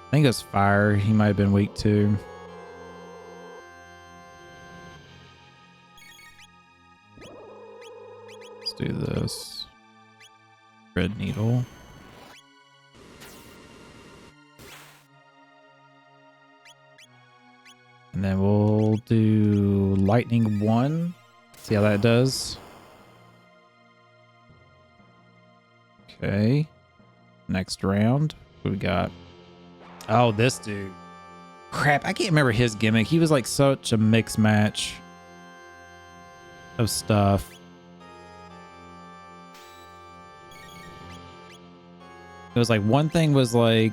I think it was fire. He might have been weak too. Let's do this. Red needle. And then we'll do lightning 1. See how that does. Okay. Next round. What we got? Oh, this dude. Crap, I can't remember his gimmick. He was like such a mixed match of stuff. It was like one thing was like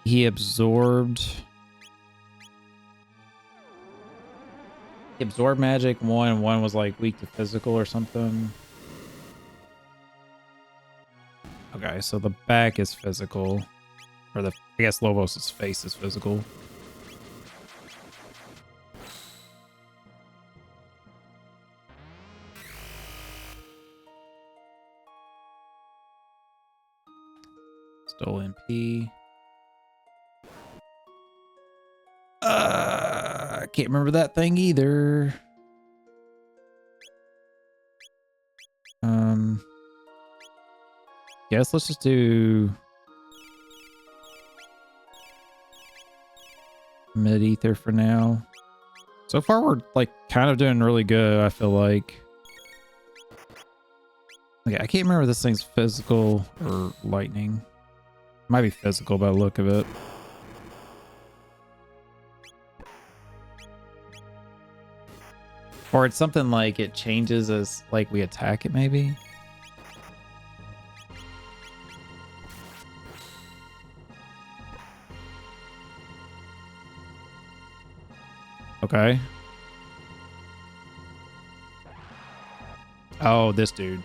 he absorbed magic one, and one was like weak to physical or something. Okay, so the back is physical. Or I guess Lobos' face is physical. Stole MP. I can't remember that thing either. Guess let's just do mid ether for now. So far we're like kind of doing really good, I feel like. Okay, I can't remember if this thing's physical or lightning. Might be physical by the look of it. Or it's something like it changes as like we attack it maybe. Okay. Oh, this dude.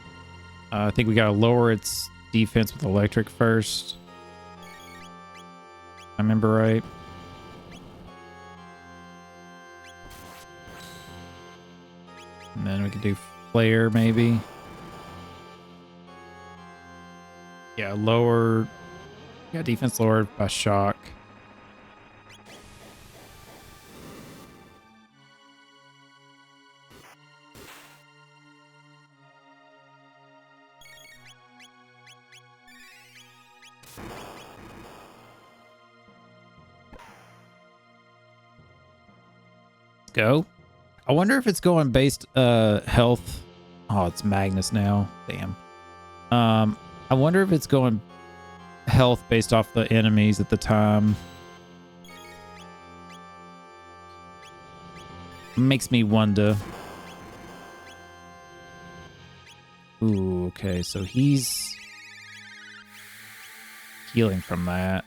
I think we gotta lower its defense with electric first. I remember right. And then we could do flare maybe. Yeah, lower. Yeah, defense lowered by shock. Go. I wonder if it's going based health. Oh, it's Magnus now. Damn. I wonder if it's going health based off the enemies at the time. Makes me wonder. Ooh, okay, so he's healing from that.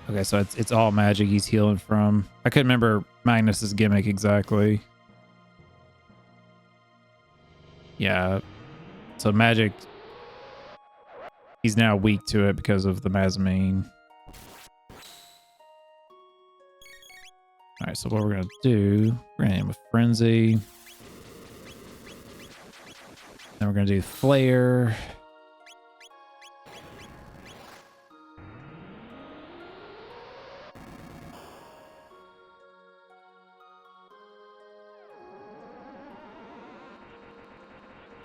Okay, so it's all magic he's healing from. I couldn't remember Magnus's gimmick exactly. Yeah. So magic, he's now weak to it because of the Mazamine. All right, so what we're gonna do, we're gonna aim a Frenzy. Then we're gonna do Flare.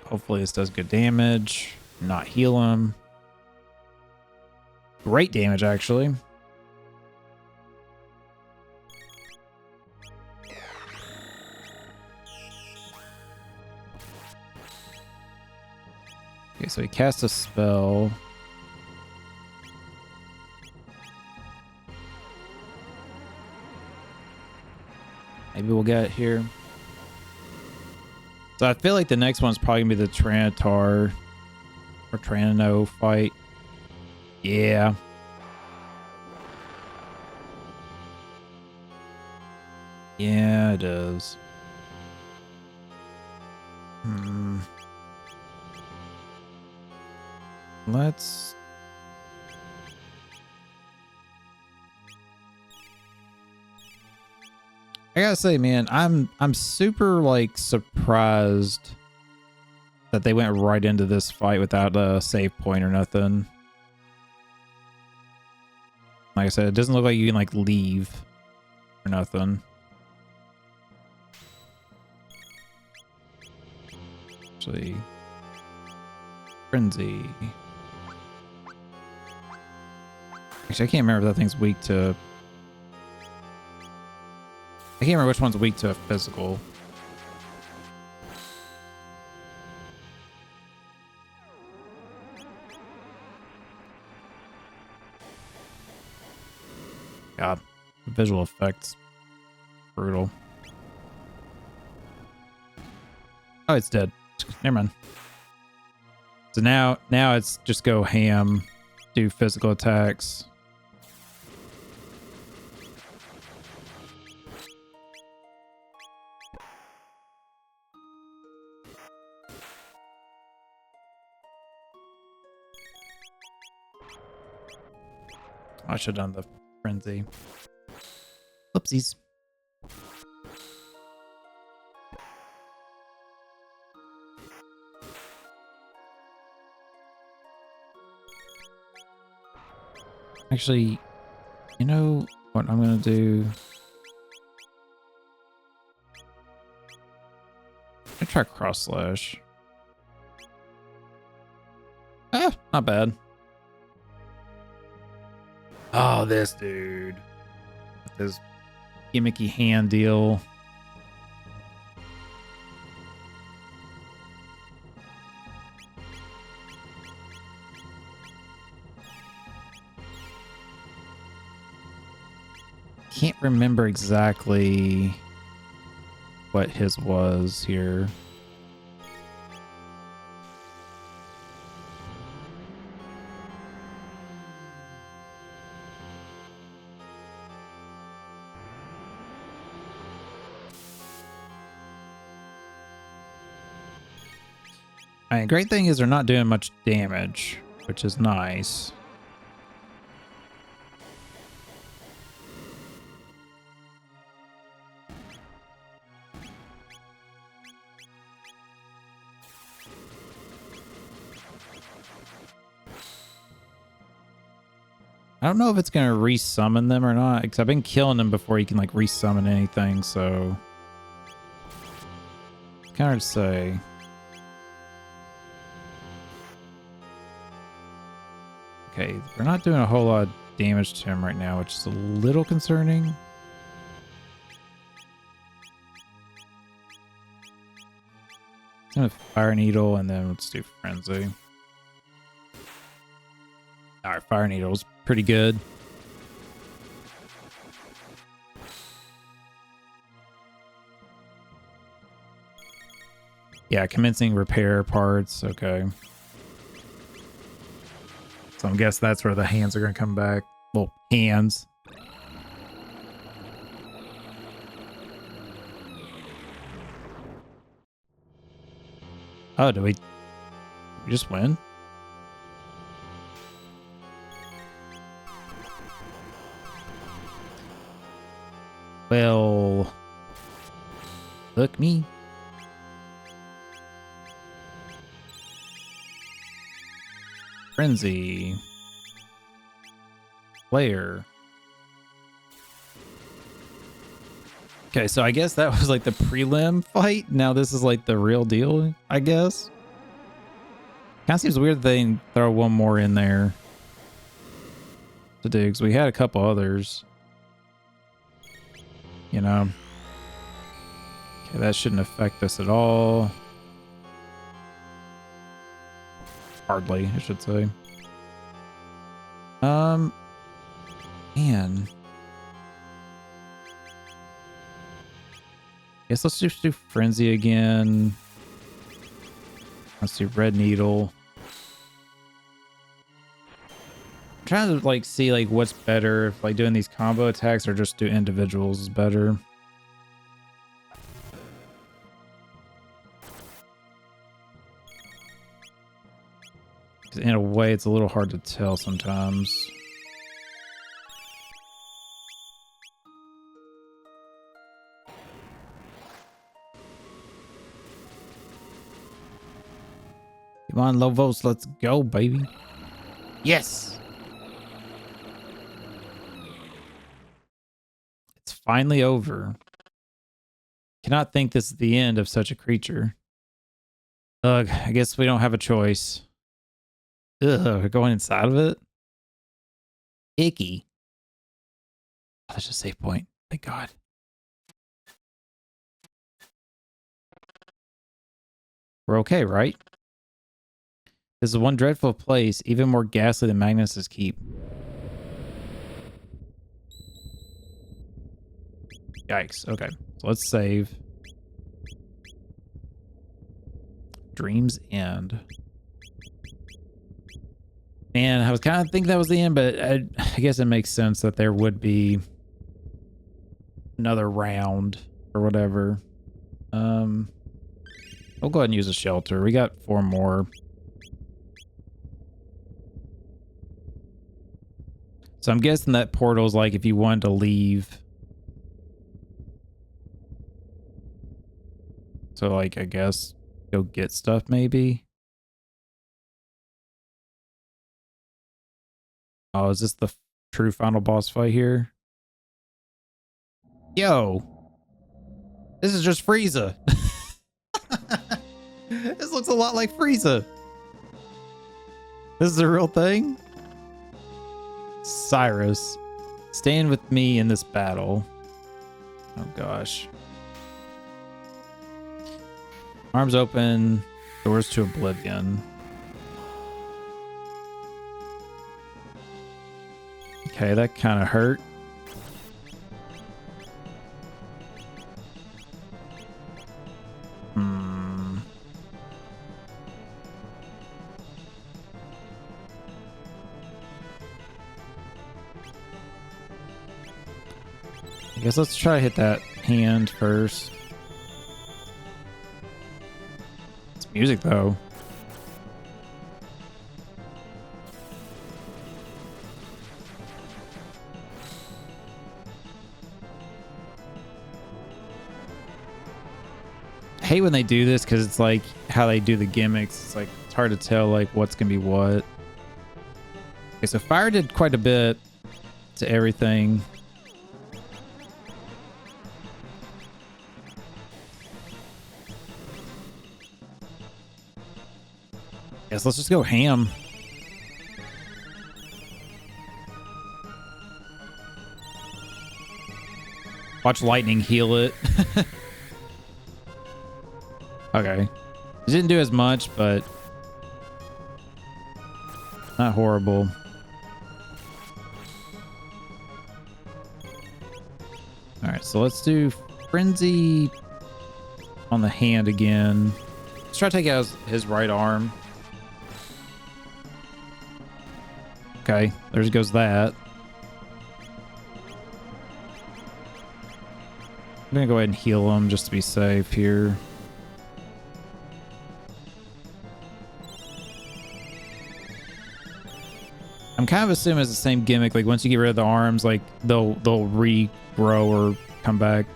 Hopefully this does good damage. Not heal him. Great damage, actually. Okay, so he casts a spell. Maybe we'll get it here. So I feel like the next one's probably gonna be the Tranitar or Tranino fight. Yeah. Yeah, it is. Let's... I gotta say, man, I'm super like surprised that they went right into this fight without a save point or nothing. Like I said, it doesn't look like you can like leave or nothing. Actually, Frenzy. Actually, I can't remember if that thing's weak to... I can't remember which one's weak to a physical. God, the visual effects. Brutal. Oh, it's dead. Never mind. So now it's just go ham, do physical attacks. I should have done the Frenzy. Oopsies. Actually, you know what I'm gonna do? I try Cross Slash. Ah, not bad. Oh, this dude. This gimmicky hand deal. Can't remember exactly what his was here. I mean, great thing is they're not doing much damage, which is nice. I don't know if it's going to resummon them or not, because I've been killing them before you can like resummon anything, so it's kind of hard to say. Okay, we're not doing a whole lot of damage to him right now, which is a little concerning. I'm gonna Fire Needle and then let's do Frenzy. Alright, Fire Needle's pretty good. Yeah, commencing repair parts. Okay. So I guess that's where the hands are going to come back. Well, hands. Oh, do we just win? Well, look me. Frenzy. Player. Okay, so I guess that was like the prelim fight. Now this is like the real deal, I guess. Kind of seems weird that they didn't throw one more in there to do, because we had a couple others. You know. Okay, that shouldn't affect us at all. Hardly, I should say. Man. Guess let's just do Frenzy again. Let's do Red Needle. I'm trying to like see like what's better, if like doing these combo attacks or just do individuals is better. In a way, it's a little hard to tell sometimes. Come on, Lovos, let's go, baby. Yes! It's finally over. Cannot think this is the end of such a creature. Ugh, I guess we don't have a choice. Ugh, we're going inside of it? Icky. Oh, that's a save point. Thank God. We're okay, right? This is one dreadful place, even more ghastly than Magnus's keep. Yikes. Okay, so let's save. Dream's End. Man, I was kind of thinking that was the end, but I guess it makes sense that there would be another round or whatever. We'll go ahead and use a shelter. We got 4 more. So I'm guessing that portal's like if you wanted to leave. So like, I guess go get stuff maybe. Oh, is this the true final boss fight here? Yo, this is just Frieza. This looks a lot like Frieza. This is a real thing? Cyrus, stand with me in this battle. Oh gosh. Arms open, doors to oblivion. Okay, that kind of hurt. I guess let's try to hit that hand first. It's music though. I hate when they do this because it's like how they do the gimmicks. It's like it's hard to tell like what's gonna be what. Okay, so fire did quite a bit to everything. Guess let's just go ham. Watch lightning heal it. Okay. It didn't do as much, but not horrible. All right, so let's do frenzy on the hand again. Let's try to take out his right arm. Okay, there goes that. I'm gonna go ahead and heal him just to be safe here. I'm kind of assuming it's the same gimmick. Like once you get rid of the arms, like they'll regrow or come back.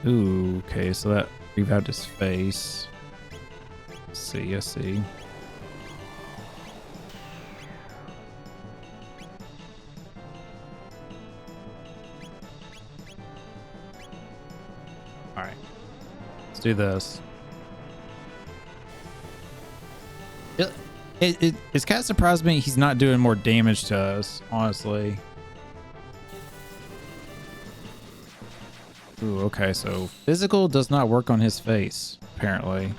Ooh, okay, so that revived his face. Let's see, I see. All right, let's do this. It's kind of surprised me he's not doing more damage to us, honestly. Ooh, okay, so physical does not work on his face, apparently.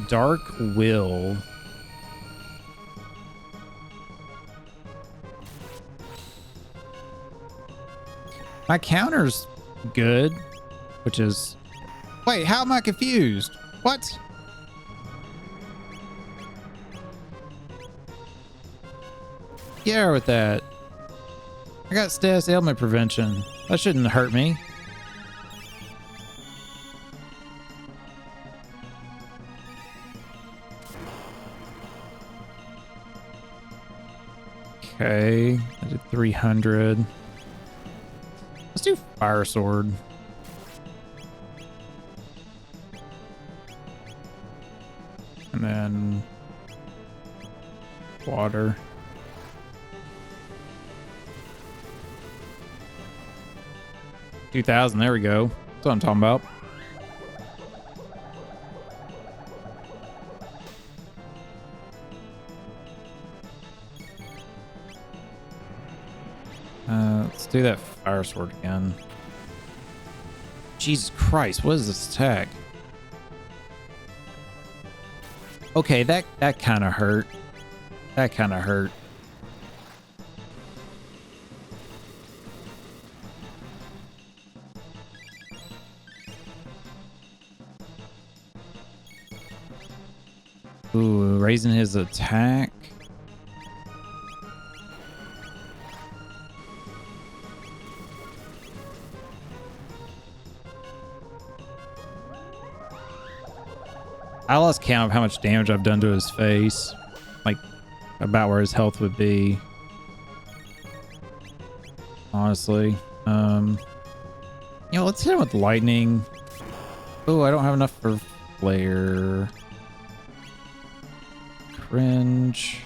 Dark Will. My counter's good, which is... Wait, how am I confused? What? Yeah, with that. I got status ailment prevention. That shouldn't hurt me. Okay, I did 300. Let's do Fire Sword. And then water. $2,000, there we go. That's what I'm talking about. Let's do that Fire Sword again. Jesus Christ, what is this attack? Okay, that kind of hurt. That kind of hurt. Ooh, raising his attack. I lost count of how much damage I've done to his face. Like, about where his health would be. Honestly. You know, let's hit him with lightning. Oh, I don't have enough for flare. Cringe.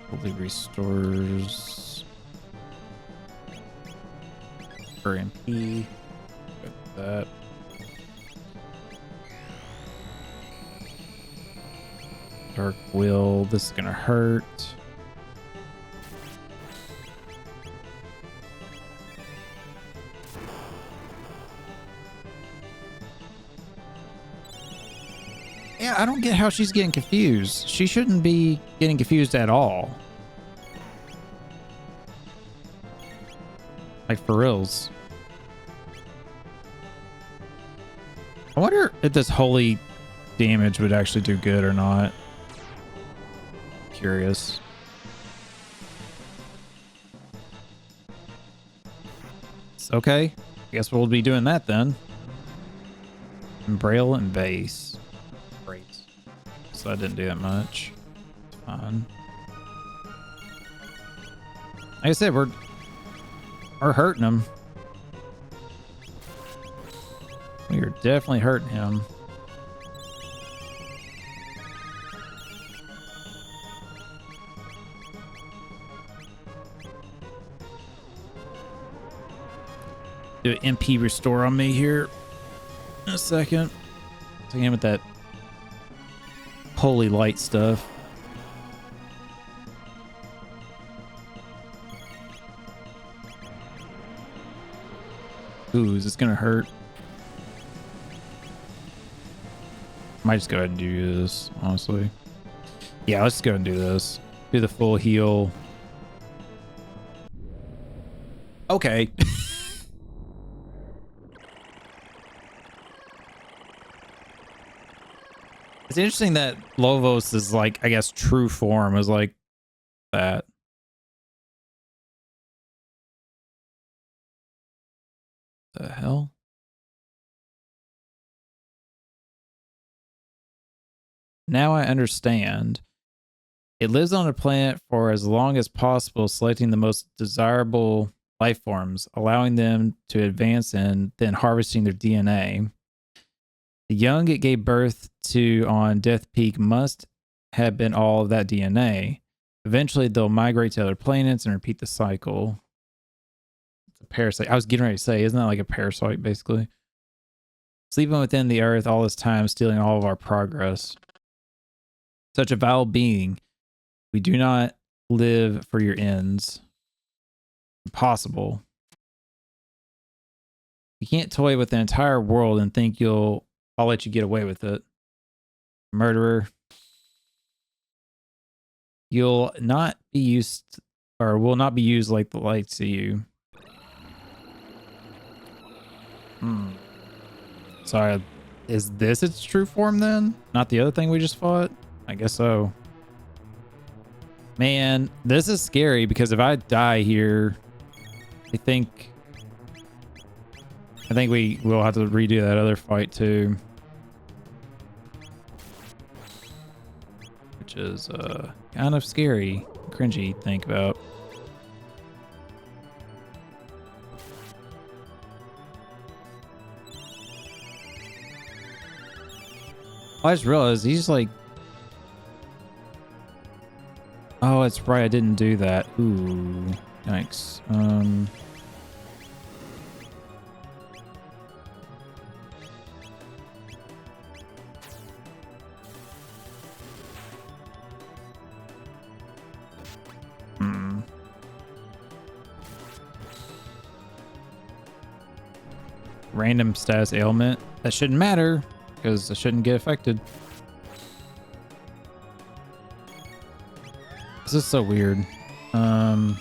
Fully restores. For MP. Got that. Dark Will. This is gonna hurt. Yeah, I don't get how she's getting confused. She shouldn't be getting confused at all. Like, for reals. I wonder if this holy damage would actually do good or not. Curious. It's okay. I guess we'll be doing that then. Braille and base. Great. So I didn't do that much. It's fine. Like I said, we're hurting him. We are definitely hurting him. Do an MP restore on me here in a second. So again with that holy light stuff. Ooh, is this gonna hurt? Might just go ahead and do this, honestly. Yeah, let's go ahead and do this. Do the full heal. Okay. It's interesting that Lovos is like, I guess, true form is like that. The hell? Now I understand. It lives on a planet for as long as possible, selecting the most desirable life forms, allowing them to advance and then harvesting their DNA. The young it gave birth to on Death Peak must have been all of that DNA. Eventually, they'll migrate to other planets and repeat the cycle. It's a parasite. I was getting ready to say, isn't that like a parasite, basically? Sleeping within the Earth all this time, stealing all of our progress. Such a vile being. We do not live for your ends. Impossible. You can't toy with the entire world and think I'll let you get away with it. Murderer. You'll not be used, or will not be used like the likes of you. Sorry, is this its true form then? Not the other thing we just fought? I guess so. Man, this is scary because if I die here, I think we will have to redo that other fight too. Which is kind of scary, cringy to think about. I just realized he's like, oh, it's right, I didn't do that. Ooh, thanks. Random status ailment. That shouldn't matter because it shouldn't get affected. This is so weird. All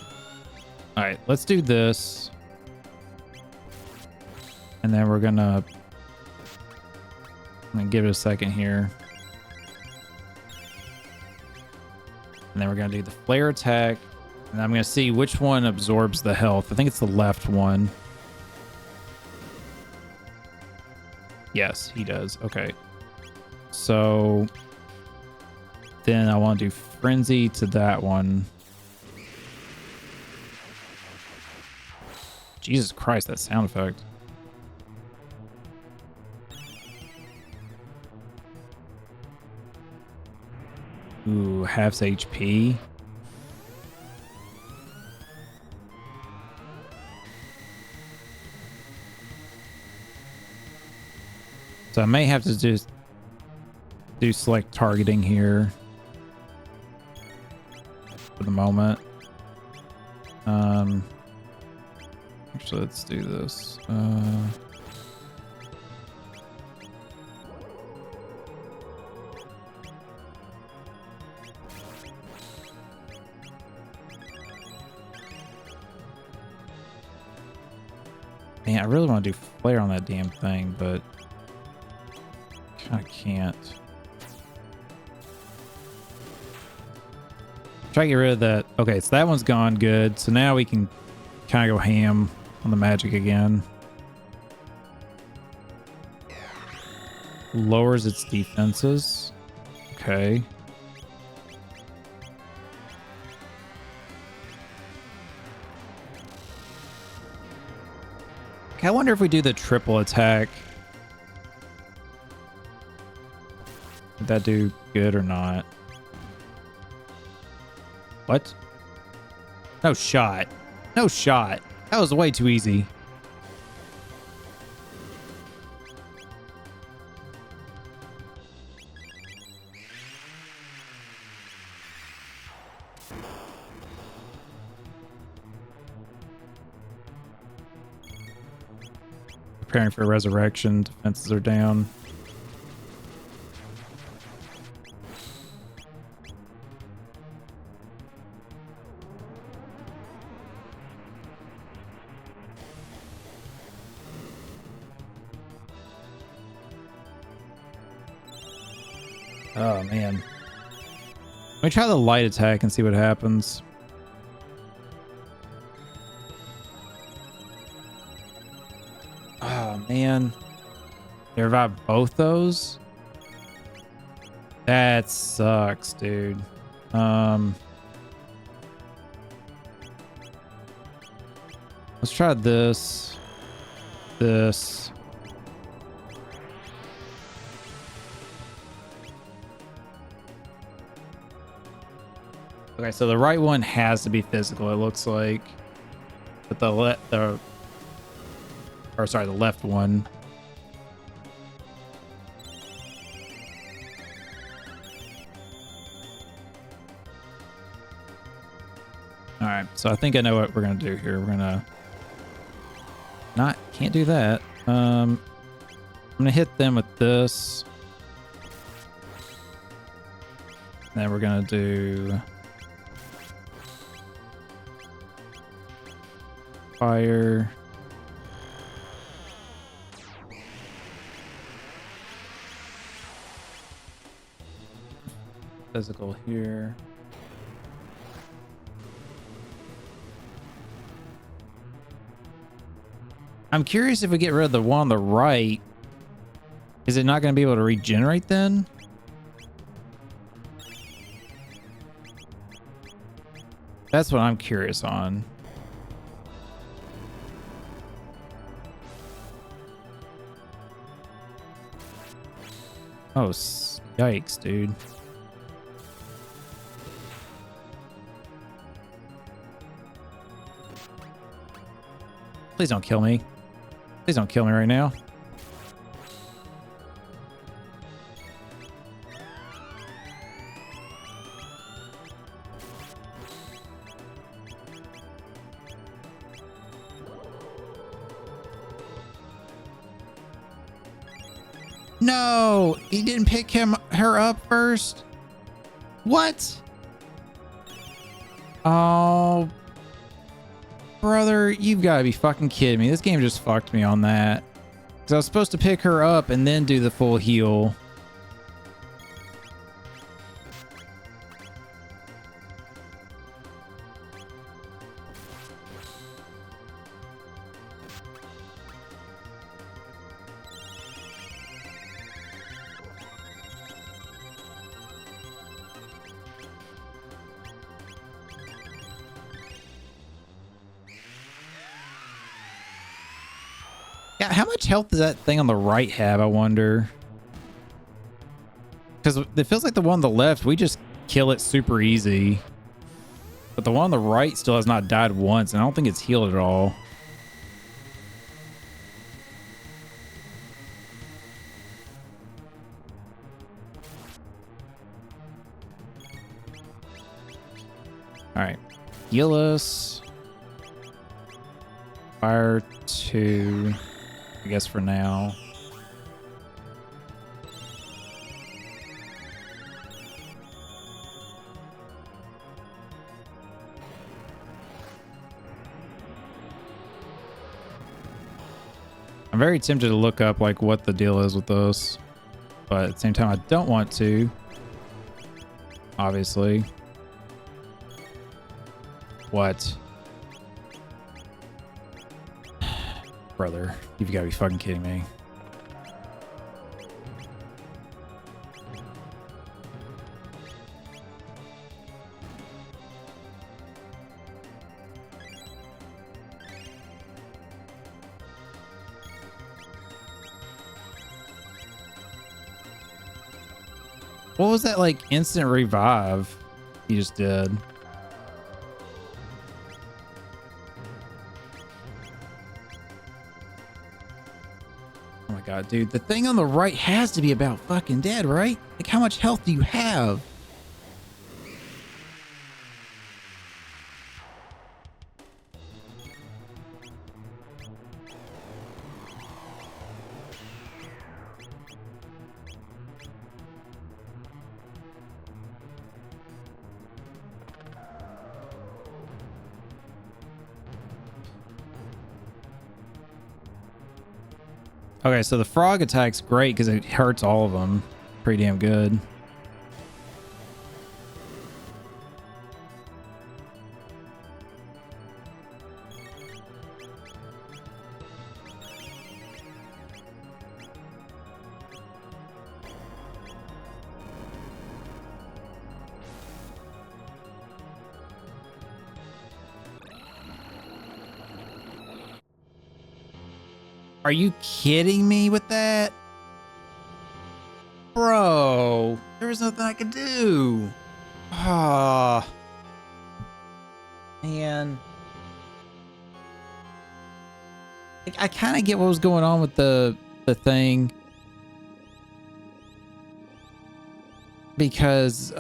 right, let's do this. And then we're I'm gonna give it a second here. And then we're gonna do the flare attack. And I'm gonna see which one absorbs the health. I think it's the left one. Yes, he does. Okay. So then I want to do frenzy to that one. Jesus Christ, that sound effect. Ooh, halves HP. So I may have to just do select targeting here for the moment. Actually, let's do this. Man, I really want to do flare on that damn thing, but I can't. Try to get rid of that. Okay, so that one's gone good. So now we can kind of go ham on the magic again. Lowers its defenses. Okay. I wonder if we do the triple attack. Did that do good or not? What? No shot. No shot. That was way too easy. Preparing for resurrection. Defenses are down. Oh, man. Let me try the light attack and see what happens. Oh, man. They revive both those? That sucks, dude. Let's try this. This. Okay, so the right one has to be physical, it looks like. But the left one. All right, so I think I know what we're gonna do here. We're gonna can't do that. I'm gonna hit them with this. Then we're gonna do fire. Physical here. I'm curious if we get rid of the one on the right, is it not going to be able to regenerate then? That's what I'm curious on. Oh, yikes, dude. Please don't kill me. Please don't kill me right now. No, he didn't pick her up first. What? Oh, brother, you've got to be fucking kidding me. This game just fucked me on that. Because I was supposed to pick her up and then do the full heal. Yeah, how much health does that thing on the right have, I wonder? Because it feels like the one on the left, we just kill it super easy. But the one on the right still has not died once, and I don't think it's healed at all. Alright. Heal us. Fire 2. I guess for now. I'm very tempted to look up like what the deal is with this, but at the same time I don't want to, obviously. What? Brother, you've got to be fucking kidding me. What was that, like, instant revive he just did? Oh my god, dude. The thing on the right has to be about fucking dead, right? Like, how much health do you have? Okay, so the frog attack's great because it hurts all of them pretty damn good. Are you kidding me with that? Bro, there was nothing I could do. Ah, man. I kind of get what was going on with the thing. Because, it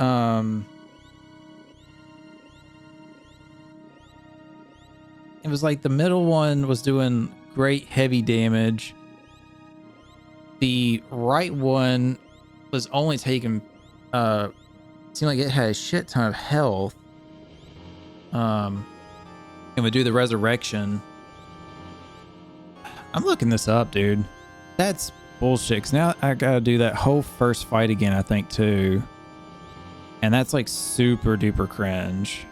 was like the middle one was doing great heavy damage. The right one was only taking, seemed like it had a shit ton of health. And would do the resurrection. I'm looking this up, dude. That's bullshit. 'Cause now I gotta do that whole first fight again, I think, too. And that's like super duper cringe.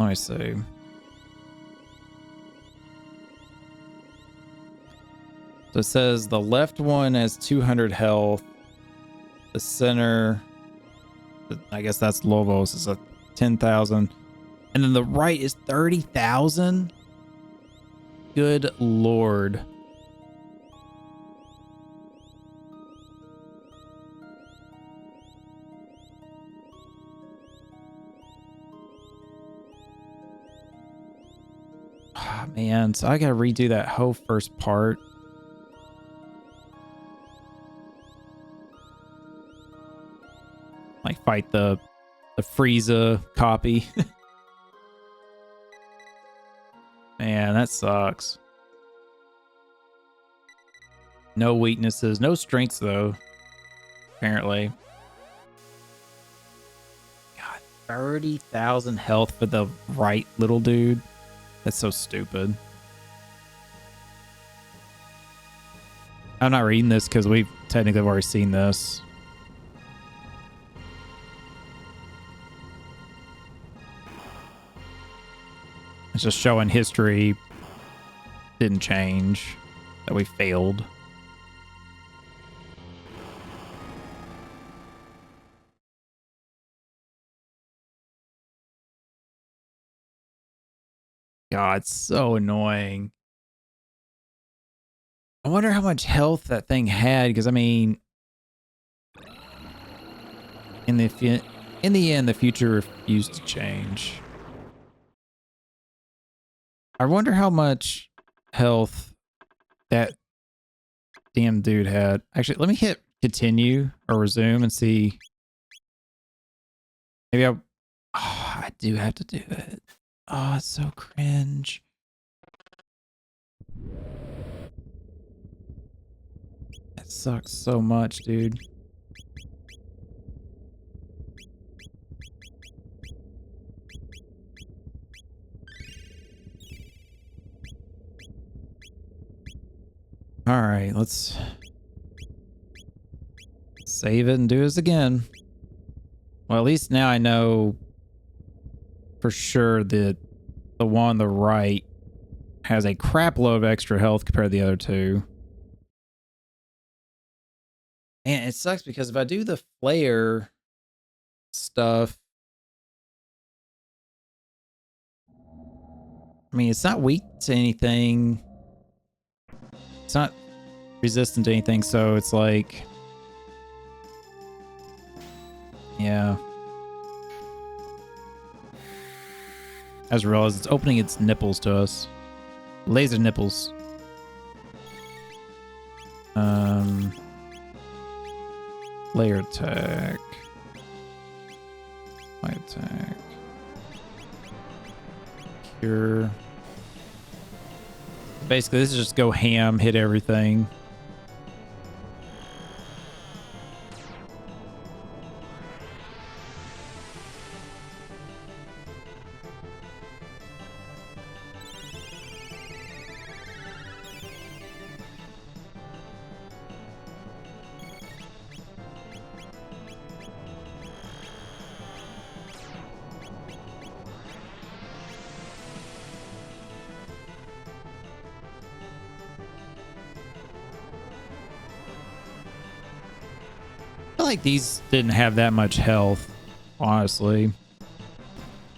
Let me see. So it says the left one has 200 health. The center, I guess that's Lovos, is a 10,000. And then the right is 30,000. Good Lord. Oh, man, so I gotta redo that whole first part. Like fight the Frieza copy. Man, that sucks. No weaknesses, no strengths though. Apparently. God, 30,000 health for the right little dude. That's so stupid. I'm not reading this because we've technically already seen this. It's just showing history didn't change, that we failed. God, it's so annoying. I wonder how much health that thing had, because I mean, in the end, the future refused to change. I wonder how much health that damn dude had. Actually, let me hit continue or resume and see. Maybe I do have to do it. Oh, it's so cringe. That sucks so much, dude. All right, let's save it and do this again. Well, at least now I know for sure that the one on the right has a crap load of extra health compared to the other two. And it sucks because if I do the flare stuff, I mean, it's not weak to anything. It's not resistant to anything, so it's like, yeah. I just realized it's opening its nipples to us. Laser nipples. Layer attack. Light attack. Cure. Basically, this is just go ham, hit everything. I feel like these didn't have that much health, honestly.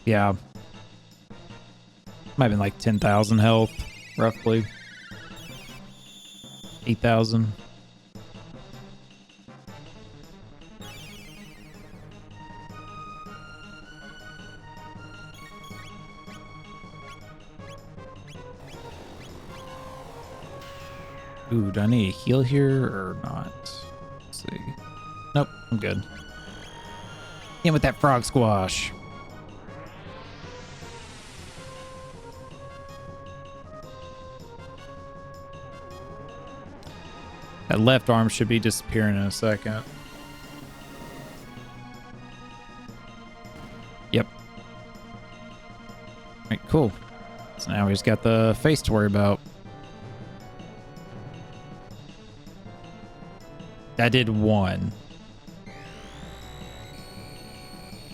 Yeah. Might have been like 10,000 health, roughly. 8,000. Ooh, do I need a heal here or not? Let's see. Nope, I'm good. In with that frog squash. That left arm should be disappearing in a second. Yep. All right, cool. So now we just got the face to worry about. I did one.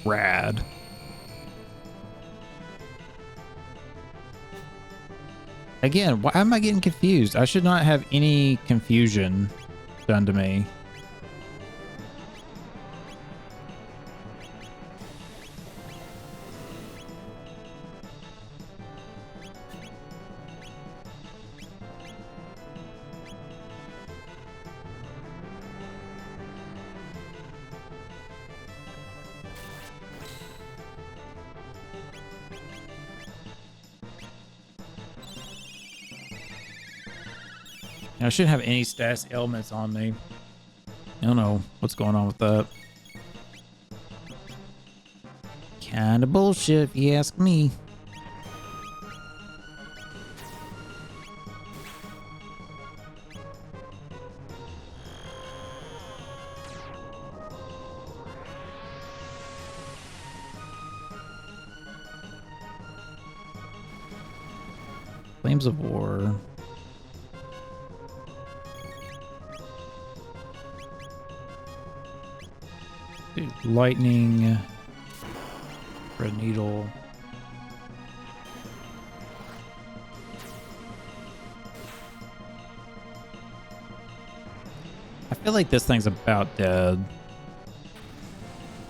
Rad. Again, why am I getting confused? I should not have any confusion done to me. I shouldn't have any status elements on me. I don't know what's going on with that. Kinda bullshit if you ask me. Flames of War. Lightning, red needle. I feel like this thing's about dead.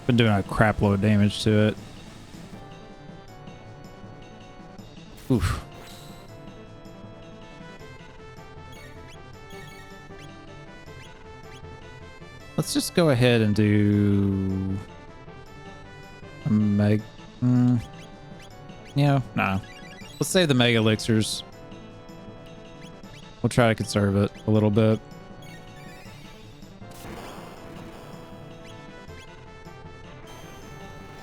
Been doing a crap load of damage to it. Oof. Let's just go ahead and do a meg. Yeah, nah. Let's save the mega elixirs. We'll try to conserve it a little bit.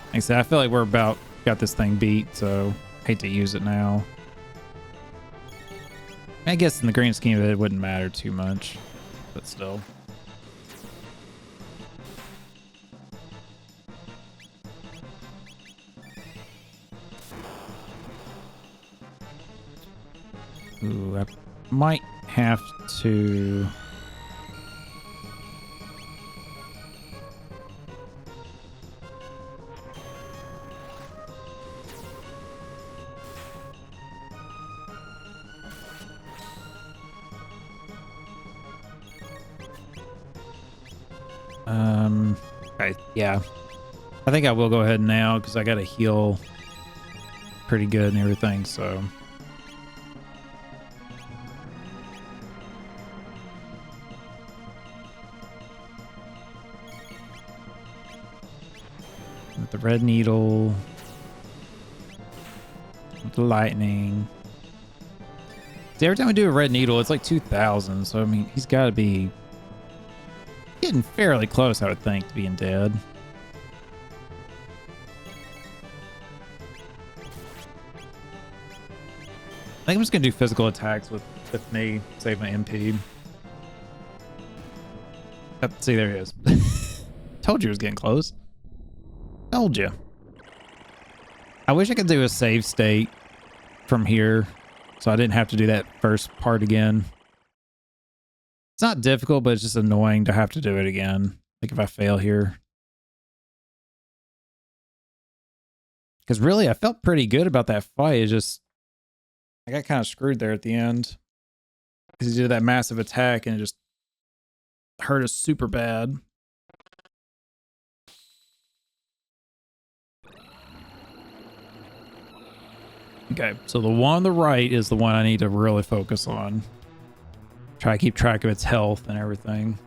Like I said, I feel like we're about got this thing beat, so hate to use it now. I guess in the grand scheme of it, it wouldn't matter too much, but still. Ooh, I might have to... yeah. I think I will go ahead now because I got to heal pretty good and everything, so... With the red needle, with the lightning. See, every time we do a red needle, it's like 2,000. So, I mean, he's got to be getting fairly close, I would think, to being dead. I think I'm just going to do physical attacks with me, save my MP. Oh, see, there he is. Told you it was getting close. Told you. I wish I could do a save state from here so I didn't have to do that first part again. It's not difficult, but it's just annoying to have to do it again. Like if I fail here. Because really, I felt pretty good about that fight. It's just, I got kind of screwed there at the end. Because he did that massive attack and it just hurt us super bad. Okay, so the one on the right is the one I need to really focus on. Try to keep track of its health and everything.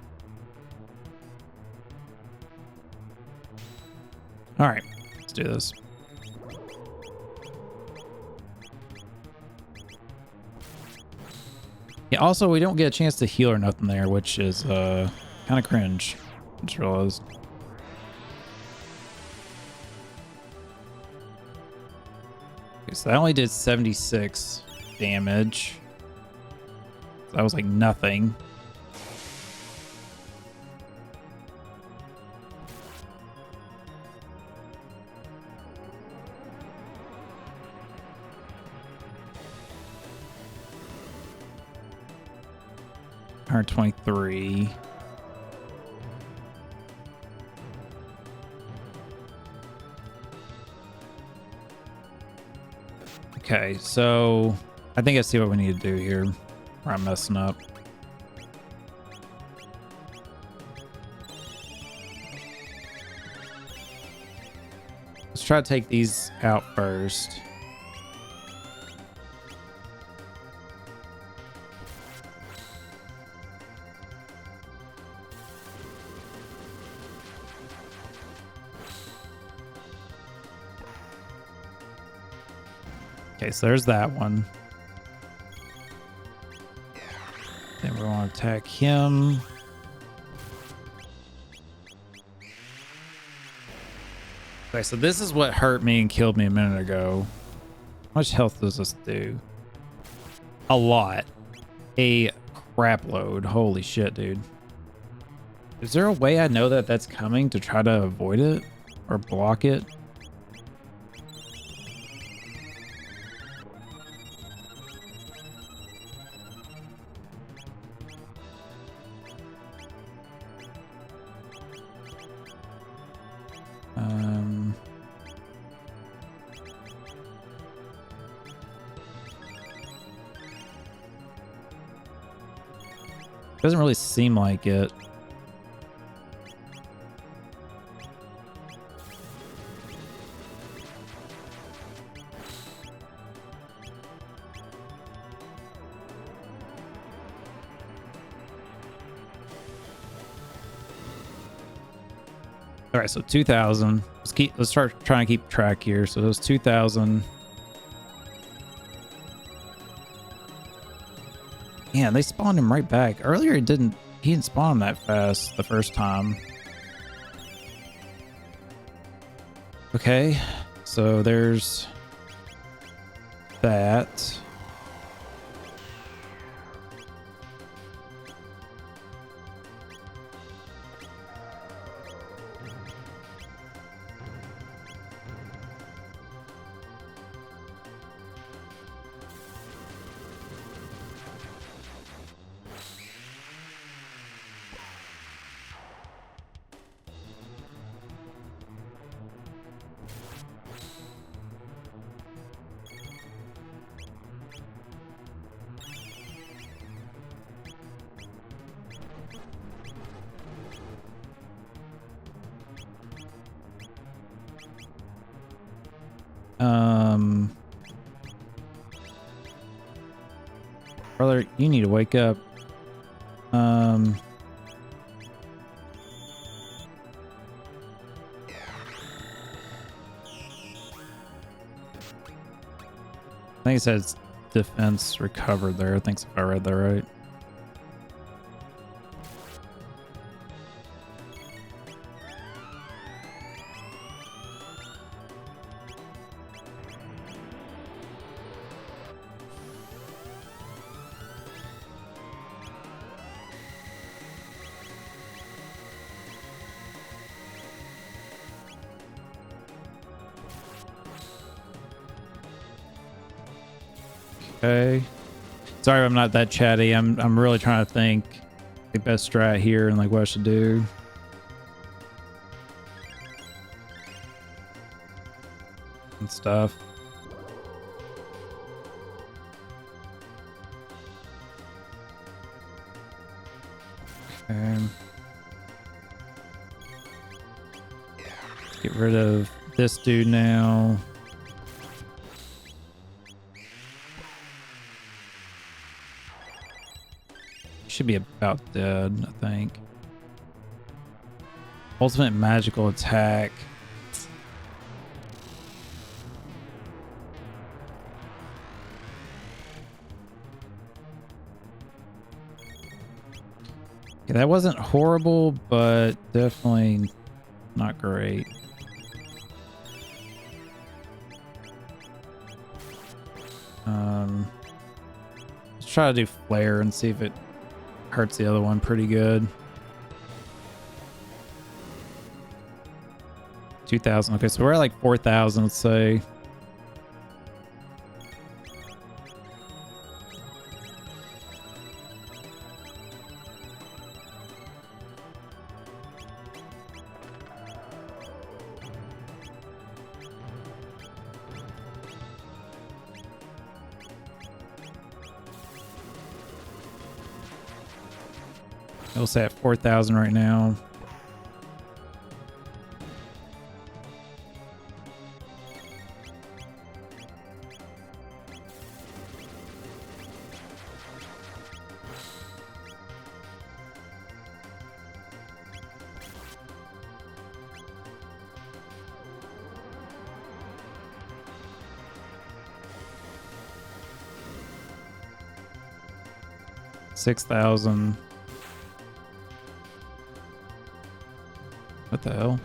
All right, let's do this. Yeah, also, we don't get a chance to heal or nothing there, which is kind of cringe. I just realized. Okay, so that only did 76 damage. So that was like nothing. $123. Okay, so I think I see what we need to do here. Or I'm messing up. Let's try to take these out first. Okay, so there's that one. Then we're going to attack him. Okay, so this is what hurt me and killed me a minute ago. How much health does this do? A lot. A crap load. Holy shit, dude. Is there a way I know that that's coming to try to avoid it or block it? Doesn't really seem like it. All right, so 2,000. Let's start trying to keep track here. So those 2,000. Yeah, they spawned him right back. Earlier he didn't spawn that fast the first time. Okay, so there's that. Brother, you need to wake up. I think it says defense recovered there. I think if I read that right. Okay. Sorry if I'm not that chatty. I'm really trying to think the best strat here and like what I should do. And stuff. Okay. Let's get rid of this dude now. should be about dead, I think. Ultimate magical attack. Yeah, that wasn't horrible, but definitely not great. Let's try to do flare and see if it hurts the other one pretty good. 2,000. Okay, so we're at like 4,000, let's say. We'll say at 4,000 right now. $6,000. What the hell?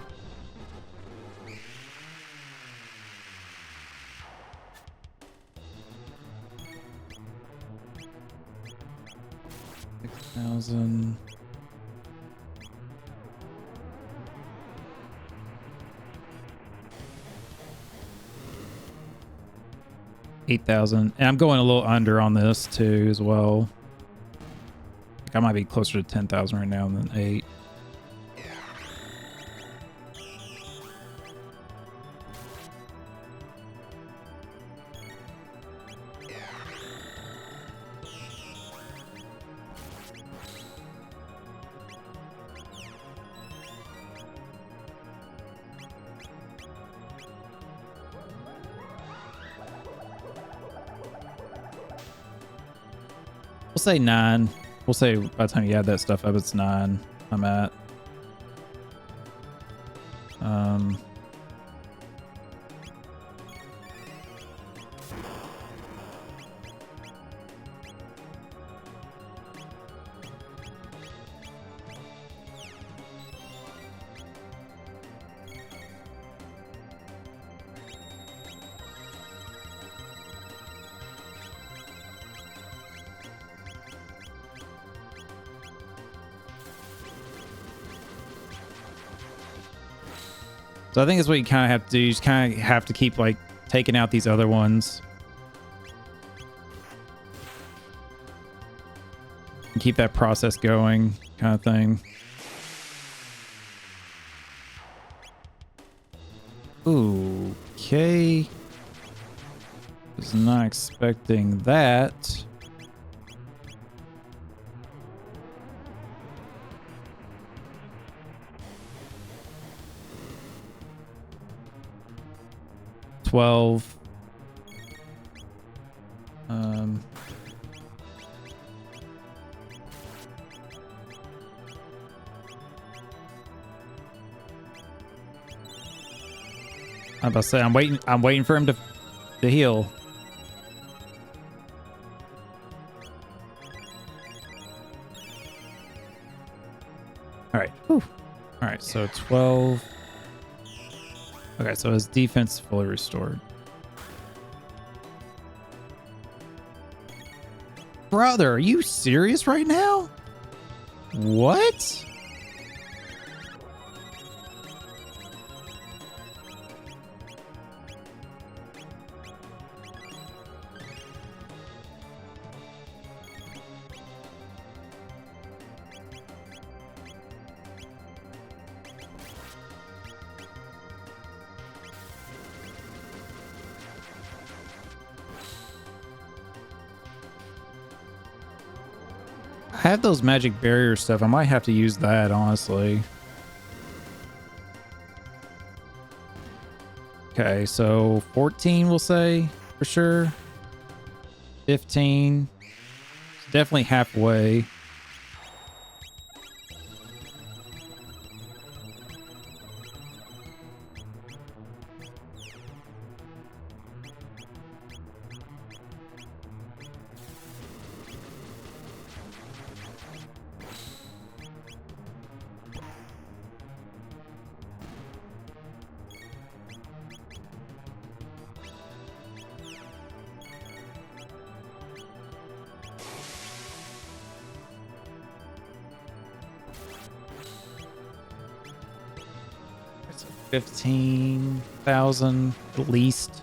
$6,000. $8,000. And I'm going a little under on this too as well. I might be closer to 10,000 right now than 8. We'll say 9. We'll say by the time you add that stuff up, it's 9. I'm at. So I think that's what you kind of have to do. You just kind of have to keep like taking out these other ones. And keep that process going, kind of thing. Ooh, okay. Was not expecting that. $12. I'm about to say I'm waiting for him to heal. All right. Whew. All right, so 12. Okay, so his defense is fully restored. Brother, are you serious right now? What? I have those magic barrier stuff. I might have to use that, honestly. Okay, so 14 we'll say for sure. 15. It's definitely halfway. 15,000 at least.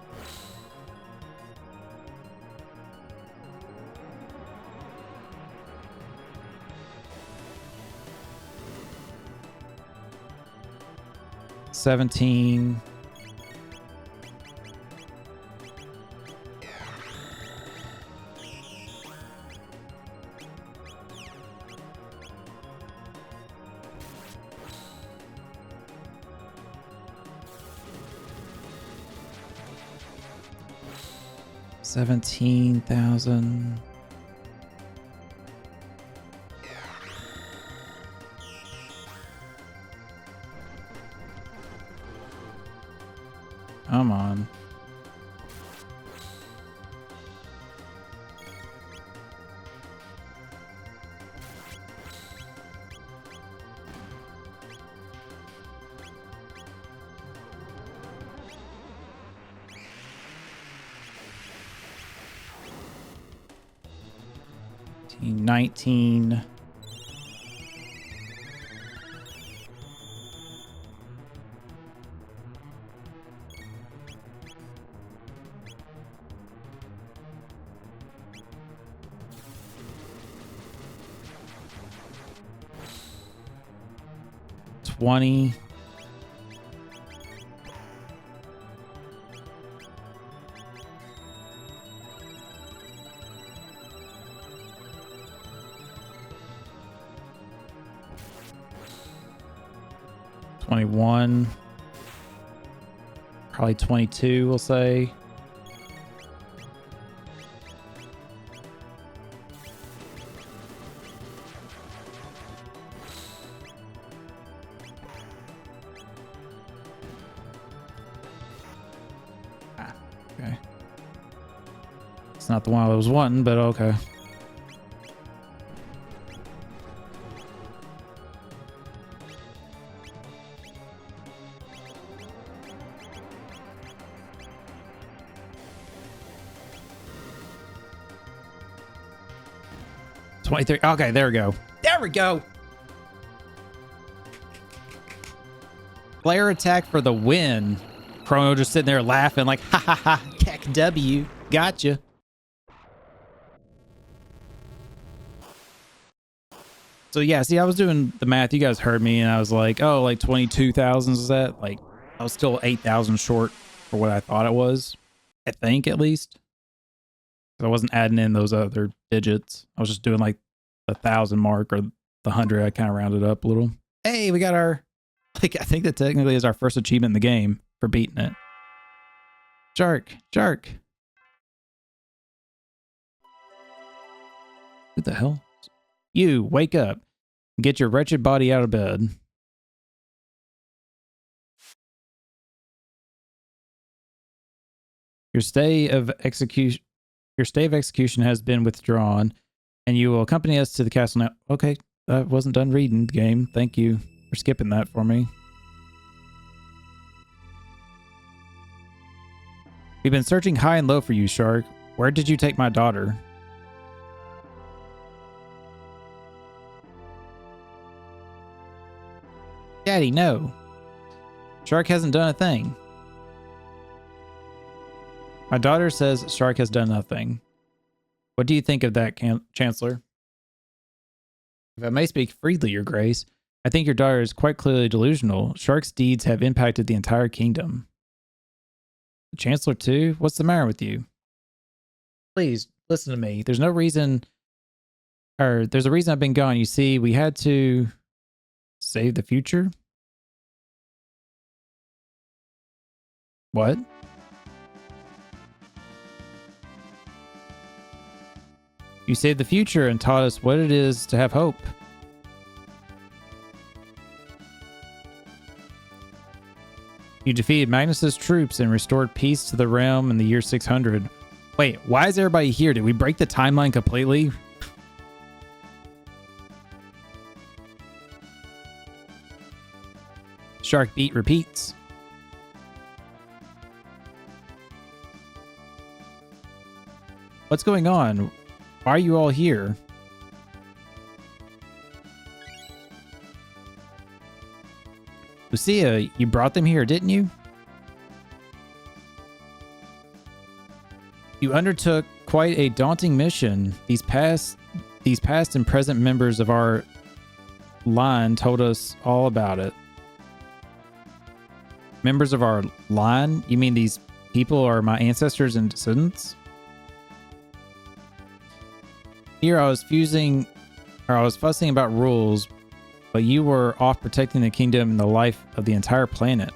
$17. $17,000. Come on. $19. $20. $21. Probably 22, we'll say. Okay. It's not the one I was wanting, but okay. $23. Okay, there we go. There we go. Flare attack for the win. Chrono just sitting there laughing like, ha ha ha, Keck W. Gotcha. So yeah, see, I was doing the math. You guys heard me, and I was like, oh, like 22,000 is that? Like, I was still 8,000 short for what I thought it was. I think, at least. I wasn't adding in those other digits. I was just doing like the 1,000 mark or the 100. I kind of rounded up a little. Hey, we got our, like, I think that technically is our first achievement in the game for beating it. Shark. What the hell? You, wake up. Get your wretched body out of bed. Your stay of execution has been withdrawn, and you will accompany us to the castle now. Okay, I wasn't done reading the game. Thank you for skipping that for me. We've been searching high and low for you, Shark. Where did you take my daughter? Daddy, no. Shark hasn't done a thing. My daughter says Shark has done nothing. What do you think of that, Chancellor? If I may speak freely, Your Grace, I think your daughter is quite clearly delusional. Shark's deeds have impacted the entire kingdom. The Chancellor too? What's the matter with you? Please, listen to me. There's a reason I've been gone. You see, we had to save the future? What? You saved the future and taught us what it is to have hope. You defeated Magnus's troops and restored peace to the realm in the year 600. Wait, why is everybody here? Did we break the timeline completely? Shark beat repeats. What's going on? Why are you all here? Lucia, you brought them here, didn't you? You undertook quite a daunting mission. These past and present members of our line told us all about it. Members of our line? You mean these people are my ancestors and descendants? Here I was fussing about rules, but you were off protecting the kingdom and the life of the entire planet.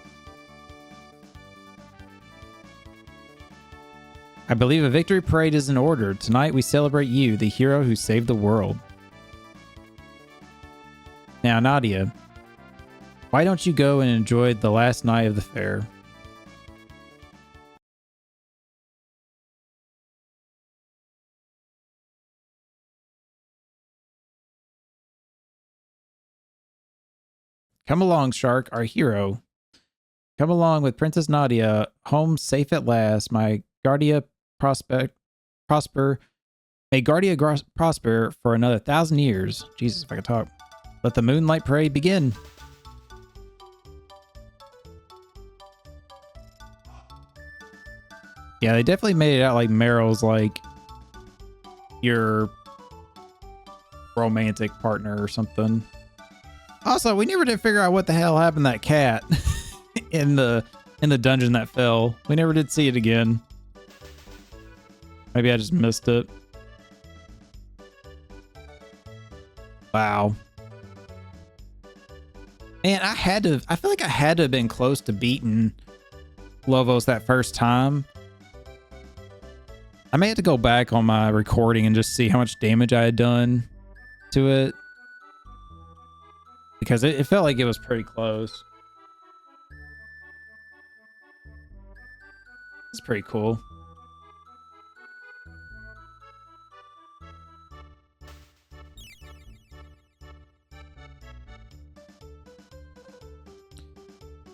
I believe a victory parade is in order. Tonight we celebrate you, the hero who saved the world. Now, Nadia, why don't you go and enjoy the last night of the fair? Come along, Shark, our hero. Come along with Princess Nadia, home safe at last. My Guardia prosper. May Guardia prosper for another 1,000 years. Jesus, if I could talk. Let the Moonlight Parade begin. Yeah, they definitely made it out like Meryl's like your romantic partner or something. Also, we never did figure out what the hell happened to that cat in the dungeon that fell. We never did see it again. Maybe I just missed it. Wow. Man, I feel like I had to have been close to beating Lovos that first time. I may have to go back on my recording and just see how much damage I had done to it. Because it felt like it was pretty close. It's pretty cool.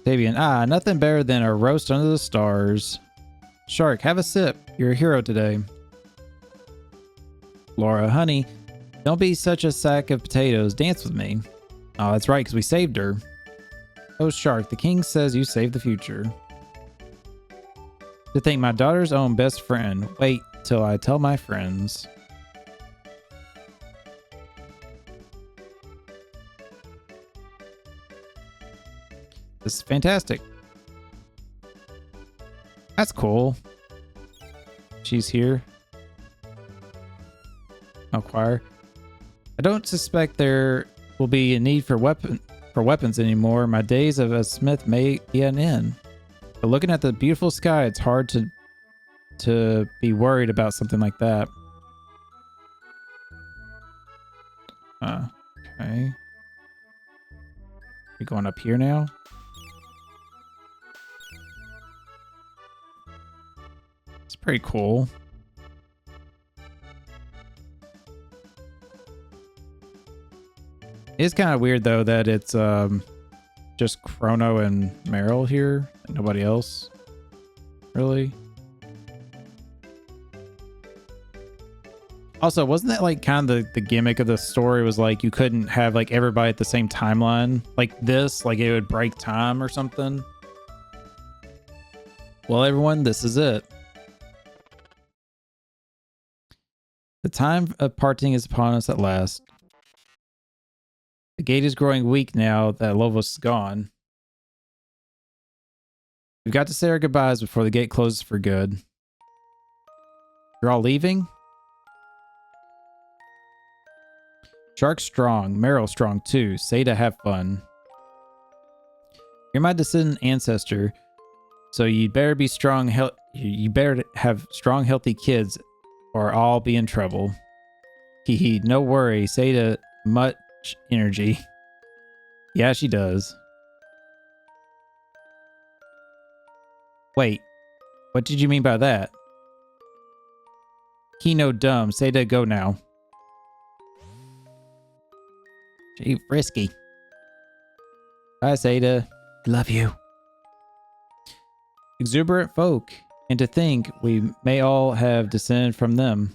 Davian, nothing better than a roast under the stars. Shark, have a sip. You're a hero today. Laura, honey, don't be such a sack of potatoes. Dance with me. Oh, that's right, because we saved her. Oh, Shark, the king says you saved the future. To think my daughter's own best friend. Wait till I tell my friends. This is fantastic. That's cool. She's here. Oh, choir. I don't suspect there will be a need for weapons anymore. My days of a smith may be an end. But looking at the beautiful sky, it's hard to be worried about something like that. Okay. We going up here now? It's pretty cool. It's kind of weird though that it's just Chrono and Meryl here, and nobody else, really. Also, wasn't that like kind of the gimmick of the story was like you couldn't have like everybody at the same timeline like this, like it would break time or something? Well, everyone, this is it. The time of parting is upon us at last. The gate is growing weak now that Lovos is gone. We've got to say our goodbyes before the gate closes for good. You're all leaving? Shark's strong, Meryl strong too. Say to have fun. You're my descendant ancestor, so you'd better be strong. You better have strong, healthy kids, or I'll be in trouble. Hee, no worry. Say to much energy. Yeah, she does. Wait, what did you mean by that? He no dumb. Say to go now. Gee, frisky. Bye, Seda. Love you. Exuberant folk, and to think we may all have descended from them.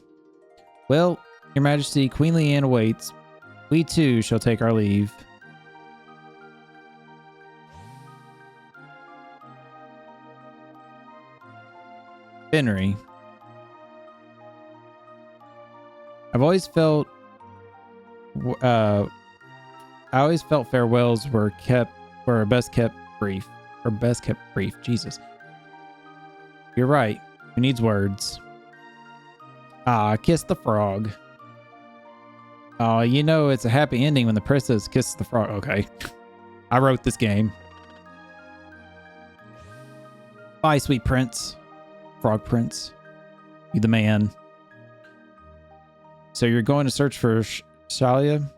Well, Your Majesty, Queenly Anne awaits. We too shall take our leave. Henry. I've always felt I always felt farewells were a best kept brief. Or best kept brief. Jesus. You're right. Who needs words? Ah, kiss the frog. Oh, you know it's a happy ending when the princess kisses the frog. Okay. I wrote this game. Bye, sweet prince. Frog prince. You the man. So you're going to search for Shalia?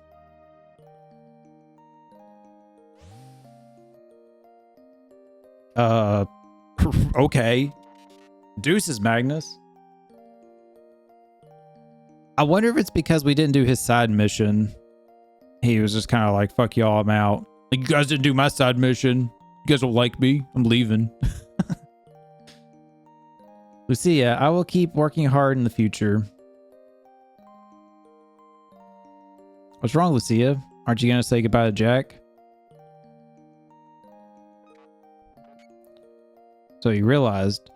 Okay. Deuces, Magnus. I wonder if it's because we didn't do his side mission. He was just kind of like, fuck y'all, I'm out. Like, you guys didn't do my side mission. You guys don't like me. I'm leaving. Lucia, I will keep working hard in the future. What's wrong, Lucia? Aren't you going to say goodbye to Jack? So you realized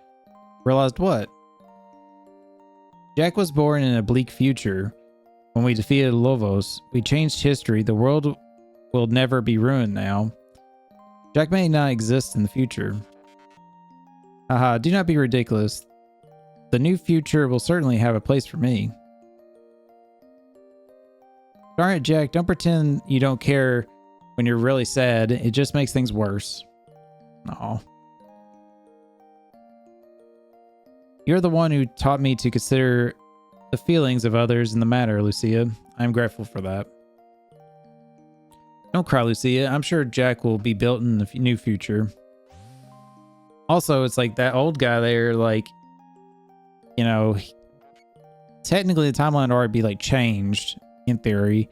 what? Jack was born in a bleak future. When we defeated Lovos, we changed history. The world will never be ruined now. Jack may not exist in the future. Haha, do not be ridiculous. The new future will certainly have a place for me. Darn it, Jack, don't pretend you don't care when you're really sad. It just makes things worse. Aw. You're the one who taught me to consider the feelings of others in the matter, Lucia. I'm grateful for that. Don't cry, Lucia. I'm sure Jack will be built in the new future. Also, it's like that old guy there, like, you know, technically the timeline would already be like changed in theory.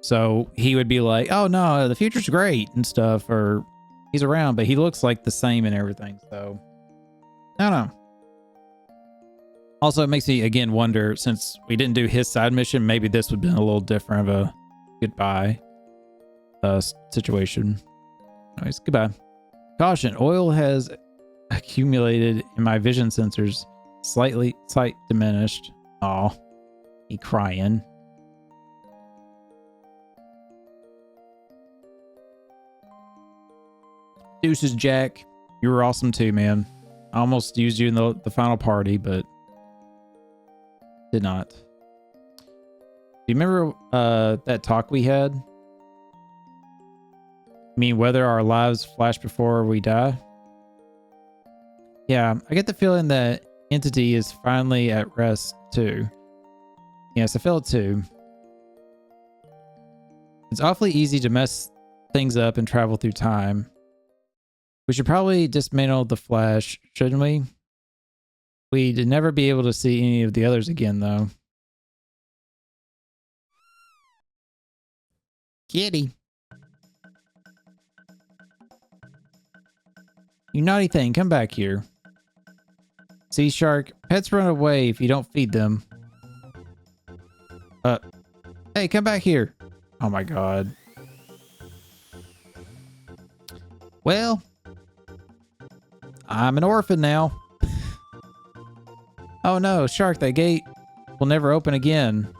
So he would be like, oh no, the future's great and stuff, or he's around, but he looks like the same and everything. So I don't know. Also, it makes me again wonder, since we didn't do his side mission, maybe this would have been a little different of a goodbye situation. Anyways, goodbye. Caution, oil has accumulated in my vision sensors. Sight diminished. Aw, he crying. Deuces, Jack. You were awesome too, man. I almost used you in the final party, but did not. Do you remember that talk we had? I mean, whether our lives flash before we die? Yeah, I get the feeling that Entity is finally at rest too. Yes, I feel it too. It's awfully easy to mess things up and travel through time. We should probably dismantle the Flash, shouldn't we? We'd never be able to see any of the others again, though. Kitty. You naughty thing, come back here. Sea Shark, pets run away if you don't feed them. Hey, come back here. Oh my god. Well, I'm an orphan now. Oh no, Shark, that gate will never open again.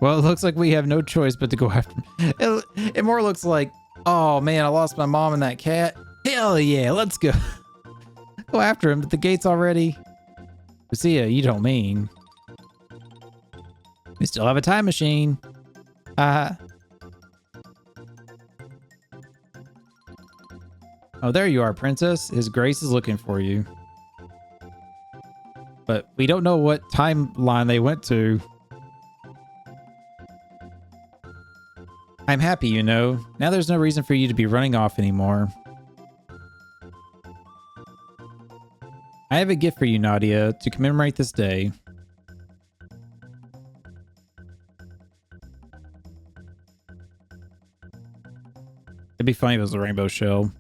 Well, it looks like we have no choice but to go after him. It more looks like, oh man, I lost my mom and that cat. Hell yeah, let's go. Go after him, but the gate's already... Lucia, you don't mean. We still have a time machine. Oh, there you are, princess. His Grace is looking for you. But we don't know what timeline they went to. I'm happy, you know. Now there's no reason for you to be running off anymore. I have a gift for you, Nadia, to commemorate this day. It'd be funny if it was a rainbow shell.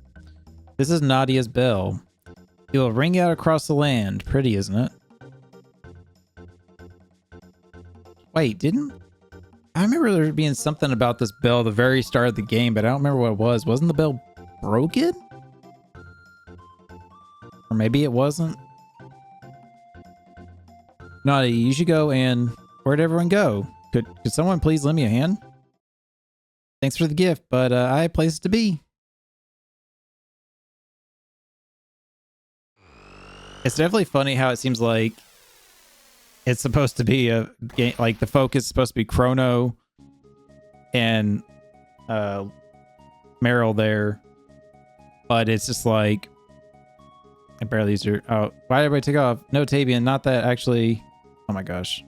This is Nadia's bell. It will ring out across the land. Pretty, isn't it? Wait, I remember there being something about this bell at the very start of the game, but I don't remember what it was. Wasn't the bell broken? Or maybe it wasn't. Naughty, you should go and where'd everyone go? Could someone please lend me a hand? Thanks for the gift, but I have places to be. It's definitely funny how it seems like it's supposed to be a game, like the focus is supposed to be Chrono and Meryl there, but it's just like I barely used her. Oh, why did everybody take off? No, Tabian, not that actually. Oh my gosh,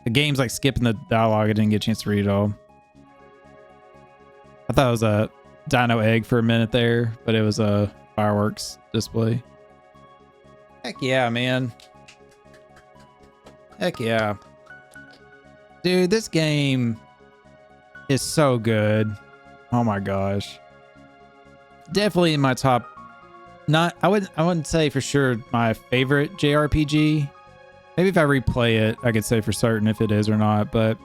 the game's like skipping the dialogue. I didn't get a chance to read it all. I thought it was a dino egg for a minute there, but it was a fireworks display. Heck yeah, man. Heck yeah. Dude, this game is so good. Oh my gosh. Definitely in my top. I wouldn't say for sure my favorite JRPG. Maybe if I replay it, I could say for certain if it is or not, but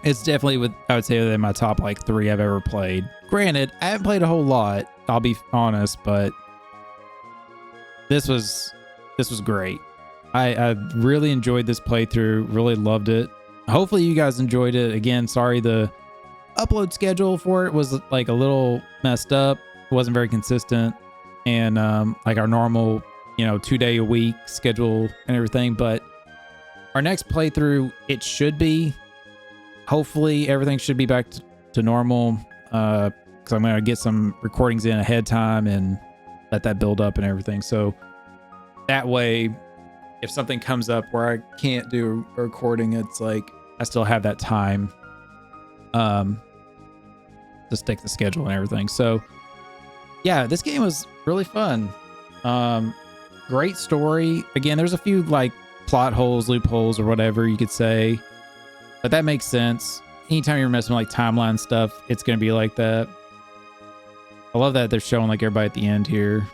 it's definitely I would say within my top like 3 I've ever played. Granted, I haven't played a whole lot, I'll be honest, but this was great. I really enjoyed this playthrough, really loved it. Hopefully you guys enjoyed it. Again, sorry the upload schedule for it was like a little messed up. It wasn't very consistent and like our normal, 2-day a week schedule and everything, but our next playthrough, it should be, hopefully everything should be back to normal, because I'm going to get some recordings in ahead of time and let that build up and everything. So that way, if something comes up where I can't do a recording, it's like I still have that time to stick the schedule and everything. So yeah, this game was really fun. Great story. Again, there's a few like plot holes, loopholes, or whatever you could say, but that makes sense. Anytime you're messing with like timeline stuff, it's going to be like that. I love that they're showing like everybody at the end here.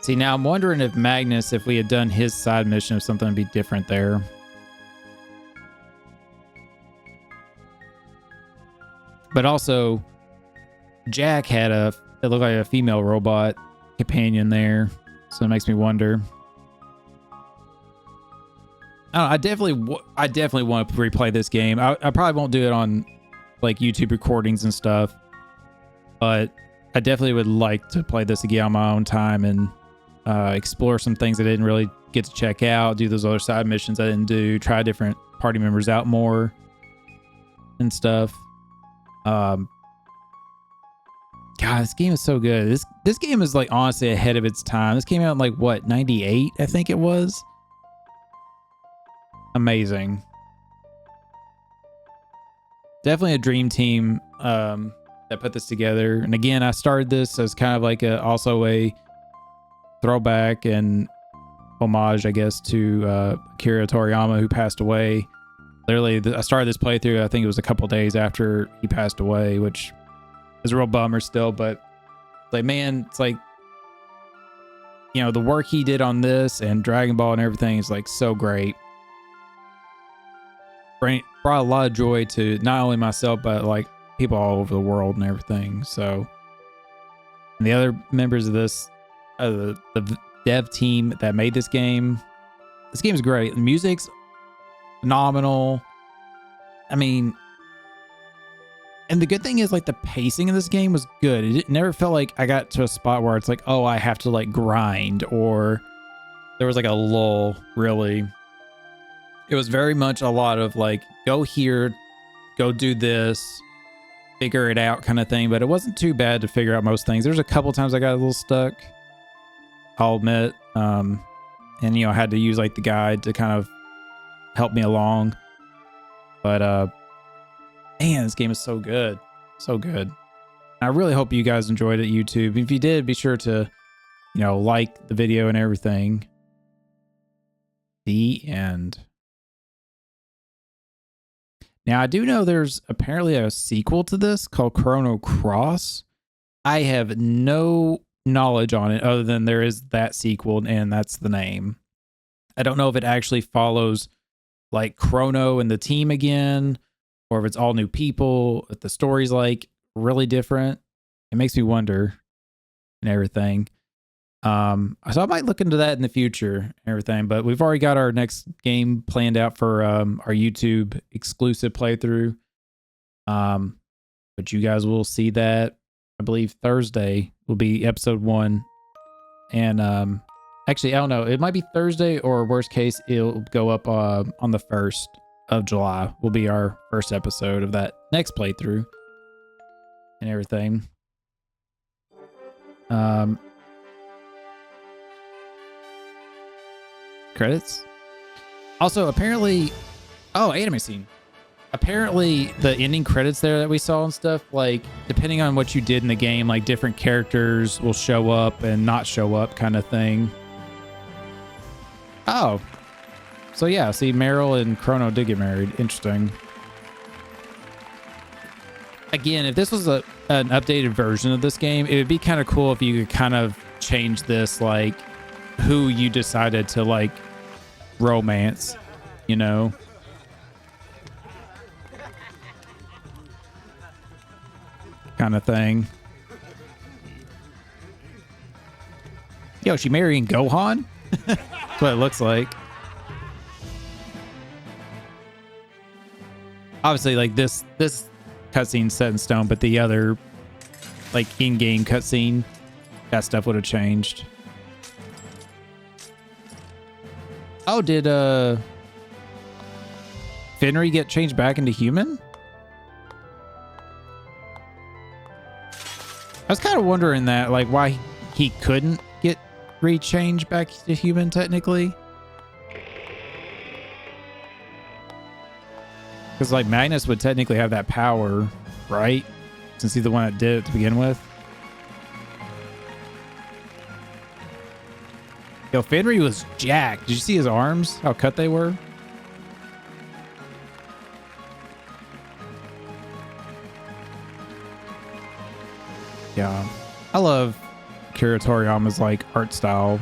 See, now I'm wondering if Magnus, if we had done his side mission, if something would be different there. But also, Jack had it looked like a female robot companion there. So it makes me wonder. I definitely want to replay this game. I probably won't do it on like YouTube recordings and stuff. But I definitely would like to play this again on my own time and explore some things I didn't really get to check out, do those other side missions I didn't do, try different party members out more and stuff. God, this game is so good. This game is like honestly ahead of its time. This came out in like what, 98, I think it was. Amazing. Definitely a dream team that put this together. And again, I started this as kind of like also a throwback and homage, I guess, to Akira Toriyama, who passed away. Literally, I started this playthrough, I think it was a couple days after he passed away, which is a real bummer still, but like, man, it's like, the work he did on this and Dragon Ball and everything is like so great. Brought a lot of joy to not only myself, but like people all over the world and everything. So, and the other members of this, the dev team that made this game is great. The music's phenomenal. I mean, and the good thing is like the pacing of this game was good. It never felt like I got to a spot where it's like, oh, I have to like grind, or there was like a lull, really. It was very much a lot of like, go here, go do this, figure it out kind of thing. But it wasn't too bad to figure out most things. There's a couple times I got a little stuck, I'll admit. And, I had to use like the guide to kind of help me along. But, man, this game is so good. So good. I really hope you guys enjoyed it, YouTube. If you did, be sure to, like the video and everything. The end. Now, I do know there's apparently a sequel to this called Chrono Cross. I have no knowledge on it other than there is that sequel and that's the name. I don't know if it actually follows like Chrono and the team again, or if it's all new people, if the story's like really different. It makes me wonder and everything. So I might look into that in the future and everything, but we've already got our next game planned out for our YouTube exclusive playthrough. But you guys will see that, I believe Thursday will be episode 1. And actually, I don't know, it might be Thursday, or worst case, it'll go up on the 1st of July will be our first episode of that next playthrough and everything. Credits. Also, apparently, anime scene. Apparently, the ending credits there that we saw and stuff, like, depending on what you did in the game, like, different characters will show up and not show up kind of thing. Oh. So, yeah, see, Meryl and Chrono did get married. Interesting. Again, if this was an updated version of this game, it would be kind of cool if you could kind of change this, like, who you decided to, like, romance, you know? Kind of thing. Yo, she marrying Gohan? That's what it looks like. Obviously, like this cutscene set in stone, but the other, like, in-game cutscene, that stuff would have changed. Oh, did Fenry get changed back into human? I was kind of wondering that, like, why he couldn't get rechanged back to human, technically. Because, like, Magnus would technically have that power, right? Since he's the one that did it to begin with. Yo, Fenry was jacked. Did you see his arms? How cut they were? Yeah, I love Akira Toriyama's, like, art style.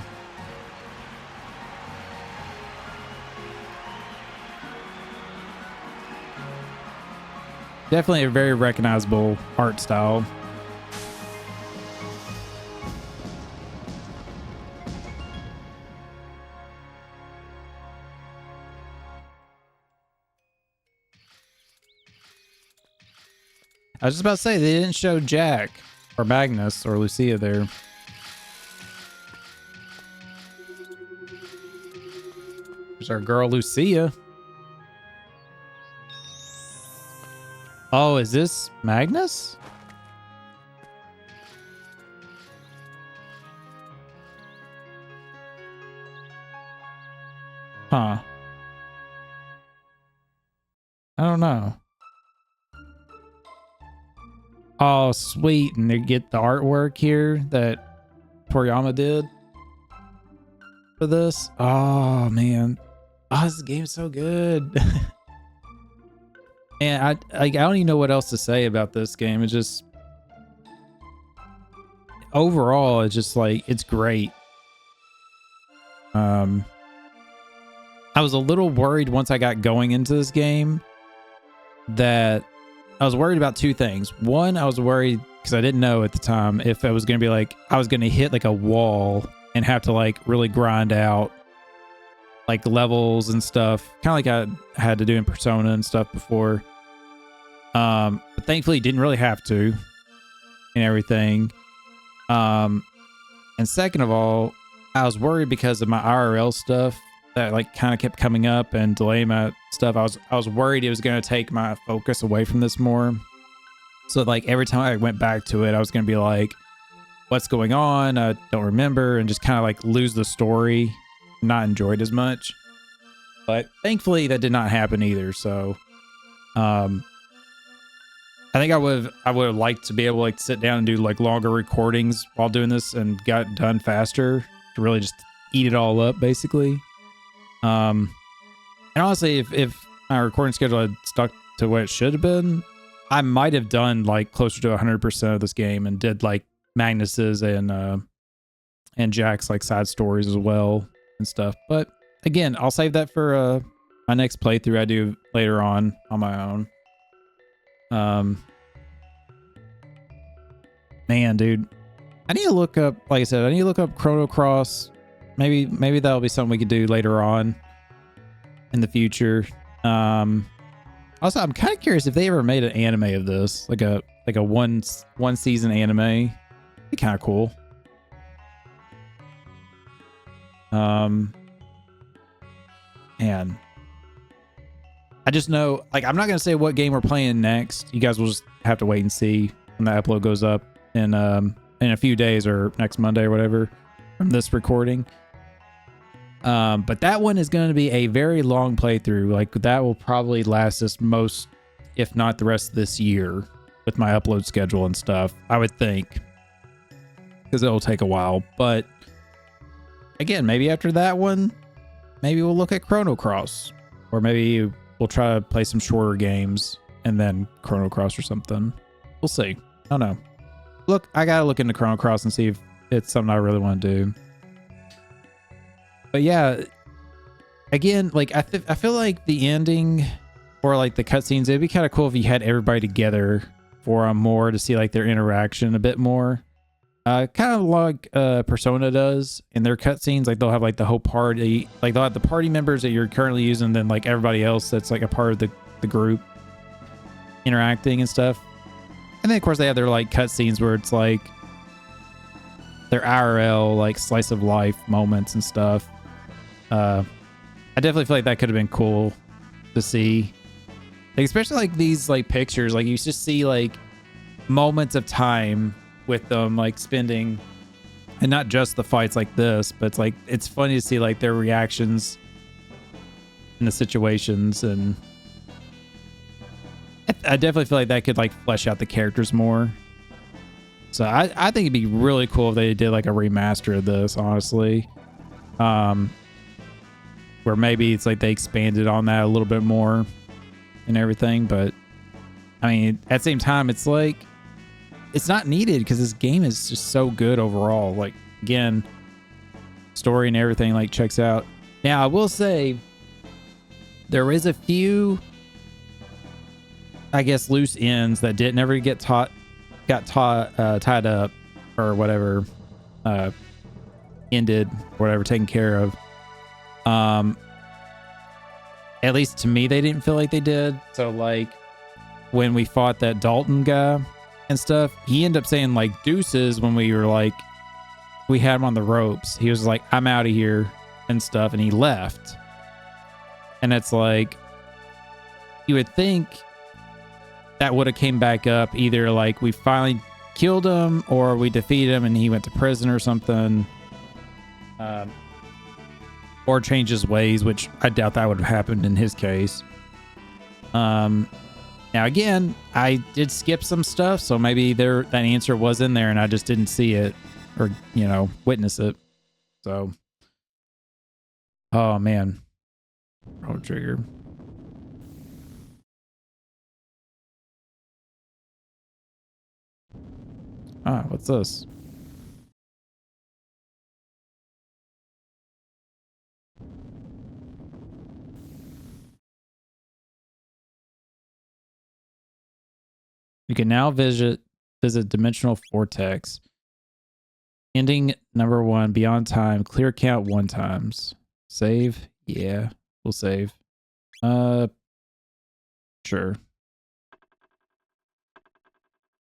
Definitely a very recognizable art style. I was just about to say, they didn't show Jack or Magnus or Lucia there. There's our girl Lucia. Oh, is this Magnus? Huh. I don't know. Oh, sweet. And they get the artwork here that Toriyama did for this. Oh, man. Oh, this game's so good. And I don't even know what else to say about this game. It's just, overall, it's just like, it's great. I was a little worried once I got going into this game that I was worried about two things. One, I was worried because I didn't know at the time if I was going to be like, I was going to hit like a wall and have to like really grind out like levels and stuff, kind of like I had to do in Persona and stuff before. But thankfully didn't really have to and everything. And second of all, I was worried because of my IRL stuff that like kind of kept coming up and delaying my stuff. I was worried it was going to take my focus away from this more. So like every time I went back to it, I was going to be like, what's going on? I don't remember, and just kind of like lose the story, not enjoy it as much. But thankfully that did not happen either. So I think I would have liked to be able to like sit down and do like longer recordings while doing this and got it done faster to really just eat it all up basically. And honestly, if my recording schedule had stuck to what it should have been, I might have done like closer to 100% of this game and did like Magnus's and Jack's like side stories as well and stuff. But again, I'll save that for my next playthrough I do later on my own. Man, dude, I need to look up, like I said, I need to look up Chrono Cross. Maybe that'll be something we could do later on in the future. Also, I'm kind of curious if they ever made an anime of this, like a one season anime. Be kind of cool. Man, I just know, like, I'm not gonna say what game we're playing next. You guys will just have to wait and see when the upload goes up in a few days or next Monday or whatever from this recording. But that one is going to be a very long playthrough. Like, that will probably last us most, if not the rest of this year, with my upload schedule and stuff, I would think, because it'll take a while. But again, maybe after that one, maybe we'll look at Chrono Cross, or maybe we'll try to play some shorter games and then Chrono Cross or something. We'll see. I don't know. Look, I gotta look into Chrono Cross and see if it's something I really want to do. But yeah, again, like I feel like the ending or like the cutscenes, it'd be kind of cool if you had everybody together for them more to see like their interaction a bit more. Kind of like Persona does in their cutscenes. Like they'll have like the whole party, like they'll have the party members that you're currently using, then like everybody else that's like a part of the group interacting and stuff. And then of course they have their like cutscenes where it's like their IRL like slice of life moments and stuff. I definitely feel like that could have been cool to see, like, especially like these like pictures, like you just see like moments of time with them like spending, and not just the fights like this, but it's like it's funny to see like their reactions in the situations. And I definitely feel like that could like flesh out the characters more. So I think it'd be really cool if they did like a remaster of this, honestly. Where maybe it's like they expanded on that a little bit more and everything. But I mean, at the same time, it's like it's not needed because this game is just so good overall. Like, again, story and everything like checks out. Now, I will say there is a few, I guess, loose ends that didn't ever get tied up or whatever, ended or whatever, taken care of. At least to me, they didn't feel like they did. So like when we fought that Dalton guy and stuff, he ended up saying like deuces when we were like, we had him on the ropes. He was like, I'm out of here and stuff. And he left. And it's like, you would think that would have came back up. Either like we finally killed him or we defeated him and he went to prison or something. Or change his ways, which I doubt that would have happened in his case. Now again, I did skip some stuff, so maybe that answer was in there and I just didn't see it or, you know, witness it. So, oh man, Chrono Trigger. Ah, what's this? You can now visit Dimensional Vortex. Ending number 1, Beyond Time. Clear count 1 times. Save? Yeah, we'll save. Sure.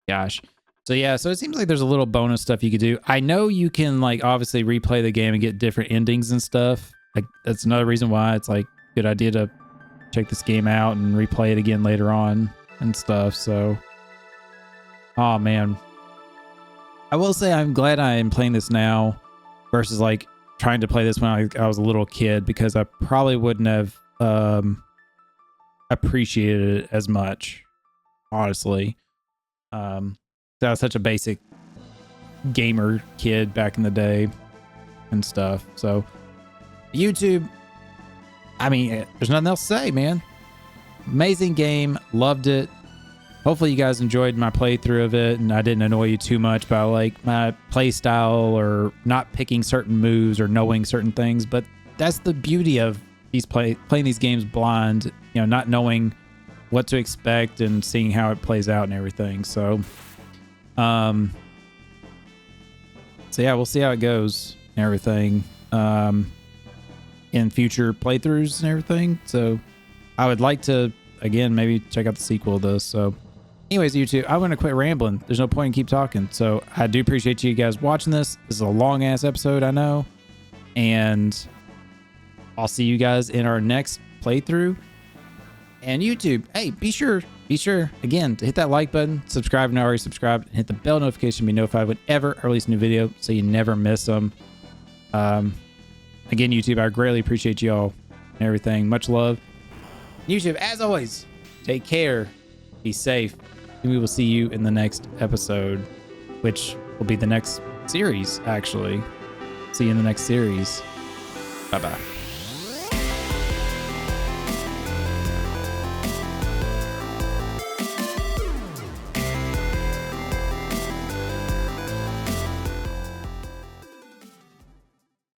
Gosh. So yeah, so it seems like there's a little bonus stuff you could do. I know you can like obviously replay the game and get different endings and stuff. Like that's another reason why it's like a good idea to check this game out and replay it again later on and stuff. So oh man, I will say I'm glad I am playing this now versus like trying to play this when I was a little kid, because I probably wouldn't have appreciated it as much, honestly. I was such a basic gamer kid back in the day and stuff. So YouTube, I mean, there's nothing else to say, man. Amazing game, loved it. Hopefully you guys enjoyed my playthrough of it and I didn't annoy you too much by like my play style or not picking certain moves or knowing certain things. But that's the beauty of playing these games blind, you know, not knowing what to expect and seeing how it plays out and everything. So yeah, we'll see how it goes and everything in future playthroughs and everything. So I would like to, again, maybe check out the sequel of this. So anyways, YouTube, I'm going to quit rambling. There's no point in keep talking. So I do appreciate you guys watching this. This is a long ass episode, I know. And I'll see you guys in our next playthrough. And YouTube, hey, be sure again to hit that like button, subscribe if not already subscribed, and hit the bell notification to be notified whenever I release a new video so you never miss them. Again, YouTube, I greatly appreciate you all and everything. Much love. YouTube, as always, take care, be safe, and we will see you in the next episode, which will be the next series, actually. See you in the next series. Bye-bye.